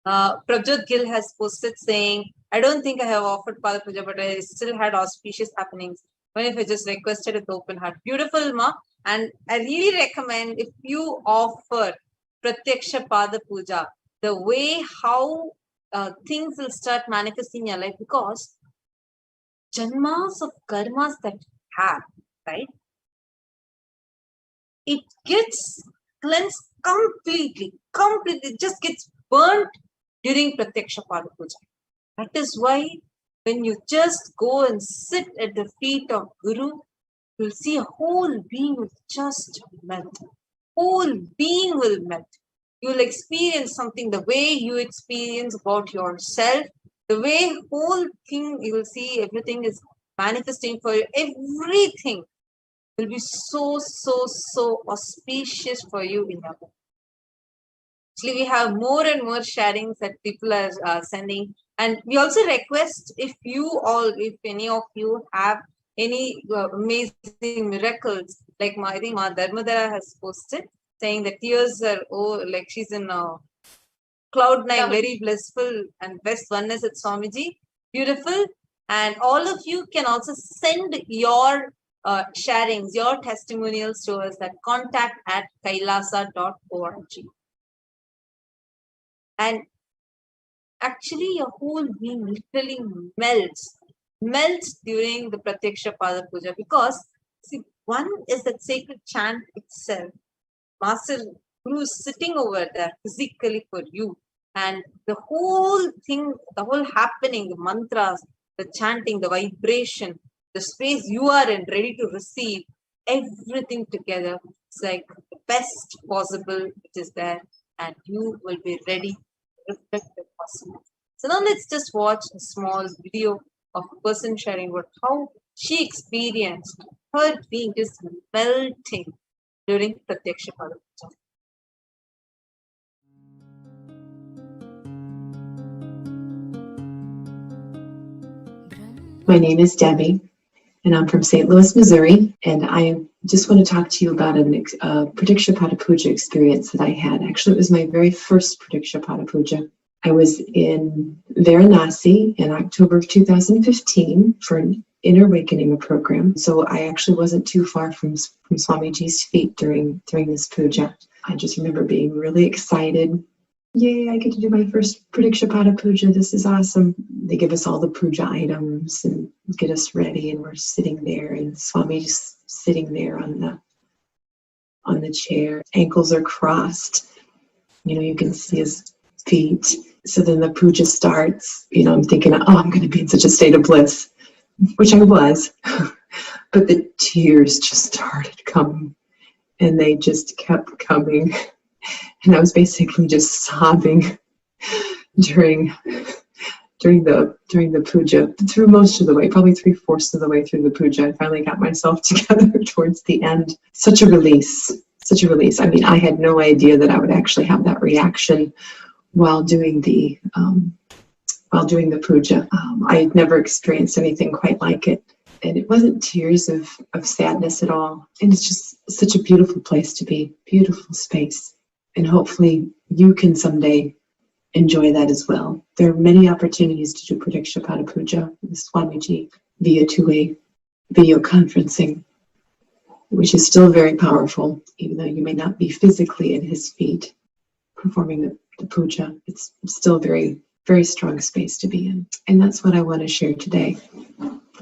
Prabjot Gill has posted saying, I don't think I have offered Pada Puja, but I still had auspicious happenings. When if I just requested with open heart. Beautiful, Ma. And I really recommend if you offer Pratyaksha Pada Puja, the way how things will start manifesting in your life, because janmas of karmas that you have, right? It gets cleansed completely, it just gets burnt during Pratyaksha Pada Puja. That is why when you just go and sit at the feet of Guru, you'll see a whole being will just melt. Whole being will melt. you'll experience something, the way you experience about yourself, the way whole thing, you will see everything is manifesting for you. Everything will be so auspicious for you in your life. Actually, we have more and more sharings that people are sending. And we also request, if any of you have any amazing miracles, like I think Ma Dharmadara has posted, saying that tears are, like she's in cloud nine, very blissful and best oneness at Swamiji. Beautiful. And all of you can also send your sharings, your testimonials to us at contact@kailasa.org. And actually, your whole being literally melts during the Pratyaksha Pada Puja, because see, one is that sacred chant itself. Master Guru is sitting over there physically for you, and the whole thing, the whole happening, the mantras, the chanting, the vibration, the space you are in, ready to receive, everything together. It's like the best possible it is there, and you will be ready to reflect the possible. So now let's just watch a small video of a person sharing about how she experienced her being just melting during Pratyaksha Pada Puja. My name is Debbie, and I'm from St. Louis, Missouri, and I just want to talk to you about a Pratyaksha Pada Puja experience that I had. Actually, it was my very first Pratyaksha Pada Puja. I was in Varanasi in October of 2015 for an Inner Awakening program, so I actually wasn't too far from Swamiji's feet during this puja. I just remember being really excited. Yay, I get to do my first Pratyaksha Pada Puja. This is awesome. They give us all the puja items and get us ready, and we're sitting there, and Swamiji's sitting there on the chair. Ankles are crossed. You can see his feet. So then the puja starts. I'm thinking, I'm going to be in such a state of bliss, which I was. But the tears just started coming, and they just kept coming. And I was basically just sobbing during the puja, through most of the way, probably 3/4 of the way through the puja. I finally got myself together towards the end. Such a release. I mean, I had no idea that I would actually have that reaction while doing the puja. I had never experienced anything quite like it. And it wasn't tears of sadness at all. And it's just such a beautiful place to be, beautiful space. And hopefully you can someday enjoy that as well. There are many opportunities to do Pratyaksha Pada Puja with Swamiji via two-way video conferencing, which is still very powerful, even though you may not be physically at his feet performing the puja. It's still very, very strong space to be in. And that's what I want to share today.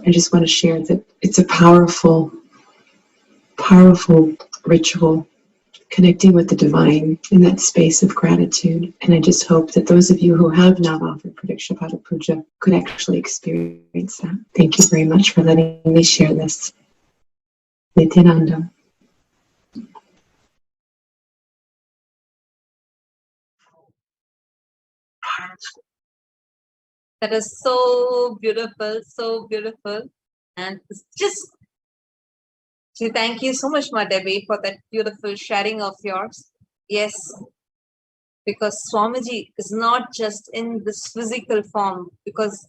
I just want to share that it's a powerful, powerful ritual, connecting with the divine in that space of gratitude. And I just hope that those of you who have not offered Pratyaksha Pada Puja could actually experience that. Thank you very much for letting me share this. Nithyananda. That is so beautiful. And it's just, thank you so much, Ma Debbie, for that beautiful sharing of yours. Yes, because Swamiji is not just in this physical form, because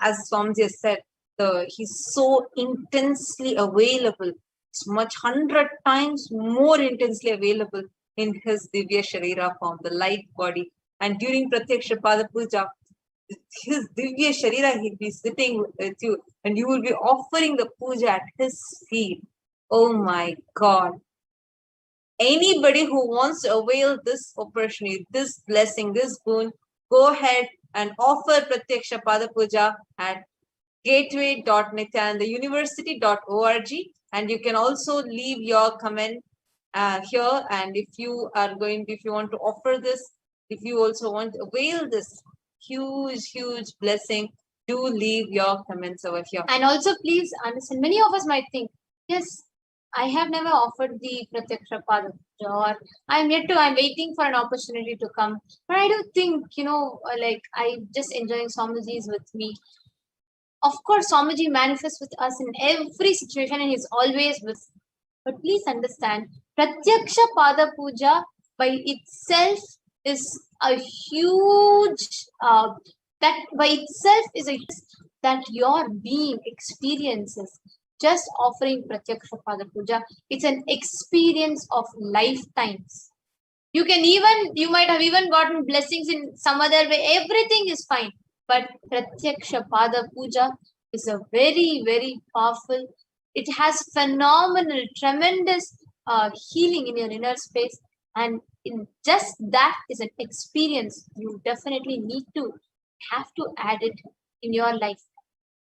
as Swamiji has said, he's so intensely available. It's much 100 times more intensely available in his Divya Sharira form, the light body. And during Pratyaksha Pada Puja, his Divya Sharira, he'll be sitting with you, and you will be offering the puja at his feet. Oh my God. Anybody who wants to avail this opportunity, this blessing, this boon, go ahead and offer Pratyaksha Pada Puja at gateway.nithyanandauniversity.org, and you can also leave your comment here. And if you want to offer this, if you also want to avail this huge blessing, do leave your comments over here. And also please understand, many of us might think, yes, I have never offered the Pratyaksha Pada Puja, or I'm waiting for an opportunity to come. But I do think, like I'm just enjoying Swamiji's with me. Of course, Swamiji manifests with us in every situation and he's always with us. But please understand, Pratyaksha Pada Puja by itself is a huge, that by itself is a that your being experiences. Just offering Pratyaksha Pada Puja, it's an experience of lifetimes. You might have even gotten blessings in some other way. Everything is fine. But Pratyaksha Pada Puja is a very, very powerful. It has phenomenal, tremendous healing in your inner space. And in just that is an experience you definitely have to add it in your life.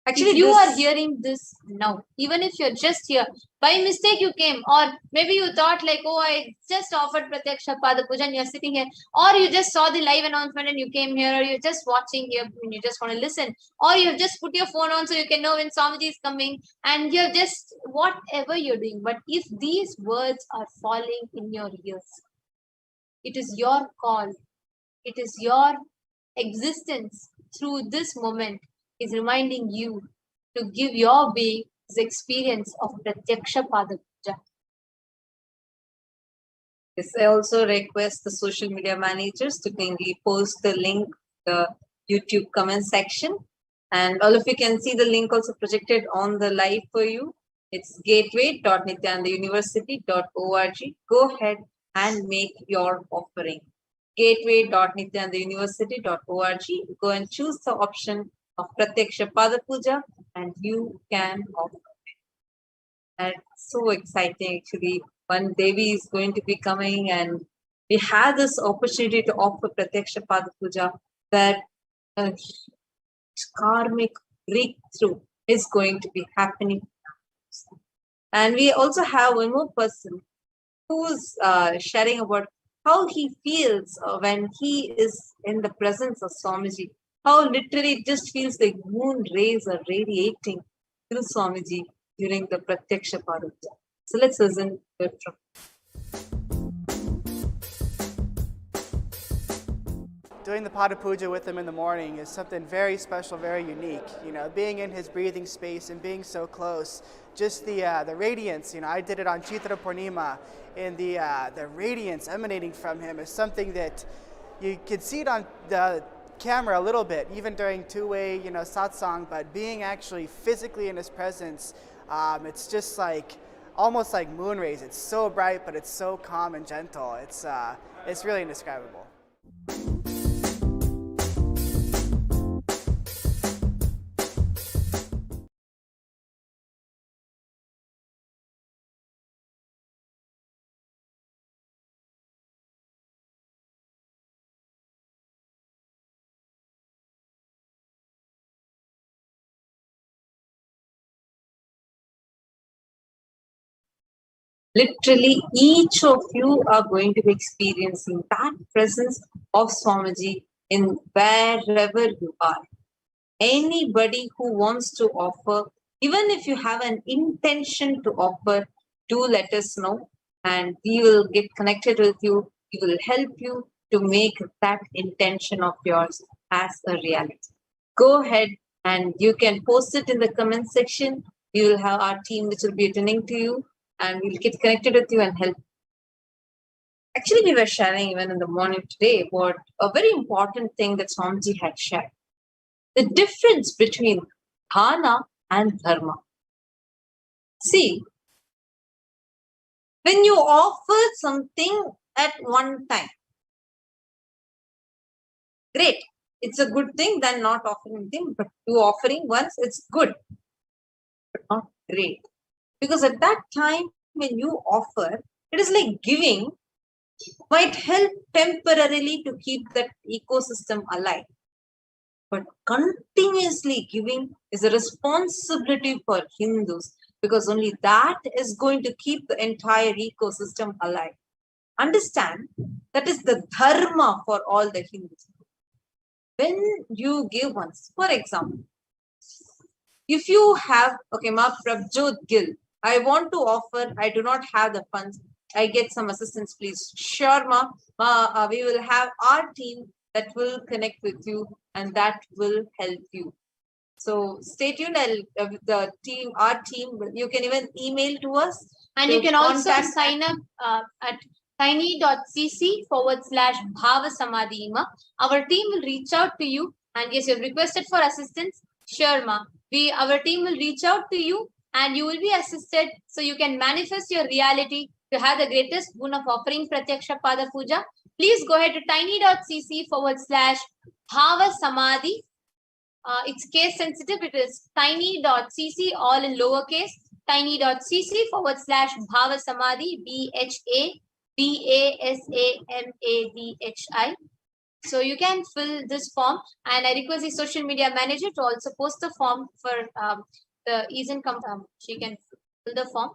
Actually, if you are hearing this now, even if you're just here, by mistake you came, or maybe you thought like, oh, I just offered Pratyaksha Pada Puja and you're sitting here, or you just saw the live announcement and you came here, or you're just watching here and you just want to listen, or you've just put your phone on so you can know when Swamiji is coming, and you're just whatever you're doing. But if these words are falling in your ears, it is your call, it is your existence through this moment is reminding you to give your being this experience of Pratyaksha Pada Puja. Yes, I also request the social media managers to kindly post the link, the YouTube comment section. And all of you can see the link also projected on the live for you. It's gateway.nithyanandauniversity.org. Go ahead and make your offering. Gateway.nithyanandauniversity.org. Go and choose the option of Pratyaksha Pada Puja and you can offer it. And it's so exciting actually. One Devi is going to be coming and we have this opportunity to offer Pratyaksha Pada Puja, that karmic breakthrough is going to be happening. And we also have one more person who's sharing about how he feels when he is in the presence of Swamiji. How literally it just feels like moon rays are radiating through Swamiji during the Pratyaksha Pada Puja. So let's listen to it from. Doing the Pada Puja with him in the morning is something very special, very unique. Being in his breathing space and being so close, just the radiance. I did it on Chitra Purnima, and the radiance emanating from him is something that you could see it on the camera a little bit, even during two-way, satsang. But being actually physically in his presence, it's just like almost like moon rays. It's so bright, but it's so calm and gentle. It's really indescribable. Literally, each of you are going to be experiencing that presence of Swamiji in wherever you are. Anybody who wants to offer, even if you have an intention to offer, do let us know and we will get connected with you. We will help you to make that intention of yours as a reality. Go ahead and you can post it in the comment section. We will have our team which will be attending to you and we'll get connected with you and help. Actually, we were sharing even in the morning today about a very important thing that Swamiji had shared. The difference between dana and dharma. See, when you offer something at one time, great. It's a good thing than not offering anything, but you offering once, it's good, but not great. Because at that time, when you offer, it is like giving might help temporarily to keep that ecosystem alive. But continuously giving is a responsibility for Hindus because only that is going to keep the entire ecosystem alive. Understand, that is the dharma for all the Hindus. When you give once, for example, if you have, Ma Prabjot Gill, I want to offer, I do not have the funds. I get some assistance, please. Sure, ma. We will have our team that will connect with you and that will help you. So stay tuned. The team, our team, you can even email to us. And you can also sign up at tiny.cc/Bhavasamadhima. Our team will reach out to you. And yes, you've requested for assistance. Sure, ma. Our team will reach out to you and you will be assisted so you can manifest your reality to have the greatest boon of offering Pratyaksha Pada Puja. Please go ahead to tiny.cc/Bhavasamadhi. It's case sensitive. It is tiny.cc, all in lowercase. Tiny.cc/Bhavasamadhi, BHAVASAMADHI. So you can fill this form, and I request the social media manager to also post the form for the ease and comfort. She can fill the form.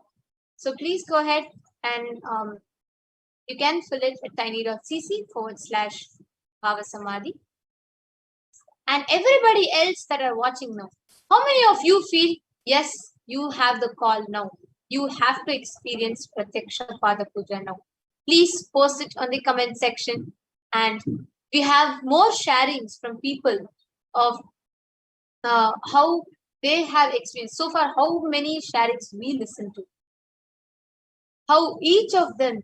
So please go ahead and you can fill it at tiny.cc/Bhavasamadhi. And everybody else that are watching now, how many of you feel, yes, you have the call now. You have to experience Pratyaksha Pada Puja now. Please post it on the comment section. And we have more sharings from people of how they have experienced. So far, how many sharings we listen to. How each of them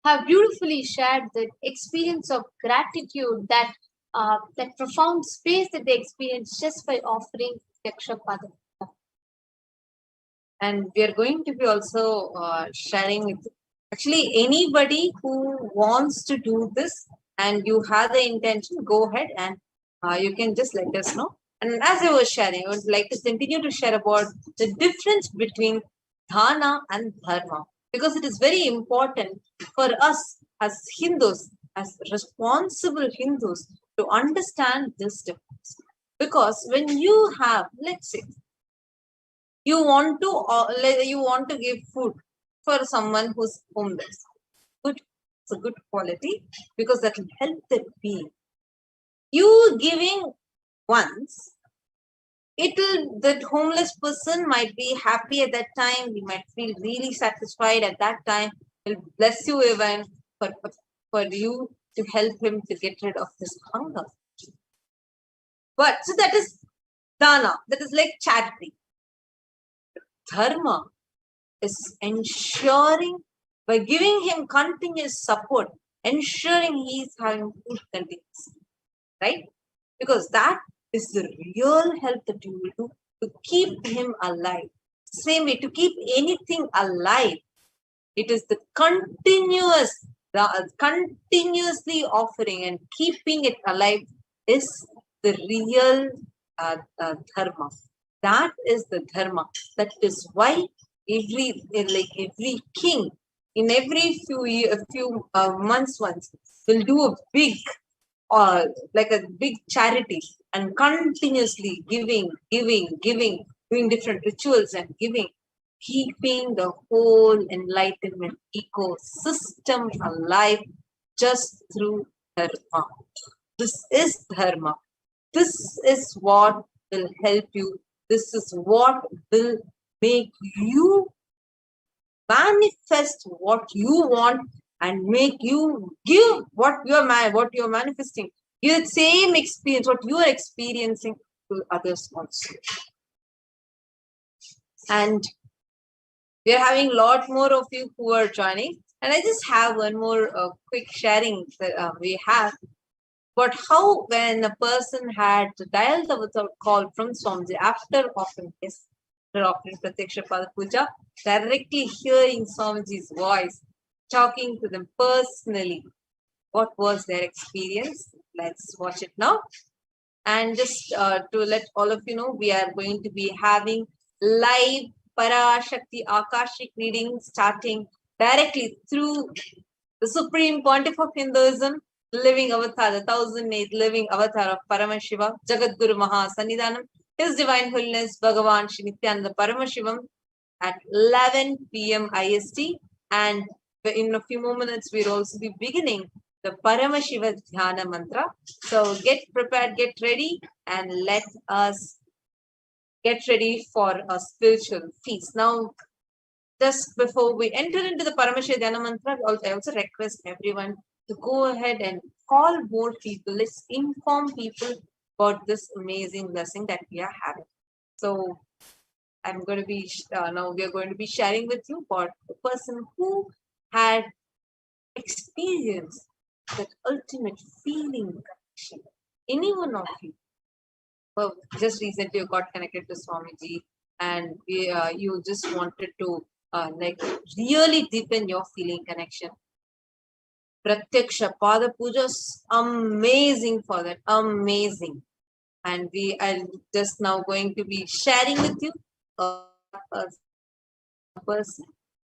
have beautifully shared the experience of gratitude, that profound space that they experience just by offering Pratyaksha Pada. And we are going to be also sharing with actually anybody who wants to do this and you have the intention, go ahead and you can just let us know. And as I was sharing, I would like to continue to share about the difference between dana and dharma, because it is very important for us as Hindus, as responsible Hindus, to understand this difference. Because when you have, let's say, you want to give food for someone who's homeless. Good, it's a good quality because that will help that being. You giving once, that homeless person might be happy at that time. He might feel really satisfied at that time. He'll bless you even for you to help him to get rid of his hunger. But so that is dana. That is like charity. Dharma is ensuring, by giving him continuous support, ensuring he is having food continuously, right? Because that is the real help that you will do to keep him alive. Same way, to keep anything alive, it is the continuously offering and keeping it alive is the real dharma. That is the dharma. That is why every king in every few months once will do a big like a big charity and continuously giving, doing different rituals and giving, keeping the whole enlightenment ecosystem alive just through dharma. This is dharma. This is what will help you. This is what will make you manifest what you want and make you give what you're manifesting. Give the same experience, what you are experiencing, to others also. And we are having a lot more of you who are joining. And I just have one more quick sharing that we have. But how, when a person had dialed the call from Swamiji after offering Pratyaksha Pada Puja, directly hearing Swamiji's voice, talking to them personally, what was their experience? Let's watch it now. And just to let all of you know, we are going to be having live Parashakti Akashic reading starting directly through the Supreme Pontiff of Hinduism, living avatar, the 1008th living avatar of Paramashiva, Jagadguru Maha Sannidhanam, His Divine Holiness Bhagavan Shri Nithyananda Paramashivam at 11 p.m. IST. And in a few more minutes, we'll also be beginning the Paramashiva Dhyana Mantra. So get prepared, get ready, and let us get ready for a spiritual feast. Now, just before we enter into the Paramashiva Dhyana Mantra, I also request everyone to go ahead and call more people. Let's inform people about this amazing blessing that we are having. So, I'm going to be, now we are going to be sharing with you about the person who had experienced that ultimate feeling connection. Any one of you, well, just recently you got connected to Swamiji and you just wanted to like really deepen your feeling connection. Pratyaksha Pada Puja is amazing for that, amazing. And we are just now going to be sharing with you a person,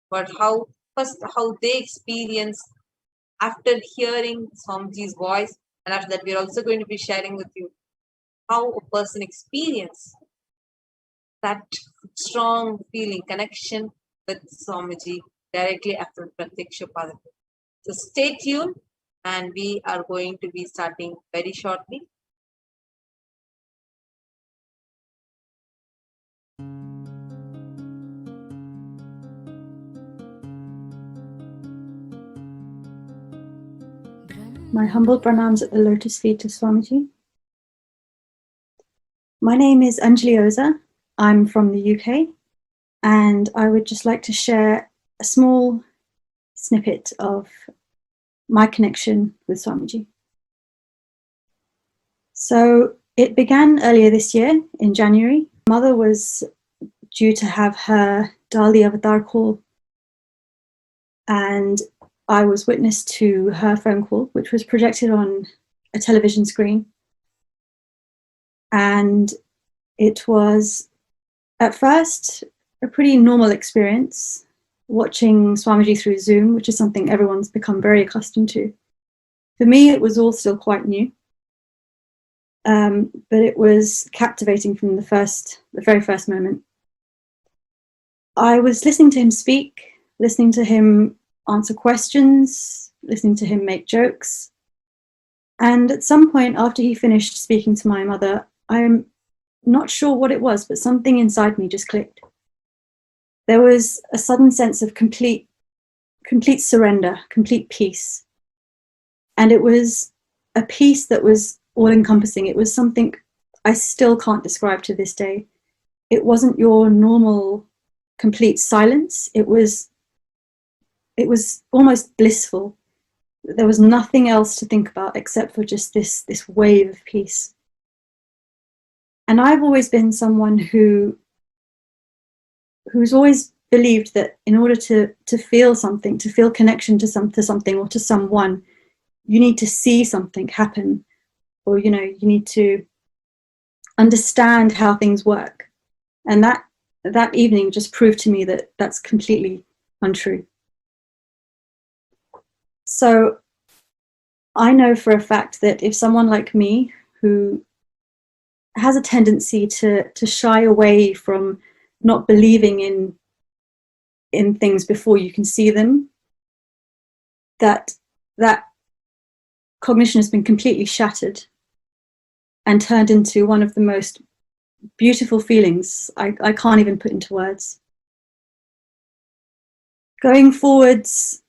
but how they experience after hearing Swamiji's voice, and after that we are also going to be sharing with you how a person experience that strong feeling connection with Swamiji directly after Pratyaksha Pada. So stay tuned, and we are going to be starting very shortly. My humble pranams at the lotus feet to Swamiji. My name is Anjali Oza. I'm from the UK, and I would just like to share a small snippet of my connection with Swamiji. So it began earlier this year in January. Mother was due to have her Dali Avatar call, and I was witness to her phone call, which was projected on a television screen. And it was, at first, a pretty normal experience, watching Swamiji through Zoom, which is something everyone's become very accustomed to. For me, it was all still quite new, but it was captivating from the very first moment. I was listening to him speak, listening to him answer questions, listening to him make jokes. And at some point after he finished speaking to my mother, I'm not sure what it was, but something inside me just clicked. There was a sudden sense of complete surrender, complete peace. And it was a peace that was all-encompassing. It was something I still can't describe to this day. It wasn't your normal complete silence. It was almost blissful. There was nothing else to think about except for just this wave of peace. And I've always been someone who's always believed that in order to feel something, to feel connection to something or to someone, you need to see something happen, or you need to understand how things work. And that evening just proved to me that that's completely untrue. So I know for a fact that if someone like me, who has a tendency to shy away from not believing in things before you can see them, that cognition has been completely shattered and turned into one of the most beautiful feelings I can't even put into words. Going forwards,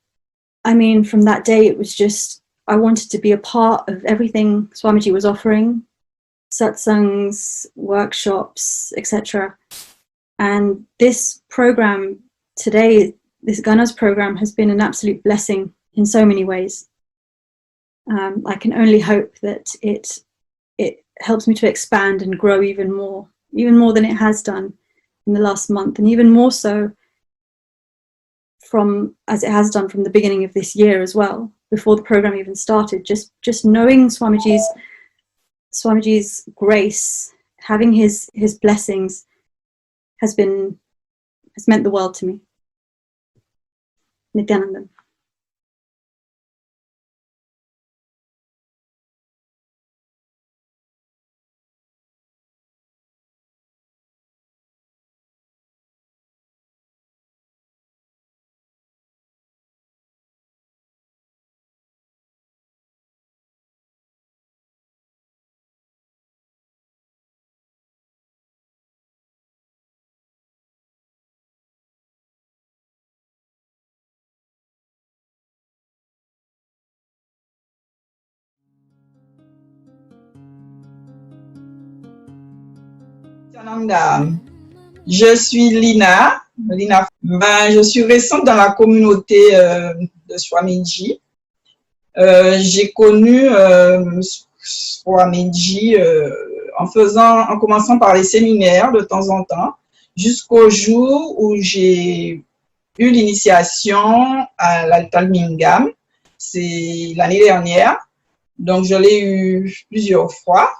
I mean, from that day, it was just, I wanted to be a part of everything Swamiji was offering, satsangs, workshops, etc. And this program today, this Ganas program, has been an absolute blessing in so many ways. I can only hope that it helps me to expand and grow even more than it has done in the last month, and even more so as it has done from the beginning of this year as well, before the program even started. Just knowing Swamiji's grace, having his blessings, has meant the world to me. Nithyananda. Nithyananda. Je suis Lina. Je suis récente dans la communauté de Swamiji. J'ai connu Swamiji en commençant par les séminaires de temps en temps, jusqu'au jour où j'ai eu l'initiation à l'Altalmingam. C'est l'année dernière. Donc, je l'ai eu plusieurs fois.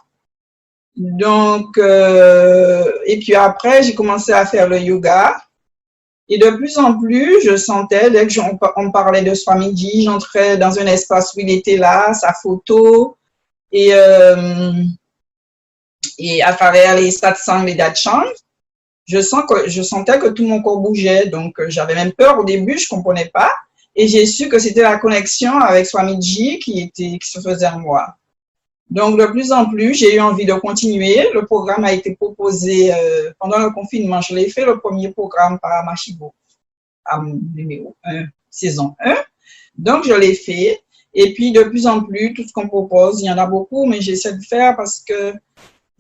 Donc, et puis après, j'ai commencé à faire le yoga. Et de plus en plus, je sentais, dès qu'on parlait de Swamiji, j'entrais dans un espace où il était là, sa photo, et à travers les satsangs, les datchangs, je sentais que tout mon corps bougeait. Donc, j'avais même peur au début, je comprenais pas. Et j'ai su que c'était la connexion avec Swamiji qui se faisait en moi. Donc, de plus en plus, j'ai eu envie de continuer. Le programme a été proposé pendant le confinement. Je l'ai fait, le premier programme Paramashivoham, numéro 1, saison 1. Donc, je l'ai fait. Et puis, de plus en plus, tout ce qu'on propose, il y en a beaucoup, mais j'essaie de faire parce que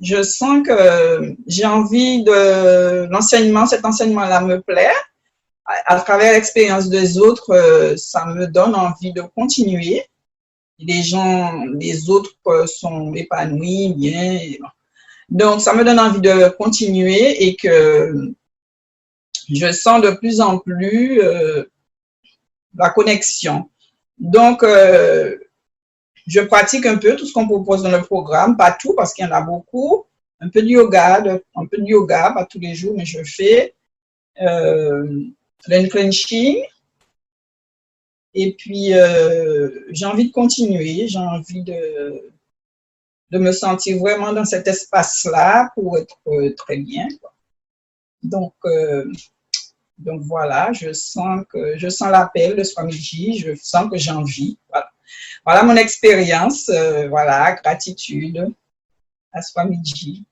je sens que j'ai envie de l'enseignement. Cet enseignement-là me plaît. À travers l'expérience des autres, ça me donne envie de continuer. Les autres sont épanouis, bien. Donc, ça me donne envie de continuer et que je sens de plus en plus la connexion. Donc, je pratique un peu tout ce qu'on propose dans le programme, pas tout parce qu'il y en a beaucoup. Un peu de yoga, pas tous les jours, mais je fais l'unclenching. Et puis, j'ai envie de continuer, j'ai envie de me sentir vraiment dans cet espace-là pour être très bien. Donc voilà, je sens l'appel de Swamiji, je sens que j'ai envie. Voilà mon expérience, voilà, gratitude à Swamiji.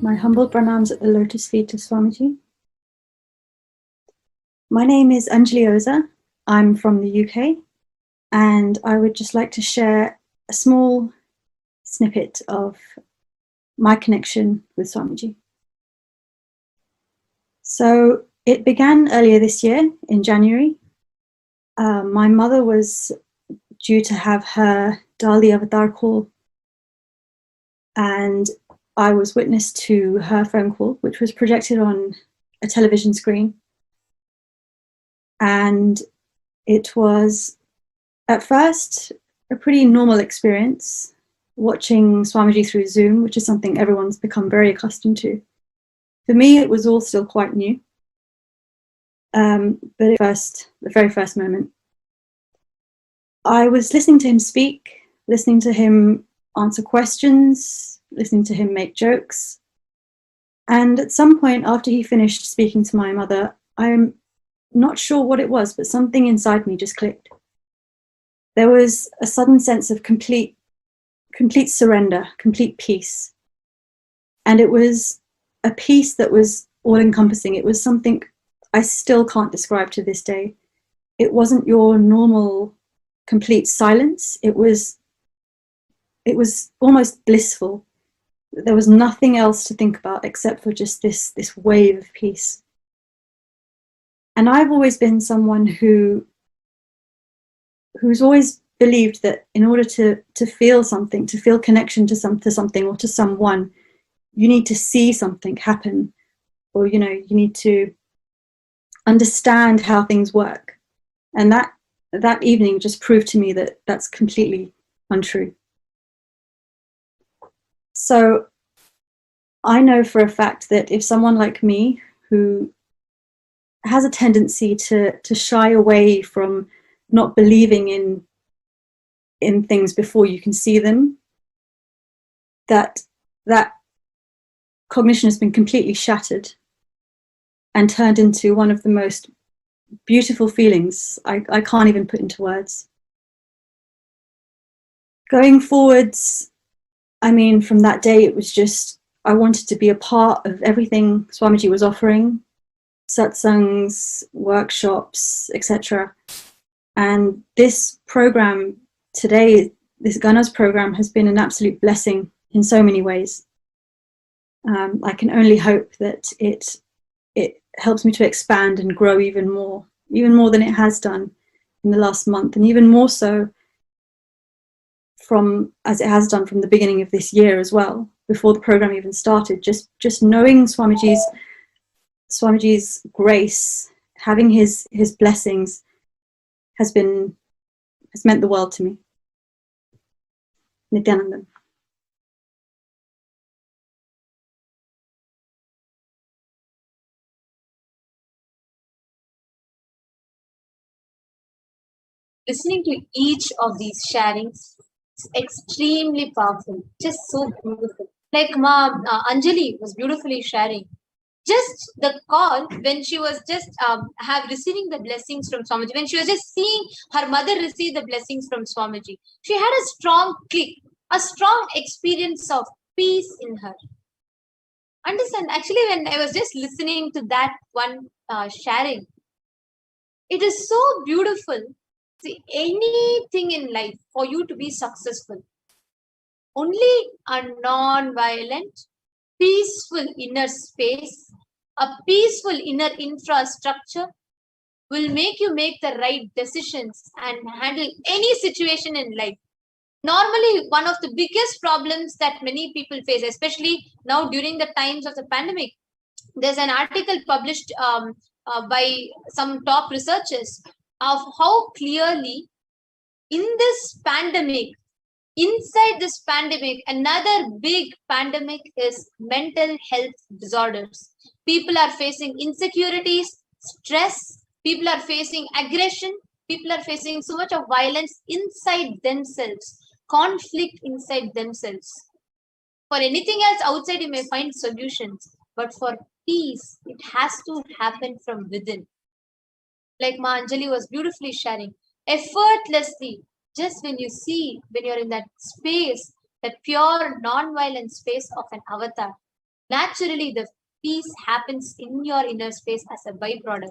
My humble pranams at the lotus feet to Swamiji. My name is Anjali Oza. I'm from the UK, and I would just like to share a small snippet of my connection with Swamiji. So it began earlier this year in January. My mother was due to have her Dali Avatar call, and I was witness to her phone call, which was projected on a television screen. And it was, at first, a pretty normal experience, watching Swamiji through Zoom, which is something everyone's become very accustomed to. For me, it was all still quite new. But at the very first moment, I was listening to him speak, listening to him answer questions, listening to him make jokes. And at some point after he finished speaking to my mother, I'm not sure what it was, but something inside me just clicked. There was a sudden sense of complete surrender, complete peace. And it was a peace that was all-encompassing. It was something I still can't describe to this day. It wasn't your normal complete silence. It was almost blissful. There was nothing else to think about except for just this wave of peace. And I've always been someone who's always believed that in order to feel something, to feel connection to something or to someone, you need to see something happen, or you need to understand how things work. And that evening just proved to me that that's completely untrue. So I know for a fact that if someone like me, who has a tendency to shy away from not believing in things before you can see them, that cognition has been completely shattered and turned into one of the most beautiful feelings I can't even put into words. Going forwards, I mean, from that day, it was just, I wanted to be a part of everything Swamiji was offering, satsangs, workshops, etc. And this program today, this Gana's program, has been an absolute blessing in so many ways. I can only hope that it helps me to expand and grow even more than it has done in the last month, and even more so as it has done from the beginning of this year as well, before the program even started. Just knowing Swamiji's grace, having his blessings, has meant the world to me. Nithyananda. Listening to each of these sharings is extremely powerful, just so beautiful. Like Anjali was beautifully sharing. Just the call when she was just receiving the blessings from Swamiji, when she was just seeing her mother receive the blessings from Swamiji, she had a strong click, a strong experience of peace in her. Understand? Actually, when I was just listening to that one sharing, it is so beautiful. See, anything in life for you to be successful, only a non-violent, peaceful inner space, a peaceful inner infrastructure will make you make the right decisions and handle any situation in life. Normally, one of the biggest problems that many people face, especially now during the times of the pandemic, there's an article published by some top researchers of how clearly in this pandemic, inside this pandemic, another big pandemic is mental health disorders. People are facing insecurities, stress, people are facing aggression, people are facing so much of violence inside themselves, conflict inside themselves. For anything else outside, you may find solutions, but for peace, it has to happen from within. Like Ma Anjali was beautifully sharing, effortlessly, just when you're in that space, that pure non-violent space of an avatar, naturally the peace happens in your inner space as a byproduct.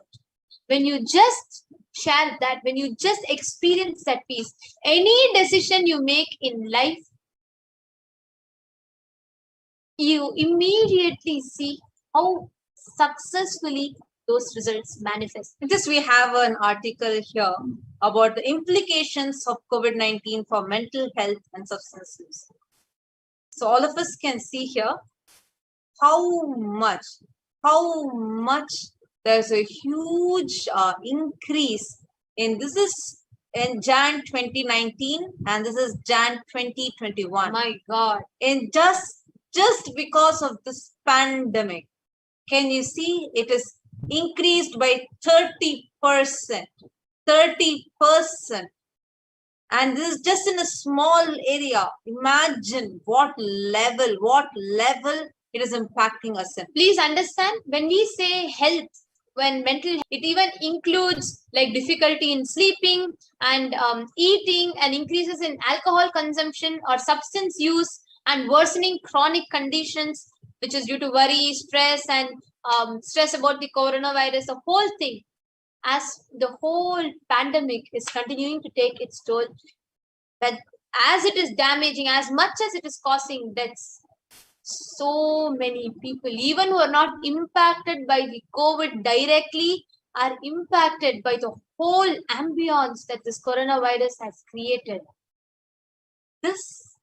When you just share that, when you just experience that peace, any decision you make in life, you immediately see how successfully those results manifest. Just we have an article here about the implications of COVID-19 for mental health and substance use. So all of us can see here how much there's a huge increase in, this is in Jan 2019 and this is Jan 2021. My God. In just because of this pandemic, can you see it is increased by 30%. 30%. And this is just in a small area. Imagine what level it is impacting us in. Please understand, when we say health, when mental health, it even includes like difficulty in sleeping and eating, and increases in alcohol consumption or substance use, and worsening chronic conditions, which is due to worry, stress, and stress about the coronavirus, the whole thing. As the whole pandemic is continuing to take its toll, that as it is damaging, as much as it is causing deaths, so many people, even who are not impacted by the COVID directly, are impacted by the whole ambience that this coronavirus has created. This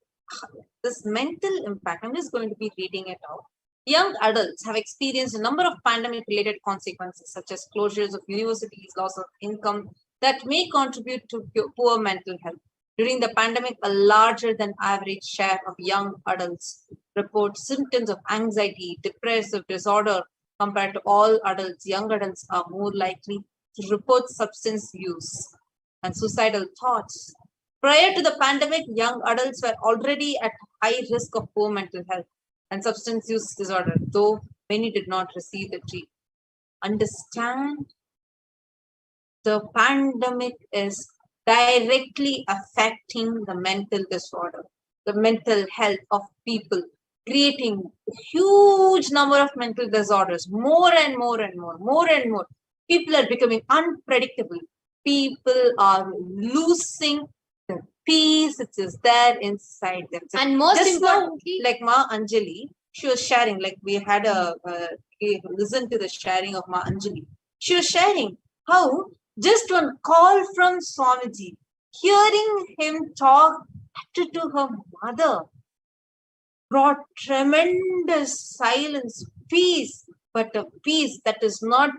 mental impact, I'm just going to be reading it out. Young adults have experienced a number of pandemic-related consequences, such as closures of universities, loss of income, that may contribute to poor mental health. During the pandemic, a larger than average share of young adults report symptoms of anxiety, depressive disorder. Compared to all adults, young adults are more likely to report substance use and suicidal thoughts. Prior to the pandemic, young adults were already at high risk of poor mental health and substance use disorder, though many did not receive the treatment. Understand the pandemic is directly affecting the mental disorder, the mental health of people, creating a huge number of mental disorders, more and more and more, more and more. People are becoming unpredictable. People are losing the peace which is there inside them. And most Just importantly, now, like Ma Anjali, she was sharing, like we had we listened to the sharing of Ma Anjali. She was sharing how just one call from Swamiji, hearing him talk to her mother, brought tremendous silence, peace, but a peace that is not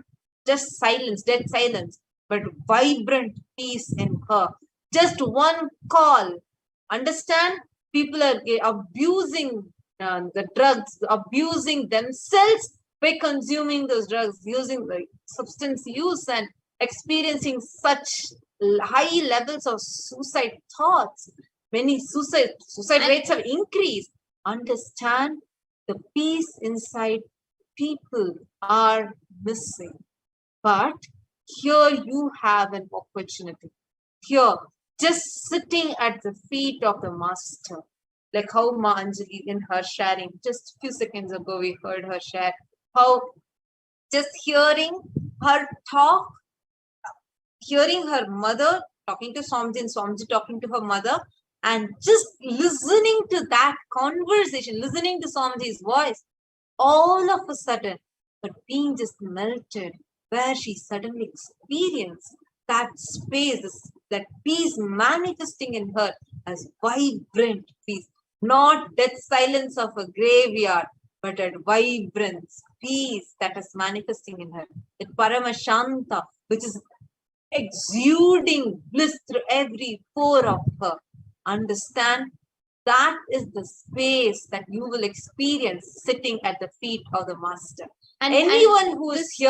just silence, dead silence, but vibrant peace in her. Just one call. Understand? People are abusing the drugs, abusing themselves by consuming those drugs, using the substance use and experiencing such high levels of suicide thoughts. Many suicide rates have increased. Understand, the peace inside people are missing. But here you have an opportunity. Here, just sitting at the feet of the master, like how Ma Anjali in her sharing, just a few seconds ago we heard her share, how just hearing her talk, hearing her mother talking to Swamiji and Swamiji talking to her mother, and just listening to that conversation, listening to Swamiji's voice, all of a sudden, but being just melted, where she suddenly experienced that space, that peace manifesting in her as vibrant peace, not death silence of a graveyard, but a vibrance, peace that is manifesting in her. That Paramashanta, which is exuding bliss through every pore of her. Understand, that is the space that you will experience sitting at the feet of the master. And anyone who is here